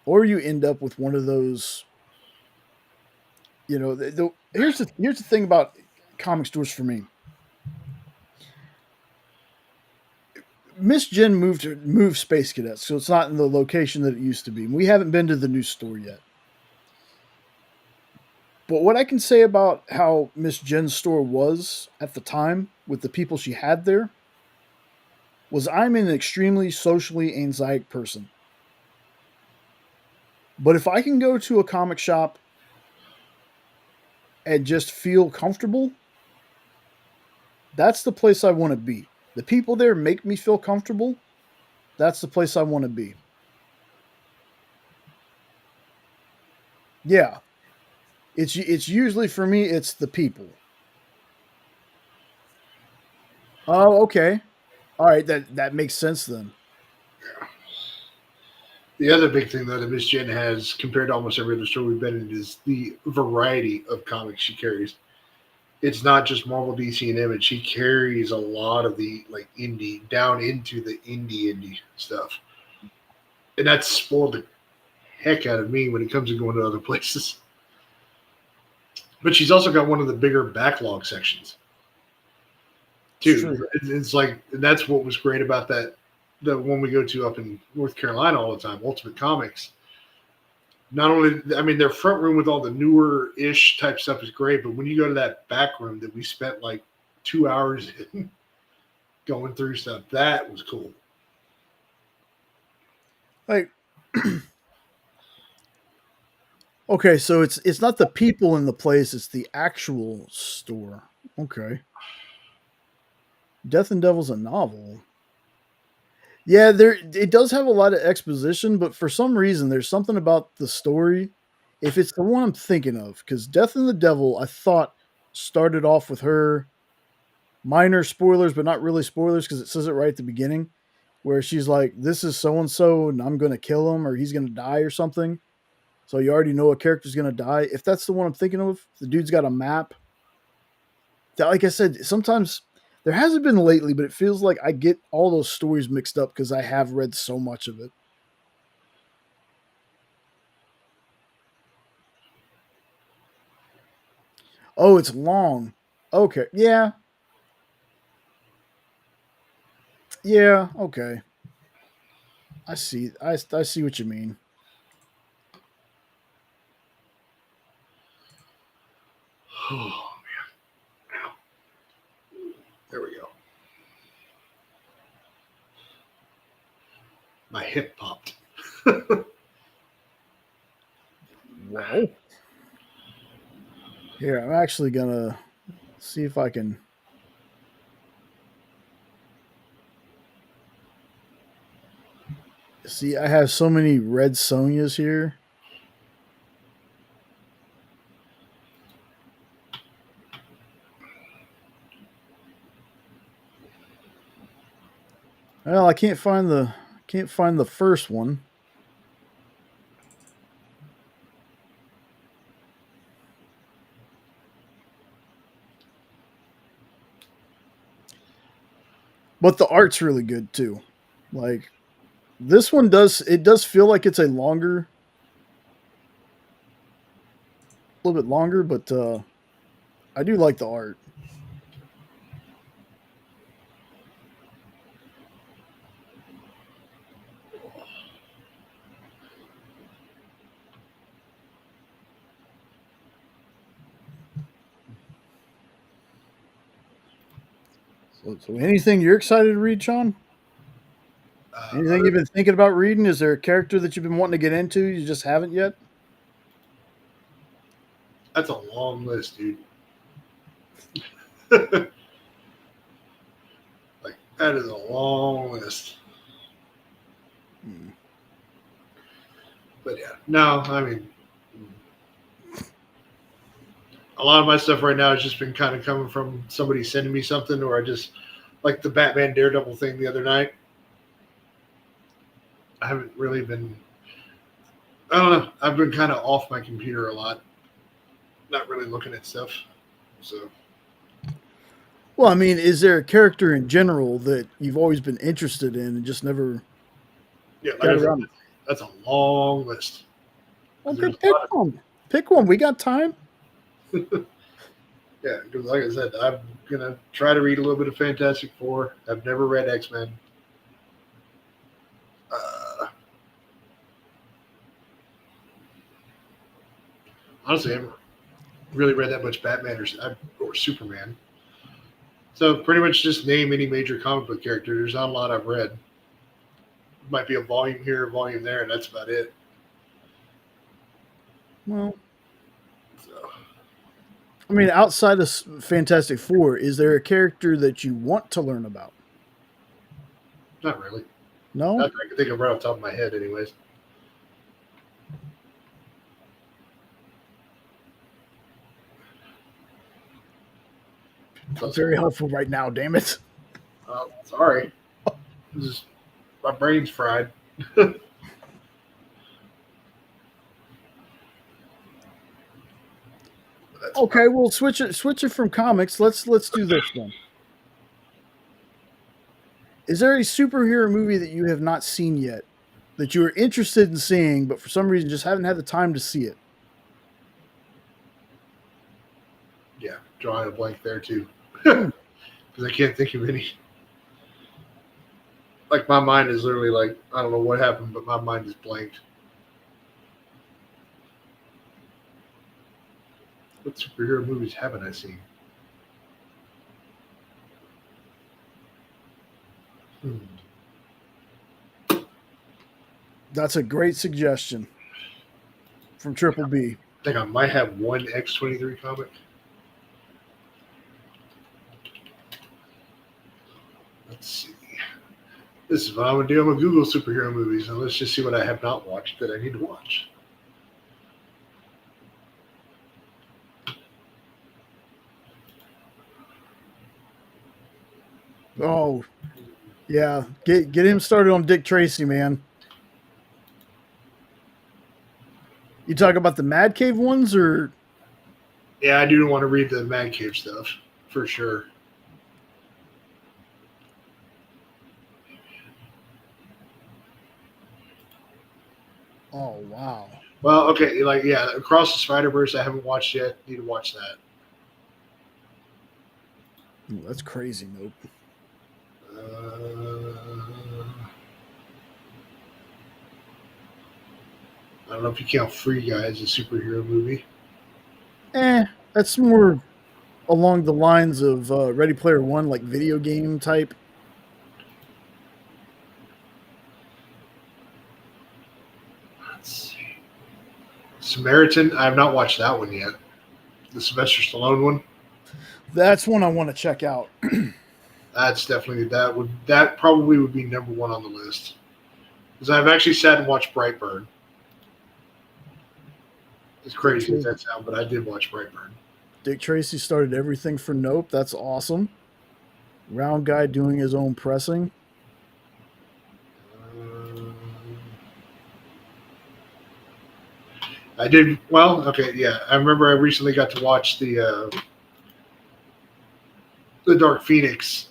S2: Or you end up with one of those. Here's the thing about comic stores for me. Miss Jen moved Space Cadets, so it's not in the location that it used to be. We haven't been to the new store yet. But what I can say about how Miss Jen's store was at the time with the people she had there was I'm an extremely socially anxiety person. But if I can go to a comic shop and just feel comfortable, that's the place I want to be. The people there make me feel comfortable. That's the place I want to be. Yeah. It's usually for me, it's the people. Oh, okay. All right, that makes sense then.
S1: The other big thing though that Miss Jen has compared to almost every other store we've been in is the variety of comics she carries. It's not just Marvel, DC, and Image. She carries a lot of the like indie down into the indie stuff, and that's spoiled the heck out of me when it comes to going to other places. But she's also got one of the bigger backlog sections too. It's like that's what was great about that. The one we go to up in North Carolina all the time, Ultimate Comics. Not only, I mean, their front room with all the newer ish type stuff is great, but when you go to that back room that we spent like 2 hours in going through stuff, that was cool.
S2: Like, okay, so it's not the people in the place; it's the actual store. Okay, Death and Devil's a novel. Yeah, it does have a lot of exposition, but for some reason, there's something about the story. If it's the one I'm thinking of, because Death and the Devil, I thought started off with her minor spoilers, but not really spoilers because it says it right at the beginning, where she's like, "This is so and so, and I'm going to kill him, or he's going to die, or something." So you already know a character's going to die. If that's the one I'm thinking of, the dude's got a map. That, like I said, sometimes there hasn't been lately, but it feels like I get all those stories mixed up because I have read so much of it. Oh, it's long. Okay. Yeah. Yeah. Okay. I see. I see what you mean.
S1: Oh, man. Ow. There we go. My hip popped.
S2: Whoa. Here, I'm actually going to see if I can. See, I have so many red Sonias here. Well, I can't find the first one. But the art's really good too. Like this one does feel like it's a little bit longer, but I do like the art. So anything you're excited to read, Sean? Anything you've been thinking about reading? Is there a character that you've been wanting to get into you just haven't yet?
S1: That's a long list, dude. Like that is a long list. But yeah, no, I mean, a lot of my stuff right now has just been kind of coming from somebody sending me something, or I just like the Batman Daredevil thing the other night. I haven't really been. I don't know. I've been kind of off my computer a lot, not really looking at stuff. So,
S2: Well, I mean, is there a character in general that you've always been interested in and just never
S1: yeah, like
S2: got
S1: I said,
S2: around?
S1: that's a long list.
S2: Okay,
S1: There's a
S2: pick
S1: lot of-
S2: one. Pick one. We got time.
S1: Yeah, because like I said, I'm gonna try to read a little bit of Fantastic Four. I've never read X-Men. Honestly, I haven't really read that much Batman or Superman. So pretty much just name any major comic book character. There's not a lot I've read. Might be a volume here, a volume there, and that's about it.
S2: Well,
S1: So,
S2: I mean, outside of Fantastic Four, is there a character that you want to learn about?
S1: not really.
S2: No?
S1: Not that I can think of right off the top of my head, anyways.
S2: Very helpful right now, damn it.
S1: Oh, sorry. My brain's fried.
S2: Okay, well switch it from comics. Let's do this then. Is there a superhero movie that you have not seen yet that you are interested in seeing, but for some reason just haven't had the time to see it?
S1: Yeah, drawing a blank there too. Because I can't think of any. Like my mind is literally like, I don't know what happened, but my mind is blanked. What superhero movies haven't I seen?
S2: That's a great suggestion from Triple B.
S1: I think I might have one X-23 comic. Let's see. This is what I'm going to do. I'm going to Google superhero movies, and let's just see what I have not watched that I need to watch.
S2: Oh, yeah. Get him started on Dick Tracy, man. You talk about the Mad Cave ones, or
S1: Yeah, I do want to read the Man Cave stuff, for sure.
S2: oh wow.
S1: Well, okay, like, yeah, Across the Spider-Verse I haven't watched yet. Need to watch that.
S2: Ooh, that's crazy. Nope.
S1: I don't know if you count Free Guy as a superhero movie.
S2: That's more along the lines of Ready Player One, like video game type.
S1: Let's see. Samaritan, I have not watched that one yet. The Sylvester Stallone one.
S2: That's one I want to check out.
S1: That's definitely that probably would be number one on the list. Because I've actually sat and watched Brightburn. As crazy as that sounds, but I did watch Brightburn.
S2: Dick Tracy started everything for Nope. That's awesome. Round guy doing his own pressing.
S1: I did well. Okay, yeah, I remember I recently got to watch the Dark Phoenix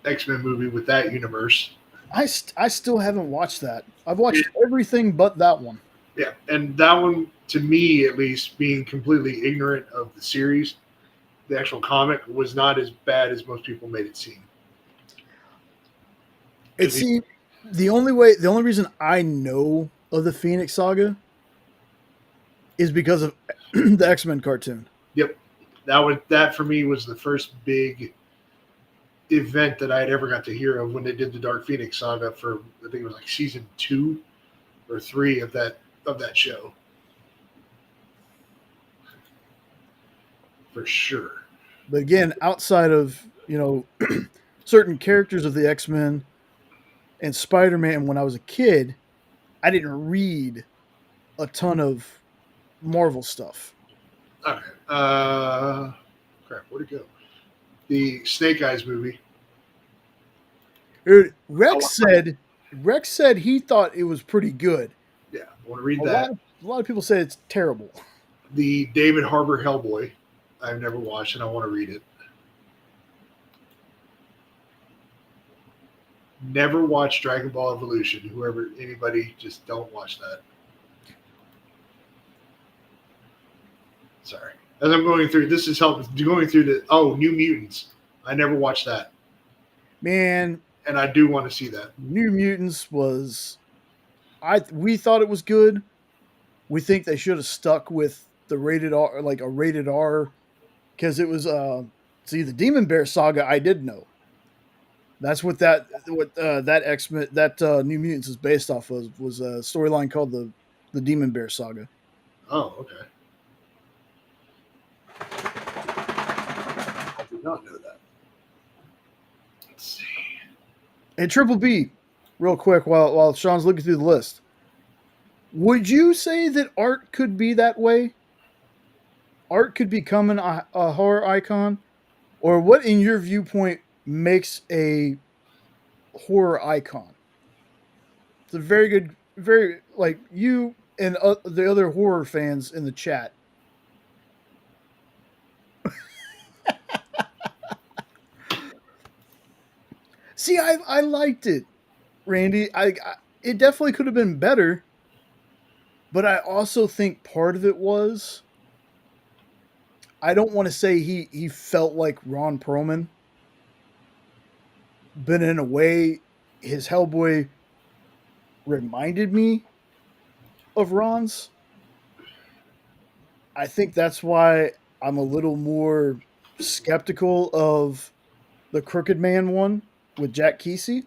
S1: X-Men movie with that universe.
S2: I still haven't watched that. I've watched everything but that one.
S1: Yeah, and that one, to me at least, being completely ignorant of the series, the actual comic was not as bad as most people made it seem.
S2: It see the only reason I know of the Phoenix Saga is because of the X-Men cartoon.
S1: Yep, that for me was the first big event that I had ever got to hear of when they did the Dark Phoenix saga for, I think it was like season 2 or 3 of that show. For sure.
S2: But again, outside of, certain characters of the X-Men and Spider-Man when I was a kid, I didn't read a ton of Marvel stuff.
S1: Okay. Crap, where'd it go? The Snake Eyes movie.
S2: Rex said he thought it was pretty good.
S1: Yeah, I want to read that.
S2: A lot of people say it's terrible.
S1: The David Harbour Hellboy. I've never watched and I want to read it. Never watched Dragon Ball Evolution. Anybody, just don't watch that. Sorry. As I'm going through, this is going through New Mutants. I never watched that.
S2: Man.
S1: And I do want to see that.
S2: New Mutants we thought it was good. We think they should have stuck with the rated R, like a rated R, because it was, the Demon Bear saga I did know. That's what that X-Men, New Mutants is based off of, was a storyline called the Demon Bear saga.
S1: Oh, okay. I did not know that. Let's see.
S2: And Triple B, real quick, while Sean's looking through the list, would you say that art could be that way? Art could become a horror icon? Or what, in your viewpoint, makes a horror icon? It's a very good, you and the other horror fans in the chat. See, I liked it, Randy. It definitely could have been better, but I also think part of it was, I don't want to say he felt like Ron Perlman, but in a way, his Hellboy reminded me of Ron's. I think that's why I'm a little more skeptical of the Crooked Man one with Jack Casey.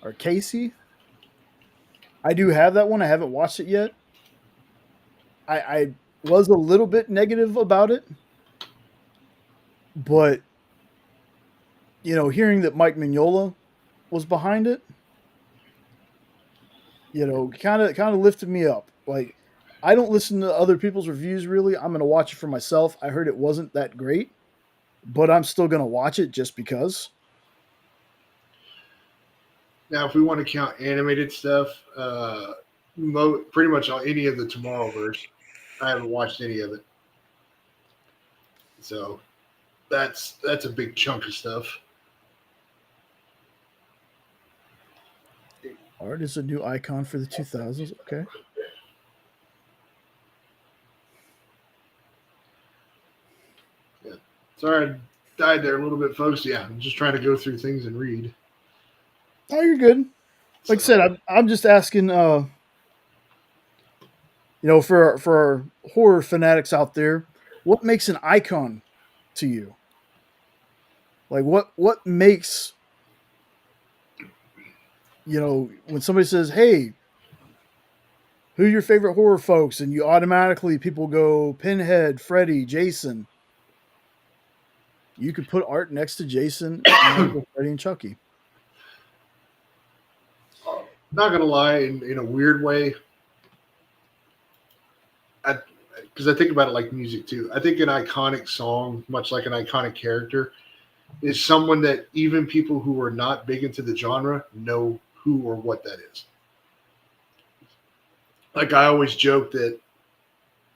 S2: Or Casey. I do have that one. I haven't watched it yet. I was a little bit negative about it. But, hearing that Mike Mignola was behind it, kind of lifted me up. Like, I don't listen to other people's reviews, really. I'm going to watch it for myself. I heard it wasn't that great, but I'm still going to watch it just because.
S1: Now, if we want to count animated stuff, pretty much on any of the Tomorrowverse, I haven't watched any of it. So that's a big chunk of stuff.
S2: Art is a new icon for the 2000s. Okay.
S1: Yeah. Sorry, I died there a little bit, folks. Yeah, I'm just trying to go through things and read.
S2: Oh, you're good. Like I said, I'm just asking, for our horror fanatics out there, what makes an icon to you? Like, what makes, when somebody says, hey, who are your favorite horror folks? And you automatically, people go Pinhead, Freddy, Jason. You could put Art next to Jason, and Freddy, and Chucky.
S1: Not gonna lie, in a weird way, because I think about it like music too. I think an iconic song, much like an iconic character, is someone that even people who are not big into the genre know who or what that is. Like, I always joke that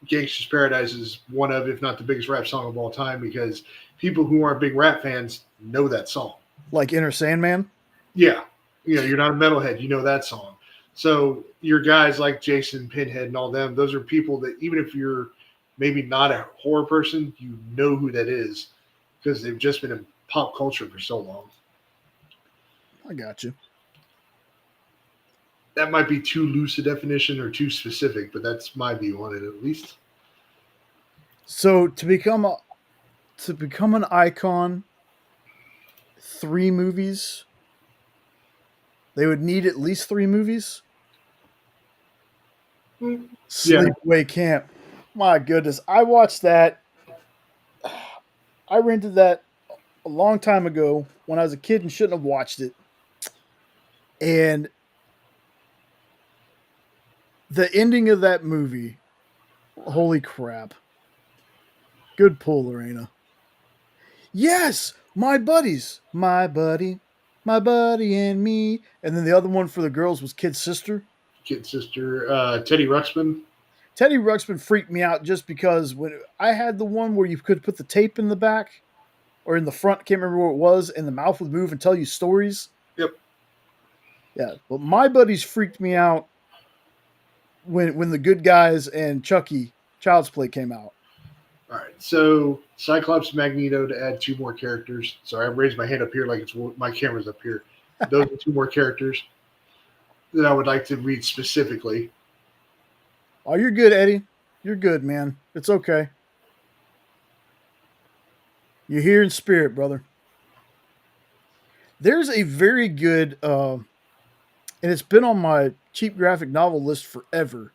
S1: Gangsta's Paradise is one of, if not the biggest rap song of all time, because people who aren't big rap fans know that song.
S2: Like Inner Sandman.
S1: Yeah. You're not a metalhead, you know that song. So your guys like Jason, Pinhead, and all them, those are people that even if you're maybe not a horror person, you know who that is because they've just been in pop culture for so long.
S2: I got you.
S1: That might be too loose a definition or too specific, but that's my view on it at least.
S2: So to become an icon, 3 movies. They would need at least 3 movies. Sleepaway Camp. My goodness, I watched that. I rented that a long time ago when I was a kid and shouldn't have watched it. And the ending of that movie, holy crap. Good pull, Lorena. Yes, my buddies. My buddy and me. And then the other one for the girls was Kid Sister.
S1: Kid Sister, Teddy Ruxpin.
S2: Teddy Ruxpin freaked me out just because when I had the one where you could put the tape in the back or in the front, can't remember where it was, and the mouth would move and tell you stories.
S1: Yep.
S2: Yeah, but my buddies freaked me out when The Good Guys and Chucky Child's Play came out.
S1: All right, so Cyclops, Magneto to add 2 more characters. Sorry, I raised my hand up here like it's my camera's up here. Those are 2 more characters that I would like to read specifically.
S2: Oh, you're good, Eddie. You're good, man. It's okay. You're here in spirit, brother. There's a very good, and it's been on my cheap graphic novel list forever.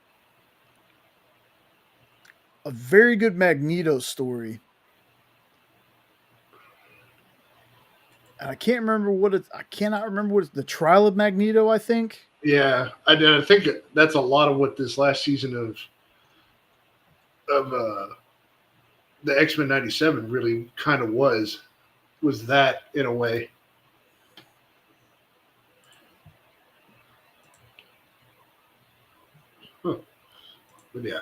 S2: A very good Magneto story. And I can't remember what it's. I cannot remember what it's. The Trial of Magneto, I think.
S1: Yeah, I think that's a lot of what this last season of the X-Men 97 really kind of was that in a way. Huh. But yeah.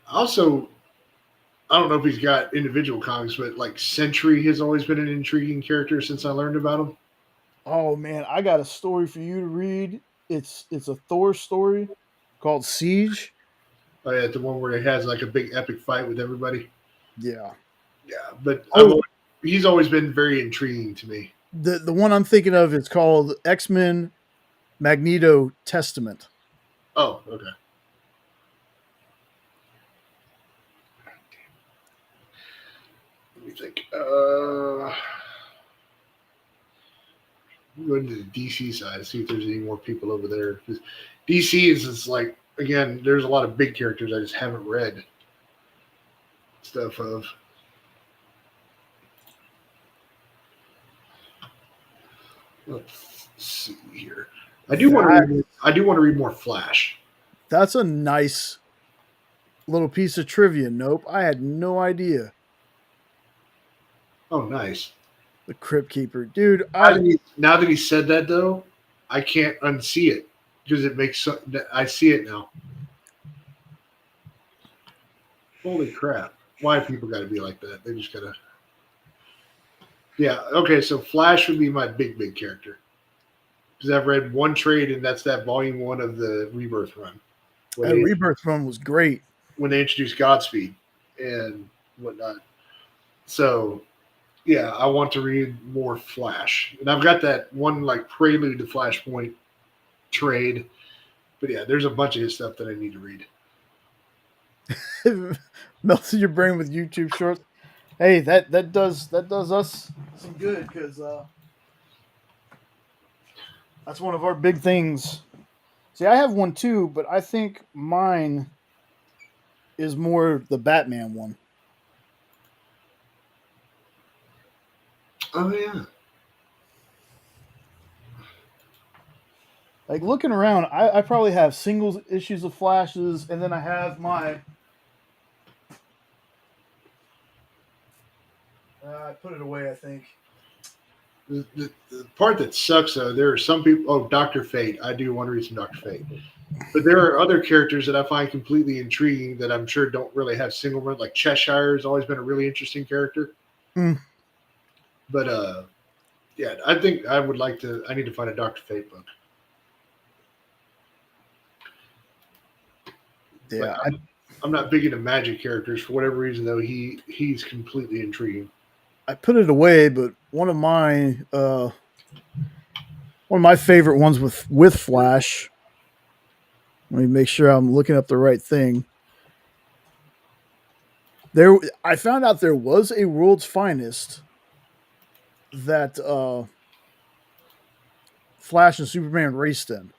S1: Also, I don't know if he's got individual comics, but like Sentry has always been an intriguing character since I learned about him.
S2: Oh man, I got a story for you to read. It's a Thor story called Siege.
S1: Oh yeah, the one where he has like a big epic fight with everybody.
S2: Yeah.
S1: Yeah, but
S2: Oh.
S1: he's always been very intriguing to me.
S2: The one I'm thinking of is called X-Men Magneto Testament.
S1: Oh, okay. Let me think. Go into the DC side, see if there's any more people over there. DC is like, again, there's a lot of big characters I just haven't read stuff of. Let's see here. I do want to read more Flash.
S2: That's a nice little piece of trivia. Nope, I had no idea.
S1: Oh, nice.
S2: The Crypt Keeper, dude.
S1: Now that he said that, though, I can't unsee it because it makes I see it now. Holy crap! Why have people got to be like that? They just gotta. Yeah. Okay. So Flash would be my big character because I've read one trade, and that's that volume 1 of the Rebirth run.
S2: That Rebirth run was great
S1: when they introduced Godspeed and whatnot. So. Yeah, I want to read more Flash. And I've got that one like prelude to Flashpoint trade. But yeah, there's a bunch of his stuff that I need to read.
S2: Melted your brain with YouTube shorts. Hey, that does us some good because that's one of our big things. See, I have one too, but I think mine is more the Batman one.
S1: Oh, yeah.
S2: Like looking around, I probably have singles issues of Flashes, and then I have my. I put it away, I think.
S1: The part that sucks, though, there are some people. Oh, Dr. Fate. I do want to read some Dr. Fate. But there are other characters that I find completely intriguing that I'm sure don't really have single run. Like Cheshire has always been a really interesting character.
S2: Mm.
S1: But yeah, I think I would like to. I need to find a Doctor Fate book.
S2: Yeah,
S1: Like, I'm not big into magic characters for whatever reason though. He's completely intriguing.
S2: I put it away, but one of my favorite ones with Flash. Let me make sure I'm looking up the right thing. I found out there was a World's Finest that Flash and Superman raced in.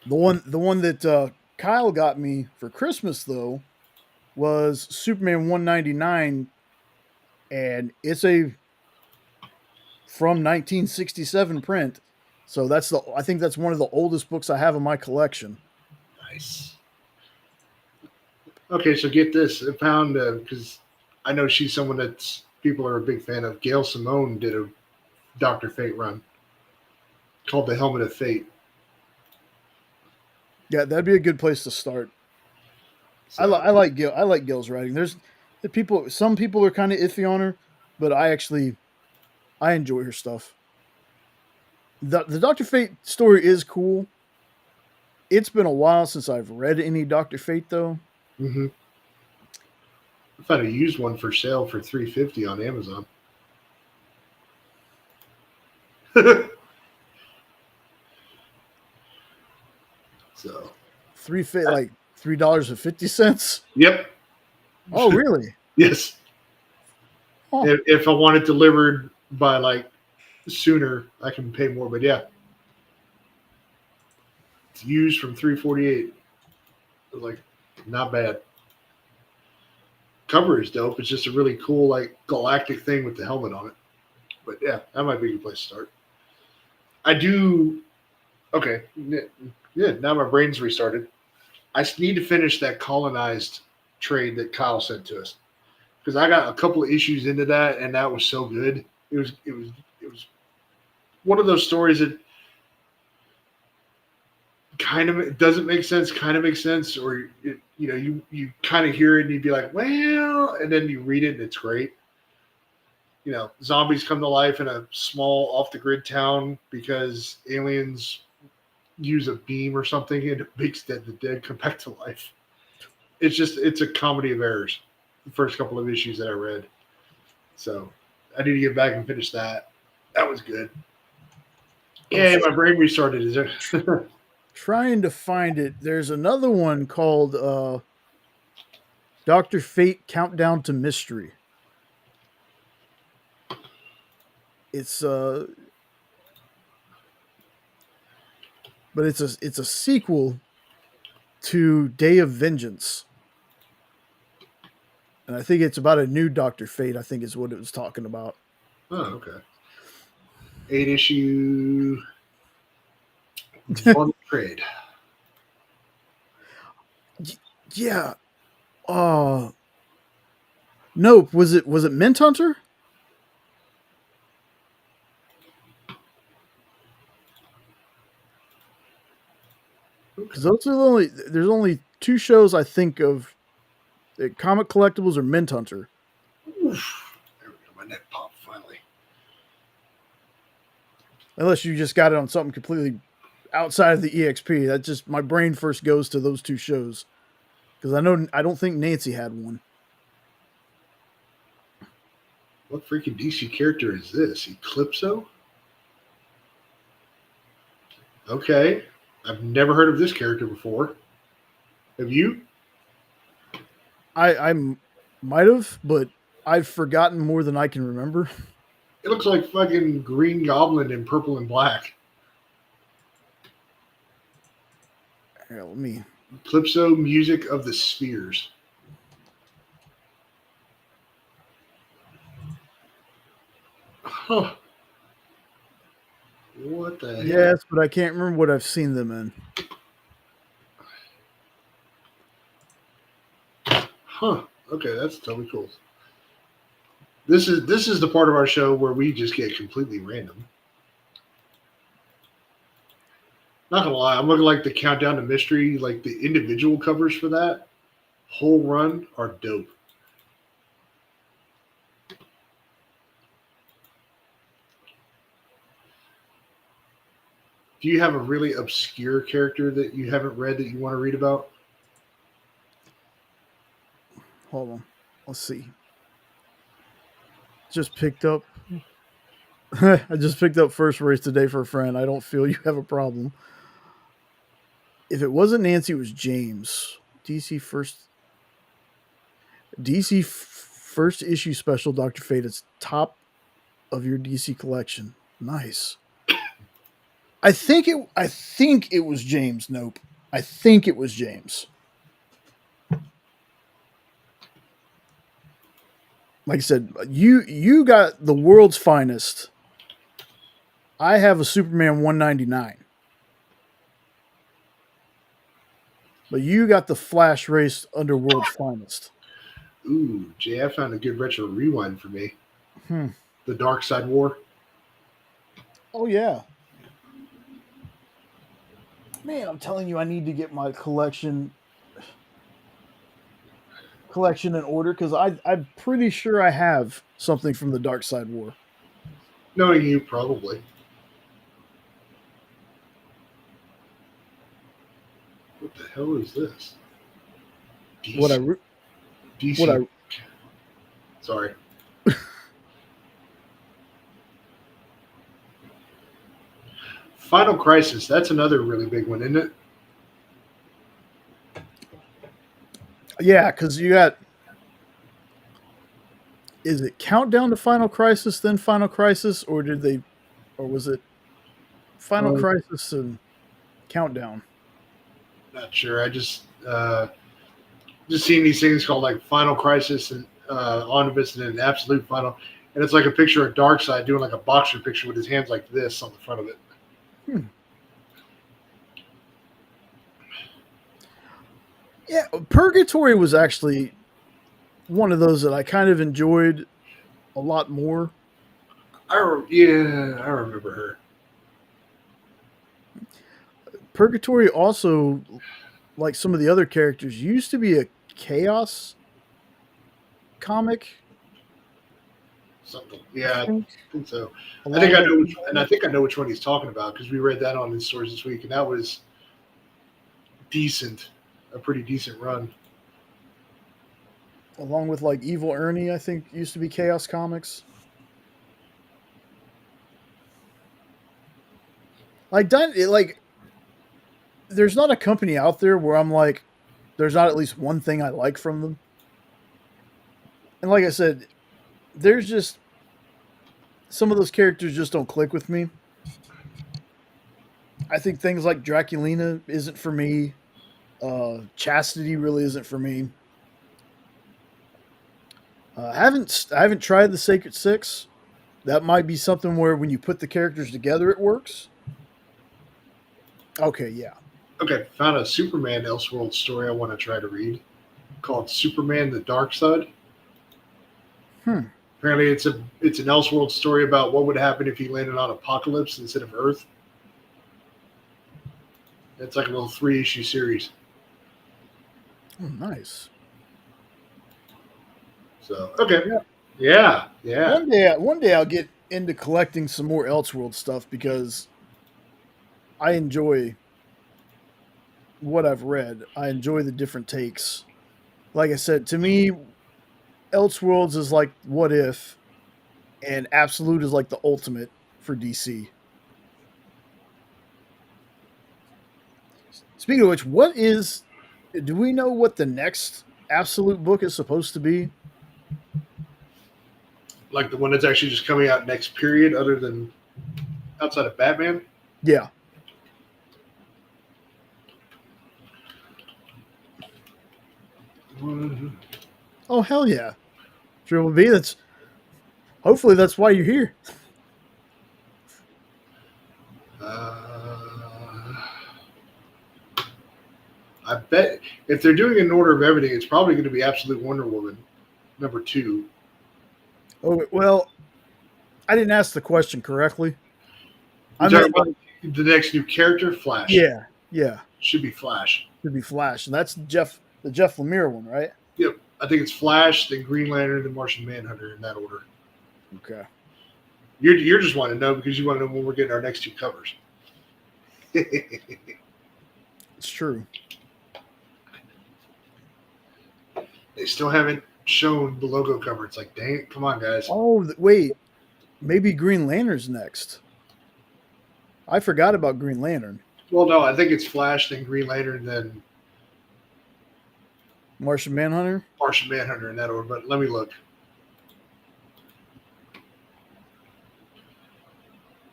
S2: The one that Kyle got me for Christmas though was Superman 199, and it's a from 1967 print. So I think that's one of the oldest books I have in my collection.
S1: Nice. Okay, so get this. I found because I know she's someone that's people are a big fan of. Gail Simone did a Doctor Fate run called The Helmet of Fate.
S2: Yeah, that'd be a good place to start.
S1: So,
S2: I like Gil. I like Gil's writing. There's the people. Some people are kind of iffy on her, but I enjoy her stuff. The Doctor Fate story is cool. It's been a while since I've read any Doctor Fate though.
S1: mm-hmm. I found a used one for sale for $350 on Amazon. So
S2: Like $3.50.
S1: yep.
S2: Oh, really?
S1: Yes.
S2: Oh.
S1: If I want it delivered by like sooner, I can pay more. But yeah, it's used from 348. Like not bad. Cover is dope. It's just a really cool like galactic thing with the helmet on it. But yeah, that might be a good place to start. I do. Okay. Yeah. Now my brain's restarted. I need to finish that colonized trade that Kyle sent to us because I got a couple of issues into that, and that was so good. It was one of those stories that kind of doesn't make sense, kind of makes sense, or you kind of hear it and you'd be like, well, and then you read it and it's great. Zombies come to life in a small off the grid town because aliens use a beam or something and it makes the dead come back to life. It's a comedy of errors. The first couple of issues that I read. So I need to get back and finish that. That was good. Yeah, my brain restarted. Is there?
S2: Trying to find it. There's another one called Dr. Fate Countdown to Mystery. It's but it's a sequel to Day of Vengeance. And I think it's about a new Dr. Fate, I think is what it was talking about.
S1: Oh, okay. 8-issue one trade.
S2: Yeah. Nope. Was it Mint Hunter? Because there's only two shows I think of. Comic Collectibles or Mint Hunter.
S1: Oof. There we go. My neck popped finally.
S2: Unless you just got it on something completely outside of the EXP. That just my brain first goes to those two shows. Because I don't think Nancy had one.
S1: What freaking DC character is this? Eclipso? Okay. I've never heard of this character before. Have you?
S2: I might have, but I've forgotten more than I can remember.
S1: It looks like fucking Green Goblin in purple and black.
S2: Here, let me.
S1: Eclipso Music of the Spheres. Huh. What the heck?
S2: Yes, but I can't remember what I've seen them in.
S1: Huh. Okay, that's totally cool. This is the part of our show where we just get completely random. Not gonna lie, I'm looking like the Countdown to Mystery, like the individual covers for that whole run are dope. Do you have a really obscure character that you haven't read that you want to read about?
S2: Hold on. Let's see. Just picked up. I just picked up First Race today for a friend. I don't feel you have a problem. If it wasn't Nancy, it was James. DC first issue special. Dr. Fate. It's top of your DC collection. Nice. I think it was James. Nope. I think it was James. Like I said, you got the world's finest. I have a Superman 199. But you got the Flash race under world's finest.
S1: Ooh, Jay, I found a good retro rewind for me.
S2: Hmm.
S1: The Dark Side War.
S2: Oh yeah. Man, I'm telling you, I need to get my collection in order because I'm pretty sure I have something from the Dark Side War.
S1: Knowing you, probably. What the hell is this? DC. DC. Sorry. Final Crisis. That's another really big one, isn't it?
S2: Yeah, because you got. Is it Countdown to Final Crisis, then Final Crisis, or was it Final Crisis and Countdown?
S1: Not sure. I just seeing these things called like Final Crisis and Omnibus and then Absolute Final, and it's like a picture of Darkseid doing like a boxer picture with his hands like this on the front of it.
S2: Yeah, Purgatory was actually one of those that I kind of enjoyed a lot more.
S1: I remember her.
S2: Purgatory also, like some of the other characters, used to be a Chaos comic.
S1: Something. Yeah, I think so. I think I know which one he's talking about because we read that on his stores this week, and that was decent. A pretty decent run.
S2: Along with like Evil Ernie, I think used to be Chaos Comics. Like there's not a company out there where I'm like, there's not at least one thing I like from them. And like I said, there's just some of those characters just don't click with me. I think things like Draculina isn't for me. Chastity really isn't for me. I haven't tried the Sacred Six. That might be something where when you put the characters together, it works. Okay, yeah.
S1: Okay, found a Superman Elseworld story I want to try to read called Superman: The Dark Side. Apparently, it's an Elseworld story about what would happen if he landed on Apokolips instead of Earth. It's like a little 3-issue series.
S2: Oh, nice.
S1: So okay, yeah.
S2: One day I'll get into collecting some more Elseworld stuff because I enjoy what I've read. I enjoy the different takes. Like I said, to me, Elseworlds is like What If, and Absolute is like the ultimate for DC. Speaking of which, do we know what the next Absolute book is supposed to be?
S1: Like the one that's actually just coming out next period, other than outside of Batman?
S2: Yeah. Oh, hell yeah. Triple B, hopefully that's why you're here.
S1: I bet if they're doing an order of everything, it's probably going to be Absolute Wonder Woman, number 2.
S2: Oh, well, I didn't ask the question correctly.
S1: You're talking about The next new character, Flash.
S2: Yeah.
S1: Should be Flash.
S2: Should be Flash, and that's the Jeff Lemire one, right?
S1: Yep. I think it's Flash, then Green Lantern, then Martian Manhunter in that order.
S2: Okay.
S1: You're just wanting to know because you want to know when we're getting our next two covers.
S2: It's true.
S1: They still haven't shown the logo cover. It's like, dang it, come on, guys.
S2: Oh, wait. Maybe Green Lantern's next. I forgot about Green Lantern.
S1: Well, no, I think it's Flash, then Green Lantern, then
S2: Martian Manhunter?
S1: Martian Manhunter in that order. But let me look.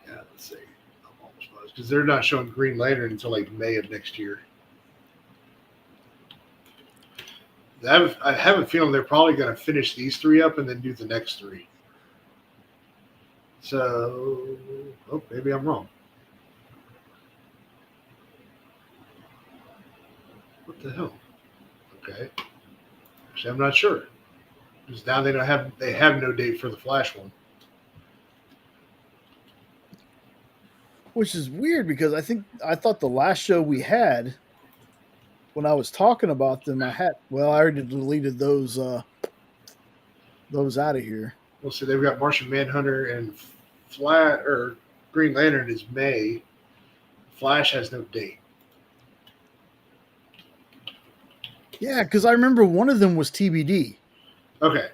S1: Yeah, let's see. I'm almost positive because they're not showing Green Lantern until like May of next year. I have a feeling they're probably going to finish these three up and then do the next three. So, maybe I'm wrong. What the hell? Okay. Actually, I'm not sure. Because now they have no date for the Flash one.
S2: Which is weird because I thought the last show we had, when I was talking about them, I already deleted those out of here.
S1: We'll see. They've got Martian Manhunter and Green Lantern is May. Flash has no date.
S2: Yeah, because I remember one of them was TBD.
S1: Okay.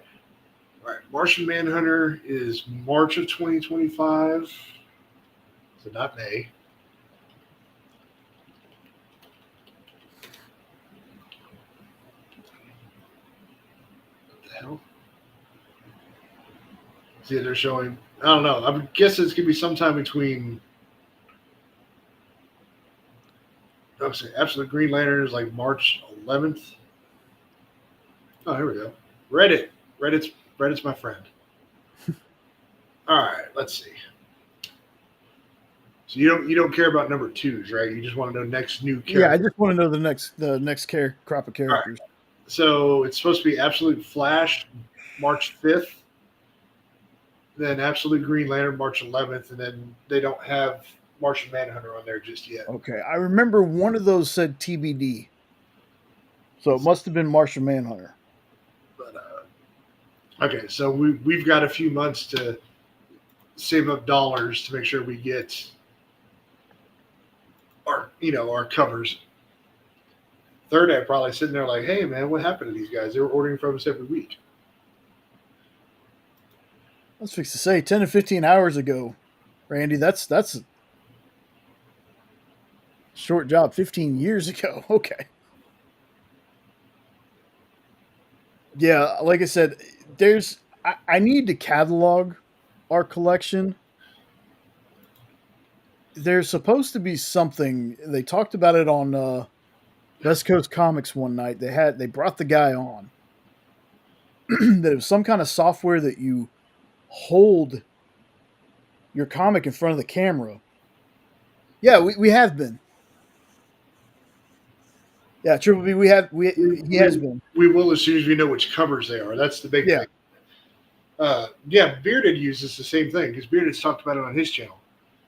S1: All right. Martian Manhunter is March of 2025. So not May. What the hell? See, they're showing. I don't know. I guess it's gonna be sometime between. Obviously, Absolute Green Lantern is like March 11th. Oh, here we go. Reddit's my friend. All right, let's see. So you don't care about number twos, right? You just want to know next new character.
S2: Yeah, I just want to know the next crop of characters.
S1: Right. So it's supposed to be Absolute Flash, March 5th. Then Absolute Green Lantern, March 11th, and then they don't have Martian Manhunter on there just yet.
S2: Okay, I remember one of those said TBD, so it must have been Martian Manhunter.
S1: But okay, so we've got a few months to save up dollars to make sure we get our covers. Third Eye probably sitting there like, hey man, what happened to these guys? They were ordering from us every week.
S2: I was fixed to say 10 to 15 hours ago, Randy. That's a short job. 15 years ago. Okay. Yeah, like I said, I need to catalog our collection. There's supposed to be something. They talked about it on West Coast Comics one night. They brought the guy on. That it was some kind of software that you hold your comic in front of the camera. Yeah, we have been. Yeah, Triple B, he has been.
S1: We will as soon as we know which covers they are. That's the big thing. Bearded uses the same thing because Bearded's talked about it on his channel.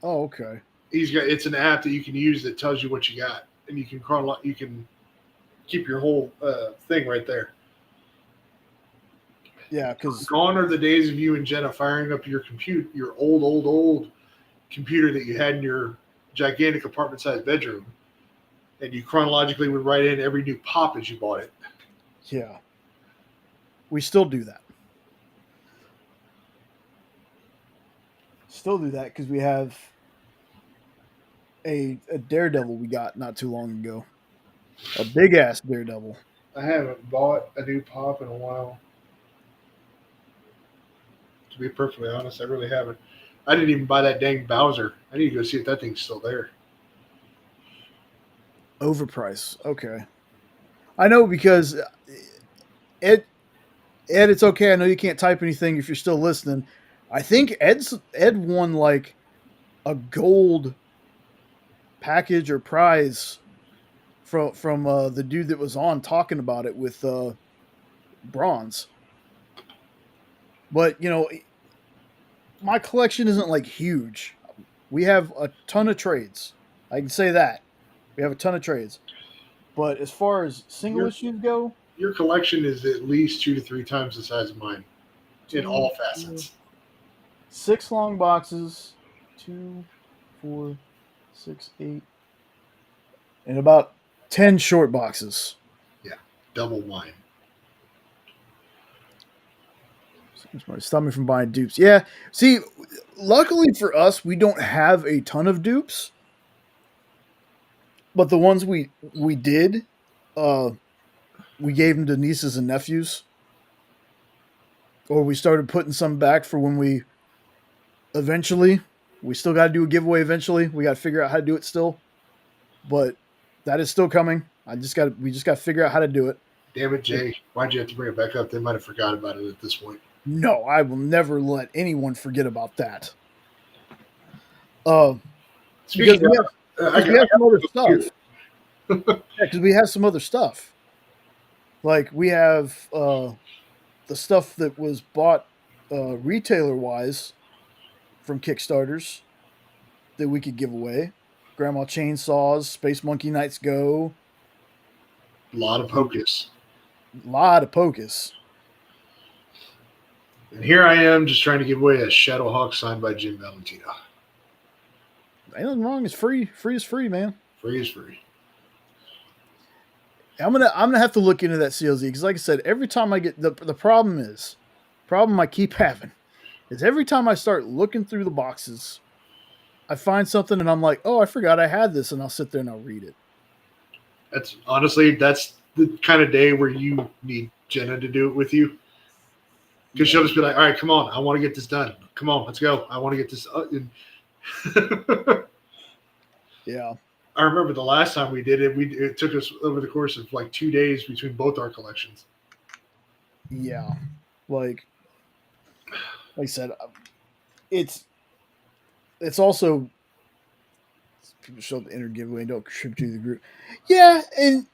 S2: Oh, okay.
S1: It's an app that you can use that tells you what you got, and you can keep your whole thing right there.
S2: Yeah, because
S1: gone are the days of you and Jenna firing up your old computer that you had in your gigantic apartment-sized bedroom, and you chronologically would write in every new pop as you bought it.
S2: Yeah, we still do that. Still do that because we have a Daredevil we got not too long ago, a big ass Daredevil.
S1: I haven't bought a new pop in a while. To be perfectly honest, I really haven't. I didn't even buy that dang Bowser. I need to go see if that thing's still there.
S2: Overprice. Okay. I know because Ed, it's okay. I know you can't type anything if you're still listening. I think Ed won like a gold package or prize from the dude that was on talking about it with bronze. But my collection isn't like huge. we have a ton of trades. I can say that. We have a ton of trades. But as far as single
S1: Your
S2: issues go,
S1: your collection is at least 2 to 3 times the size of mine in all
S2: 2, 4,
S1: facets.
S2: 6 long boxes, 2, 4, 6, 8, and about 10 short boxes.
S1: Double mine.
S2: Stop me from buying dupes. Yeah. See, luckily for us, we don't have a ton of dupes. But the ones we did, we gave them to nieces and nephews. Or we started putting some back for when we eventually, we still got to do a giveaway eventually. We got to figure out how to do it still. But that is still coming. We just got to figure out how to do it.
S1: Damn it, Jay. Why'd you have to bring it back up? They might have forgot about it at this point.
S2: No, I will never let anyone forget about that.
S1: Speaking
S2: Because we have some other
S1: here.
S2: stuff. Because we have some other stuff. Like we have the stuff that was bought retailer wise from Kickstarters that we could give away. Grandma Chainsaws, Space Monkey Nights Go.
S1: A lot of Pocus.
S2: A lot of Pocus.
S1: And here I am just trying to give away a Shadowhawk signed by Jim Valentino.
S2: Ain't nothing wrong. It's free. Free is free, man.
S1: Free is free.
S2: I'm gonna have to look into that CLZ because, like I said, every time I get the problem I keep having is every time I start looking through the boxes, I find something and I'm like, oh, I forgot I had this, and I'll sit there and I'll read it.
S1: That's the kind of day where you need Jenna to do it with you. Because she'll just be like, all right, come on, I want to get this done. Come on, let's go. I want to get this.
S2: Yeah.
S1: I remember the last time we did it, it took us over the course of like 2 days between both our collections.
S2: Yeah. Like I said, it's also people show up to enter giveaway and don't contribute to the group. Yeah, and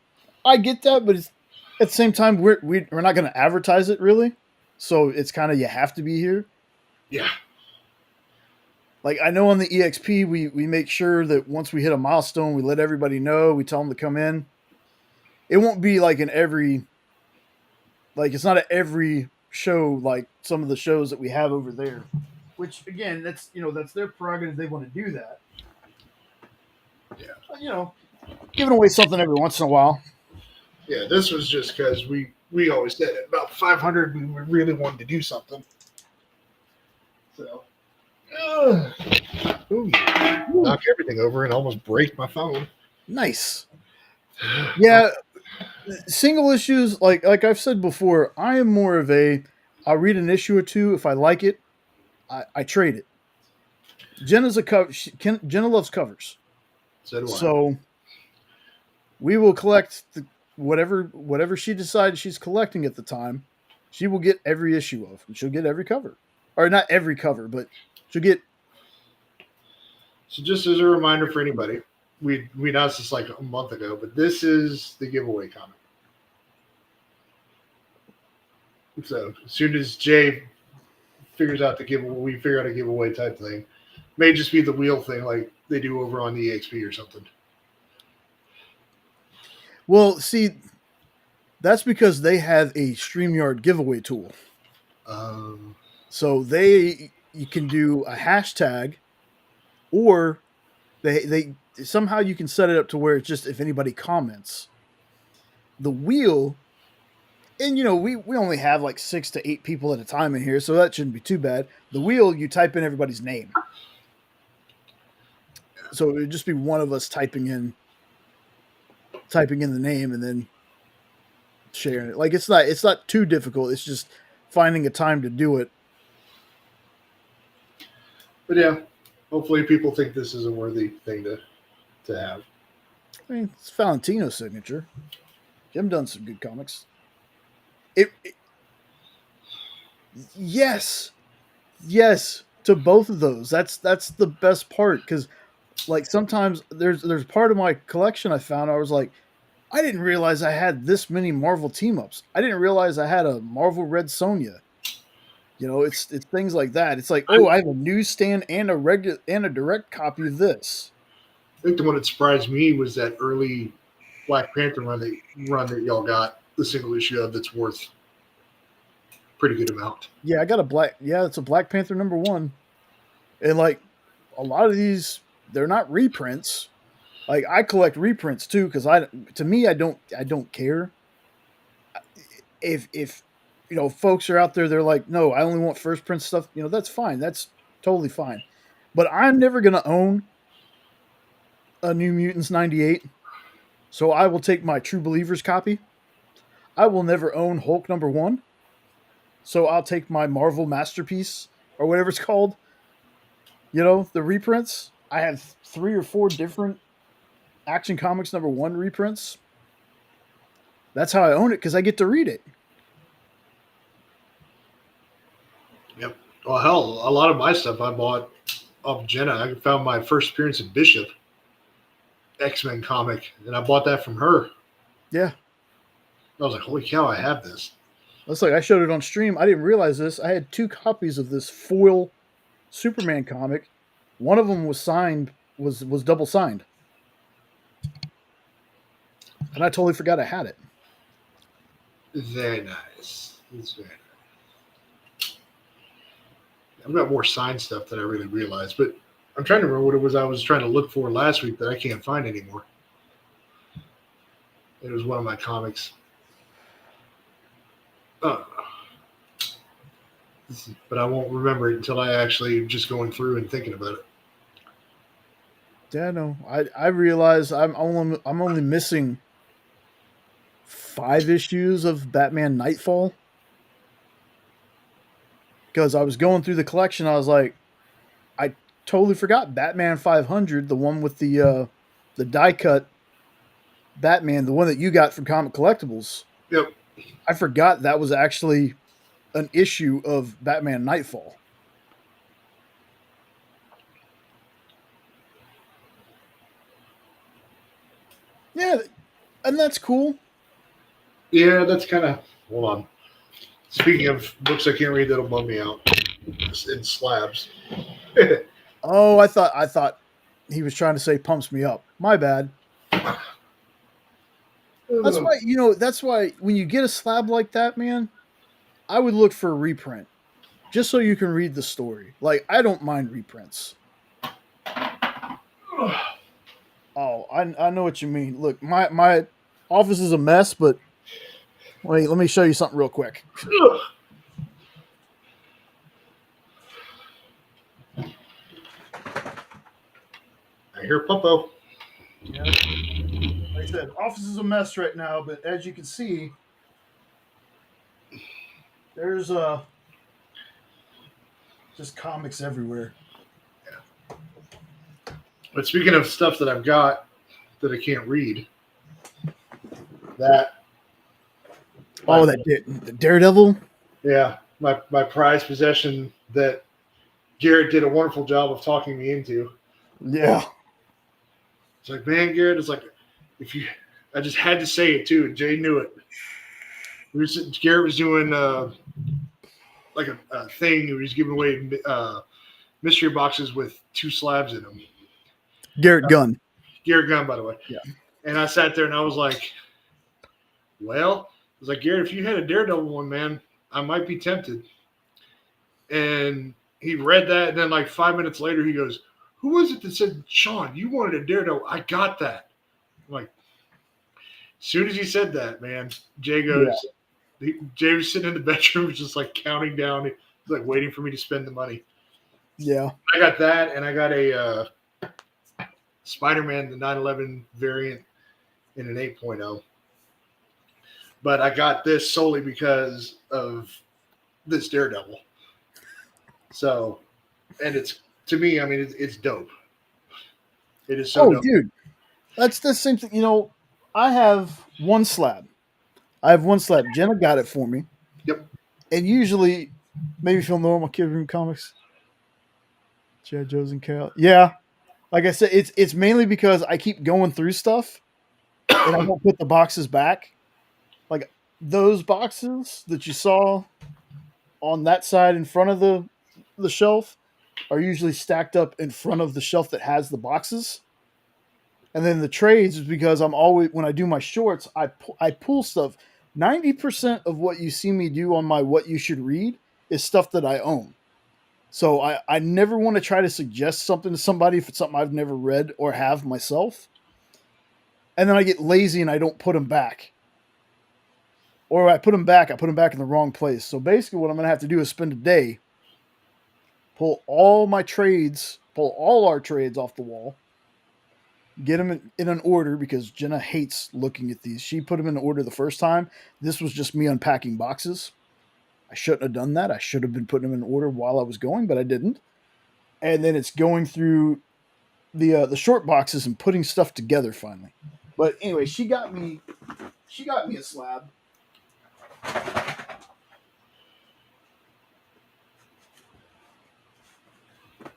S2: I get that, but it's, at the same time, we're not going to advertise it really, so it's kind of you have to be here.
S1: Yeah.
S2: Like I know on the EXP, we make sure that once we hit a milestone, we let everybody know. We tell them to come in. It won't be like it's not at every show like some of the shows that we have over there. Which again, that's their prerogative. They want to do that.
S1: Yeah.
S2: Giving away something every once in a while.
S1: Yeah, this was just because we always said at about 500 we really wanted to do something. So. Ooh, knock everything over and almost break my phone.
S2: Nice. Yeah, single issues, like I've said before, I am more of I'll read an issue or two. If I like it, I trade it. Jenna's a cover. Jenna loves covers.
S1: So do I.
S2: So we will collect whatever she decides she's collecting at the time. She will get every issue of, and she'll get every cover, or not every cover, but she'll get.
S1: So just as a reminder for anybody, we announced this like a month ago, but this is the giveaway comic. So as soon as Jay figures out we figure out a giveaway type thing. May just be the wheel thing like they do over on the EXP or something.
S2: Well, see, that's because they have a StreamYard giveaway tool. So you can do a hashtag, or they somehow you can set it up to where it's just if anybody comments. The wheel, and we only have like 6 to 8 people at a time in here, so that shouldn't be too bad. The wheel, you type in everybody's name. So it would just be one of us typing in the name and then sharing it. Like it's not too difficult. It's just finding a time to do it.
S1: But yeah, hopefully people think this is a worthy thing to have.
S2: I mean, it's Valentino's signature. Jim done some good comics. Yes, to both of those. That's the best part, because like sometimes there's part of my collection I found I was like, I didn't realize I had this many Marvel team ups. I didn't realize I had a Marvel Red Sonja. You know, it's things like that. It's like, oh, I have a newsstand and a direct copy of this.
S1: I think the one that surprised me was that early Black Panther run that y'all got the single issue of that's worth pretty good amount.
S2: Yeah, I got it's a Black Panther #1. And like a lot of these, they're not reprints. Like I collect reprints too, because I don't care. If you know folks are out there, they're like, no, I only want first print stuff. You know, that's fine. That's totally fine. But I'm never gonna own a New Mutants '98, so I will take my True Believers copy. I will never own Hulk #1, so I'll take my Marvel Masterpiece or whatever it's called. You know, the reprints. I have 3 or 4 different Action Comics #1 reprints. That's how I own it because I get to read it.
S1: Yep. Well, hell, a lot of my stuff I bought off Jenna. I found my first appearance in Bishop X-Men comic, and I bought that from her.
S2: Yeah.
S1: I was like, holy cow, I have this.
S2: That's like I showed it on stream. I didn't realize this. I had 2 copies of this foil Superman comic. One of them was signed, was double signed. And I totally forgot I had it.
S1: Very nice. It's very nice. I've got more signed stuff than I really realized, but I'm trying to remember what it was I was trying to look for last week that I can't find anymore. It was one of my comics. But I won't remember it until I actually just going through and thinking about it.
S2: Yeah, no. I realize I'm only missing 5 issues of Batman Nightfall. Because I was going through the collection, I was like, I totally forgot Batman 500, the one with the die cut Batman, the one that you got from Comic Collectibles.
S1: Yep.
S2: I forgot that was actually an issue of Batman Nightfall. Yeah, and that's cool.
S1: Yeah, that's kind of. Hold on. Speaking of books I can't read that'll bum me out, in slabs.
S2: Oh, I thought he was trying to say pumps me up. My bad. That's why when you get a slab like that, man, I would look for a reprint. Just so you can read the story. Like, I don't mind reprints. Oh, I know what you mean. Look, my office is a mess, but wait, let me show you something real quick.
S1: I hear Puppo.
S2: Yeah. Like I said, office is a mess right now, but as you can see, there's just comics everywhere.
S1: But speaking of stuff that I've got that I can't read, that.
S2: Oh, the Daredevil?
S1: Yeah, my prized possession that Garrett did a wonderful job of talking me into.
S2: Yeah.
S1: It's like, man, Garrett, it's like, I just had to say it too, and Jay knew it. Garrett was doing like a thing. He was giving away mystery boxes with 2 slabs in them.
S2: Garrett Gunn.
S1: Garrett Gunn, by the way.
S2: Yeah.
S1: And I sat there and I was like, well, I was like, Garrett, if you had a Daredevil one, man, I might be tempted. And he read that, and then like 5 minutes later, he goes, who was it that said, Sean, you wanted a Daredevil? I got that. I'm like, as soon as he said that, man, Jay goes, Jay was sitting in the bedroom, just like counting down. He was like waiting for me to spend the money.
S2: Yeah.
S1: I got that, and I got a Spider-Man, the 9/11 variant in an 8.0. But I got this solely because of this Daredevil. So, and it's, to me, I mean, it's dope. It is so dope.
S2: Dude. That's the same thing. You know, I have 1 slab. Jenna got it for me.
S1: Yep.
S2: And usually, maybe feel normal kid room comics. G.I. Joe's and Cal. Yeah. Like I said, it's mainly because I keep going through stuff and I don't put the boxes back. Like those boxes that you saw on that side in front of the shelf are usually stacked up in front of the shelf that has the boxes. And then the trades is because I'm always, when I do my shorts, I pull stuff. 90% of what you see me do on my what you should read is stuff that I own. So I never want to try to suggest something to somebody if it's something I've never read or have myself. And then I get lazy and I don't put them back. Or I put them back in the wrong place. So basically what I'm going to have to do is spend a day, pull all our trades off the wall, get them in an order because Jenna hates looking at these. She put them in order the first time. This was just me unpacking boxes. I shouldn't have done that. I should have been putting them in order while I was going, but I didn't. And then it's going through the short boxes and putting stuff together finally. But anyway, she got me a slab.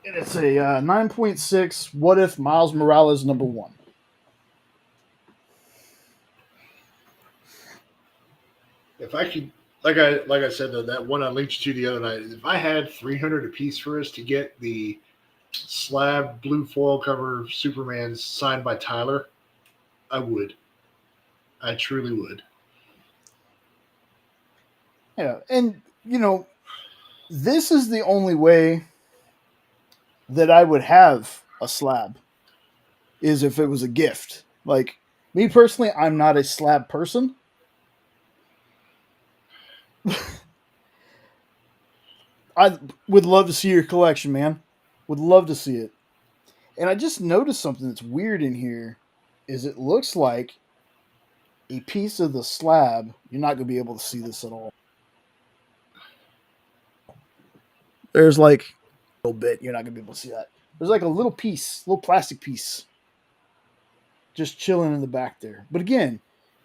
S2: And it's a 9.6 What If Miles Morales #1.
S1: If I could, like I said though, that one I linked you to the other night. If I had 300 apiece for us to get the slab blue foil cover Superman signed by Tyler, I would. I truly would.
S2: Yeah, and this is the only way that I would have a slab is if it was a gift. Like me personally, I'm not a slab person. I would love to see your collection, man. Would love to see it. And I just noticed something that's weird in here is it looks like a piece of the slab. You're not going to be able to see this at all. There's like a little bit. You're not going to be able to see that. There's like a little piece, little plastic piece just chilling in the back there. But again,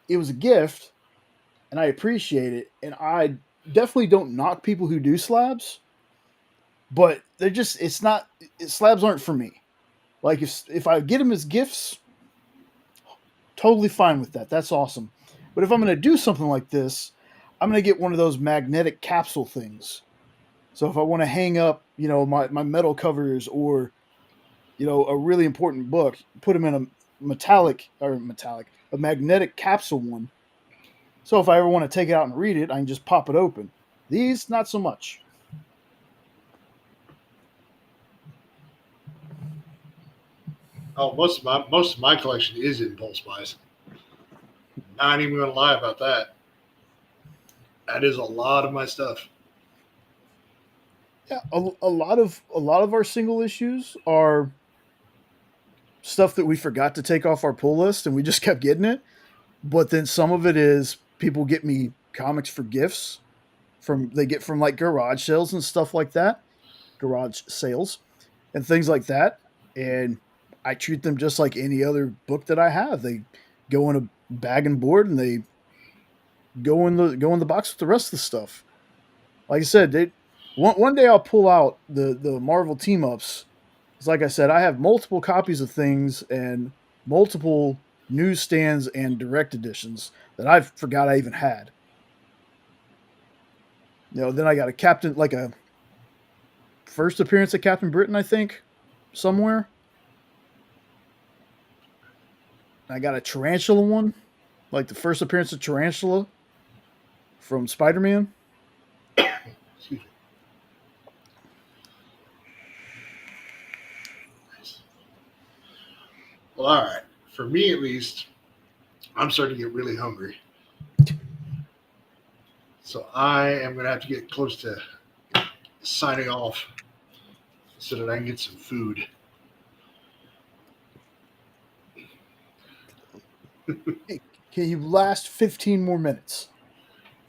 S2: it was a gift and I appreciate it. And I definitely don't knock people who do slabs, but they're just, slabs aren't for me. Like if I get them as gifts, totally fine with that. That's awesome. But if I'm going to do something like this, I'm going to get one of those magnetic capsule things. So if I want to hang up, my metal covers or, a really important book, put them in a magnetic capsule one. So if I ever want to take it out and read it, I can just pop it open. These, not so much.
S1: Oh, most of my collection is impulse buys. Not even gonna lie about that. That is a lot of my stuff.
S2: Yeah, a lot of our single issues are stuff that we forgot to take off our pull list and we just kept getting it. But then some of it is people get me comics for gifts they get from like garage sales and stuff like that, garage sales and things like that. And I treat them just like any other book that I have. They go in a bag and board and they go in the box with the rest of the stuff. Like I said, one day I'll pull out the Marvel team ups. It's like I said, I have multiple copies of things and multiple newsstands and direct editions that I forgot I even had. Then I got a first appearance of Captain Britain, I think, somewhere. I got a Tarantula one, like the first appearance of Tarantula from Spider-Man.
S1: Excuse me. Well, all right. For me, at least, I'm starting to get really hungry. So I am going to have to get close to signing off so that I can get some food.
S2: Can you last 15 more minutes?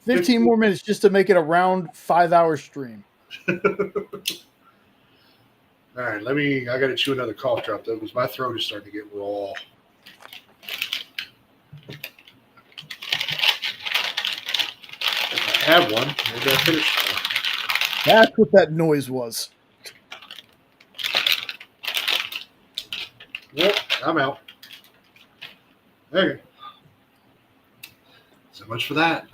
S2: 15 more minutes just to make it a round 5-hour stream.
S1: All right, I got to chew another cough drop though because my throat is starting to get raw. If I have one, maybe I finish.
S2: That's what that noise was.
S1: Yep, I'm out. There. So much for that.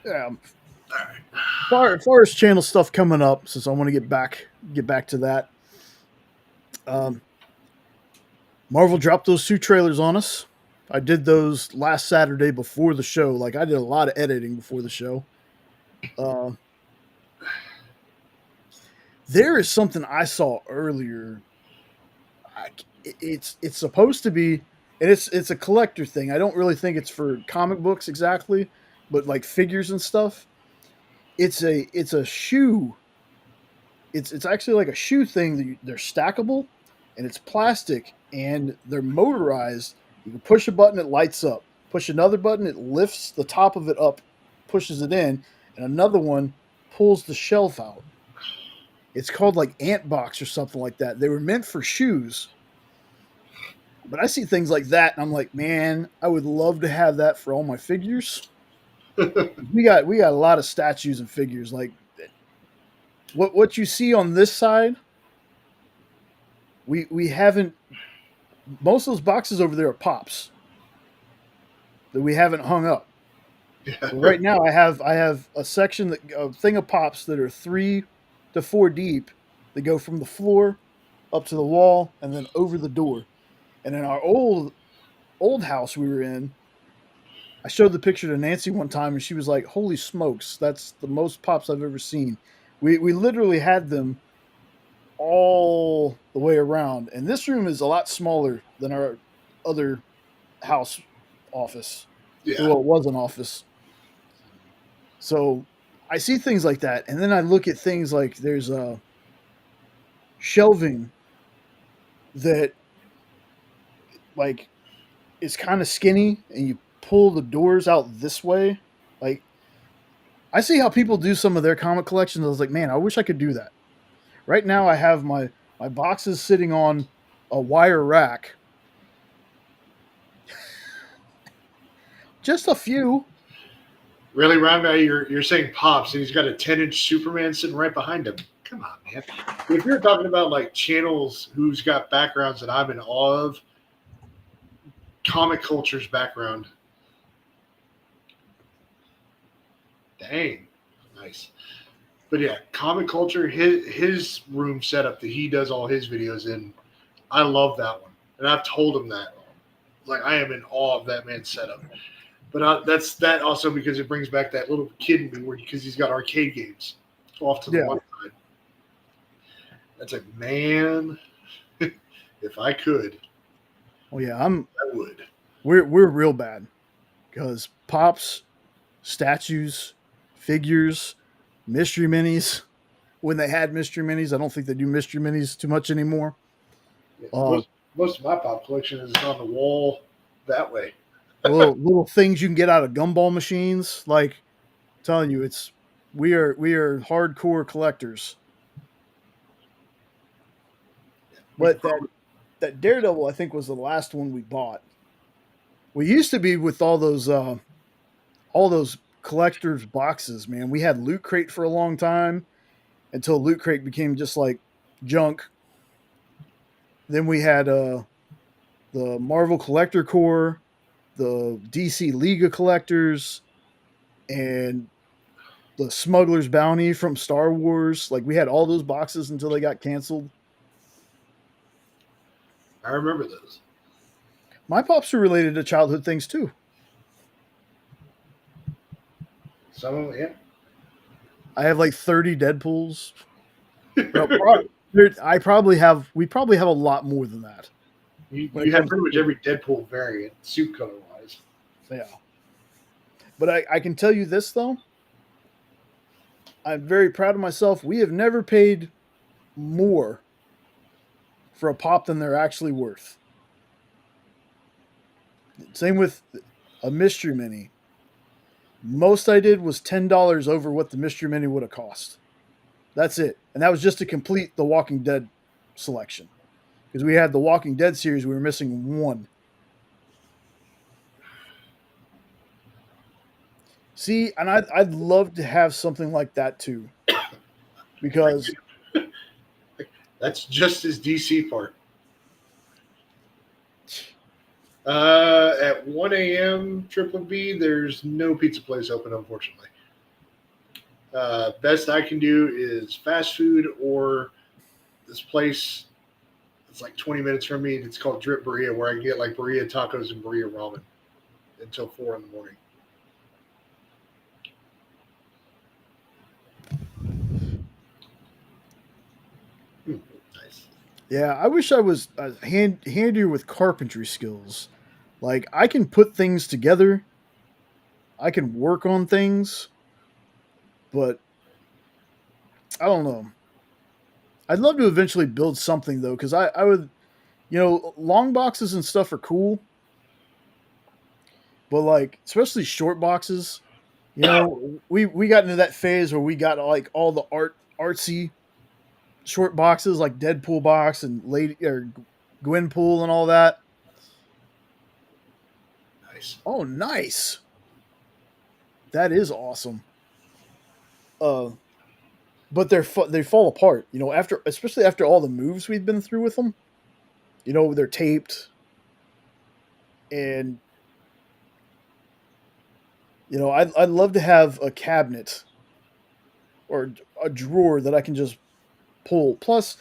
S2: As far as channel stuff coming up, since I want to get back to that. Marvel dropped those 2 trailers on us. I did those last Saturday before the show. Like, I did a lot of editing before the show. There is something I saw earlier. It's supposed to be, and it's a collector thing. I don't really think it's for comic books exactly, but like figures and stuff. It's a shoe. It's actually like a shoe thing that they're stackable, and it's plastic, and they're motorized. You can push a button, it lights up. Push another button, it lifts the top of it up, pushes it in, and another one pulls the shelf out. It's called like Ant Box or something like that. They were meant for shoes. But I see things like that, and I'm like, man, I would love to have that for all my figures. we got a lot of statues and figures. Like what you see on this side, we haven't. Most of those boxes over there are pops that we haven't hung up.
S1: Yeah.
S2: So right now, I have a section a thing of pops that are 3 to 4 deep. They go from the floor up to the wall and then over the door. And in our old house we were in, I showed the picture to Nancy one time, and she was like, "Holy smokes, that's the most pops I've ever seen." We literally had them all the way around, and this room is a lot smaller than our other house office.
S1: Yeah.
S2: Well, it was an office. So I see things like that, and then I look at things like there's a shelving that like is kind of skinny, and you pull the doors out this way. Like, I see how people do some of their comic collections. I was like, man, I wish I could do that. Right now, I have my boxes sitting on a wire rack. Just a few.
S1: Really, Round Guy, you're saying pops, and he's got a 10-inch Superman sitting right behind him. Come on, man. If you're talking about like channels who's got backgrounds that I'm in awe of, comic culture's background. Dang, nice. But yeah, comic culture, his room setup that he does all his videos in, I love that one, and I've told him that. Like, I am in awe of that man's setup. But that's that also because it brings back that little kid in me, because he's got arcade games off to the one side. That's like, man, if I could.
S2: Oh yeah,
S1: I would.
S2: We're real bad because pops, statues, figures, mystery minis. When they had mystery minis, I don't think they do mystery minis too much anymore.
S1: Yeah, most of my pop collection is on the wall that way.
S2: little things you can get out of gumball machines. Like, I'm telling you, we are hardcore collectors. But that Daredevil, I think, was the last one we bought. We used to be with all those collectors boxes, man. We had Loot Crate for a long time until Loot Crate became just like junk. Then we had the Marvel Collector Corps, the DC League of Collectors, and the Smuggler's Bounty from Star Wars. Like, we had all those boxes until they got canceled.
S1: I remember those.
S2: My pops are related to childhood things too.
S1: Some of them, yeah.
S2: I have like 30 Deadpools. We probably have a lot more than that.
S1: You have pretty much every Deadpool variant, suit color wise.
S2: Yeah. But I can tell you this, though. I'm very proud of myself. We have never paid more for a pop than they're actually worth. Same with a mystery mini. Most I did was $10 over what the mystery mini would have cost. That's it. And that was just to complete the Walking Dead selection. Because we had the Walking Dead series, we were missing one. See, and I'd love to have something like that too. Because
S1: that's just his DC part. At 1 a.m. Triple B, there's no pizza place open, unfortunately. Best I can do is fast food or this place. It's like 20 minutes from me. It's called Drip Burrito, where I can get like burrito tacos and burrito ramen until 4 in the morning. Nice.
S2: Yeah, I wish I was handier with carpentry skills. Like I can put things together, I can work on things, but I don't know. I'd love to eventually build something though, because I would, long boxes and stuff are cool, but like especially short boxes. We got into that phase where we got like all the artsy short boxes like Deadpool box and Lady or Gwenpool and all that.
S1: Nice.
S2: Oh, nice. That is awesome. Uh, but they fall apart. Especially after all the moves we've been through with them. They're taped, and I'd love to have a cabinet or a drawer that I can just pull. Plus,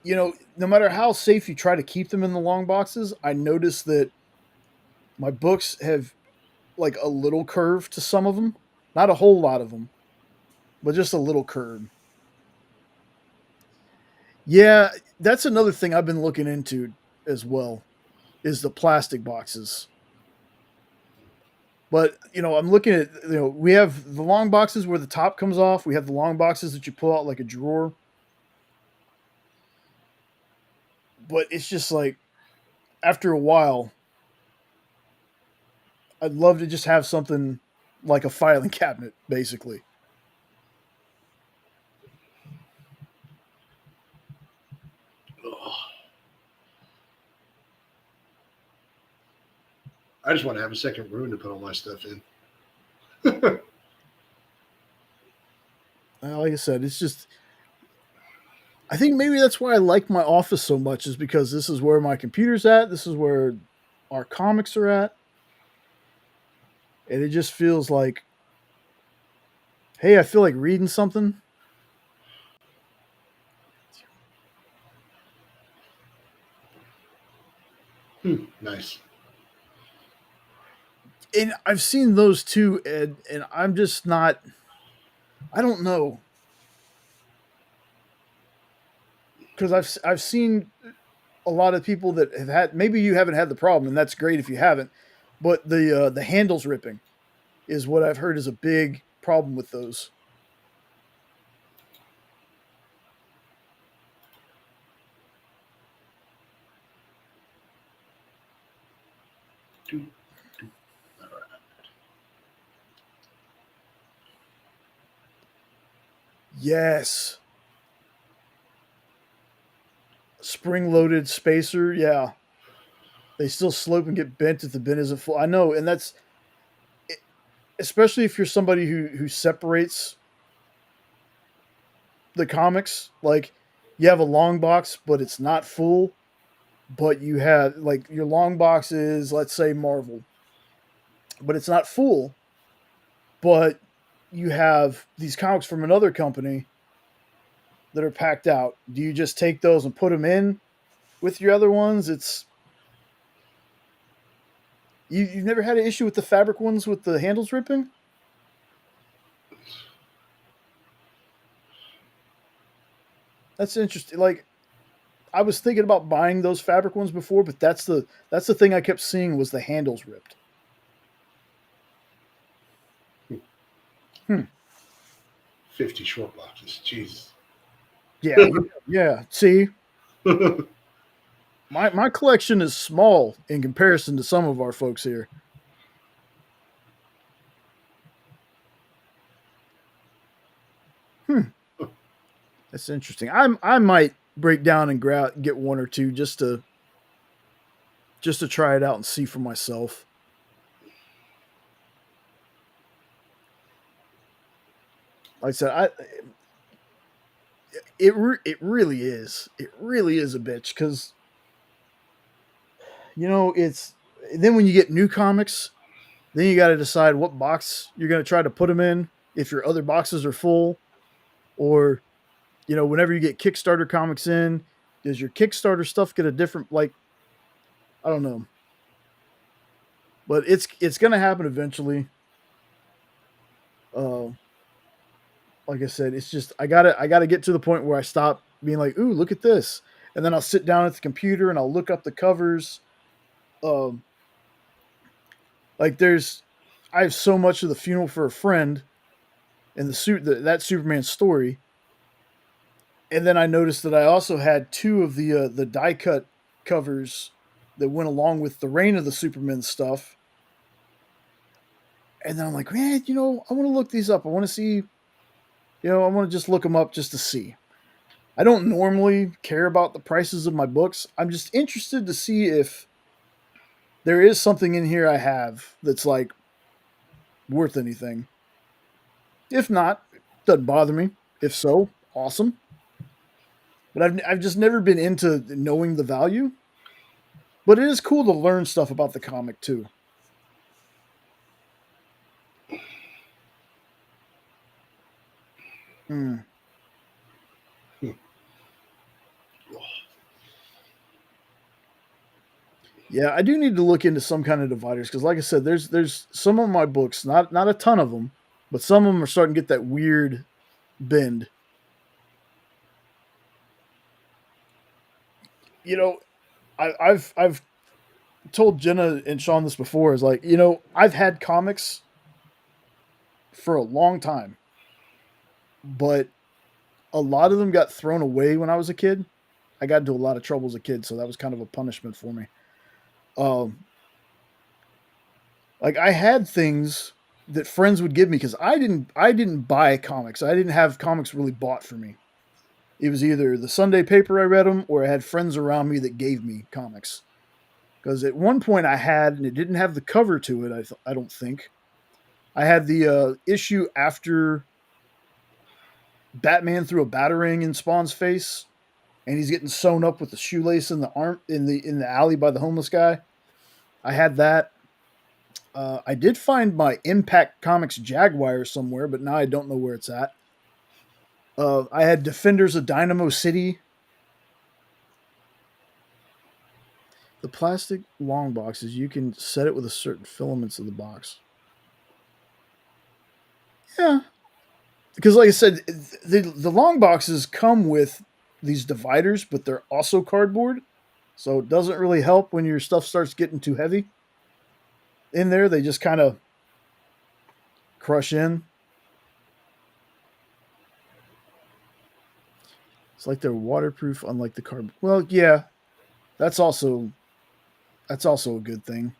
S2: no matter how safe you try to keep them in the long boxes, I notice that my books have like a little curve to some of them, not a whole lot of them, but just a little curve. Yeah, that's another thing I've been looking into as well is the plastic boxes. But I'm looking at we have the long boxes where the top comes off. We have the long boxes that you pull out like a drawer. But it's just like after a while, I'd love to just have something like a filing cabinet, basically.
S1: Ugh. I just want to have a second room to put all my stuff in.
S2: Like I said, it's just. I think maybe that's why I like my office so much is because this is where my computer's at. This is where our comics are at. And it just feels like, hey, I feel like reading something.
S1: Nice.
S2: And I've seen those too, and I'm just not. I don't know. Because I've seen a lot of people that have had. Maybe you haven't had the problem, and that's great if you haven't. But the handles ripping is what I've heard is a big problem with those.
S1: All right.
S2: Yes. Spring loaded spacer, yeah. They still slope and get bent if the bin isn't full. I know, and that's especially if you're somebody who separates the comics. Like you have a long box, but it's not full. But you have like your long box is, let's say, Marvel, but it's not full. But you have these comics from another company that are packed out. Do you just take those and put them in with your other ones? You've never had an issue with the fabric ones with the handles ripping? That's interesting. Like I was thinking about buying those fabric ones before, but that's the thing I kept seeing was the handles ripped.
S1: 50 short boxes. Jesus.
S2: Yeah, yeah. See, my collection is small in comparison to some of our folks here. That's interesting. I might break down and get one or two just to try it out and see for myself. Like I said, it really is a bitch because it's then when you get new comics, then you got to decide what box you're going to try to put them in. if your other boxes are full, or whenever you get Kickstarter comics in, does your Kickstarter stuff get a different, like, I don't know, but it's gonna happen eventually. Uh, like I said, it's just I gotta get to the point where I stop being like, ooh, look at this, and then I'll sit down at the computer and I'll look up the covers. Um, like I have so much of the Funeral for a Friend and that Superman story, and then I noticed that I also had two of the die cut covers that went along with the Reign of the Superman stuff. And then I'm like, man, I want to look these up. I want to see, I want to just look them up just to see. I don't normally care about the prices of my books. I'm just interested to see if there is something in here I have that's like worth anything. If not, it doesn't bother me. If so, awesome. But I've just never been into knowing the value. But it is cool to learn stuff about the comic too. Hmm. Yeah, I do need to look into some kind of dividers because, like I said, there's some of my books, not a ton of them, but some of them are starting to get that weird bend. I've told Jenna and Sean this before. Is like, I've had comics for a long time, but a lot of them got thrown away when I was a kid. I got into a lot of trouble as a kid, so that was kind of a punishment for me. Like I had things that friends would give me because I didn't buy comics. I didn't have comics really bought for me. It was either the Sunday paper I read them, or I had friends around me that gave me comics. Because at one point I had, and it didn't have the cover to it. I don't think I had the issue after Batman threw a batarang in Spawn's face, and he's getting sewn up with the shoelace in the arm in the alley by the homeless guy. I had that. I did find my Impact Comics Jaguar somewhere, but now I don't know where it's at. I had Defenders of Dynamo City. The plastic long boxes, you can set it with a certain filaments of the box. Yeah. Because like I said, the long boxes come with these dividers, but they're also cardboard. So it doesn't really help when your stuff starts getting too heavy. In there, they just kind of crush in. It's like they're waterproof, unlike the cardboard. Well, yeah, that's also a good thing.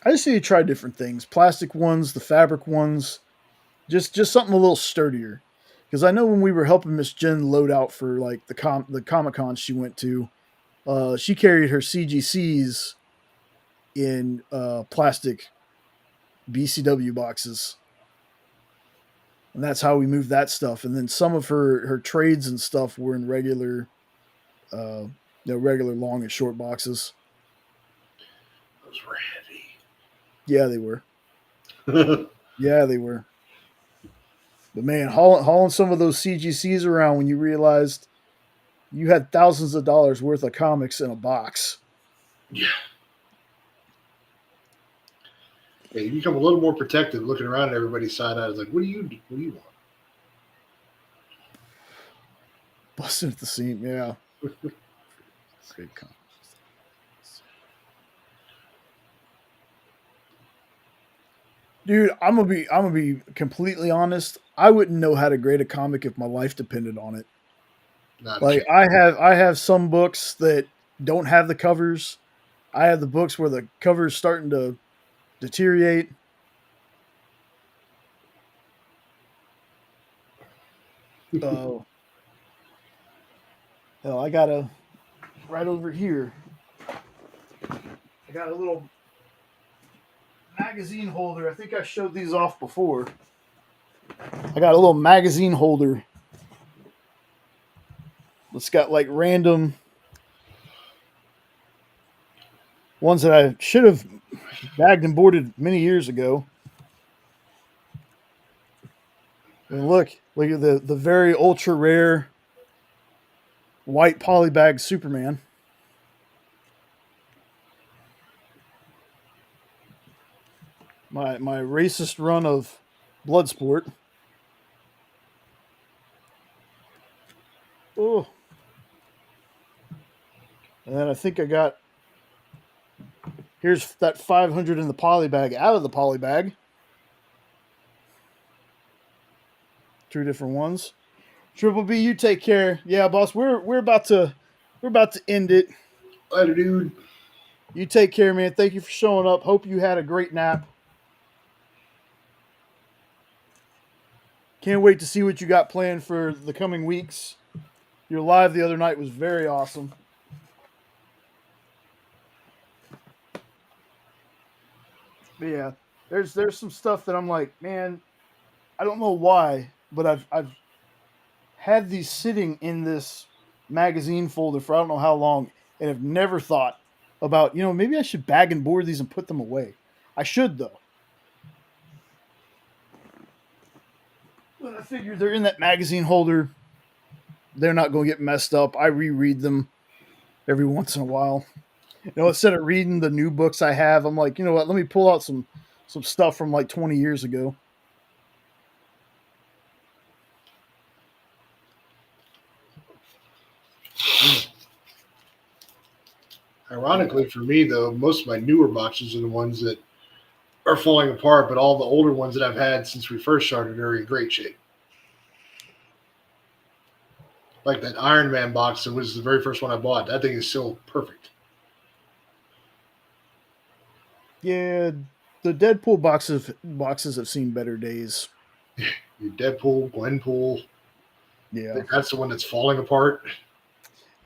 S2: I just need to try different things: plastic ones, the fabric ones, just something a little sturdier. Because I know when we were helping Miss Jen load out for like the Comic Con she went to, she carried her CGCs in plastic BCW boxes, and that's how we moved that stuff. And then some of her trades and stuff were in regular, regular long and short boxes.
S1: Those were heavy.
S2: Yeah, they were. Yeah, they were. But man, hauling some of those CGCs around when you realized you had thousands of dollars worth of comics in a box.
S1: Yeah. Yeah, you become a little more protective looking around at everybody's side eyes. Like, what do you want?
S2: Busting at the seam, yeah. Good comics. Dude, I'm gonna be completely honest. I wouldn't know how to grade a comic if my life depended on it.
S1: Not
S2: Like I have some books that don't have the covers. I have the books where the cover's starting to deteriorate. Oh, hell, I got a right over here. I got a little magazine holder. I think I showed these off before. I got a little magazine holder. It's got like random ones that I should have bagged and boarded many years ago. And look at the very ultra rare white polybag Superman. My racist run of Bloodsport. Oh, and then I think I got here's that 500 in the polybag out of the polybag. Two different ones. Triple B, you take care. Yeah, boss, we're about to end it.
S1: Later, dude.
S2: You take care, man. Thank you for showing up. Hope you had a great nap. Can't wait to see what you got planned for the coming weeks. Your live the other night was very awesome. But yeah, there's some stuff that I'm like, man, I don't know why, but I've had these sitting in this magazine folder for I don't know how long, and have never thought about, maybe I should bag and board these and put them away. I should though. But I figure they're in that magazine holder. They're not going to get messed up. I reread them every once in a while. Instead of reading the new books I have, I'm like, you know what? Let me pull out some stuff from like 20 years ago.
S1: Ironically for me, though, most of my newer boxes are the ones that are falling apart, but all the older ones that I've had since we first started are in great shape. Like that Iron Man box that was the very first one I bought. That thing is still perfect.
S2: Yeah, the Deadpool boxes have seen better days.
S1: Your Deadpool, Gwenpool.
S2: Yeah.
S1: That's the one that's falling apart.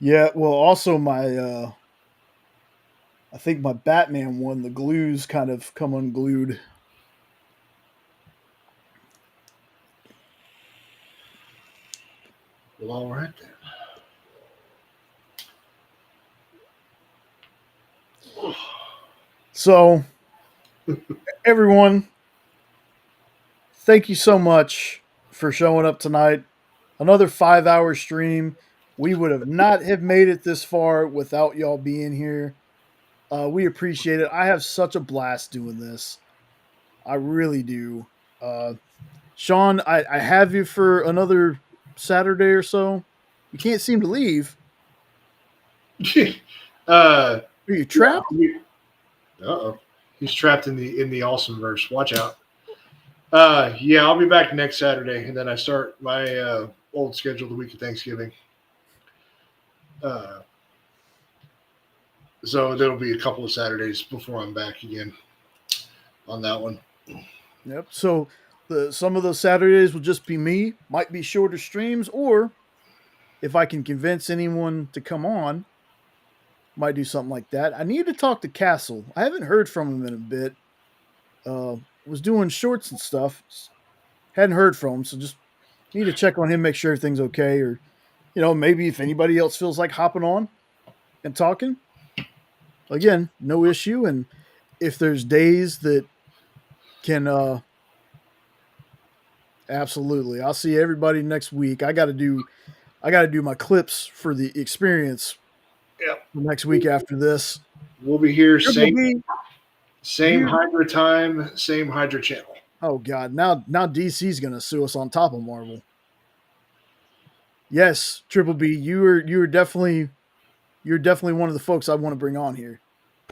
S2: Yeah, well, also my I think my Batman one, the glues kind of come unglued.
S1: Well, all right then.
S2: So, everyone, thank you so much for showing up tonight. Another 5-hour stream. We would have not have made it this far without y'all being here. We appreciate it. I have such a blast doing this. I really do. Sean, I have you for another Saturday or so. You can't seem to leave. Are you trapped?
S1: Uh-oh. He's trapped in the awesome verse. Watch out. Yeah, I'll be back next Saturday, and then I start my old schedule the week of Thanksgiving. So there'll be a couple of Saturdays before I'm back again on that one.
S2: Yep. So some of those Saturdays will just be me. Might be shorter streams, or if I can convince anyone to come on, might do something like that. I need to talk to Castle. I haven't heard from him in a bit. Was doing shorts and stuff. Hadn't heard from him, so just need to check on him, make sure everything's okay, or maybe if anybody else feels like hopping on and talking. Again, no issue. And if there's days that can absolutely. I'll see everybody next week. I gotta do my clips for the experience.
S1: Yeah.
S2: Next week after this.
S1: We'll be here
S2: Triple
S1: same Hydra time, same Hydra channel.
S2: Oh God. Now DC's gonna sue us on top of Marvel. Yes, Triple B, you're definitely one of the folks I want to bring on here.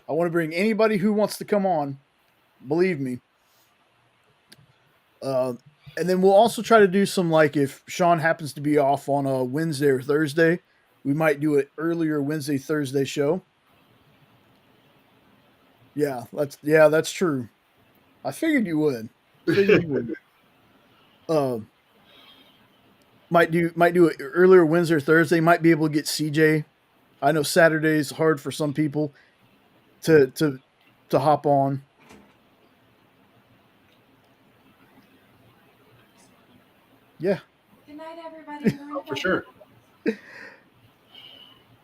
S2: I want to bring anybody who wants to come on. Believe me. And then we'll also try to do some, like, if Sean happens to be off on a Wednesday or Thursday, we might do an earlier Wednesday, Thursday show. Yeah, that's true. I figured you would. Might do it earlier Wednesday or Thursday. Might be able to get CJ. I know Saturday's hard for some people to hop on. Yeah.
S3: Good night, everybody.
S1: Oh, for sure.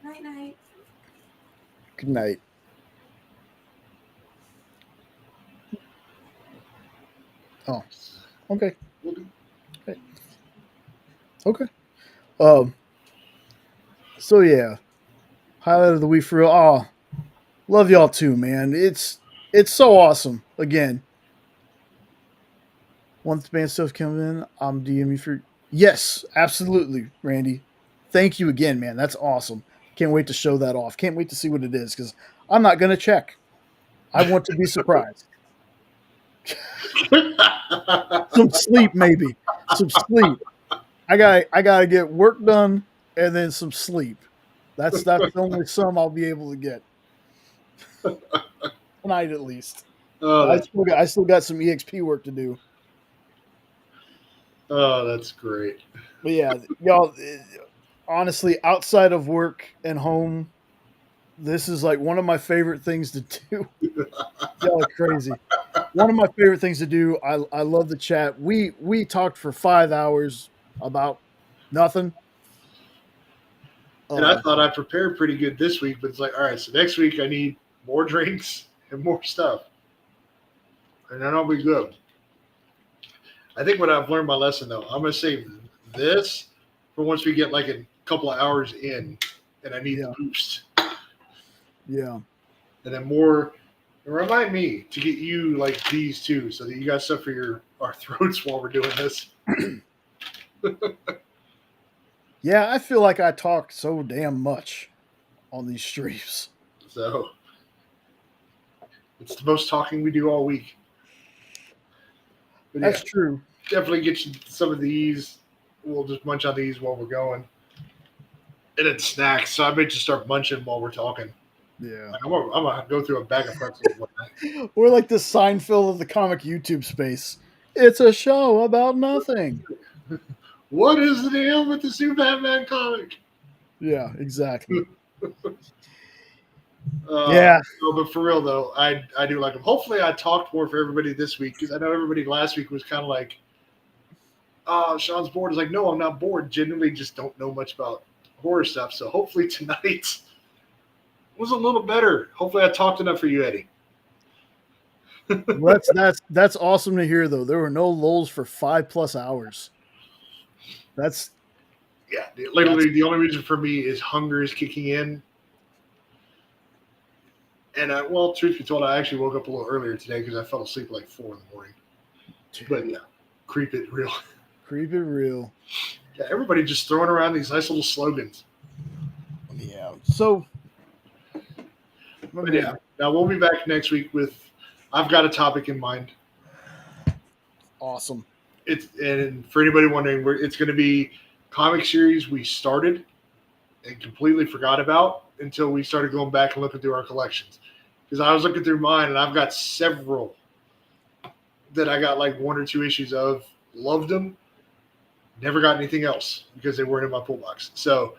S3: Night.
S2: Good night. Oh, okay.
S1: We'll do.
S2: Okay. Um. So yeah, highlight of the week for real. Oh, love y'all too, man. It's so awesome. Again, once the band stuff comes in, I'm DMing for. Yes, absolutely, Randy. Thank you again, man. That's awesome. Can't wait to show that off. Can't wait to see what it is because I'm not gonna check. I want to be surprised. Some sleep, maybe. Some sleep. I gotta get work done and then some sleep. That's the only sum I'll be able to get tonight, at least.
S1: Oh,
S2: I
S1: that's
S2: still got I still got some EXP work to do.
S1: that's great.
S2: But yeah, y'all. Honestly, outside of work and home, this is like one of my favorite things to do. Y'all are crazy. One of my favorite things to do. I love the chat. We talked for 5 hours about nothing.
S1: And I thought I prepared pretty good this week, but it's like, all right, so next week I need more drinks and more stuff, and then I'll be good. I think what I've learned my lesson though, I'm gonna save this for once we get like a couple of hours in, and I need the boost.
S2: Yeah.
S1: And then more. And remind me to get you like these too, so that you got stuff for our throats while we're doing this.
S2: Yeah, I feel like I talk so damn much on these streams.
S1: So it's the most talking we do all week. But
S2: That's true.
S1: Definitely get you some of these. We'll just munch on these while we're going. And then snacks. So I may just start munching while we're talking.
S2: Yeah.
S1: I'm gonna go through a bag of pretzels one night.
S2: We're like the Seinfeld of the comic YouTube space. It's a show about nothing.
S1: What is the deal with the Super Batman comic?
S2: Yeah, exactly.
S1: Yeah. No, but for real though, I do like them. Hopefully, I talked more for everybody this week because I know everybody last week was kind of like, Sean's bored. It's like, no, I'm not bored. Genuinely, just don't know much about horror stuff. So hopefully tonight was a little better. Hopefully, I talked enough for you, Eddie.
S2: Well, that's awesome to hear though. There were no lulls for 5+ hours. That's
S1: literally the only reason for me is hunger is kicking in. And truth be told, I actually woke up a little earlier today because I fell asleep at like 4 in the morning. But yeah, creep it real.
S2: Creep it real.
S1: Yeah, everybody just throwing around these nice little slogans.
S2: Yeah. So.
S1: But yeah, now we'll be back next week with. I've got a topic in mind.
S2: Awesome.
S1: And for anybody wondering, it's going to be comic series we started and completely forgot about until we started going back and looking through our collections. Because I was looking through mine and I've got several that I got like 1 or 2 issues of, loved them, never got anything else because they weren't in my pull box. So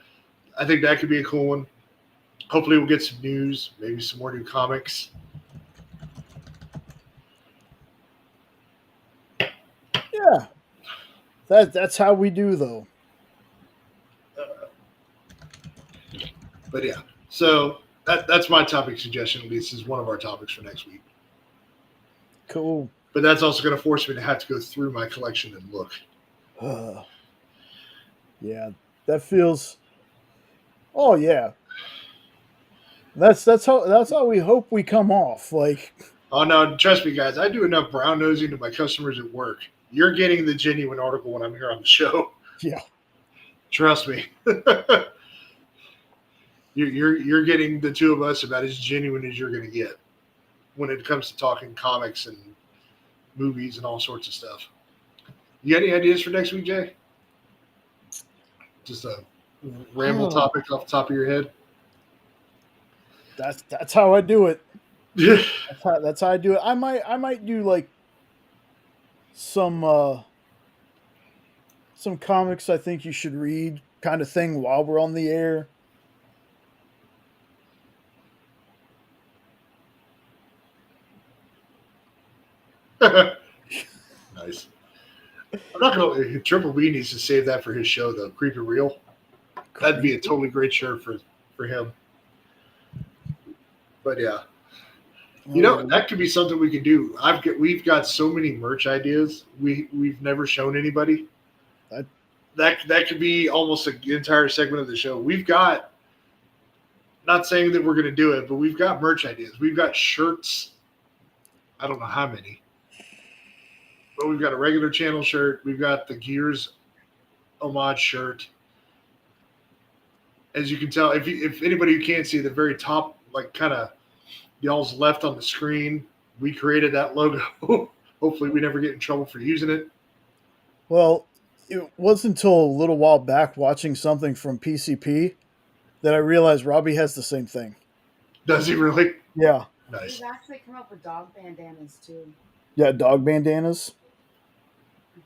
S1: I think that could be a cool one. Hopefully we'll get some news, maybe some more new comics.
S2: Yeah. That's how we do though.
S1: But yeah, so that's my topic suggestion. At least is one of our topics for next week.
S2: Cool.
S1: But that's also going to force me to have to go through my collection and look.
S2: Yeah, that feels. Oh yeah. That's how we hope we come off. Like.
S1: Oh no, trust me, guys. I do enough brown nosing to my customers at work. You're getting the genuine article when I'm here on the show.
S2: Yeah.
S1: Trust me. You're getting the two of us about as genuine as you're going to get when it comes to talking comics and movies and all sorts of stuff. You got any ideas for next week, Jay? Just a ramble topic off the top of your head?
S2: That's how I do it. That's how I do it. I might do like some comics I think you should read kind of thing while we're on the air.
S1: Nice. I'm not gonna. Triple B needs to save that for his show though. Creepy Real. That'd be a totally great shirt for him. But yeah. You know, that could be something we could do. We've got so many merch ideas we've never shown anybody. That could be almost an entire segment of the show. We've got, not saying that we're going to do it, but we've got merch ideas. We've got shirts. I don't know how many, but we've got a regular channel shirt. We've got the Gears homage shirt. As you can tell, if anybody who can't see the very top, like kind of y'all's left on the screen, we created that logo. Hopefully we never get in trouble for using it.
S2: Well, it wasn't until a little while back watching something from PCP that I realized Robbie has the same thing.
S1: Does he really?
S2: Yeah.
S1: Nice.
S3: We've actually come up with dog bandanas too.
S2: Yeah, dog bandanas.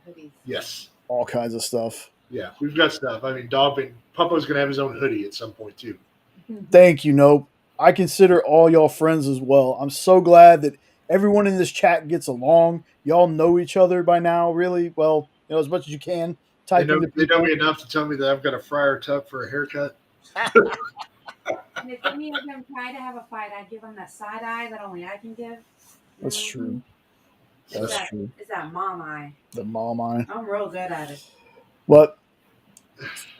S3: Hoodies.
S1: Yes.
S2: All kinds of stuff.
S1: Yeah, we've got stuff. I mean, Puppo's going to have his own hoodie at some point too.
S2: Thank you, Nope. I consider all y'all friends as well. I'm so glad that everyone in this chat gets along. Y'all know each other by now, really well, as much as you can.
S1: They know me enough to tell me that I've got a fryer tub for a haircut.
S3: And if any of them try to have a fight, I'd give them that side eye that only I can give.
S2: That's true. That's true.
S3: It's that mom eye.
S2: The mom eye.
S3: I'm real good at it.
S2: What?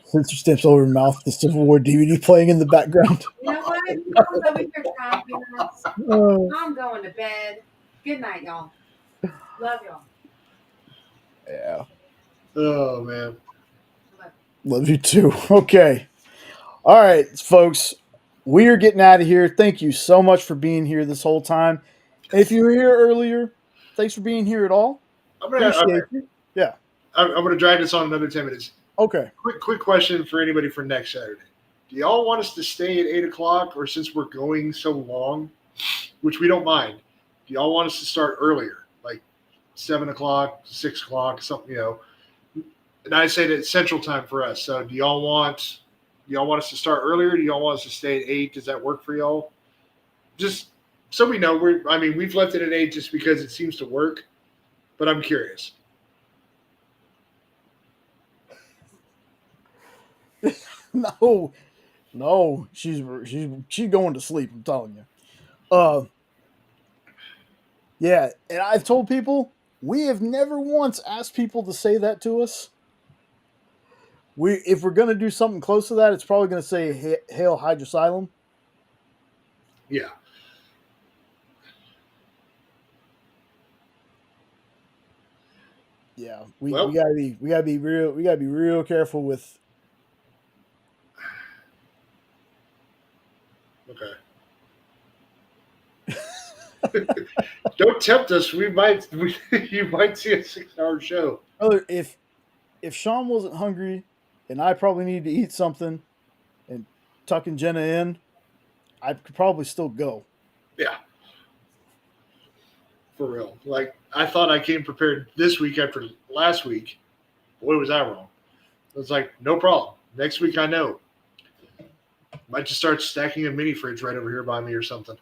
S2: Since you steps over her mouth, the Civil War DVD playing in the background.
S3: You know what? I'm over here crying. I'm going to bed. Good night, y'all. Love y'all.
S2: Yeah.
S1: Oh, man.
S2: Love you too. Okay. All right, folks. We are getting out of here. Thank you so much for being here this whole time. And if you were here earlier, thanks for being here at all. Appreciate you. Yeah.
S1: I'm going to drag this on another 10 minutes.
S2: Okay.
S1: Quick question for anybody for next Saturday. Do y'all want us to stay at 8 o'clock, or since we're going so long, which we don't mind, do y'all want us to start earlier, like 7 o'clock, 6 o'clock, something, And I say that it's Central Time for us. So do y'all want us to start earlier? Do y'all want us to stay at 8? Does that work for y'all? Just so we know, we've left it at 8 just because it seems to work, but I'm curious.
S2: No, she's going to sleep. I'm telling you. Yeah, and I've told people we have never once asked people to say that to us. If we're gonna do something close to that, it's probably gonna say "Hail Hydrasylum."
S1: Yeah.
S2: Yeah, we gotta be real careful with.
S1: Okay. Don't tempt us. You might see a 6-hour show.
S2: Brother, if Sean wasn't hungry and I probably need to eat something and tucking Jenna in, I could probably still go.
S1: Yeah. For real. Like, I thought I came prepared this week after last week. Boy, was I wrong. I was like, no problem. Next week I know. Might just start stacking a mini fridge right over here by me or something.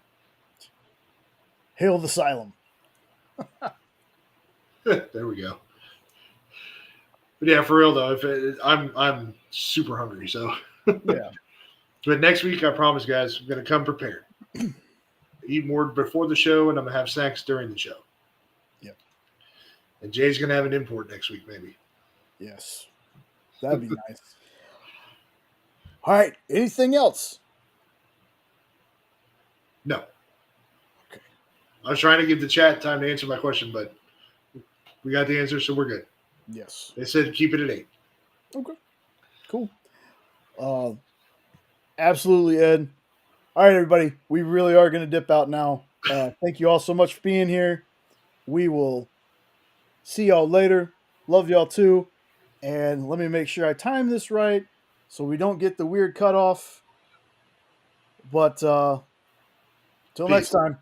S2: Hail the Asylum.
S1: There we go. But yeah, for real though, I'm super hungry, so
S2: Yeah.
S1: But next week, I promise, guys, I'm gonna come prepared. Eat more before the show, and I'm gonna have snacks during the show.
S2: Yep.
S1: And Jay's gonna have an import next week, maybe.
S2: Yes, that'd be nice. All right. Anything else?
S1: No. Okay. I was trying to give the chat time to answer my question, but we got the answer, so we're good.
S2: Yes.
S1: They said keep it at 8.
S2: Okay. Cool. Absolutely, Ed. All right, everybody. We really are going to dip out now. Thank you all so much for being here. We will see y'all later. Love y'all too. And let me make sure I time this right so we don't get the weird cutoff. But till next time.